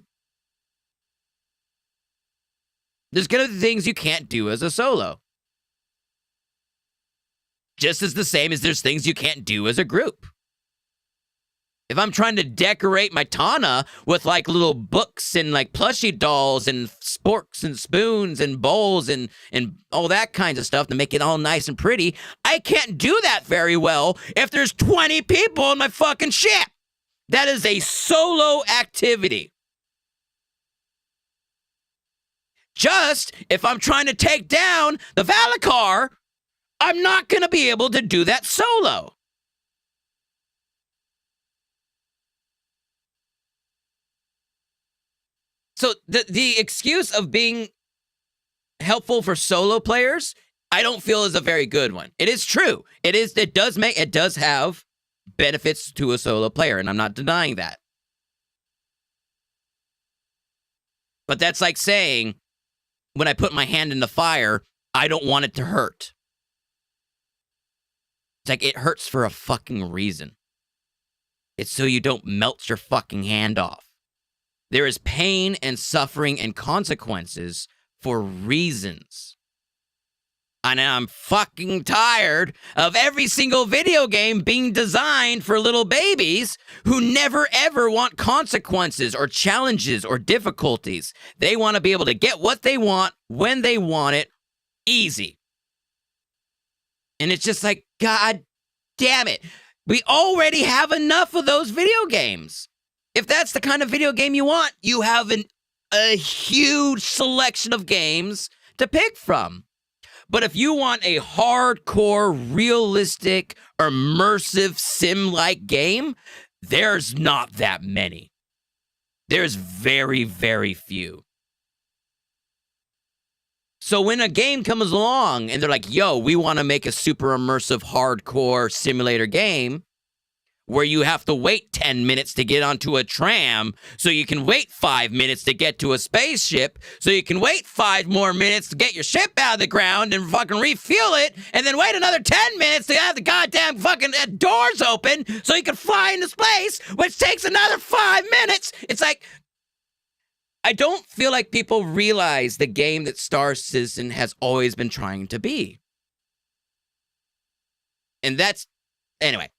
There's gonna be things you can't do as a solo. Just as the same as there's things you can't do as a group. If I'm trying to decorate my Tana with like little books and like plushie dolls and sporks and spoons and bowls and all that kinds of stuff to make it all nice and pretty, I can't do that very well if there's 20 people in my fucking ship. That is a solo activity. Just if I'm trying to take down the Valacar, I'm not going to be able to do that solo. So the excuse of being helpful for solo players, I don't feel is a very good one. It is true. It does have benefits to a solo player, and I'm not denying that. But that's like saying when I put my hand in the fire, I don't want it to hurt. It's like it hurts for a fucking reason. It's so you don't melt your fucking hand off. There is pain and suffering and consequences for reasons. And I'm fucking tired of every single video game being designed for little babies who never ever want consequences or challenges or difficulties. They want to be able to get what they want when they want it, easy. And it's just like, God damn it. We already have enough of those video games. If that's the kind of video game you want, you have a huge selection of games to pick from. But if you want a hardcore, realistic, immersive sim-like game, there's not that many. There's very, very few. So when a game comes along and they're like, yo, we want to make a super immersive, hardcore simulator game where you have to wait 10 minutes to get onto a tram, so you can wait 5 minutes to get to a spaceship, so you can wait 5 more minutes to get your ship out of the ground and fucking refuel it, and then wait another 10 minutes to have the goddamn fucking doors open so you can fly into space, which takes another 5 minutes. It's like, I don't feel like people realize the game that Star Citizen has always been trying to be. And that's, anyway.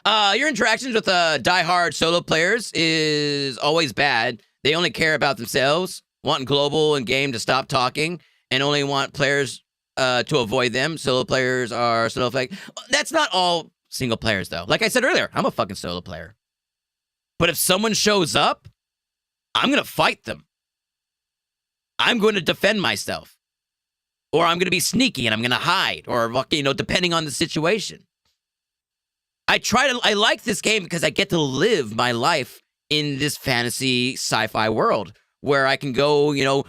Your interactions with die-hard solo players is always bad. They only care about themselves, want global and game to stop talking, and only want players to avoid them. Solo players are sort of like, that's not all single players, though. Like I said earlier, I'm a fucking solo player. But if someone shows up, I'm going to fight them. I'm going to defend myself. Or I'm going to be sneaky and I'm going to hide. Or, you know, depending on the situation. I like this game because I get to live my life in this fantasy sci-fi world where I can go, you know,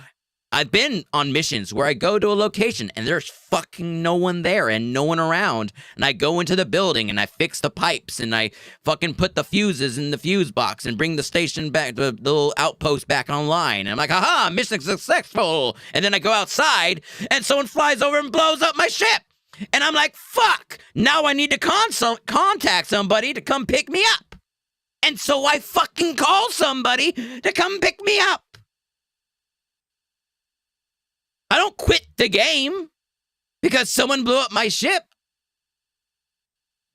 I've been on missions where I go to a location and there's fucking no one there and no one around. And I go into the building and I fix the pipes and I fucking put the fuses in the fuse box and bring the station back, the little outpost back online. And I'm like, haha, mission successful. And then I go outside and someone flies over and blows up my ship. And I'm like, fuck, now I need to contact somebody to come pick me up. And so I fucking call somebody to come pick me up. I don't quit the game because someone blew up my ship.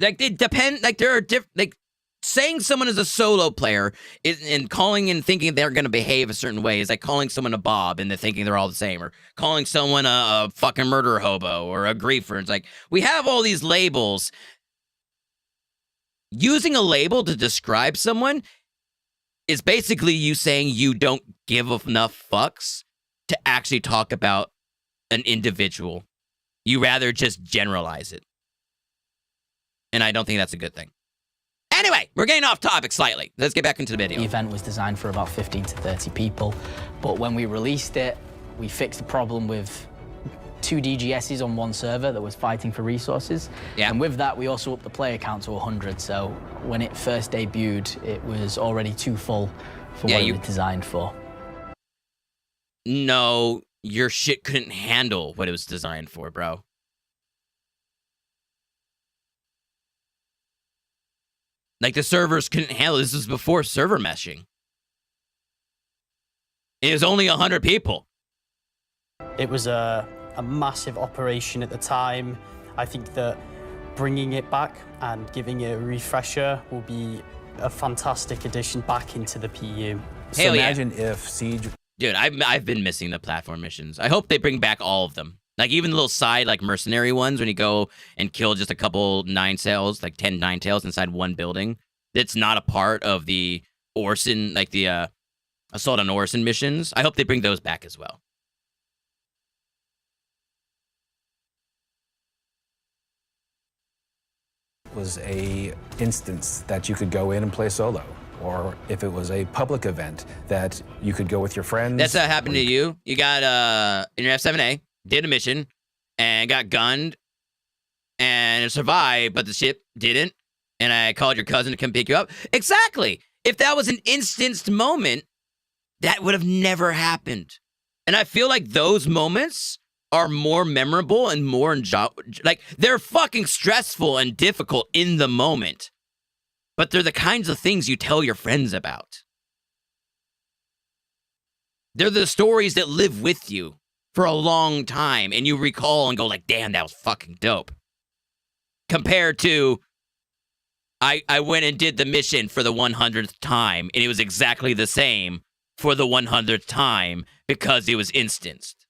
Like, it depends, like, there are different, like, saying someone is a solo player and calling and thinking they're going to behave a certain way is like calling someone a Bob and they're thinking they're all the same, or calling someone a fucking murder hobo or a griefer. It's like, we have all these labels. Using a label to describe someone is basically you saying you don't give enough fucks to actually talk about an individual. You rather just generalize it. And I don't think that's a good thing. Anyway, we're getting off topic slightly. Let's get back into the video. The event was designed for about 15 to 30 people, but when we released it, we fixed the problem with 2 DGSs on one server that was fighting for resources. Yeah. And with that, we also upped the player count to 100. So when it first debuted, it was already too full for what it was designed for. No, your shit couldn't handle what it was designed for, bro. Like, the servers couldn't handle this. This was before server meshing. It was only 100 people. It was a massive operation at the time. I think that bringing it back and giving it a refresher will be a fantastic addition back into the PU. So imagine if Siege... Dude, I've been missing the platform missions. I hope they bring back all of them. Like, even the little side, like, mercenary ones when you go and kill just a couple 9-tails, like 10 9-tails inside one building. That's not a part of the Orson, like the Assault on Orson missions. I hope they bring those back as well. Was a instance that you could go in and play solo. Or if it was a public event that you could go with your friends. That's what happened to you. You got in your F7A, did a mission, and got gunned, and survived, but the ship didn't. And I called your cousin to come pick you up. Exactly. If that was an instanced moment, that would have never happened. And I feel like those moments are more memorable and more like they're fucking stressful and difficult in the moment, but they're the kinds of things you tell your friends about. They're the stories that live with you for a long time and you recall and go like, damn, that was fucking dope. Compared to, I went and did the mission for the 100th time and it was exactly the same for the 100th time because it was instanced.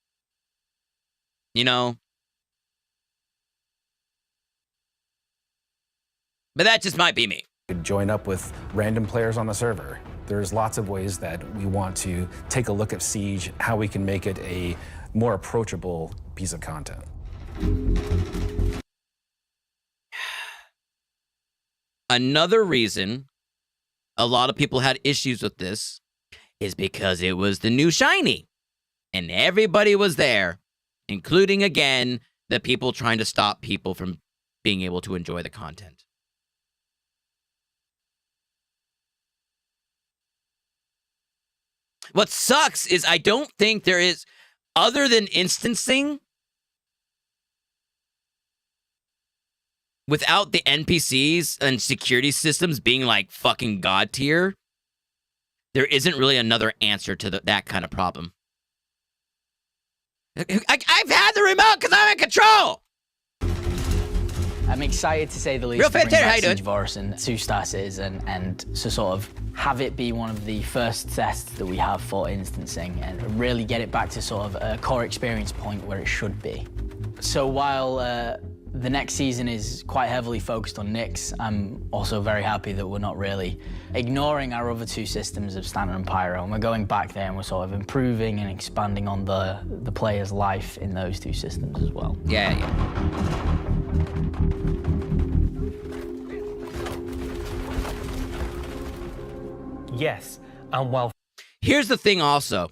You know? But that just might be me. You could join up with random players on the server. There's lots of ways that we want to take a look at Siege, how we can make it a more approachable piece of content. Another reason a lot of people had issues with this is because it was the new shiny. And everybody was there, including, again, the people trying to stop people from being able to enjoy the content. What sucks is I don't think there is, other than instancing, without the NPCs and security systems being like fucking god tier, there isn't really another answer to that kind of problem. I've had the remote because I'm in control! I'm excited to say the least Real to bring Fantastic, how back you doing? Siege of Orison 2-star cities and to sort of have it be one of the first tests that we have for instancing and really get it back to sort of a core experience point where it should be. So while the next season is quite heavily focused on Nyx, I'm also very happy that we're not really ignoring our other two systems of Stanton and Pyro, and we're going back there and we're sort of improving and expanding on the player's life in those two systems as well. Yeah. Yes, and while... Here's the thing also.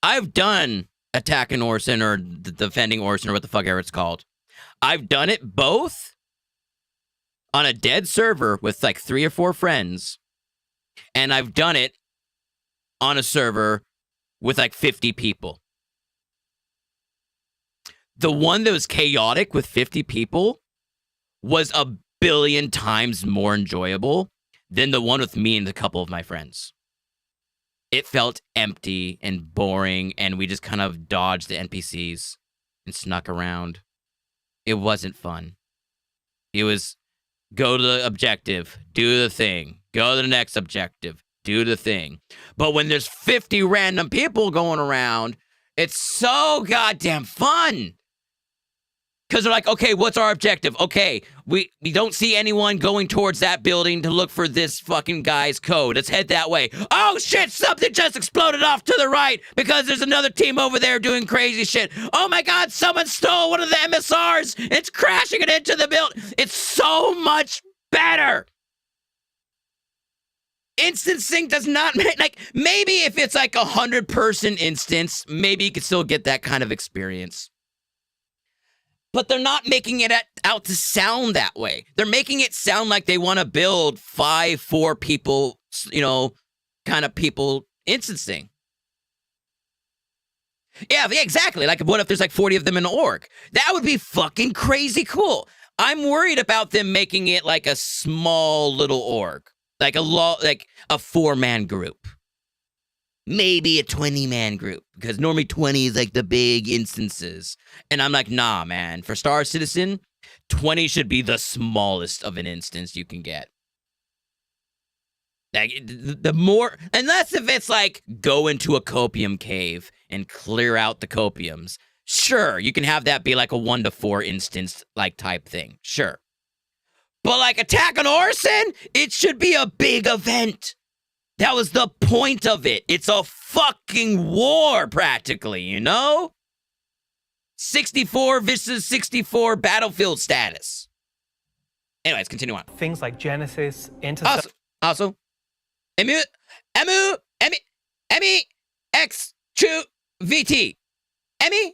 I've done attacking Orison or defending Orison or what the fuck ever it's called. I've done it both on a dead server with like 3 or 4 friends, and I've done it on a server with like 50 people. The one that was chaotic with 50 people was a billion times more enjoyable than the one with me and a couple of my friends. It felt empty and boring, and we just kind of dodged the NPCs and snuck around. It wasn't fun. It was go to the objective, do the thing, go to the next objective, do the thing. But when there's 50 random people going around, it's so goddamn fun. Because they're like, okay, what's our objective? Okay, we don't see anyone going towards that building to look for this fucking guy's code. Let's head that way. Oh shit, something just exploded off to the right because there's another team over there doing crazy shit. Oh my god, someone stole one of the MSRs. It's crashing it into the building. It's so much better. Instancing does not make, like, maybe if it's like 100-person instance, maybe you could still get that kind of experience. But they're not making it out to sound that way. They're making it sound like they want to build 5-4 people, you know, kind of people instancing. Yeah, exactly. Like, what if there's like 40 of them in an org? That would be fucking crazy cool. I'm worried about them making it like a small little org, like a 4-man group. Maybe a 20-man group, because normally 20 is like the big instances. And I'm like, nah, man. For Star Citizen, 20 should be the smallest of an instance you can get. Like, the more, unless if it's like, go into a copium cave and clear out the copiums. Sure, you can have that be like a 1 to 4 instance like type thing. Sure. But like Attack on Orison, it should be a big event. That was the point of it. It's a fucking war, practically, you know? 64 versus 64 battlefield status. Anyways, continue on. Things like Genesis, Intercept... Also, Emu, X, Chu, VT. Emichu.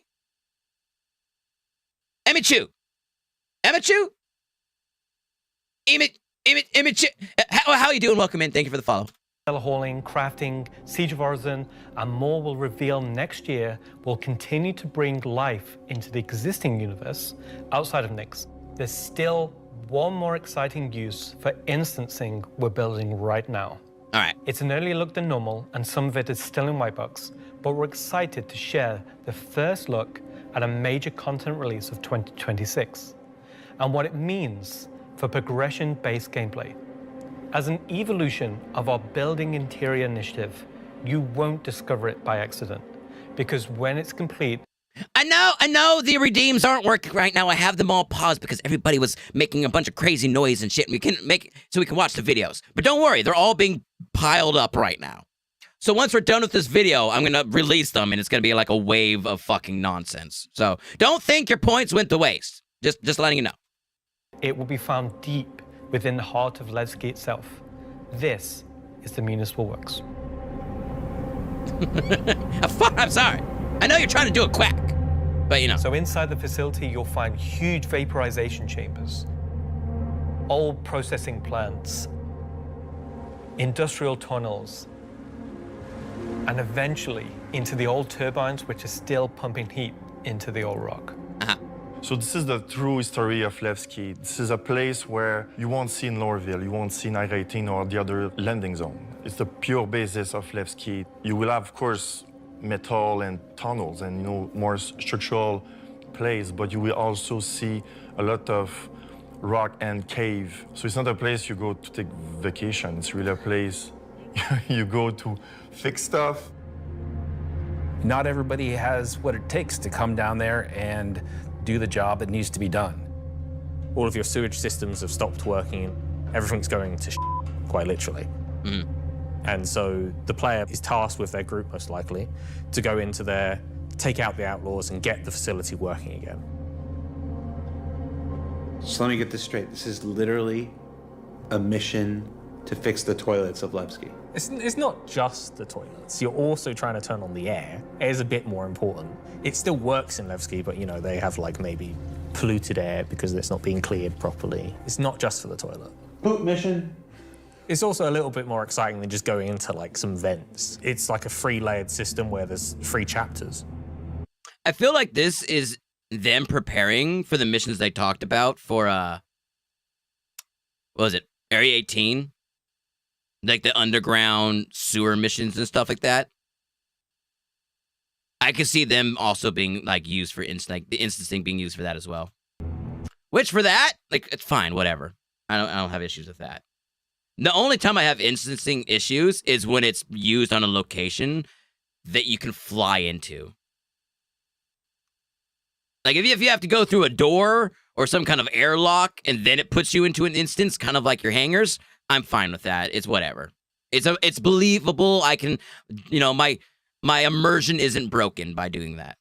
How you doing? Welcome in. Thank you for the follow. hauling, crafting, Siege of Origin, and more will reveal next year will continue to bring life into the existing universe outside of Nyx. There's still one more exciting use for instancing we're building right now. All right. It's an earlier look than normal, and some of it is still in white box, but we're excited to share the first look at a major content release of 2026, and what it means for progression-based gameplay. As an evolution of our Building Interior initiative, you won't discover it by accident, because when it's complete... I know the redeems aren't working right now. I have them all paused because everybody was making a bunch of crazy noise and shit, and we couldn't make it so we can watch the videos. But don't worry, they're all being piled up right now. So once we're done with this video, I'm going to release them, and it's going to be like a wave of fucking nonsense. So don't think your points went to waste. Just letting you know. It will be found deep within the heart of Levski itself. This is the Municipal Works. I'm sorry. I know you're trying to do a quack, but you know. So inside the facility, you'll find huge vaporization chambers, old processing plants, industrial tunnels, and eventually into the old turbines, which are still pumping heat into the old rock. So this is the true history of Levski. This is a place where you won't see in Lorville, you won't see in I-18 or the other landing zone. It's the pure basis of Levski. You will have, of course, metal and tunnels and, you know, more structural plays, but you will also see a lot of rock and cave. So it's not a place you go to take vacation. It's really a place you go to fix stuff. Not everybody has what it takes to come down there and do the job that needs to be done. All of your sewage systems have stopped working. Everything's going to quite literally. Mm. And so the player is tasked with their group, most likely, to go into there, take out the outlaws, and get the facility working again. So let me get this straight. This is literally a mission to fix the toilets of Levski. It's not just the toilets. You're also trying to turn on the air. Air is a bit more important. It still works in Levski, but, you know, they have, like, maybe polluted air because it's not being cleared properly. It's not just for the toilet. Poop mission. It's also a little bit more exciting than just going into, like, some vents. It's like a free-layered system where there's 3 chapters. I feel like this is them preparing for the missions they talked about for, what was it, Area 18? Like the underground sewer missions and stuff like that. I could see them also being, like, used for, like, the instancing being used for that as well. Which, for that, like, it's fine, whatever. I don't have issues with that. The only time I have instancing issues is when it's used on a location that you can fly into. Like, if you have to go through a door or some kind of airlock and then it puts you into an instance, kind of like your hangars, I'm fine with that. It's whatever. It's believable. I can, you know, my immersion isn't broken by doing that.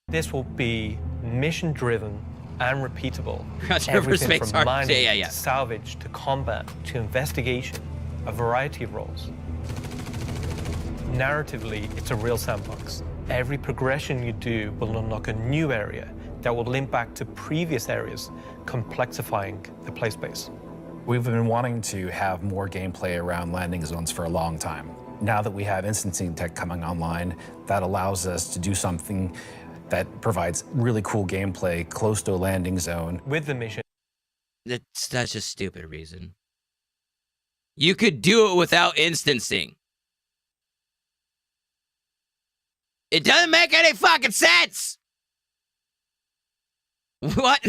This will be mission-driven and repeatable. Everything from mining yeah. to salvage to combat to investigation, a variety of roles. Narratively, it's a real sandbox. Every progression you do will unlock a new area that will link back to previous areas, complexifying the play space. We've been wanting to have more gameplay around landing zones for a long time. Now that we have instancing tech coming online, that allows us to do something that provides really cool gameplay close to a landing zone. With the mission. That's such a stupid reason. You could do it without instancing. It doesn't make any fucking sense! What?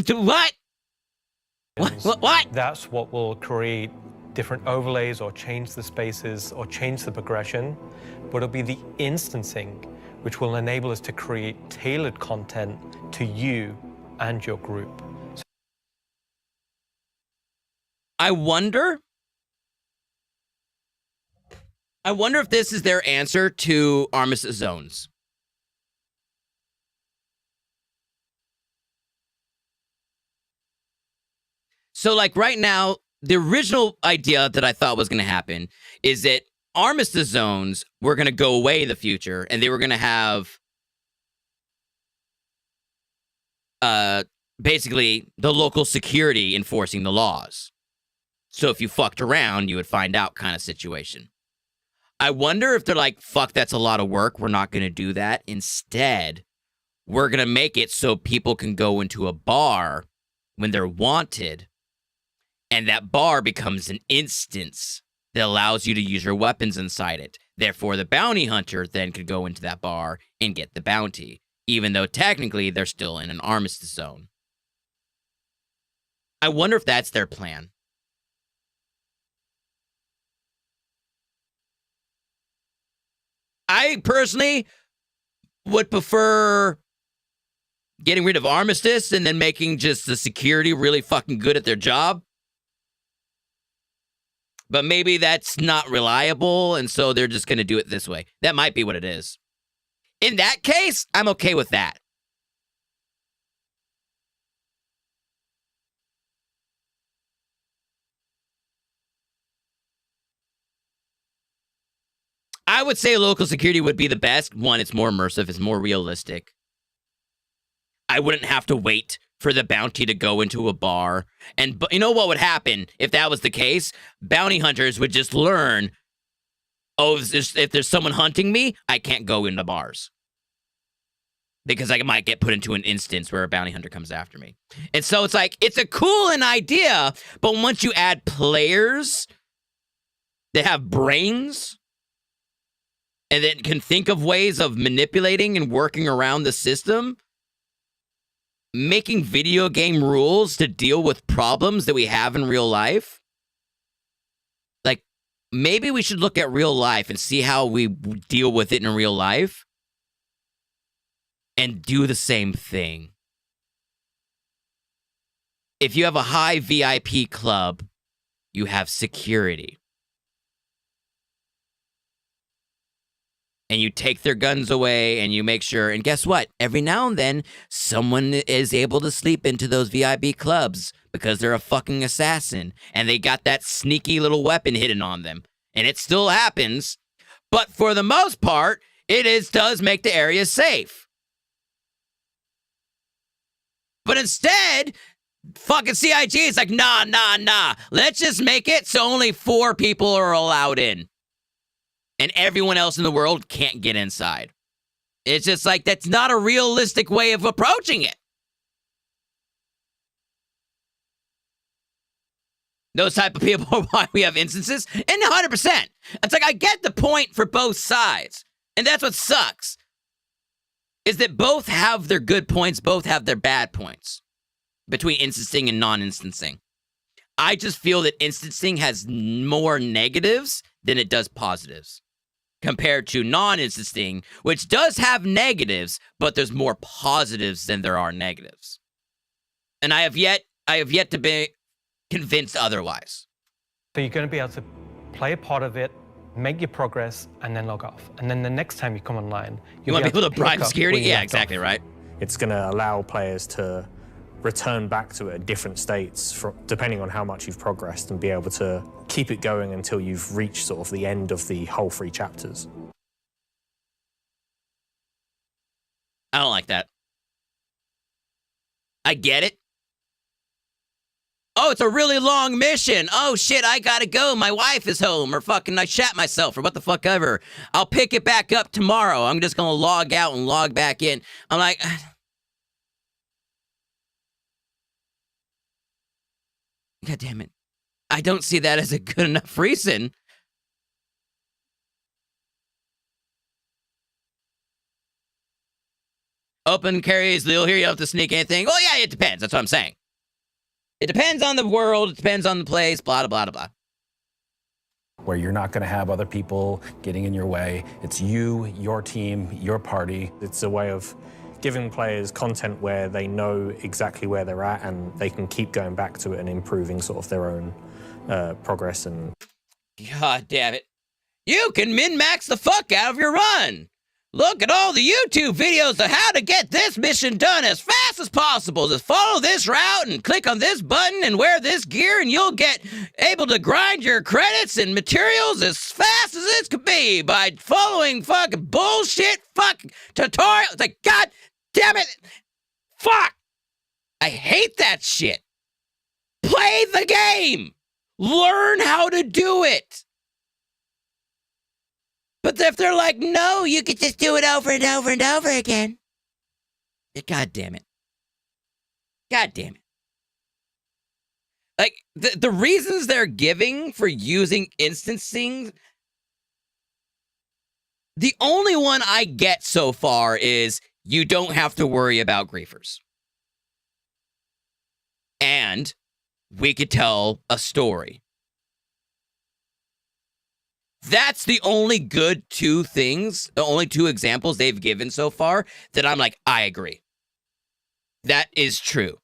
What? That's what will create different overlays or change the spaces or change the progression, but it'll be the instancing which will enable us to create tailored content to you and your group. I wonder if this is their answer to Armistice Zones. So, like, right now, the original idea that I thought was going to happen is that Armistice Zones were going to go away in the future, and they were going to have basically the local security enforcing the laws. So if you fucked around, you would find out kind of situation. I wonder if they're like, fuck, that's a lot of work. We're not going to do that. Instead, we're going to make it so people can go into a bar when they're wanted, and that bar becomes an instance that allows you to use your weapons inside it. Therefore, the bounty hunter then could go into that bar and get the bounty, even though technically they're still in an armistice zone. I wonder if that's their plan. I personally would prefer getting rid of armistice and then making just the security really fucking good at their job. But maybe that's not reliable, and so they're just going to do it this way. That might be what it is. In that case, I'm okay with that. I would say local security would be the best. One, it's more immersive, it's more realistic. I wouldn't have to wait for the bounty to go into a bar. And you know what would happen if that was the case? Bounty hunters would just learn, oh, if there's someone hunting me, I can't go into bars. Because I might get put into an instance where a bounty hunter comes after me. And so it's like, it's a cool idea, but once you add players that have brains and then can think of ways of manipulating and working around the system, making video game rules to deal with problems that we have in real life. Like, maybe we should look at real life and see how we deal with it in real life and do the same thing. If you have a high VIP club, you have security. And you take their guns away and you make sure, and guess what? Every now and then, someone is able to sleep into those VIP clubs because they're a fucking assassin and they got that sneaky little weapon hidden on them. And it still happens, but for the most part, does make the area safe. But instead, fucking CIG is like, nah. Let's just make it so only 4 people are allowed in. And everyone else in the world can't get inside. It's just like, that's not a realistic way of approaching it. Those type of people are why we have instances. And 100%. It's like, I get the point for both sides. And that's what sucks. Is that both have their good points, both have their bad points. Between instancing and non-instancing. I just feel that instancing has more negatives than it does positives. Compared to non-instancing, which does have negatives, but there's more positives than there are negatives. And I have yet to be convinced otherwise. So you're going to be able to play a part of it, make your progress, and then log off. And then the next time you come online, you want people to bribe security? Yeah, exactly right. It's going to allow players to return back to it at different states depending on how much you've progressed and be able to keep it going until you've reached sort of the end of the whole 3 chapters. I don't like that. I get it. Oh, it's a really long mission. Oh, shit, I gotta go. My wife is home. Or fucking I shat myself or what the fuck ever. I'll pick it back up tomorrow. I'm just gonna log out and log back in. I'm like... God damn it. I don't see that as a good enough reason. Open carries, you'll hear you have to sneak anything. Well, yeah, it depends. That's what I'm saying. It depends on the world. It depends on the place, blah, blah, blah, blah. Where you're not going to have other people getting in your way. It's you, your team, your party. It's a way of giving players content where they know exactly where they're at and they can keep going back to it and improving sort of their own progress. And God damn it. You can min-max the fuck out of your run. Look at all the YouTube videos of how to get this mission done as fast as possible. Just follow this route and click on this button and wear this gear and you'll get able to grind your credits and materials as fast as it could be by following fucking bullshit fucking tutorials. It's like, God damn it. Fuck. I hate that shit. Play the game. Learn how to do it. But if they're like, no, you could just do it over and over and over again. God damn it. God damn it. Like, the reasons they're giving for using instancing, the only one I get so far is you don't have to worry about griefers. And we could tell a story. That's the only good two things, the only two examples they've given so far that I'm like, I agree. That is true.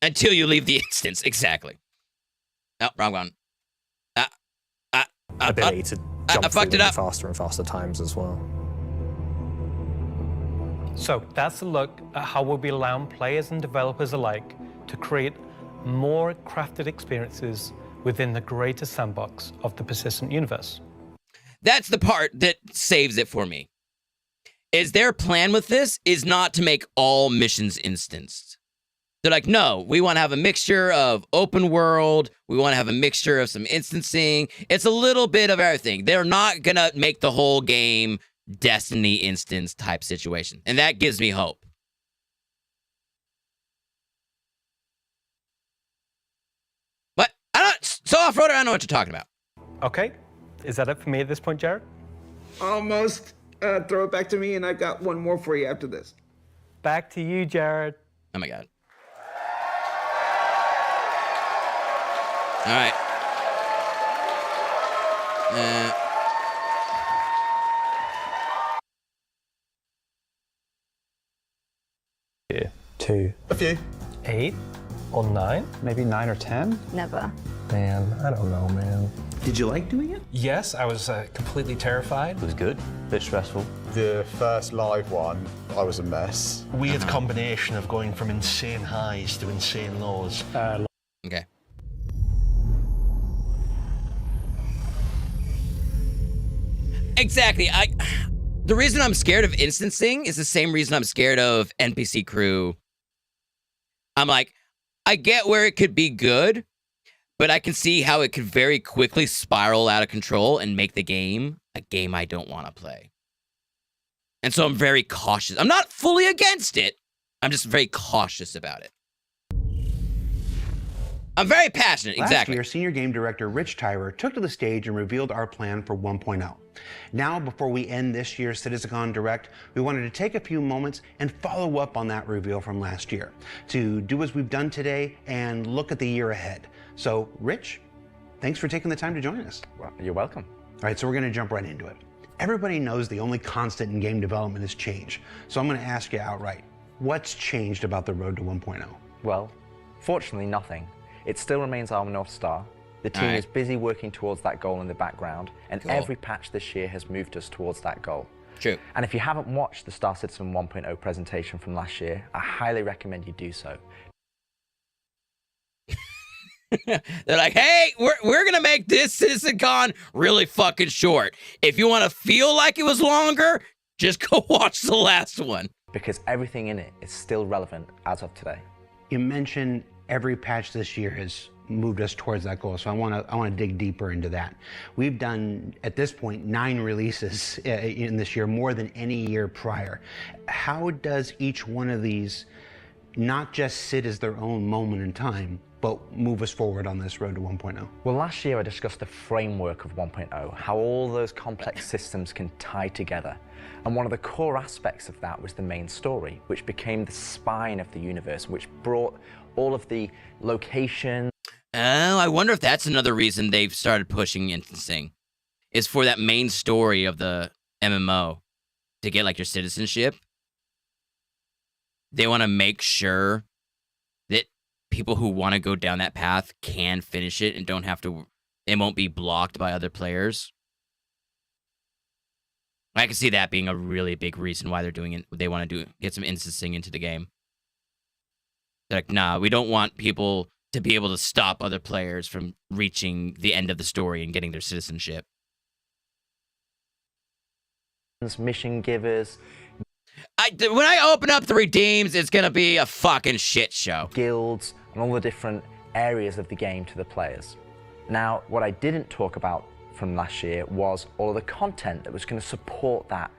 Until you leave the instance, exactly. Oh, wrong one. Ability to jump fucked it up. faster and faster times as well. So that's a look at how we'll be allowing players and developers alike to create more crafted experiences within the greater sandbox of the persistent universe. That's the part that saves it for me. Is their plan with this is not to make all missions instanced. They're like, no, we want to have a mixture of open world. We want to have a mixture of some instancing. It's a little bit of everything. They're not going to make the whole game Destiny instance type situation. And that gives me hope. But so off-roader, I don't know what you're talking about. Okay, is that it for me at this point, Jared? Almost. Throw it back to me, and I've got one more for you after this. Back to you, Jared. Oh my God. All right. Yeah. 2. A few. 8 or 9? Maybe 9 or 10? Never. Man, I don't know, man. Did you like doing it? Yes, I was completely terrified. It was good, a bit stressful. The first live one, I was a mess. Weird combination of going from insane highs to insane lows. Okay. Exactly. The reason I'm scared of instancing is the same reason I'm scared of NPC crew. I'm like, I get where it could be good, but I can see how it could very quickly spiral out of control and make the game a game I don't want to play. And so I'm very cautious. I'm not fully against it. I'm just very cautious about it. I'm very passionate, exactly. Last year, Senior Game Director Rich Tyrer took to the stage and revealed our plan for 1.0. Now, before we end this year's CitCon Direct, we wanted to take a few moments and follow up on that reveal from last year, to do as we've done today and look at the year ahead. So, Rich, thanks for taking the time to join us. Well, you're welcome. All right, so we're going to jump right into it. Everybody knows the only constant in game development is change. So I'm going to ask you outright, what's changed about the road to 1.0? Well, fortunately, nothing. It still remains our North Star. The team is busy working towards that goal in the background, and every patch this year has moved us towards that goal. True. And if you haven't watched the Star Citizen 1.0 presentation from last year, I highly recommend you do so. They're like, hey, we're going to make this CitizenCon really fucking short. If you want to feel like it was longer, just go watch the last one. Because everything in it is still relevant as of today. You mentioned every patch this year has moved us towards that goal, so I want to dig deeper into that. We've done, at this point, 9 releases in this year, more than any year prior. How does each one of these not just sit as their own moment in time, but move us forward on this road to 1.0? Well, last year I discussed the framework of 1.0, how all those complex systems can tie together. And one of the core aspects of that was the main story, which became the spine of the universe, which brought all of the location. Oh, I wonder if that's another reason they've started pushing instancing, is for that main story of the MMO, to get like your citizenship. They want to make sure that people who want to go down that path can finish it and don't have to, it won't be blocked by other players. I can see that being a really big reason why they're doing it. They want to get some instancing into the game. They're like, nah, we don't want people to be able to stop other players from reaching the end of the story and getting their citizenship. Mission givers. When I open up the redeems, it's going to be a fucking shit show. Guilds and all the different areas of the game to the players. Now, what I didn't talk about from last year was all of the content that was going to support that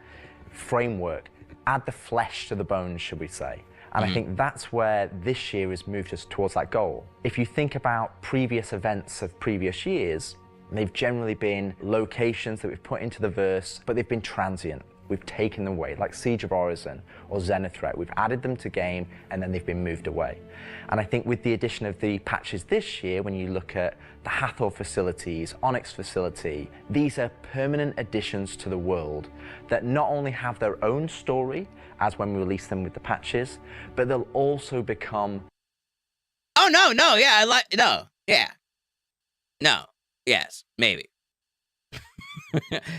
framework, add the flesh to the bones, should we say. And I think that's where this year has moved us towards that goal. If you think about previous events of previous years, they've generally been locations that we've put into the verse, but they've been transient. We've taken them away, like Siege of Orison or Zenithreat. We've added them to game, and then they've been moved away. And I think with the addition of the patches this year, when you look at the Hathor facilities, Onyx facility, these are permanent additions to the world that not only have their own story, as when we release them with the patches, but they'll also become... Oh, no, yeah, no, yes, maybe.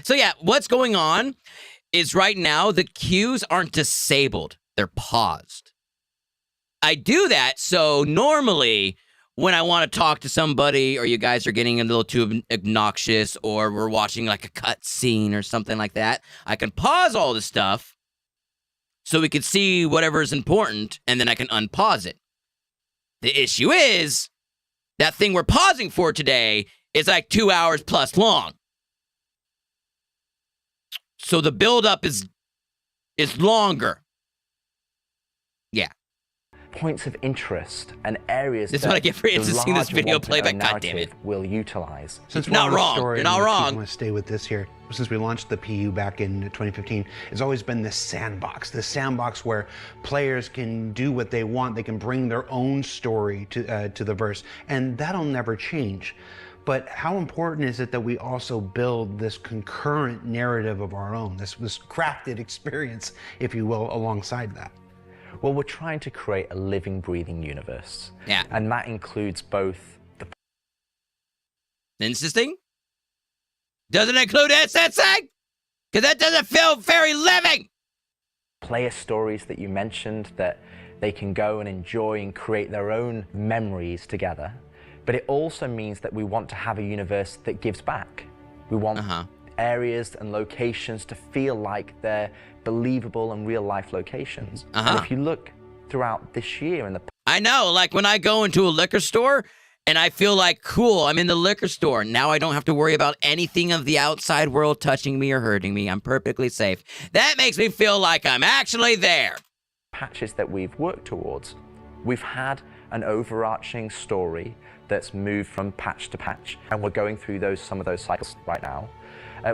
So yeah, what's going on is right now the queues aren't disabled, they're paused. I do that so normally when I want to talk to somebody or you guys are getting a little too obnoxious or we're watching like a cut scene or something like that, I can pause all the stuff so we can see whatever is important and then I can unpause it. The issue is that thing we're pausing for today is like 2 hours plus long. So the buildup is longer. Yeah. Points of interest and areas this is what I get for seeing this video playback. God damn it! Will utilize. Since not wrong. You're not wrong. I'm going to stay with this here. Since we launched the PU back in 2015, it's always been this sandbox where players can do what they want. They can bring their own story to the verse, and that'll never change. But how important is it that we also build this concurrent narrative of our own, this crafted experience, if you will, alongside that? Well, we're trying to create a living, breathing universe. Yeah. And that includes both the... Insisting? Doesn't include instancing? Because that doesn't feel very living! Player stories that you mentioned, that they can go and enjoy and create their own memories together. But it also means that we want to have a universe that gives back. We want areas and locations to feel like they're believable and real-life locations. And if you look throughout this year and the... I know, like when I go into a liquor store and I feel like, cool, I'm in the liquor store. Now I don't have to worry about anything of the outside world touching me or hurting me. I'm perfectly safe. That makes me feel like I'm actually there. Patches that we've worked towards, we've had an overarching story that's moved from patch to patch, and we're going through some of those cycles right now.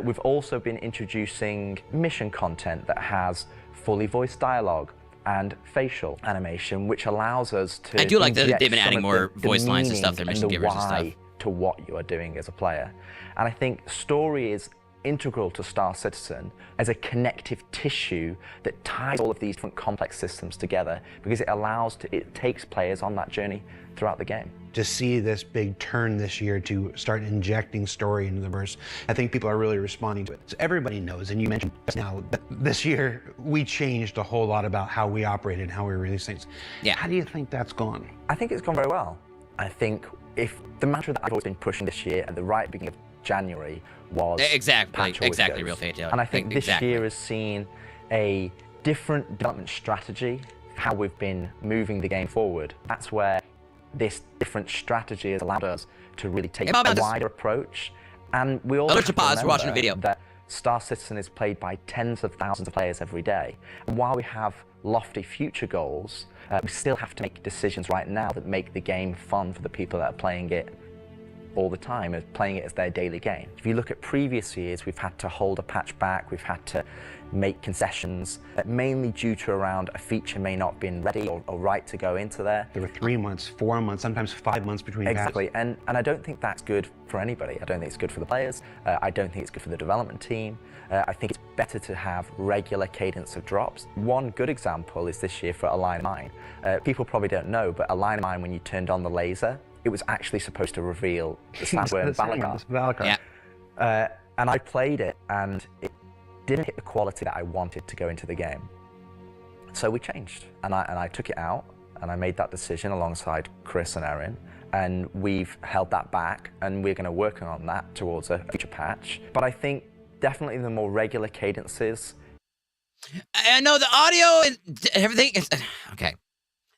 We've also been introducing mission content that has fully voiced dialogue and facial animation, which allows us to... I do like that they've been adding more voice lines and stuff, their mission givers and stuff. To what you are doing as a player. And I think story is integral to Star Citizen as a connective tissue that ties all of these different complex systems together, because it takes players on that journey throughout the game. To see this big turn this year to start injecting story into the verse, I think people are really responding to it. So everybody knows, and you mentioned just now, that this year we changed a whole lot about how we operated and how we release things. Yeah. How do you think that's gone? I think it's gone very well. I think if the mantra that I've always been pushing this year at the right beginning of January was exactly real fate. And I think this year has seen a different development strategy, how we've been moving the game forward. That's where this different strategy has allowed us to really take a wider approach. And we also have to pause, we're watching a video. That Star Citizen is played by tens of thousands of players every day. And while we have lofty future goals, we still have to make decisions right now that make the game fun for the people that are playing it all the time, playing it as their daily game. If you look at previous years, we've had to hold a patch back, we've had to make concessions, mainly due to around a feature may not have been ready or right to go into there. There were 3 months, 4 months, sometimes 5 months between Exactly, and I don't think that's good for anybody. I don't think it's good for the players. I don't think it's good for the development team. I think it's better to have regular cadence of drops. One good example is this year for A Line of Mine. People probably don't know, but A Line of Mine, when you turned on the laser, it was actually supposed to reveal the Sandworm Valakar. Yeah. And I played it, and it didn't hit the quality that I wanted to go into the game. So we changed, and I took it out, and I made that decision alongside Chris and Erin, and we've held that back, and we're going to work on that towards a future patch. But I think definitely the more regular cadences. I know the audio and everything is okay.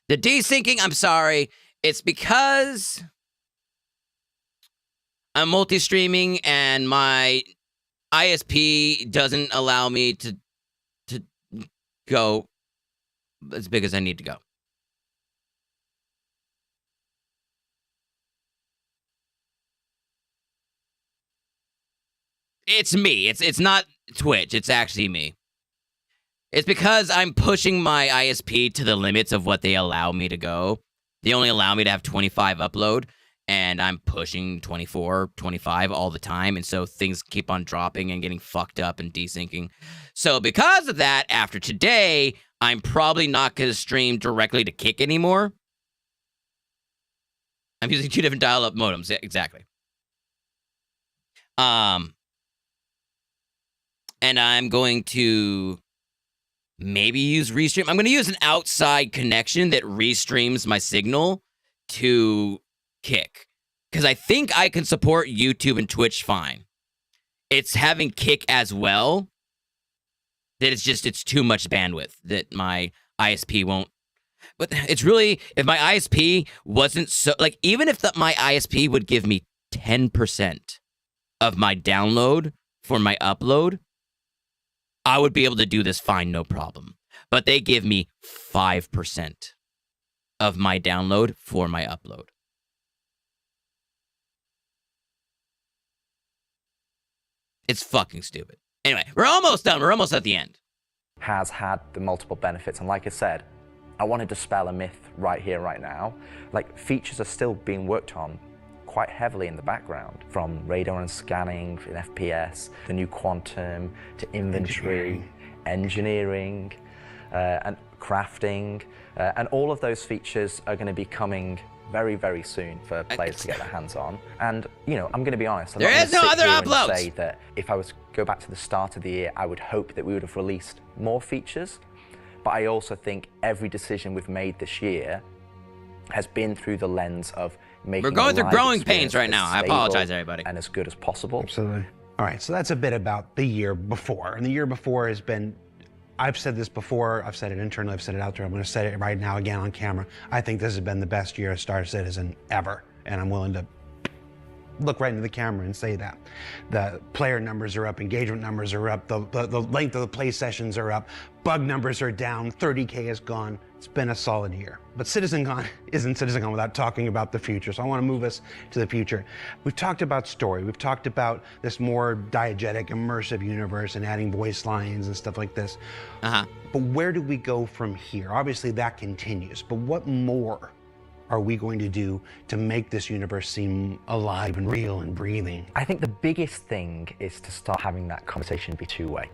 The desyncing, I'm sorry. It's because I'm multi-streaming, and my ISP doesn't allow me to go as big as I need to go. It's me. It's not Twitch. It's actually me. It's because I'm pushing my ISP to the limits of what they allow me to go. They only allow me to have 25 upload, and I'm pushing 24, 25 all the time, and so things keep on dropping and getting fucked up and desyncing. So because of that, after today, I'm probably not going to stream directly to Kick anymore. I'm using 2 different dial-up modems, exactly. And I'm going to maybe use Restream. I'm going to use an outside connection that restreams my signal to Kick. Because I think I can support YouTube and Twitch fine. It's having Kick as well that it's too much bandwidth that my ISP won't. But it's really, if my ISP wasn't so, like, even if my ISP would give me 10% of my download for my upload, I would be able to do this fine, no problem. But they give me 5% of my download for my upload. It's fucking stupid. Anyway, we're almost done. We're almost at the end. Has had the multiple benefits, and like I said, I want to dispel a myth right here, right now. Like, features are still being worked on quite heavily in the background, from radar and scanning in FPS, the new quantum, to inventory, engineering and crafting, and all of those features are going to be coming very, very soon for players to get their hands on. And, you know, I'm going to be honest, There is no other uploads. Say that if I was to go back to the start of the year, I would hope that we would have released more features. But I also think every decision we've made this year has been through the lens of making We're going the through live growing experience pains right as now. I stable apologize, everybody. And as good as possible. Absolutely. All right, so that's a bit about the year before. And the year before has been, I've said this before, I've said it internally, I've said it out there, I'm gonna say it right now again on camera. I think this has been the best year of Star Citizen ever. And I'm willing to look right into the camera and say that. The player numbers are up, engagement numbers are up, the length of the play sessions are up, bug numbers are down, 30K is gone. It's been a solid year. But CitizenCon isn't CitizenCon without talking about the future, so I want to move us to the future. We've talked about story, we've talked about this more diegetic, immersive universe and adding voice lines and stuff like this. But where do we go from here? Obviously that continues, but what more are we going to do to make this universe seem alive and real and breathing? I think the biggest thing is to start having that conversation be two-way.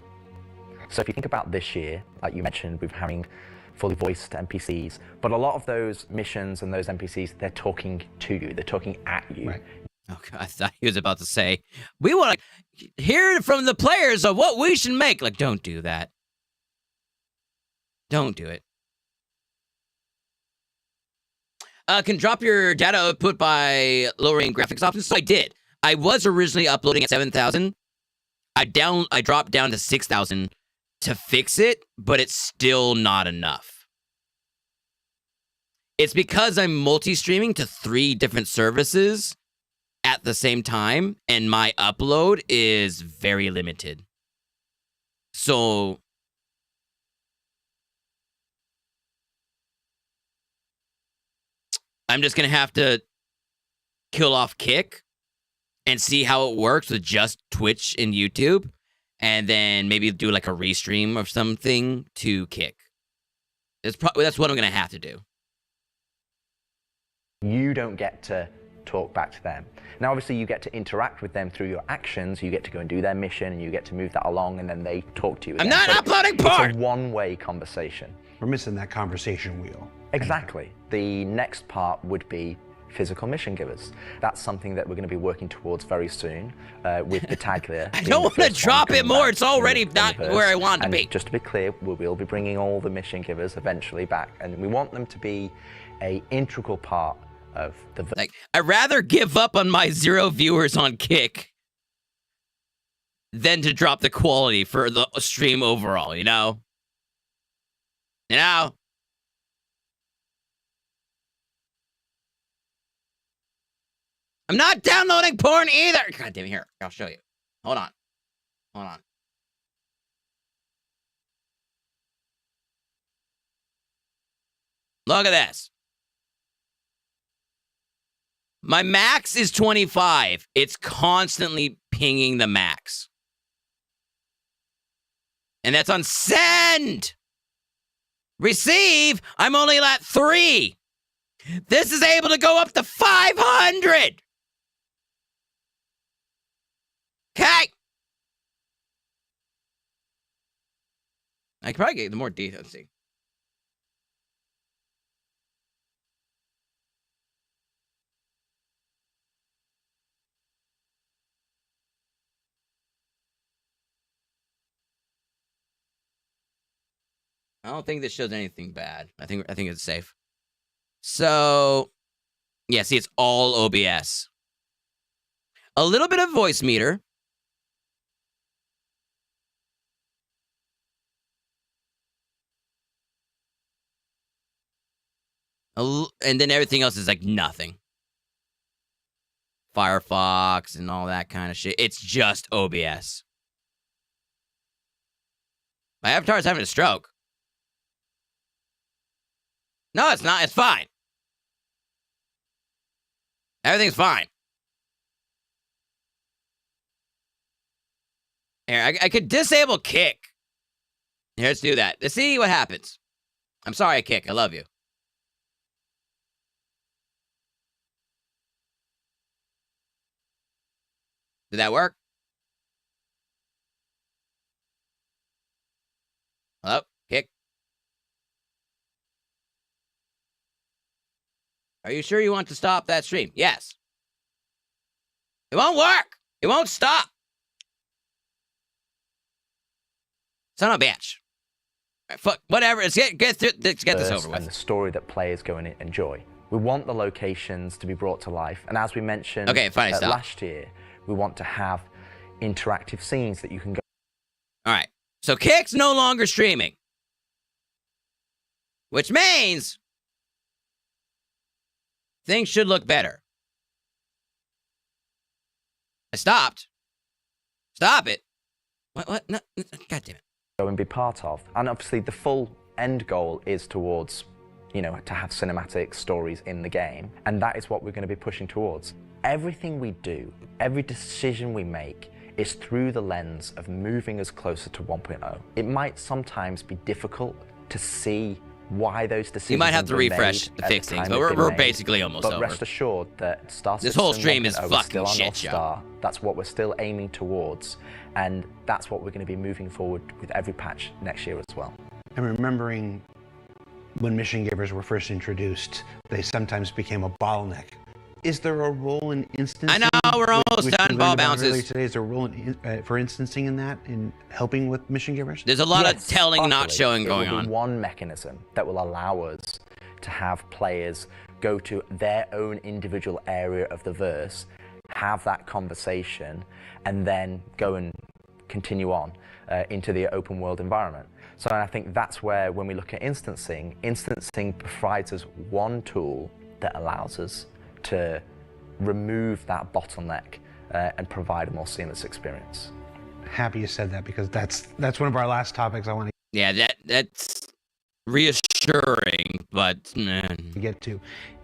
So if you think about this year, like you mentioned, we're having fully voiced NPCs, but a lot of those missions and those NPCs, they're talking to you, they're talking at you. Okay, I thought he was about to say, we want to hear from the players of what we should make. Like, don't do that. Don't do it. Can drop your data output by lowering graphics options. So I did. I was originally uploading at 7,000. I dropped down to 6,000 to fix it, but it's still not enough. It's because I'm multi-streaming to 3 different services at the same time, and my upload is very limited. So I'm just going to have to kill off Kick and see how it works with just Twitch and YouTube, and then maybe do like a restream or something to Kick. That's what I'm going to have to do. You don't get to talk back to them. Now, obviously, you get to interact with them through your actions. You get to go and do their mission, and you get to move that along, and then they talk to you again. I'm not uploading porn! It's a one-way conversation. We're missing that conversation wheel. Exactly. The next part would be physical mission givers. That's something that we're going to be working towards very soon with Battaglia. I don't want to drop it more. It's already not where I want it to be. Just to be clear, we will be bringing all the mission givers eventually back, and we want them to be an integral part of the... Like, I'd rather give up on my 0 viewers on Kick than to drop the quality for the stream overall, you know? You know? I'm not downloading porn either. God damn it, here. I'll show you. Hold on. Hold on. Look at this. My max is 25. It's constantly pinging the max. And that's on send. Receive, I'm only at 3. This is able to go up to 500. Okay. I could probably get the more details. See. I don't think this shows anything bad. I think it's safe. So, yeah, see, it's all OBS. A little bit of voice meter. And then everything else is like nothing. Firefox and all that kind of shit. It's just OBS. My avatar's having a stroke. No, it's not. It's fine. Everything's fine. Here, I could disable kick. Here, let's do that. Let's see what happens. I'm sorry, kick. I love you. Did that work? Hello? Kick. Are you sure you want to stop that stream? Yes. It won't work. It won't stop. Son of a bitch. Right, fuck, whatever. Let's get this over with. And the story that players go and enjoy. We want the locations to be brought to life. And as we mentioned last year, we want to have interactive scenes that you can go. All right. So Kick's no longer streaming. Which means things should look better. I stopped. Stop it. What? No, God damn it. Go and be part of. And obviously the full end goal is towards, you know, to have cinematic stories in the game. And that is what we're going to be pushing towards. Everything we do, every decision we make is through the lens of moving us closer to 1.0. It might sometimes be difficult to see why those decisions. You might have to refresh to fix things, but we're basically almost over. But rest assured that Star this whole stream is 1.0 fucking still on shit North show. Star. That's what we're still aiming towards, and that's what we're going to be moving forward with every patch next year as well. And remembering when mission givers were first introduced, they sometimes became a bottleneck. Is there a role in instancing? I know, we're almost done, ball bounces. Today, is there a role for instancing in that, in helping with mission givers? There's a lot of telling, not showing going It will on. be one mechanism that will allow us to have players go to their own individual area of the verse, have that conversation, and then go and continue on into the open world environment. So I think that's where, when we look at instancing provides us one tool that allows us to remove that bottleneck and provide a more seamless experience. Happy you said that, because that's one of our last topics I want to. Yeah, that's reassuring, but man. Get to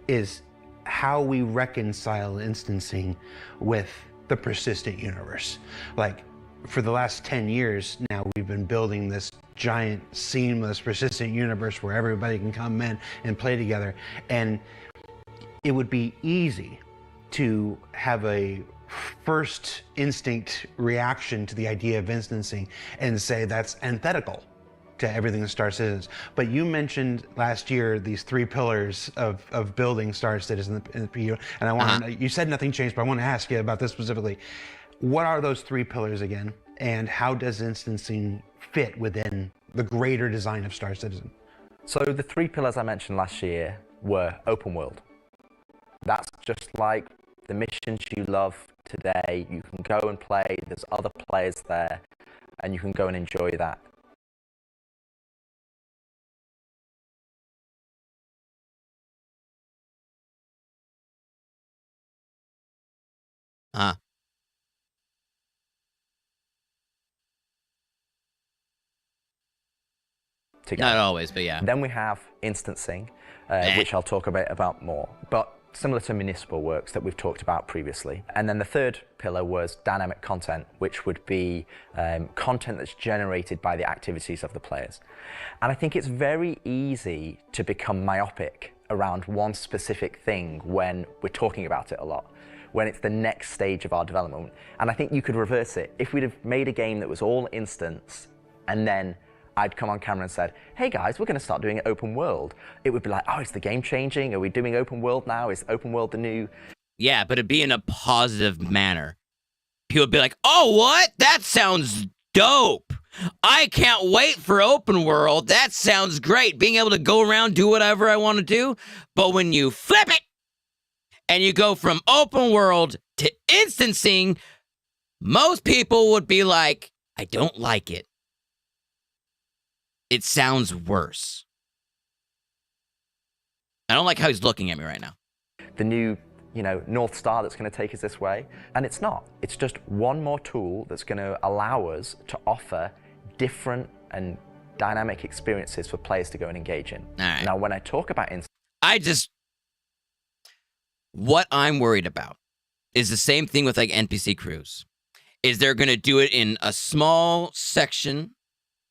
is how we reconcile instancing with the persistent universe. Like, for the last 10 years now, we've been building this giant, seamless, persistent universe where everybody can come in and play together. And it would be easy to have a first instinct reaction to the idea of instancing and say that's antithetical to everything that Star Citizen. But you mentioned last year these 3 pillars of building Star Citizen in the PU, and I want to, you said nothing changed, but I want to ask you about this specifically. What are those 3 pillars again, and how does instancing fit within the greater design of Star Citizen? So the 3 pillars I mentioned last year were open world. That's just like the missions you love today. You can go and play, there's other players there, and you can go and enjoy that. Together. Not always, but yeah. Then we have instancing, which I'll talk about more, but similar to municipal works that we've talked about previously. And then the third pillar was dynamic content, which would be content that's generated by the activities of the players. And I think it's very easy to become myopic around one specific thing when we're talking about it a lot, when it's the next stage of our development. And I think you could reverse it. If we'd have made a game that was all instance, and then I'd come on camera and said, hey guys, we're going to start doing it open world, it would be like, oh, is the game changing? Are we doing open world now? Is open world the new? Yeah, but it'd be in a positive manner. People would be like, oh, what? That sounds dope. I can't wait for open world. That sounds great. Being able to go around, do whatever I want to do. But when you flip it and you go from open world to instancing, most people would be like, I don't like it. It sounds worse. I don't like how he's looking at me right now. The new, North Star that's going to take us this way. And it's not. It's just one more tool that's going to allow us to offer different and dynamic experiences for players to go and engage in. Right. Now, when I talk about what I'm worried about is the same thing with like NPC crews. Is they're going to do it in a small section,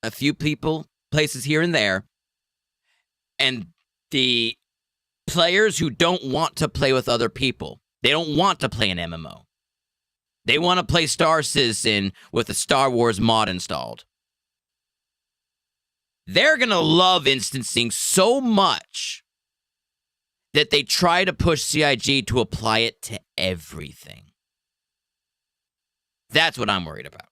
a few people, places here and there, and the players who don't want to play with other people, they don't want to play an MMO. They want to play Star Citizen with a Star Wars mod installed. They're going to love instancing so much that they try to push CIG to apply it to everything. That's what I'm worried about.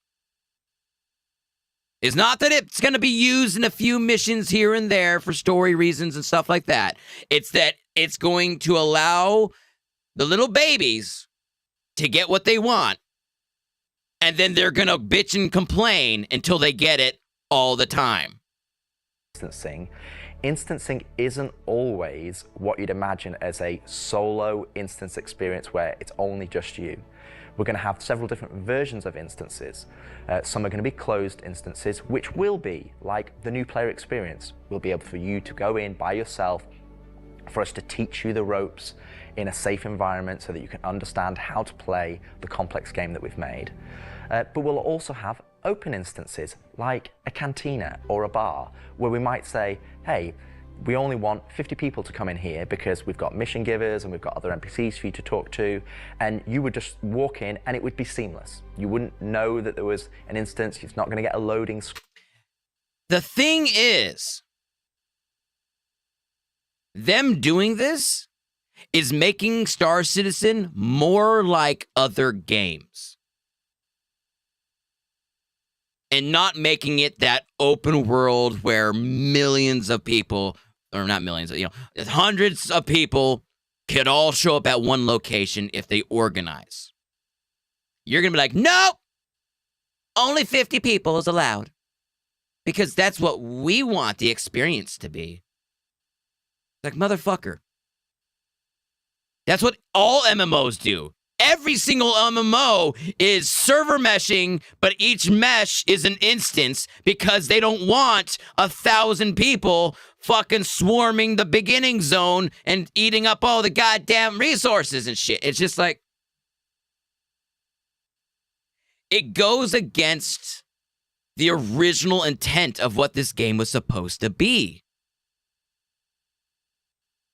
It's not that it's going to be used in a few missions here and there for story reasons and stuff like that. It's that it's going to allow the little babies to get what they want, and then they're going to bitch and complain until they get it all the time. Instancing isn't always what you'd imagine as a solo instance experience where it's only just you. We're going to have several different versions of instances. Some are going to be closed instances, which will be like the new player experience. We'll be able for you to go in by yourself, for us to teach you the ropes in a safe environment so that you can understand how to play the complex game that we've made. But we'll also have open instances like a cantina or a bar where we might say, hey, we only want 50 people to come in here because we've got mission givers and we've got other NPCs for you to talk to, and you would just walk in and it would be seamless. You wouldn't know that there was an instance. You're not going to get a loading screen. The thing is, them doing this is making Star Citizen more like other games. And not making it that open world where millions of people, or not millions, hundreds of people could all show up at one location if they organize. You're going to be like, nope, only 50 people is allowed. Because that's what we want the experience to be. Like, motherfucker. That's what all MMOs do. Every single MMO is server meshing, but each mesh is an instance because they don't want 1,000 people fucking swarming the beginning zone and eating up all the goddamn resources and shit. It's just like, it goes against the original intent of what this game was supposed to be.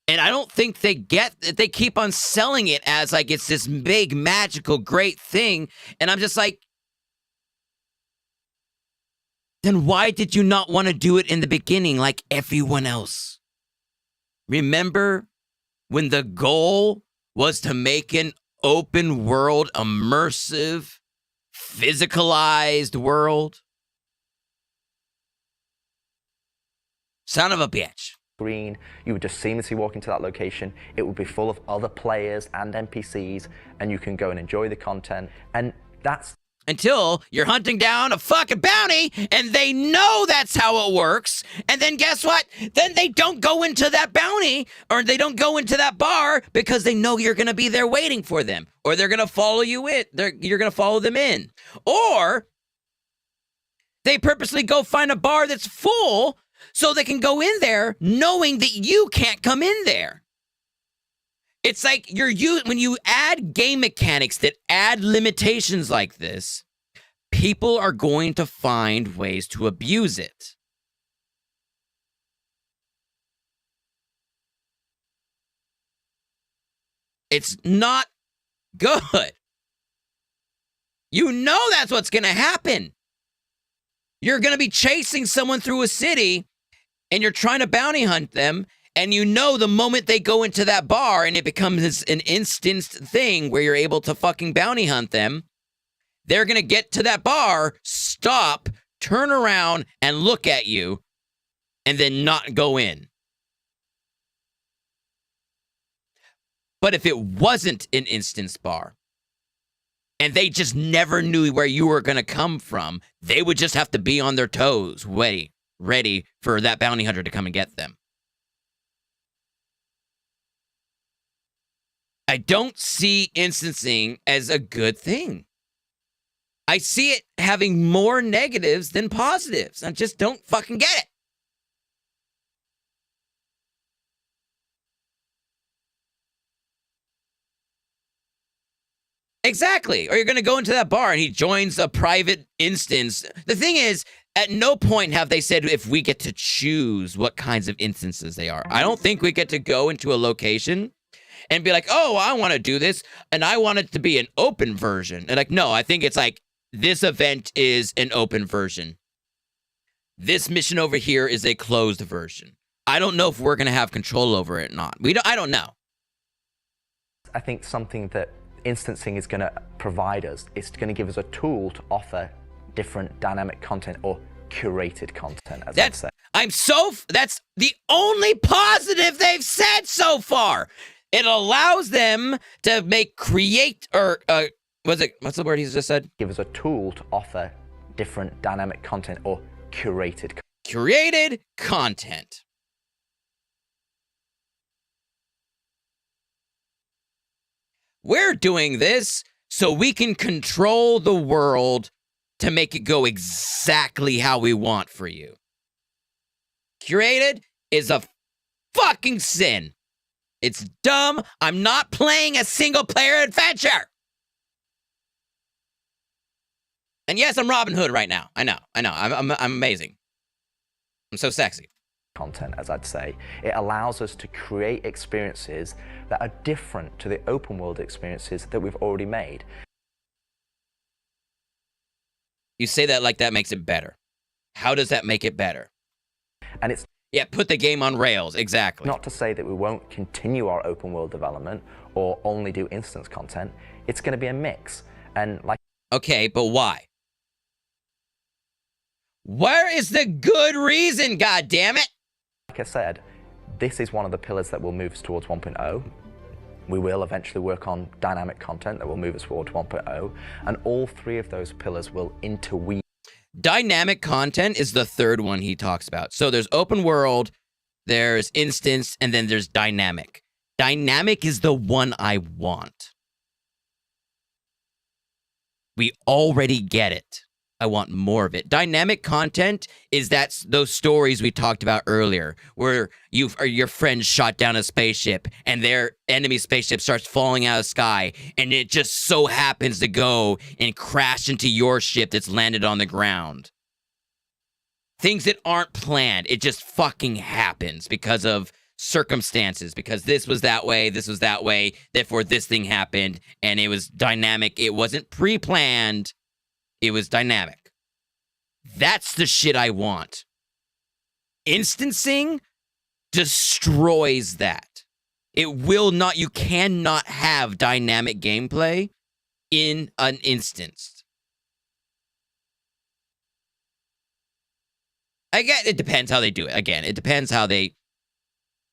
And I don't think they get that. They keep on selling it as like it's this big, magical, great thing. And I'm just like, then why did you not want to do it in the beginning like everyone else? Remember when the goal was to make an open world, immersive, physicalized world? Son of a bitch. Green, you would just seamlessly walk into that location. It would be full of other players and NPCs, and you can go and enjoy the content. And that's... until you're hunting down a fucking bounty and they know that's how it works. And then guess what? Then they don't go into that bounty or they don't go into that bar because they know you're going to be there waiting for them, or they're going to follow you in. You're going to follow them in, or they purposely go find a bar that's full so they can go in there knowing that you can't come in there. It's like when you add game mechanics that add limitations like this, people are going to find ways to abuse it. It's not good. You know that's what's going to happen. You're going to be chasing someone through a city and you're trying to bounty hunt them. And you know the moment they go into that bar and it becomes an instanced thing where you're able to fucking bounty hunt them, they're going to get to that bar, stop, turn around, and look at you, and then not go in. But if it wasn't an instance bar, and they just never knew where you were going to come from, they would just have to be on their toes, ready for that bounty hunter to come and get them. I don't see instancing as a good thing. I see it having more negatives than positives. I just don't fucking get it. Exactly. Or you're going to go into that bar and he joins a private instance. The thing is, at no point have they said if we get to choose what kinds of instances they are. I don't think we get to go into a location and be like, oh, I want to do this, and I want it to be an open version. And like, no, I think it's like, this event is an open version. This mission over here is a closed version. I don't know if we're going to have control over it or not. I don't know. I think something that instancing is going to provide us, it's going to give us a tool to offer different dynamic content or curated content, as I'd say. That's the only positive they've said so far. It allows them to what's the word he just said? Give us a tool to offer different dynamic content or curated content. We're doing this so we can control the world to make it go exactly how we want for you. Curated is a fucking sin. It's dumb. I'm not playing a single-player adventure. And yes, I'm Robin Hood right now. I know. I'm amazing. I'm so sexy. Content, as I'd say. It allows us to create experiences that are different to the open world experiences that we've already made. You say that like that makes it better. How does that make it better? And it's put the game on rails, exactly. Not to say that we won't continue our open world development or only do instance content. It's going to be a mix. And like, okay, but why? Where is the good reason, God damn it? Like I said, this is one of the pillars that will move us towards 1.0. We will eventually work on dynamic content that will move us towards 1.0, and all three of those pillars will interweave. Dynamic content is the third one he talks about. So there's open world, there's instance, and then there's dynamic. Dynamic is the one I want. We already get it. I want more of it. Dynamic content is those stories we talked about earlier, where your friend shot down a spaceship and their enemy spaceship starts falling out of the sky, and it just so happens to go and crash into your ship that's landed on the ground. Things that aren't planned. It just fucking happens because of circumstances, because this was that way, therefore this thing happened, and it was dynamic. It wasn't pre-planned. It was dynamic. That's the shit I want. Instancing destroys that. It will not, you cannot have dynamic gameplay in an instance. Again, it depends how they do it. Again, it depends how they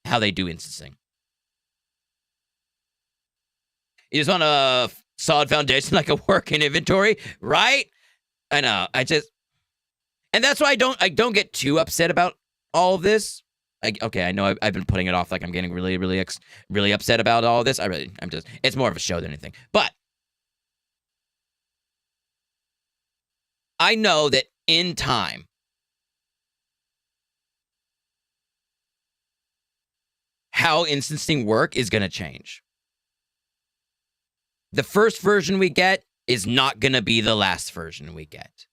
do instancing. You just want to solid foundation like a working inventory, right? I know. And that's why I don't get too upset about all of this. Okay, I know I've been putting it off like I'm getting really upset about all of this. It's more of a show than anything. But I know that in time, how instancing work is going to change. The first version we get is not going to be the last version we get.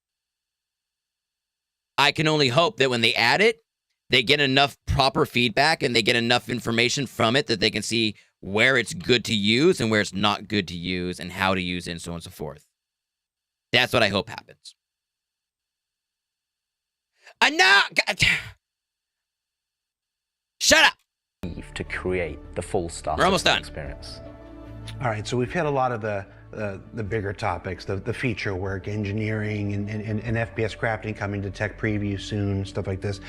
I can only hope that when they add it, they get enough proper feedback and they get enough information from it that they can see where it's good to use and where it's not good to use and how to use it and so on and so forth. That's what I hope happens. Shut up! To create the full Star We're almost Citizen done. experience. All right, so we've hit a lot of the bigger topics, the feature work, engineering, and FPS crafting coming to tech preview soon, stuff like this.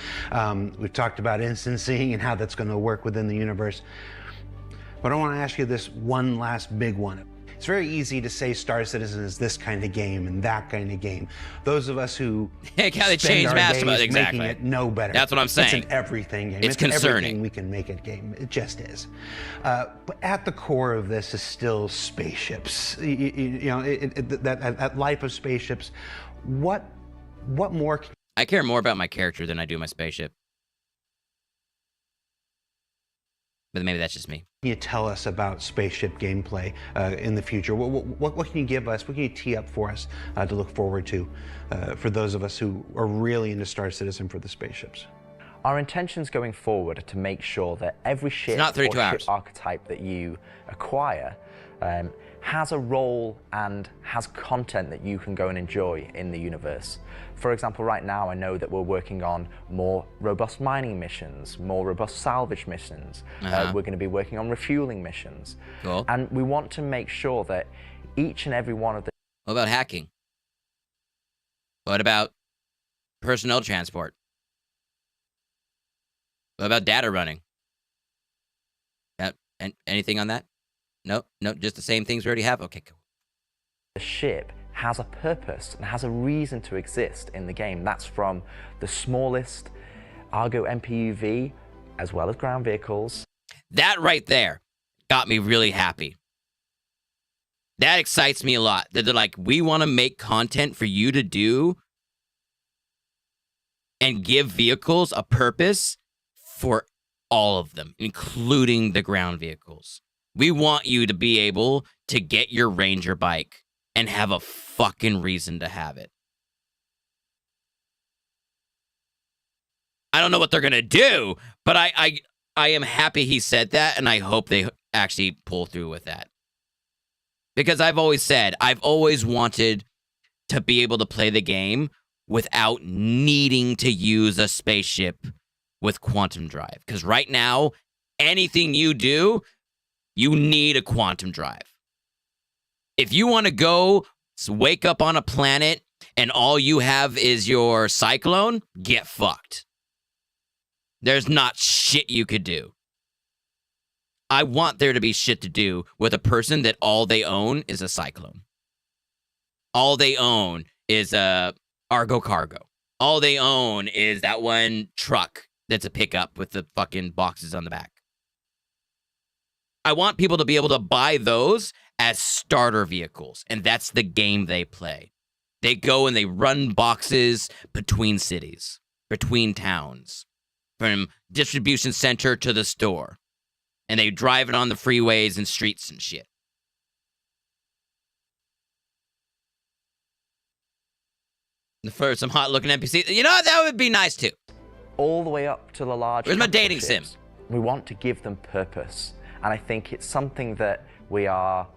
We've talked about instancing and how that's going to work within the universe. But I want to ask you this one last big one. It's very easy to say Star Citizen is this kind of game and that kind of game. Those of us who Heck, how they spend changed our Master Mode, days exactly. making it know better. That's what I'm saying. It's an everything game. It's an concerning. everything we can make it game. It just is. But at the core of this is still spaceships. That life of spaceships. What more? I care more about my character than I do my spaceship. But maybe that's just me. Can you tell us about spaceship gameplay in the future? What can you give us? What can you tee up for us to look forward to for those of us who are really into Star Citizen for the spaceships? Our intentions going forward are to make sure that every ship not 32 or hours. ship archetype that you acquire has a role and has content that you can go and enjoy in the universe. For example, right now I know that we're working on more robust mining missions, more robust salvage missions. We're going to be working on refueling missions. Cool. And we want to make sure that each and every one of the... What about hacking? What about personnel transport? What about data running? And anything on that? No, just the same things we already have? Okay, cool. The ship has a purpose and has a reason to exist in the game. That's from the smallest Argo MPUV, as well as ground vehicles. That right there got me really happy. That excites me a lot. That they're like, we want to make content for you to do and give vehicles a purpose for all of them, including the ground vehicles. We want you to be able to get your Ranger bike and have a fucking reason to have it. I don't know what they're going to do, but I am happy he said that, and I hope they actually pull through with that. Because I've always said, I've always wanted to be able to play the game without needing to use a spaceship with quantum drive. Because right now, anything you do, you need a quantum drive. If you want to go wake up on a planet and all you have is your cyclone, get fucked. There's not shit you could do. I want there to be shit to do with a person that all they own is a cyclone. All they own is a Argo cargo. All they own is that one truck that's a pickup with the fucking boxes on the back. I want people to be able to buy those as starter vehicles, and that's the game they play. They go and they run boxes between cities, between towns, from distribution center to the store, and they drive it on the freeways and streets and shit. For some hot-looking NPCs, you know, that would be nice too. All the way up to the large... Where's my dating ships. sim? We want to give them purpose. And I think it's something that we are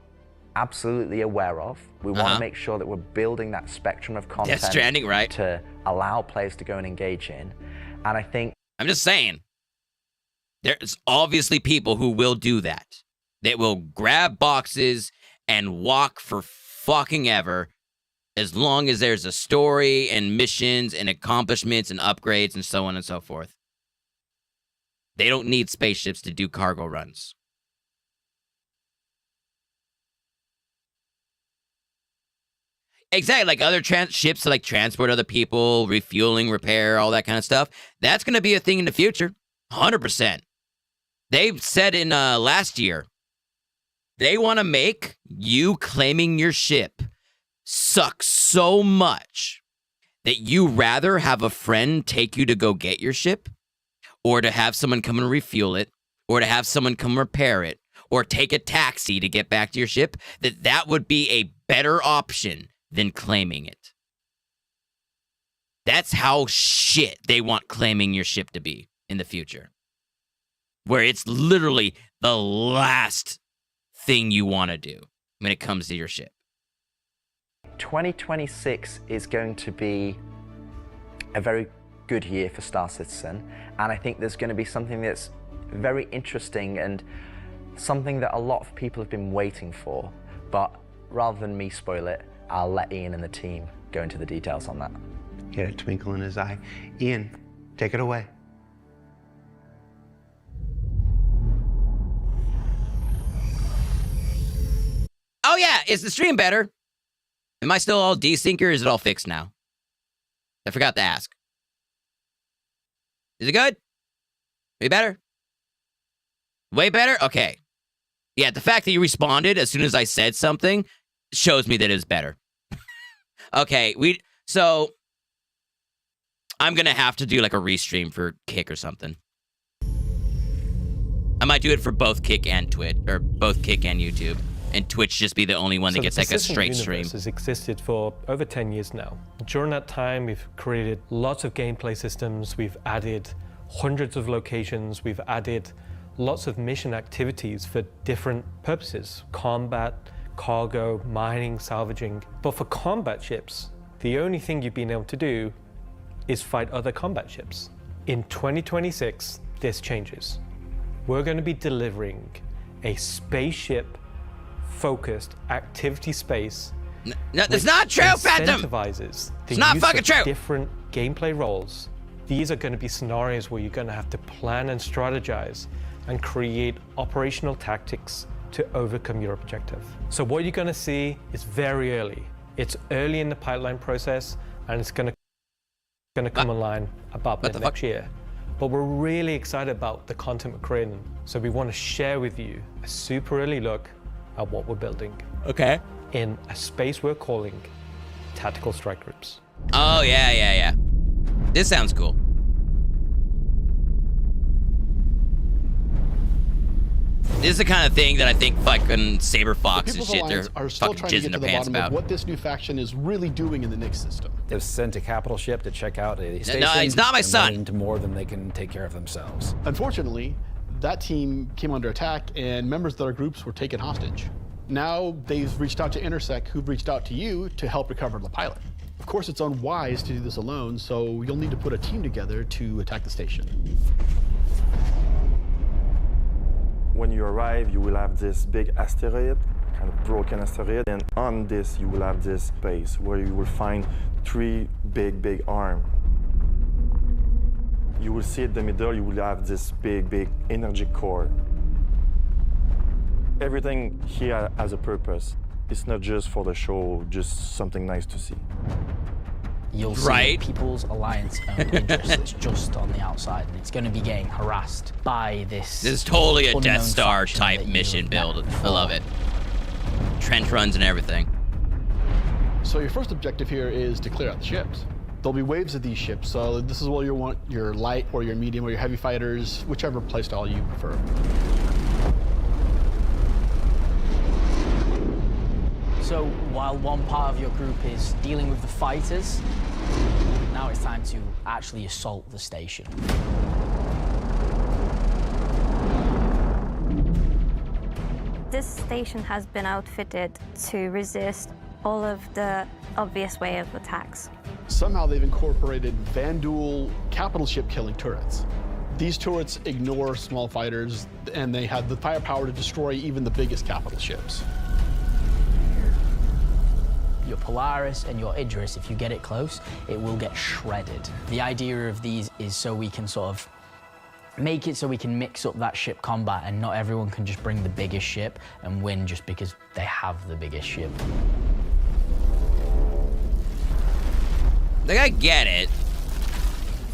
absolutely aware of. We want to make sure that we're building that spectrum of content Death Stranding, right? To allow players to go and engage in. And I think... I'm just saying, there's obviously people who will do that. They will grab boxes and walk for fucking ever as long as there's a story and missions and accomplishments and upgrades and so on and so forth. They don't need spaceships to do cargo runs. Exactly, like other ships to like transport other people, refueling, repair, all that kind of stuff. That's going to be a thing in the future, 100%. They said in last year, they want to make you claiming your ship suck so much that you rather have a friend take you to go get your ship, or to have someone come and refuel it, or to have someone come repair it, or take a taxi to get back to your ship, that would be a better option than claiming it. That's how shit they want claiming your ship to be in the future. Where it's literally the last thing you want to do when it comes to your ship. 2026 is going to be a very good year for Star Citizen, and I think there's going to be something that's very interesting and something that a lot of people have been waiting for. But rather than me spoil it, I'll let Ian and the team go into the details on that. He had a twinkle in his eye. Ian, take it away. Oh yeah, is the stream better? Am I still all desync or is it all fixed now? I forgot to ask. Is it good? Way better? Way better? Okay. Yeah, the fact that you responded as soon as I said something shows me that it's better. Okay, so I'm gonna have to do like a restream for Kick or something. I might do it for both Kick and Twitch, or both Kick and YouTube. And Twitch just be the only one that gets like a straight stream. Has existed for over 10 years now. During that time, we've created lots of gameplay systems. We've added hundreds of locations. We've added lots of mission activities for different purposes: combat, cargo, mining, salvaging. But for combat ships, the only thing you've been able to do is fight other combat ships. In 2026, this changes. We're going to be delivering a spaceship-focused activity space. No, that's not true, Phantom! Incentivizes the It's not use fucking of true! different gameplay roles. These are going to be scenarios where you're going to have to plan and strategize and create operational tactics to overcome your objective. So what you're going to see is very early. It's early in the pipeline process, and it's going to come online about next year. But we're really excited about the content we're creating, so we want to share with you a super early look at what we're building. Okay. In a space we're calling Tactical Strike Groups. Oh, yeah. This sounds cool. This is the kind of thing that I think fucking Saber Fox and shit, they're are still fucking trying to jizzing get their to the pants bottom about. of what this new faction is really doing in the Nyx system. They've sent a capital ship to check out a station. No, it's not my and son. run into more than they can take care of themselves. Unfortunately, that team came under attack and members of their groups were taken hostage. Now they've reached out to Intersec, who've reached out to you to help recover the pilot. Of course, it's unwise to do this alone, so you'll need to put a team together to attack the station. When you arrive, you will have this big asteroid, kind of broken asteroid, and on this you will have this base where you will find three big arms. You will see in the middle, you will have this big energy core. Everything here has a purpose. It's not just for the show, just something nice to see. You'll see People's Alliance owned interest that's just on the outside, and it's going to be getting harassed by this. This is totally a unknown Death Star faction type that you mission have build. met I before. love it. Trench runs and everything. So your first objective here is to clear out the ships. There'll be waves of these ships, so this is where you want your light or your medium or your heavy fighters, whichever playstyle you prefer. So while one part of your group is dealing with the fighters, now it's time to actually assault the station. This station has been outfitted to resist all of the obvious way of attacks. Somehow they've incorporated Vanduul capital ship killing turrets. These turrets ignore small fighters, and they have the firepower to destroy even the biggest capital ships. Your Polaris and your Idris, if you get it close, it will get shredded. The idea of these is so we can sort of make it so we can mix up that ship combat, and not everyone can just bring the biggest ship and win just because they have the biggest ship. Like, I get it.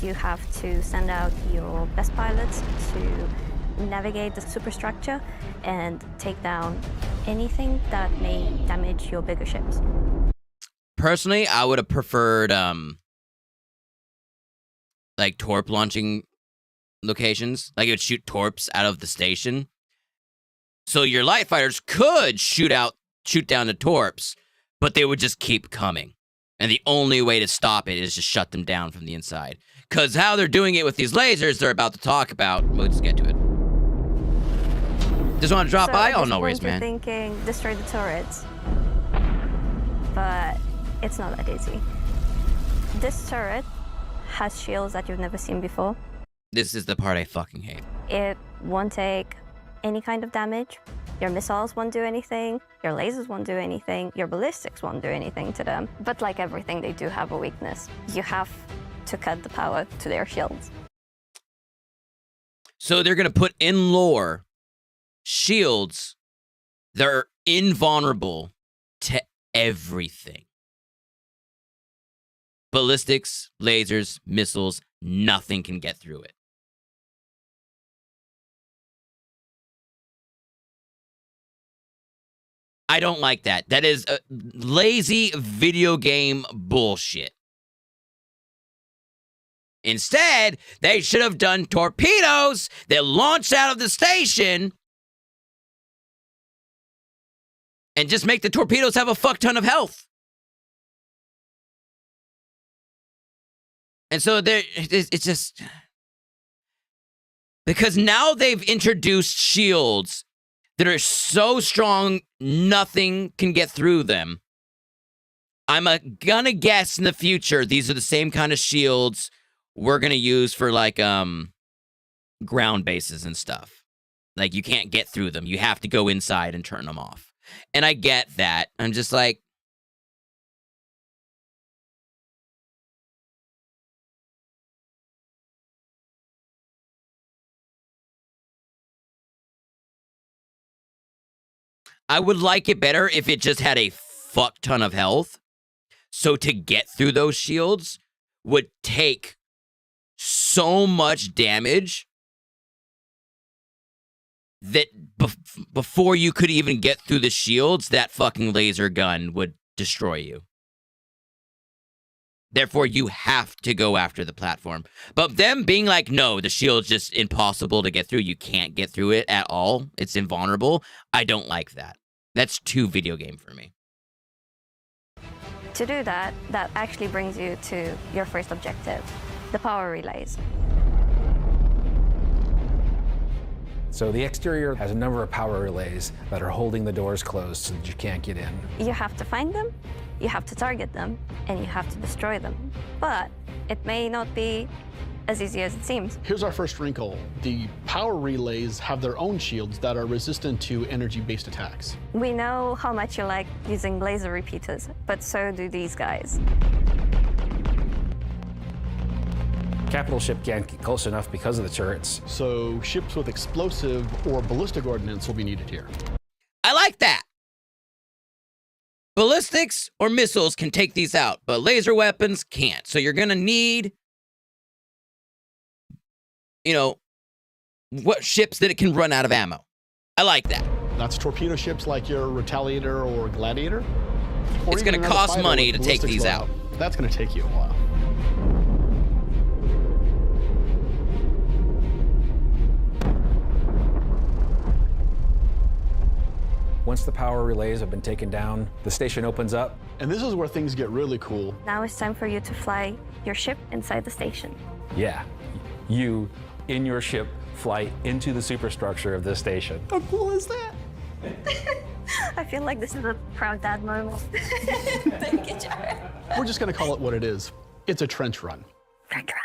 You have to send out your best pilots to navigate the superstructure and take down anything that may damage your bigger ships. Personally, I would have preferred, like, torp launching locations. Like, it would shoot torps out of the station. So your light fighters could shoot down the torps, but they would just keep coming. And the only way to stop it is just shut them down from the inside. Because how they're doing it with these lasers they're about to talk about, we'll just get to it. Just want to drop by? Oh, no worries, man. You're thinking, destroy the turrets. But it's not that easy. This turret has shields that you've never seen before. This is the part I fucking hate. It won't take any kind of damage. Your missiles won't do anything. Your lasers won't do anything. Your ballistics won't do anything to them. But like everything, they do have a weakness. You have to cut the power to their shields. So they're going to put in lore shields that are invulnerable to everything. Ballistics, lasers, missiles, nothing can get through it. I don't like that. That is lazy video game bullshit. Instead, they should have done torpedoes that launch out of the station and just make the torpedoes have a fuck ton of health. And so it's just... Because now they've introduced shields that are so strong, nothing can get through them. I'm gonna guess in the future, these are the same kind of shields we're gonna use for, like, ground bases and stuff. Like, you can't get through them. You have to go inside and turn them off. And I get that. I'm just like... I would like it better if it just had a fuck ton of health. So to get through those shields would take so much damage that before you could even get through the shields, that fucking laser gun would destroy you. Therefore, you have to go after the platform. But them being like, no, the shield's just impossible to get through. You can't get through it at all. It's invulnerable. I don't like that. That's too video game for me. To do that, that actually brings you to your first objective, the power relays. So the exterior has a number of power relays that are holding the doors closed so that you can't get in. You have to find them, you have to target them, and you have to destroy them. But it may not be as easy as it seems. Here's our first wrinkle. The power relays have their own shields that are resistant to energy-based attacks. We know how much you like using laser repeaters, but so do these guys. Capital ship can't get close enough because of the turrets. So ships with explosive or ballistic ordnance will be needed here. I like that. Ballistics or missiles can take these out, but laser weapons can't. So you're gonna need, you know, what ships that it can run out of ammo. I like that. That's torpedo ships like your Retaliator or Gladiator. Or it's going to cost money to take these out. That's going to take you a while. Once the power relays have been taken down, the station opens up. And this is where things get really cool. Now it's time for you to fly your ship inside the station. Yeah, you, in your ship, fly into the superstructure of this station. How cool is that? I feel like this is a proud dad moment. Thank you, Jared. We're just going to call it what it is. It's a trench run. Trench run.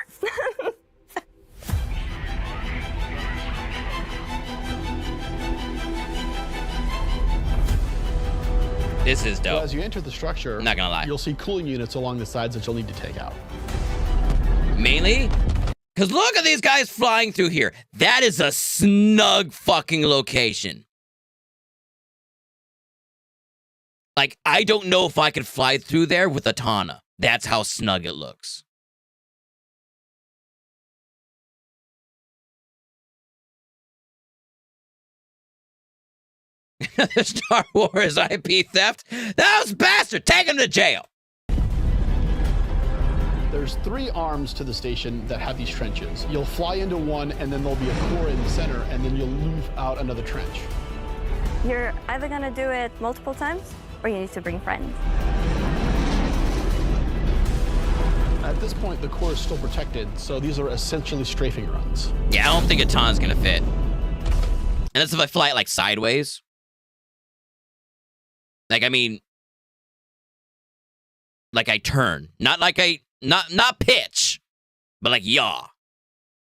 This is dope. So as you enter the structure, I'm not gonna lie, you'll see cooling units along the sides that you'll need to take out. Mainly, because look at these guys flying through here. That is a snug fucking location. Like, I don't know if I could fly through there with a Tana. That's how snug it looks. Star Wars IP theft? Those bastards! Take him to jail! There's 3 arms to the station that have these trenches. You'll fly into one, and then there'll be a core in the center, and then you'll move out another trench. You're either gonna do it multiple times, or you need to bring friends. At this point, the core is still protected, so these are essentially strafing runs. Yeah, I don't think a ton's gonna fit. Unless if I fly it like sideways. Like, I mean, like I turn, not like not pitch, but like yaw.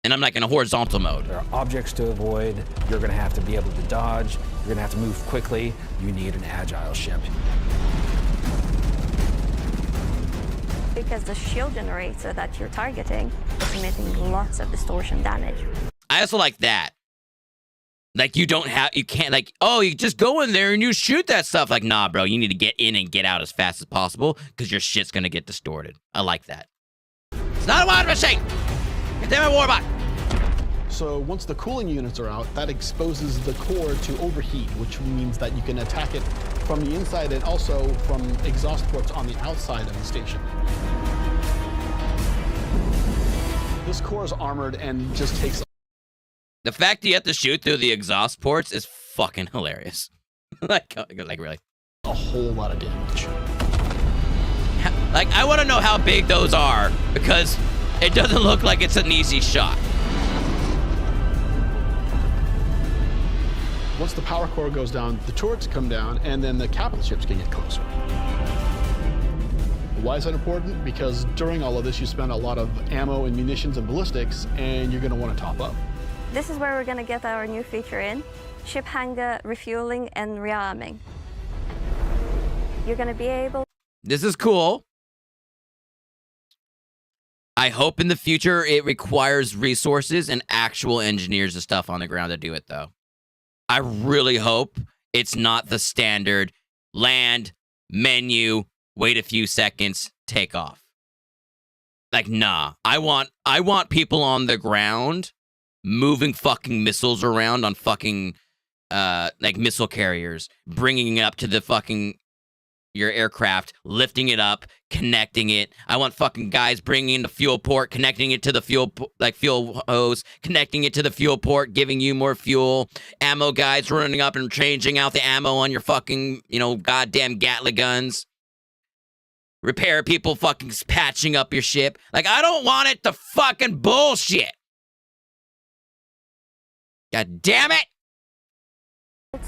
And I'm like in a horizontal mode. There are objects to avoid. You're going to have to be able to dodge. You're going to have to move quickly. You need an agile ship. Because the shield generator that you're targeting is emitting lots of distortion damage. I also like that. Like, you can't, like, oh, you just go in there and you shoot that stuff. Like, nah, bro, you need to get in and get out as fast as possible because your shit's gonna get distorted. I like that. It's not a wild machine! Get them a warbot! So once the cooling units are out, that exposes the core to overheat, which means that you can attack it from the inside and also from exhaust ports on the outside of the station. This core is armored and just takes... The fact you have to shoot through the exhaust ports is fucking hilarious. like really. A whole lot of damage. Like, I want to know how big those are, because it doesn't look like it's an easy shot. Once the power core goes down, the turrets come down, and then the capital ships can get closer. Why is that important? Because during all of this, you spend a lot of ammo and munitions and ballistics, and you're going to want to top up. This is where we're gonna get our new feature in, ship hangar refueling and rearming. You're gonna be able... This is cool. I hope in the future it requires resources and actual engineers and stuff on the ground to do it, though. I really hope it's not the standard land, menu, wait a few seconds, take off. Like, nah. I want people on the ground moving fucking missiles around on fucking, like, missile carriers, bringing it up to the fucking, your aircraft, lifting it up, connecting it. I want fucking guys bringing in the fuel port, connecting it to the fuel hose, connecting it to the fuel port, giving you more fuel. Ammo guys running up and changing out the ammo on your fucking, goddamn Gatling guns. Repair people fucking patching up your ship. Like, I don't want it to fucking bullshit. God damn it!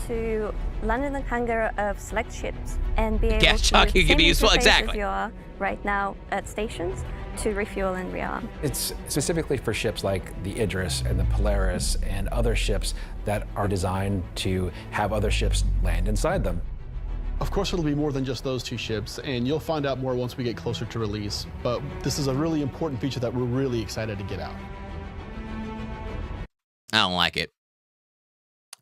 To land in the hangar of select ships and be able Yeah, Chuck, you can be useful, exactly. As you are right now at stations to refuel and rearm. It's specifically for ships like the Idris and the Polaris and other ships that are designed to have other ships land inside them. Of course, it'll be more than just those 2 ships, and you'll find out more once we get closer to release. But this is a really important feature that we're really excited to get out. I don't like it.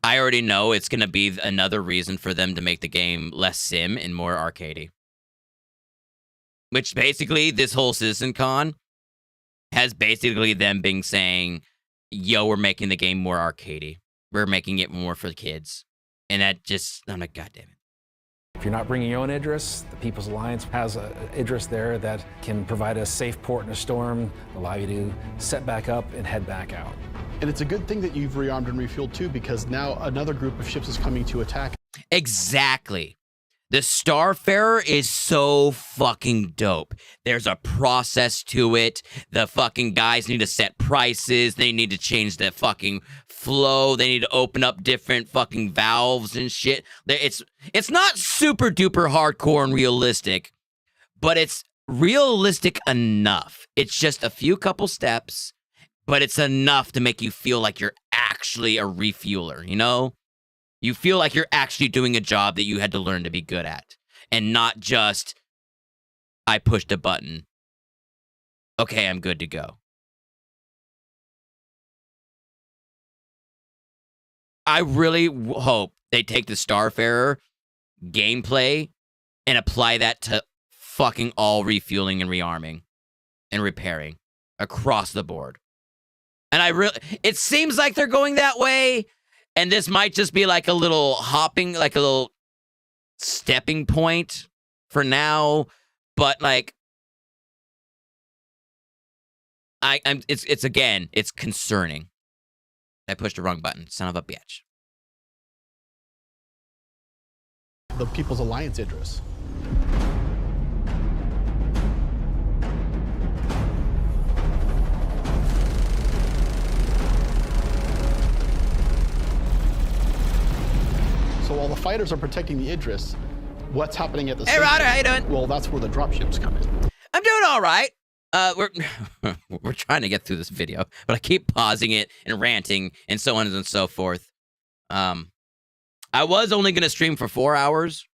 I already know it's going to be another reason for them to make the game less sim and more arcadey. Which basically, this whole CitCon has basically them being saying, yo, we're making the game more arcadey. We're making it more for the kids. And that just, I'm like, God damn it. If you're not bringing your own Idris, the People's Alliance has an Idris there that can provide a safe port in a storm, allow you to set back up and head back out. And it's a good thing that you've rearmed and refueled too, because now another group of ships is coming to attack. Exactly. The Starfarer is so fucking dope. There's a process to it. The fucking guys need to set prices. They need to change the fucking flow. They need to open up different fucking valves and shit. It's not super duper hardcore and realistic, but it's realistic enough. It's just a few couple steps, but it's enough to make you feel like you're actually a refueler, you know? You feel like you're actually doing a job that you had to learn to be good at. And not just, I pushed a button. Okay, I'm good to go. I really hope they take the Starfarer gameplay and apply that to fucking all refueling and rearming and repairing across the board. And it seems like they're going that way, and this might just be like a little hopping, like a little stepping point for now, but like, it's concerning. I pushed the wrong button, son of a bitch. The People's Alliance Idris. So while the fighters are protecting the Idris, what's happening at the Hey, Ryder, how you doing? Well, that's where the dropships come in. I'm doing all right. We're trying to get through this video, but I keep pausing it and ranting and so on and so forth. I was only going to stream for 4 hours,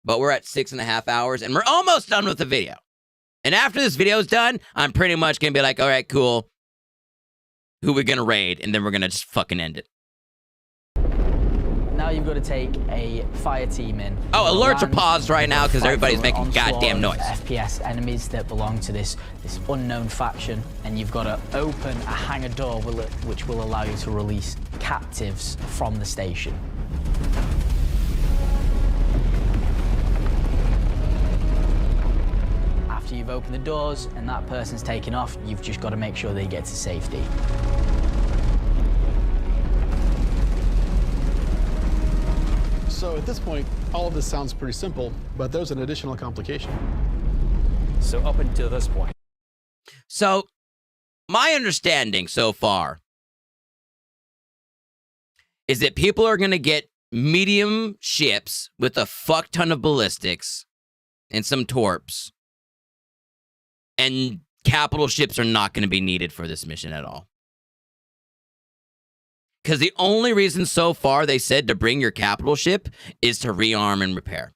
but we're at 6.5 hours, and we're almost done with the video. And after this video's done, I'm pretty much going to be like, all right, cool. Who we going to raid? And then we're going to just fucking end it. Now you've got to take a fire team in. Oh, alerts are paused right now because everybody's making onslaught goddamn noise. FPS enemies that belong to this unknown faction, and you've got to open a hangar door which will allow you to release captives from the station. After you've opened the doors and that person's taken off, you've just got to make sure they get to safety. So at this point, all of this sounds pretty simple, but there's an additional complication. So up until this point. So, my understanding so far is that people are going to get medium ships with a fuck ton of ballistics and some torps, and capital ships are not going to be needed for this mission at all. Because the only reason so far they said to bring your capital ship is to rearm and repair.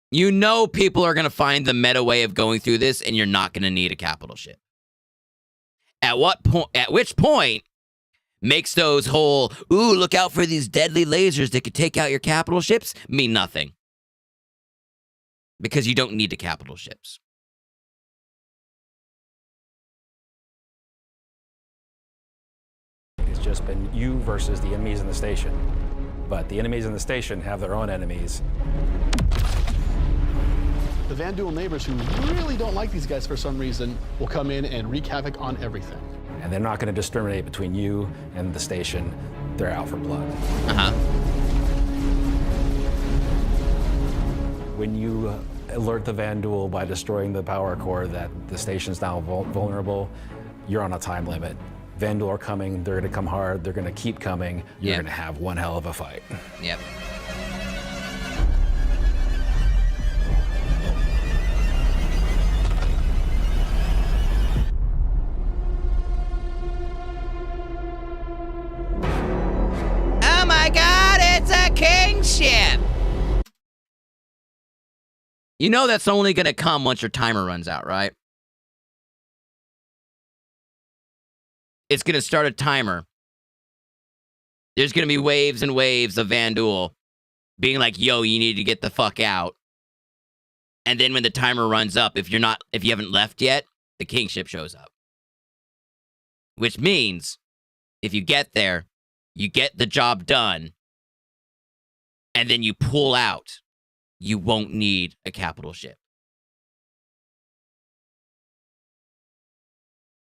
You know people are going to find the meta way of going through this, and you're not going to need a capital ship. At which point makes those whole, ooh, look out for these deadly lasers that could take out your capital ships, mean nothing. Because you don't need the capital ships. It's just been you versus the enemies in the station. But the enemies in the station have their own enemies. The Vanduul neighbors who really don't like these guys for some reason will come in and wreak havoc on everything. And they're not going to discriminate between you and the station. They're out for blood. Uh-huh. When you alert the Vanduul by destroying the power core that the station's now vulnerable, you're on a time limit. Vanduul are coming, they're going to come hard, they're going to keep coming, you're going to have one hell of a fight. Yep. Oh my god, it's a kingship! You know that's only going to come once your timer runs out, right? It's going to start a timer. There's going to be waves and waves of Vanduul being like, yo, you need to get the fuck out. And then when the timer runs up, if you haven't left yet, the kingship shows up. Which means if you get there, you get the job done, and then you pull out, you won't need a capital ship.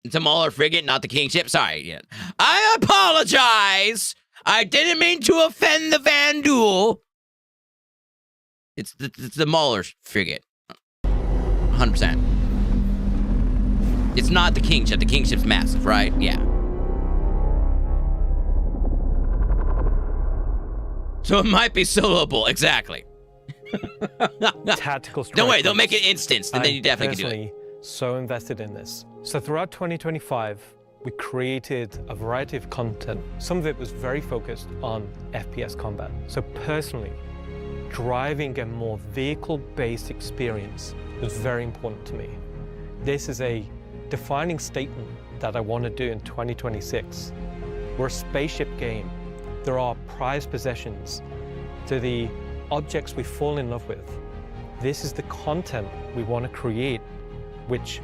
It's a Mauler frigate, not the kingship. Sorry. Yeah. I apologize. I didn't mean to offend the Vanduul. It's the Mauler frigate. 100%. It's not the kingship. The kingship's massive, right? Yeah. So it might be soloable. Exactly. Tactical strike. Don't worry, they'll make it instance, and then you definitely can do it. So invested in this. So throughout 2025, we created a variety of content. Some of it was very focused on FPS combat. So personally, driving a more vehicle-based experience was very important to me. This is a defining statement that I want to do in 2026. We're a spaceship game. There are prized possessions. To the objects we fall in love with, This is the content we want to create, which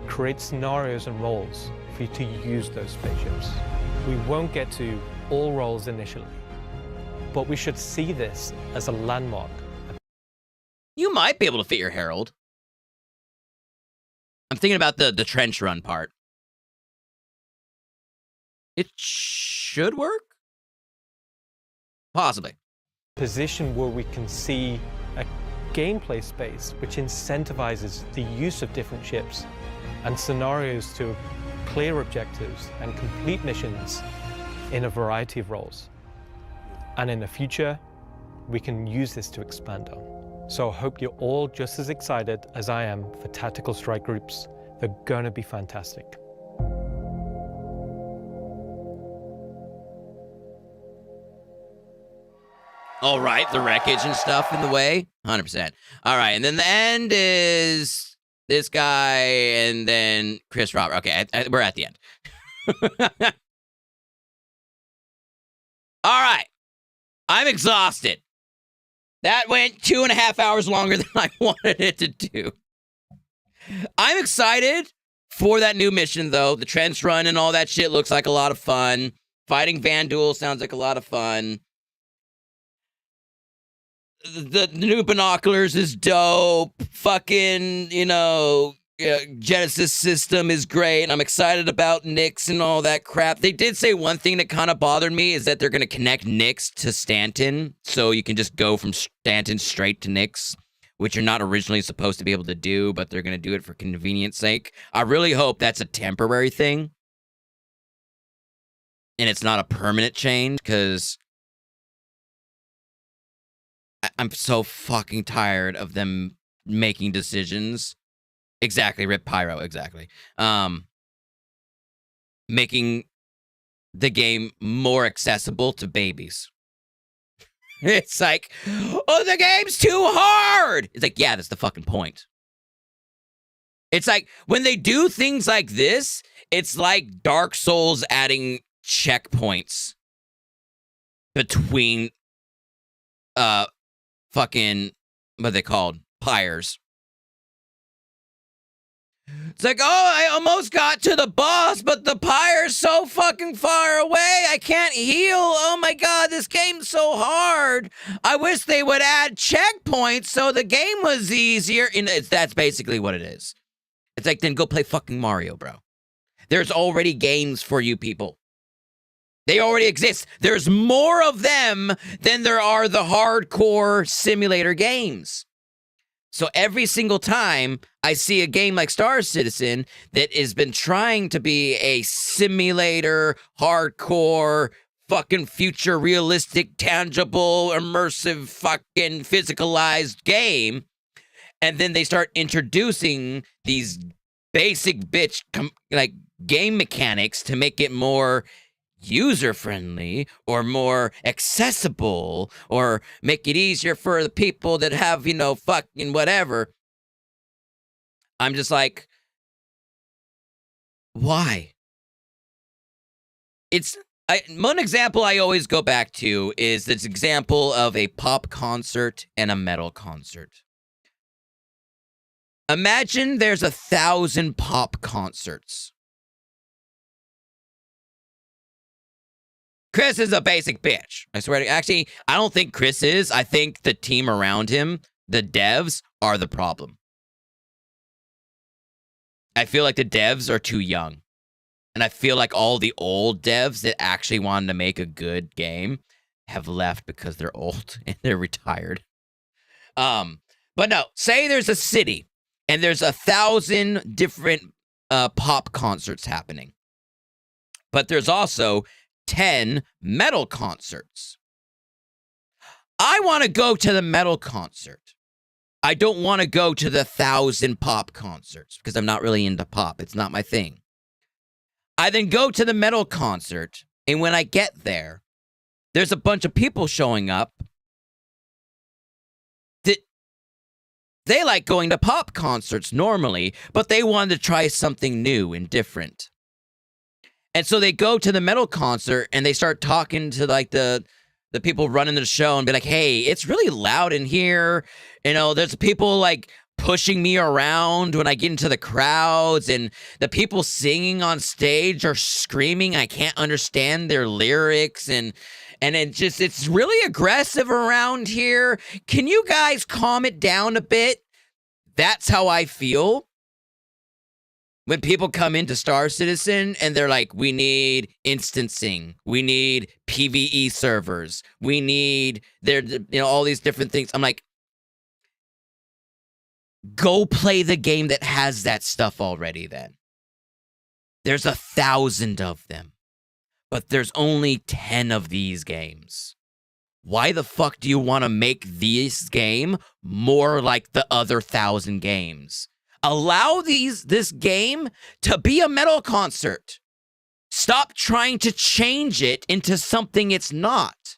creates scenarios and roles for you to use those spaceships. We won't get to all roles initially, but we should see this as a landmark. You might be able to fit your Herald. I'm thinking about the trench run part. It should work? Possibly. Position where we can see a gameplay space which incentivizes the use of different ships and scenarios to clear objectives and complete missions in a variety of roles. And in the future, we can use this to expand on. So I hope you're all just as excited as I am for tactical strike groups. They're gonna be fantastic. All right, the wreckage and stuff in the way. 100%. All right, and then the end is this guy and then Chris Robert. Okay, we're at the end. All right. I'm exhausted. That went 2.5 hours longer than I wanted it to do. I'm excited for that new mission, though. The trench run and all that shit looks like a lot of fun. Fighting Vanduul sounds like a lot of fun. The new binoculars is dope. Fucking, Genesis system is great. I'm excited about Nyx and all that crap. They did say one thing that kind of bothered me is that they're going to connect Nyx to Stanton. So you can just go from Stanton straight to Nyx, which you're not originally supposed to be able to do, but they're going to do it for convenience sake. I really hope that's a temporary thing. And it's not a permanent change, because I'm so fucking tired of them making decisions. Exactly, Rip Pyro, exactly. Making the game more accessible to babies. It's like, oh, the game's too hard! It's like, yeah, that's the fucking point. It's like, when they do things like this, it's like Dark Souls adding checkpoints between, fucking, what are they called? Pyres. It's like, oh, I almost got to the boss, but the pyre's so fucking far away, I can't heal. Oh my god, this game's so hard. I wish they would add checkpoints so the game was easier. And that's basically what it is. It's like, then go play fucking Mario, bro. There's already games for you people. They already exist. There's more of them than there are the hardcore simulator games. So every single time I see a game like Star Citizen that has been trying to be a simulator, hardcore, fucking future realistic, tangible, immersive, fucking physicalized game, and then they start introducing these basic bitch game mechanics to make it more user-friendly or more accessible or make it easier for the people that have, fucking whatever. I'm just like, why? One example I always go back to is this example of a pop concert and a metal concert. Imagine there's 1,000 pop concerts. Chris is a basic bitch. I swear to actually, I don't think Chris is. I think the team around him, the devs, are the problem. I feel like the devs are too young. And I feel like all the old devs that actually wanted to make a good game have left because they're old and they're retired. But no, say there's a city and there's 1,000 different pop concerts happening. But there's also 10 metal concerts. I want to go to the metal concert. I don't want to go to the 1,000 pop concerts because I'm not really into pop. It's not my thing. I then go to the metal concert, and when I get there, there's a bunch of people showing up that they like going to pop concerts normally, but they wanted to try something new and different. And so they go to the metal concert and they start talking to like the the people running the show and be like, hey, it's really loud in here. You know, there's people like pushing me around when I get into the crowds, and the people singing on stage are screaming. I can't understand their lyrics, and it's really aggressive around here. Can you guys calm it down a bit? That's how I feel when people come into Star Citizen and they're like, we need instancing, we need PvE servers, we need all these different things. I'm like, go play the game that has that stuff already then. There's 1,000 of them, but there's only 10 of these games. Why the fuck do you want to make this game more like the other 1,000 games? Allow this game to be a metal concert. Stop trying to change it into something it's not.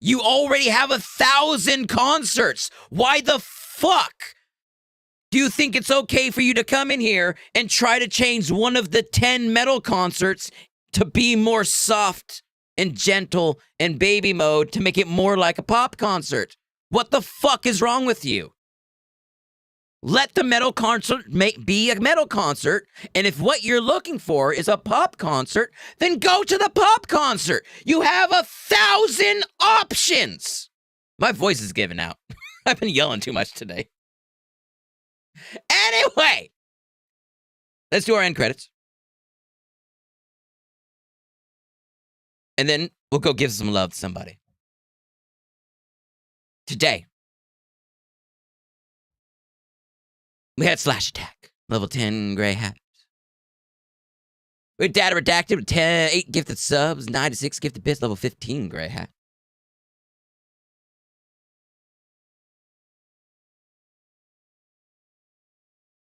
You already have 1,000 concerts. Why the fuck do you think it's okay for you to come in here and try to change one of the 10 metal concerts to be more soft and gentle and baby mode to make it more like a pop concert? What the fuck is wrong with you? Let the metal concert be a metal concert, and if what you're looking for is a pop concert, then go to the pop concert. You have 1,000 options. My voice is giving out. I've been yelling too much today. Anyway, let's do our end credits. And then we'll go give some love to somebody. Today, we had Slash Attack, level 10 gray hat. We had Data Redacted with 8 gifted subs, 96 gifted bits, level 15 gray hat.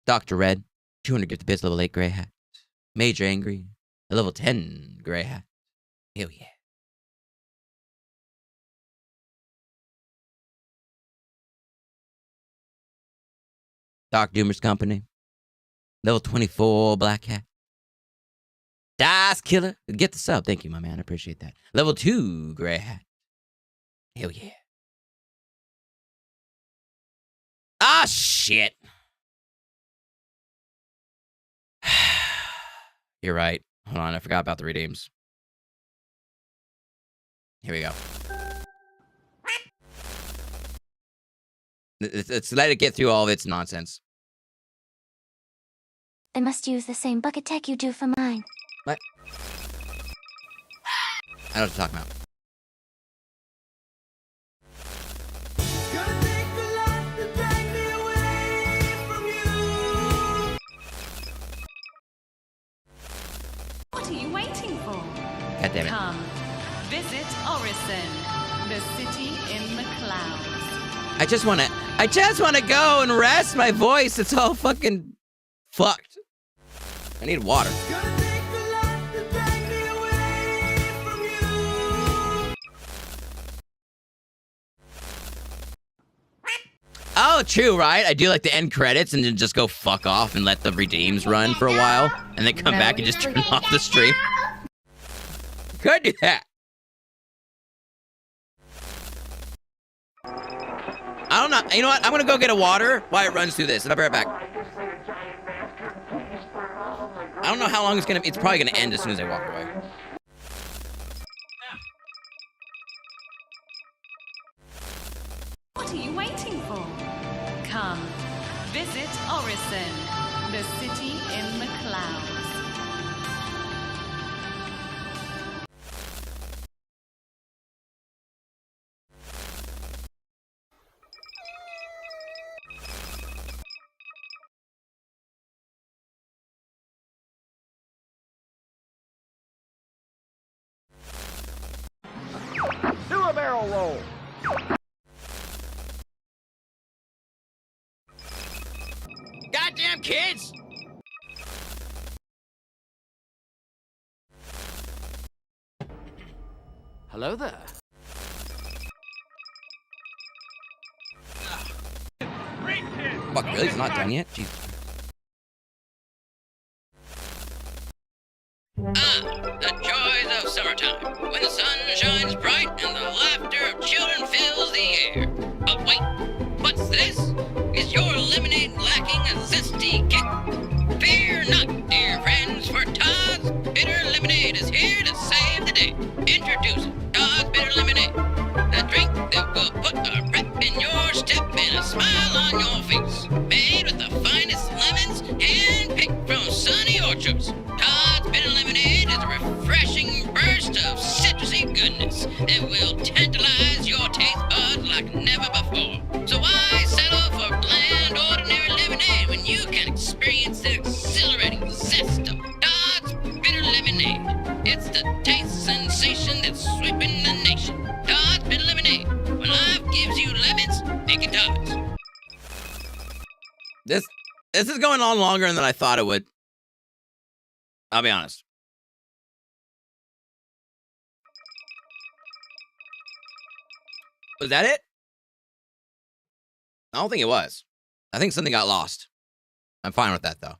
Dr. Red, 200 gifted bits, level 8 gray hat. Major Angry, a level 10 gray hat. Hell yeah. Dark Doomer's Company, level 24 black hat. Dice Killer, get the sub. Thank you, my man. I appreciate that. Level 2 gray hat. Hell yeah. Ah, shit. You're right. Hold on, I forgot about the redeems. Here we go. Let's let it get through all of its nonsense. I must use the same bucket tech you do for mine. What? I know what you're talking about. What are you waiting for? God damn it. Come, visit Orison, the city in the clouds. I just wanna go and rest my voice. It's all fucking fucked. I need water. Oh, true, right? I do like the end credits and then just go fuck off and let the redeems run for a while and then come back and just turn off the stream. Could do that. I don't know. You know what? I'm gonna go get a water while it runs through this, and I'll be right back. I don't know how long it's gonna be. It's probably gonna end as soon as I walk away. What are you waiting for? Come, visit Orison, the city in the clouds. Do a barrel roll. Goddamn kids! Hello there. Fuck, really? It's not done yet? Jesus. The joys of summertime. time, when the sun shines bright and the laughter of children fills the air. But wait, what's this? Is your lemonade lacking a zesty kick? Fear not, dear friends, for Todd's Bitter Lemonade is here to save the day. Introducing Todd's Bitter Lemonade, the drink that will put a rep in your step and a smile on your face. Made with the finest lemons, hand-picked from sunny orchards. Todd's Bitter Lemonade is a refreshing burst of citrusy goodness that will tantalize your taste buds like never before. So why settle for bland, ordinary lemonade when you can experience the exhilarating zest of Todd's Bitter Lemonade? It's the taste sensation that's sweeping the nation. Todd's Bitter Lemonade. When life gives you lemons, make it Todd's. This is going on longer than I thought it would. I'll be honest. Was that it? I don't think it was. I think something got lost. I'm fine with that, though.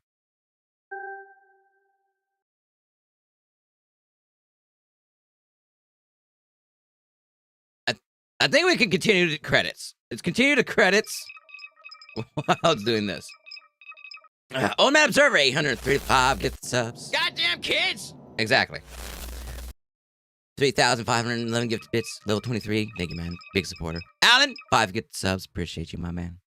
I think we can continue to credits. Let's continue to credits while it's doing this. Old Man Observer, 835 gift subs. Goddamn kids! Exactly. 3,511 gifted bits. Level 23. Thank you, man. Big supporter. Alan, 5 gifted subs. Appreciate you, my man.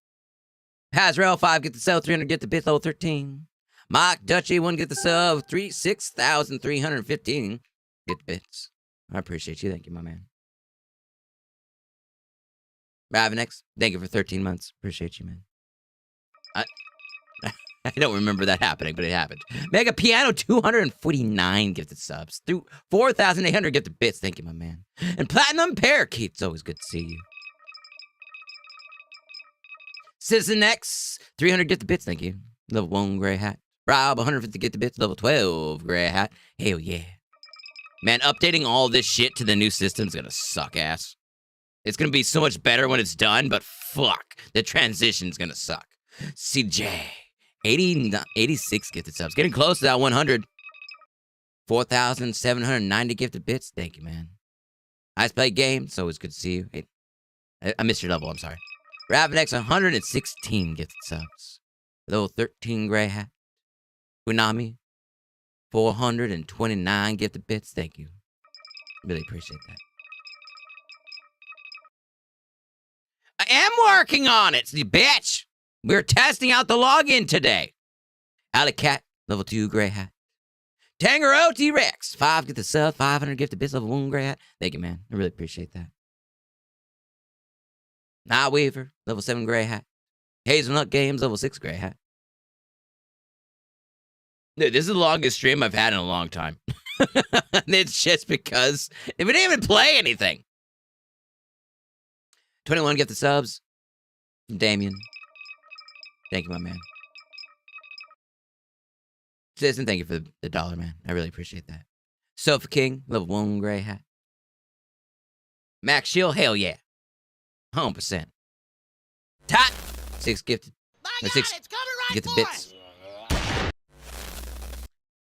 Hazrael, 5 gifted sub. 300 gifted bits. Level 13. Mike Dutchy, 1 gifted sub. 6,315 gifted bits. I appreciate you. Thank you, my man. Ravenex, thank you for 13 months. Appreciate you, man. I don't remember that happening, but it happened. Mega Piano, 249 gifted subs. Through 4,800 gifted bits. Thank you, my man. And Platinum Parakeet, it's always good to see you. Citizen X, 300 gifted bits. Thank you. Level 1 gray hat. Rob, 150 gifted bits. Level 12 gray hat. Hell yeah. Man, updating all this shit to the new system is gonna suck ass. It's gonna be so much better when it's done, but fuck, the transition's gonna suck. CJ, 86 gifted subs. Getting close to that 100. 4,790 gifted bits. Thank you, man. Nice play game. It's always good to see you. Hey, I missed your level, I'm sorry. Ravenex, 116 gifted subs. Level 13 gray hat. Kunami, 429 gifted bits. Thank you. Really appreciate that. I am working on it, you bitch. We're testing out the login today. Alicat, level 2 gray hat. Tangaro T-Rex, 5 gifted sub, 500 gifted bits, level 1 gray hat. Thank you, man. I really appreciate that. Night Weaver, level 7 gray hat. Hazelnut Games, level 6 gray hat. Dude, this is the longest stream I've had in a long time. It's just because we didn't even play anything. 21 gifted subs. Damien. Thank you, my man. Citizen, thank you for the $1, man. I really appreciate that. Sofa King, level 1 gray hat. Max Shield, hell yeah. 100%. Tot, 6 gifted. 6 gifted bits.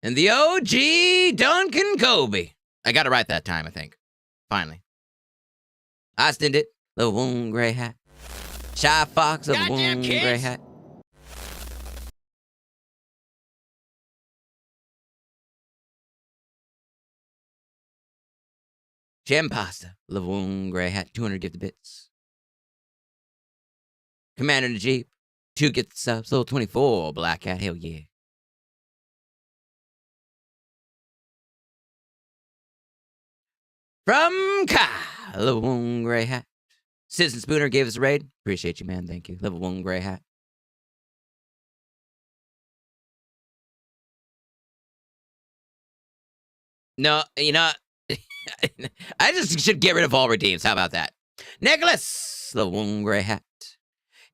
And the OG Duncan Kobe. I got it right that time, I think. Finally. I stend it. Level 1 gray hat. Shy Fox, level 1 gray hat. Gem Pasta, level 1 gray hat. 200 gifted bits. Commander in the Jeep, 2 gifted subs. Level 24 black hat. Hell yeah. From Kai, level 1 gray hat. Citizen Spooner gave us a raid. Appreciate you, man. Thank you. Level 1 gray hat. No, you know, I just should get rid of all redeems. How about that? Nicholas, level 1 gray hat.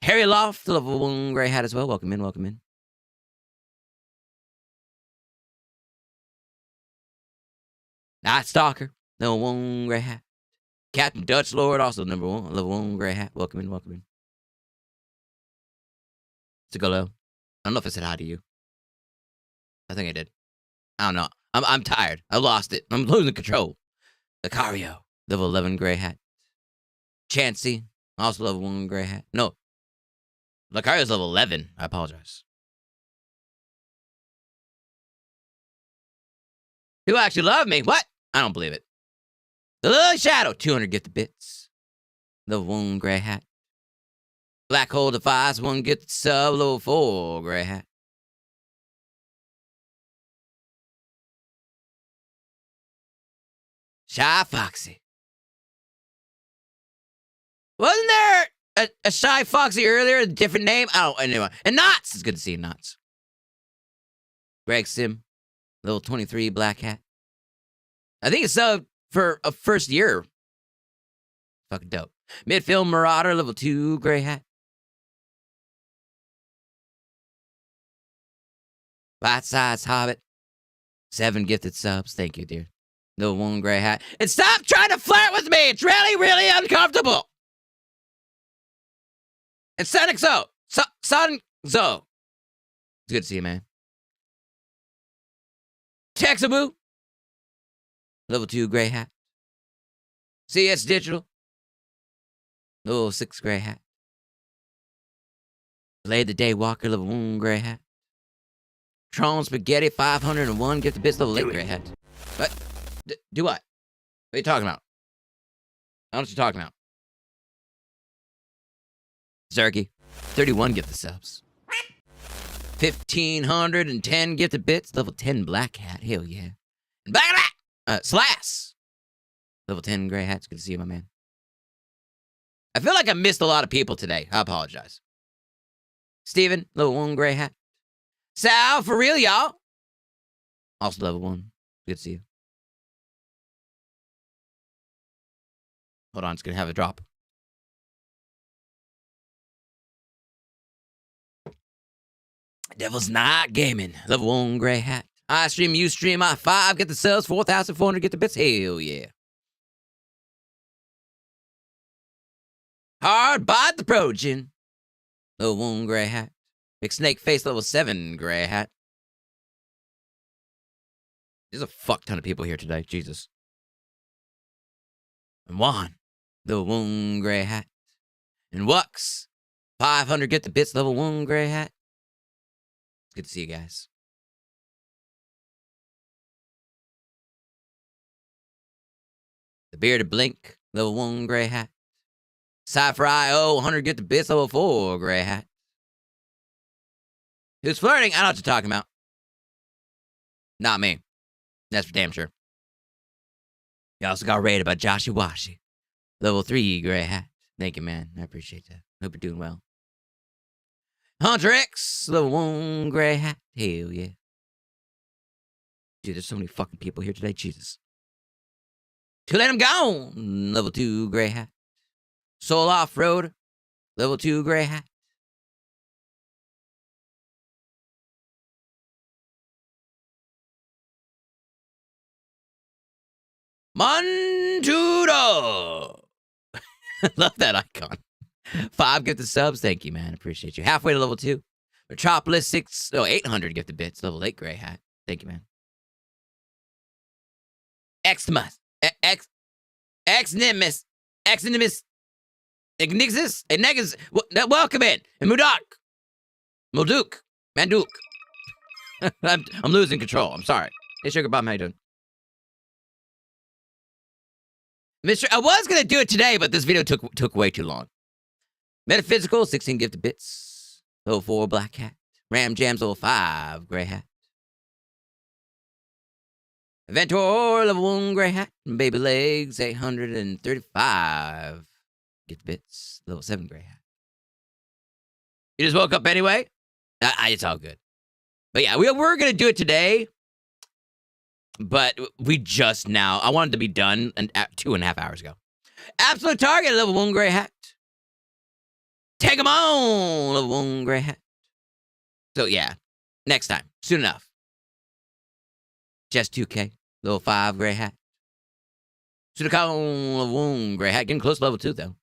Harry Loft, level 1 gray hat as well. Welcome in, welcome in. Night Stalker, level 1 gray hat. Captain Dutch Lord, also level 1 gray hat. Welcome in, welcome in. Sigolo. I don't know if I said hi to you. I think I did. I don't know. I'm tired. I lost it. I'm losing control. Lucario, level 11 gray hat. Chansey, also level 1 gray hat. No, Lucario's level 11. I apologize. Who actually love me? What? I don't believe it. The Little Shadow, 200 gifted bits. Level 1 gray hat. Black Hole Defies, 1 gifted sub, level 4 gray hat. Shy Foxy. Wasn't there a Shy Foxy earlier, a different name? Oh, anyway. And Knots! It's good to see you, Knots. Greg Sim, level 23 black hat. I think it's for a first year. Fucking dope. Midfield Marauder, level 2 gray hat. Bite Size Hobbit, 7 gifted subs. Thank you, dear. Level 1 gray hat. And stop trying to flirt with me! It's really, really uncomfortable! And Sonic Zo. Son Zo. It's good to see you, man. Texaboo. Level 2 gray hat. CS Digital. Level 6 gray hat. Play the Day Walker, level 1 gray hat. Tron Spaghetti, 501 gifted bits, level 8 gray hat. What? Do what? What are you talking about? I don't know what you're talking about. Zerky, 31 gifted subs. 1,510 gifted bits, level 10 black hat. Hell yeah. And black. Slash. Level 10 gray hat. It's good to see you, my man. I feel like I missed a lot of people today. I apologize. Steven, level 1 gray hat. Sal, for real, y'all. Also level 1. Good to see you. Hold on, it's going to have a drop. Devil's Not Gaming. Level 1 gray hat. I stream, you stream, I 5. Get the subs, 4,400. Get the bits. Hell yeah. Hard Bot the Progen. Level 1 gray hat. Big Snake Face, level 7 gray hat. There's a fuck ton of people here today. Jesus. And Juan, level 1 gray hat. And Wux, 500 get the bits, level 1 gray hat. Good to see you guys. The Bearded Blink, level 1 gray hat. Cypher IO, 100 get the bits, level 4 gray hat. Who's flirting? I know what you're talking about. Not me. That's for damn sure. You also got rated by Joshy Washy. Level 3 gray hat. Thank you, man. I appreciate that. Hope you're doing well. Hunter X, level 1 gray hat. Hell yeah. Dude, there's so many fucking people here today. Jesus. To Let Him Go. Level 2 gray hat. Soul Off-Road. Level 2 gray hat. Montudo. Love that icon. 5 gifted subs. Thank you, man. Appreciate you. Halfway to level 2. Metropolis 800 gifted bits. Level 8 gray hat. Thank you, man. Xmas. Xnimus. Ignixus. Negus. Welcome in. And Mudak. Manduk. I'm losing control. I'm sorry. Hey, Sugar Bomb, how you doing? I was going to do it today, but this video took way too long. Metaphysical, 16 gifted bits. Level 4 black hat. Ram Jams, level 5 gray hat. Ventor, level 1 gray hat. Baby Legs, 835 gifted bits. Level 7 gray hat. You just woke up anyway? It's all good. But yeah, we're going to do it today. But we just now, I wanted to be done 2.5 hours ago. Absolute Target, level 1 gray hat. Take 'em on, level 1 gray hat. So yeah, next time, soon enough. Just 2K, level 5 gray hat. CitCon, level 1 gray hat. Getting close to level 2 though.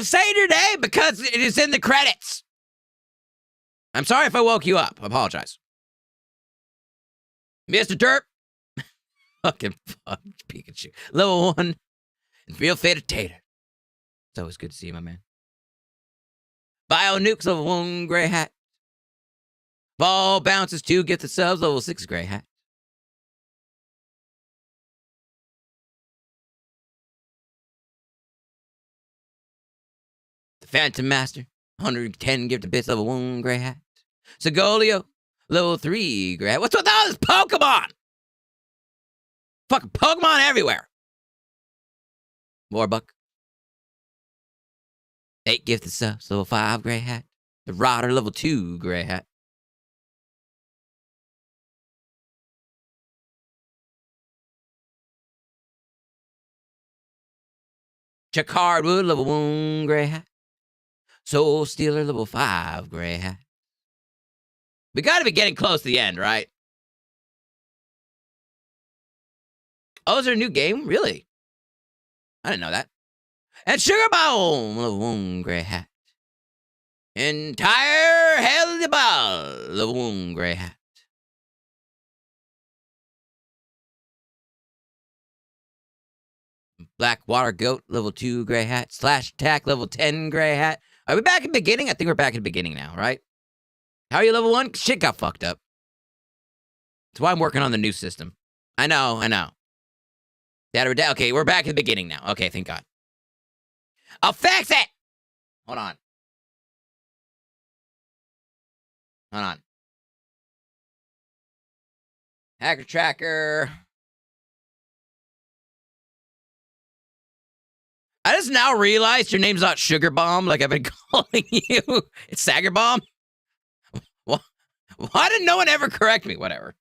Say today because it is in the credits. I'm sorry if I woke you up. I apologize. Mr. Derp. Fucking fuck Pikachu. Level 1. And Real Faded Tater. It's always good to see you, my man. Bio Nukes, level 1, Gray Hat. Ball Bounces 2, Gifted Subs, level 6, Gray Hat. The Phantom Master, 110 Gifted Bits, level 1, Gray Hat. Segolio, level 3, Gray Hat. What's with all this Pokemon? Fucking Pokemon everywhere. Warbuck. 8 Gifted Subs, level 5, Gray Hat. The Rodder, level 2, Gray Hat. Chakard Wood, level 1, Gray Hat. Soul Stealer, level 5, Gray Hat. We gotta be getting close to the end, right? Oh, is there a new game? Really? I didn't know that. And Sugar Bomb, level 1, Gray Hat. Entire Hell Ball, level 1, Gray Hat. Blackwater Goat, level 2, Gray Hat. Slash Attack, level 10, Gray Hat. Are we back at the beginning? I think we're back at the beginning now, right? How are you level 1? Shit got fucked up. That's why I'm working on the new system. I know. Okay, we're back at the beginning now. Okay, thank God. I'll fix it! Hold on. Hacker Tracker. I just now realized your name's not Sugar Bomb like I've been calling you. It's Sagger Bomb. Why did no one ever correct me? Whatever.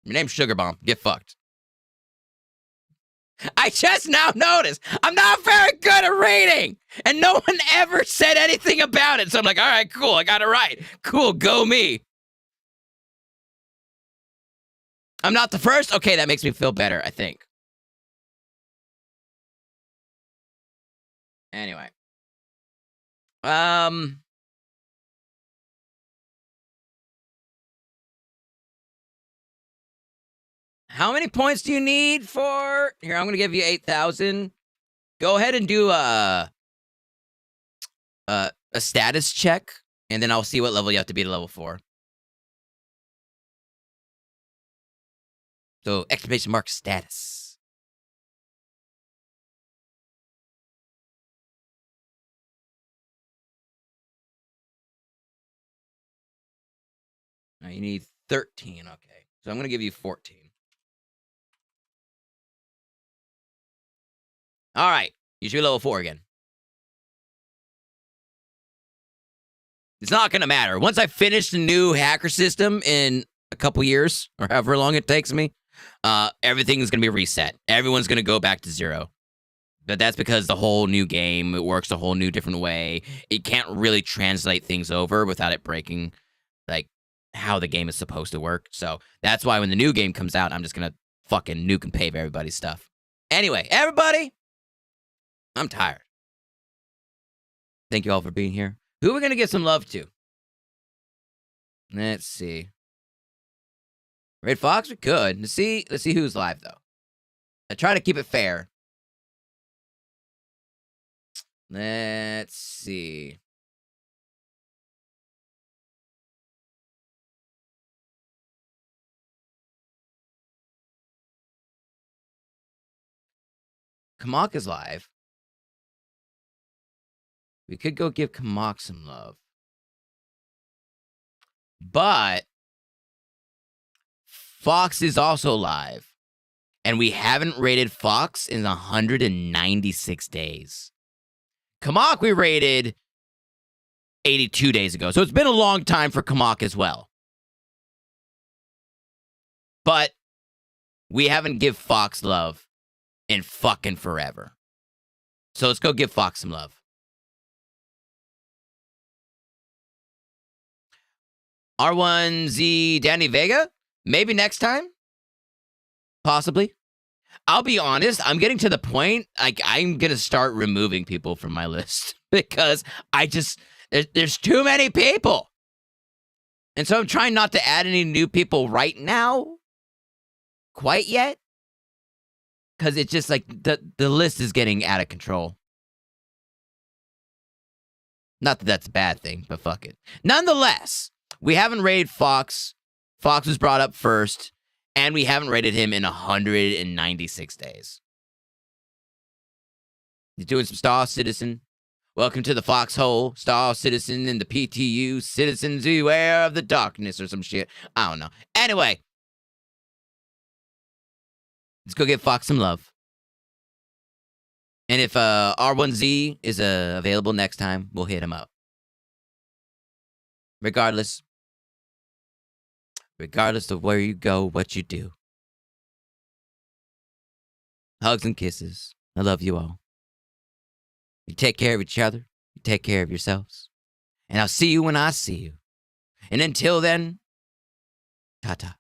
Your name's Sugar Bomb. Get fucked. I just now noticed I'm not very good at reading, and no one ever said anything about it. So I'm like, all right, cool. I got it right. Cool. Go me. I'm not the first. Okay, that makes me feel better, I think. Anyway. How many points do you need for... Here, I'm going to give you 8,000. Go ahead and do a status check, and then I'll see what level you have to be to level 4. So, exclamation mark status. Now you need 13, okay. So I'm going to give you 14. All right, you should be level 4 again. It's not going to matter. Once I finish the new hacker system in a couple years, or however long it takes me, everything is going to be reset. Everyone's going to go back to 0. But that's because the whole new game, it works a whole new different way. It can't really translate things over without it breaking, like, how the game is supposed to work. So that's why when the new game comes out, I'm just going to fucking nuke and pave everybody's stuff. Anyway, everybody, I'm tired. Thank you all for being here. Who are we going to give some love to? Let's see. Red Fox, we could. Let's see who's live, though. I try to keep it fair. Let's see. Kamak is live. We could go give Kamak some love. But Fox is also live. And we haven't rated Fox in 196 days. Kamak we rated 82 days ago. So it's been a long time for Kamak as well. But we haven't give Fox love in fucking forever. So let's go give Fox some love. R1Z Danny Vega? Maybe next time? Possibly. I'll be honest, I'm getting to the point, like, I'm going to start removing people from my list. Because there's too many people. And so I'm trying not to add any new people right now. Quite yet. Because it's just like the list is getting out of control. Not that that's a bad thing, but fuck it. Nonetheless, we haven't raided Fox. Fox was brought up first. And we haven't raided him in 196 days. He's doing some Star Citizen. Welcome to the Foxhole, Star Citizen, and the PTU, Citizens Beware of the Darkness, or some shit. I don't know. Anyway. Let's go get Fox some love. And if R1Z is available next time, we'll hit him up. Regardless of where you go, what you do. Hugs and kisses. I love you all. You take care of each other. You take care of yourselves. And I'll see you when I see you. And until then, ta-ta.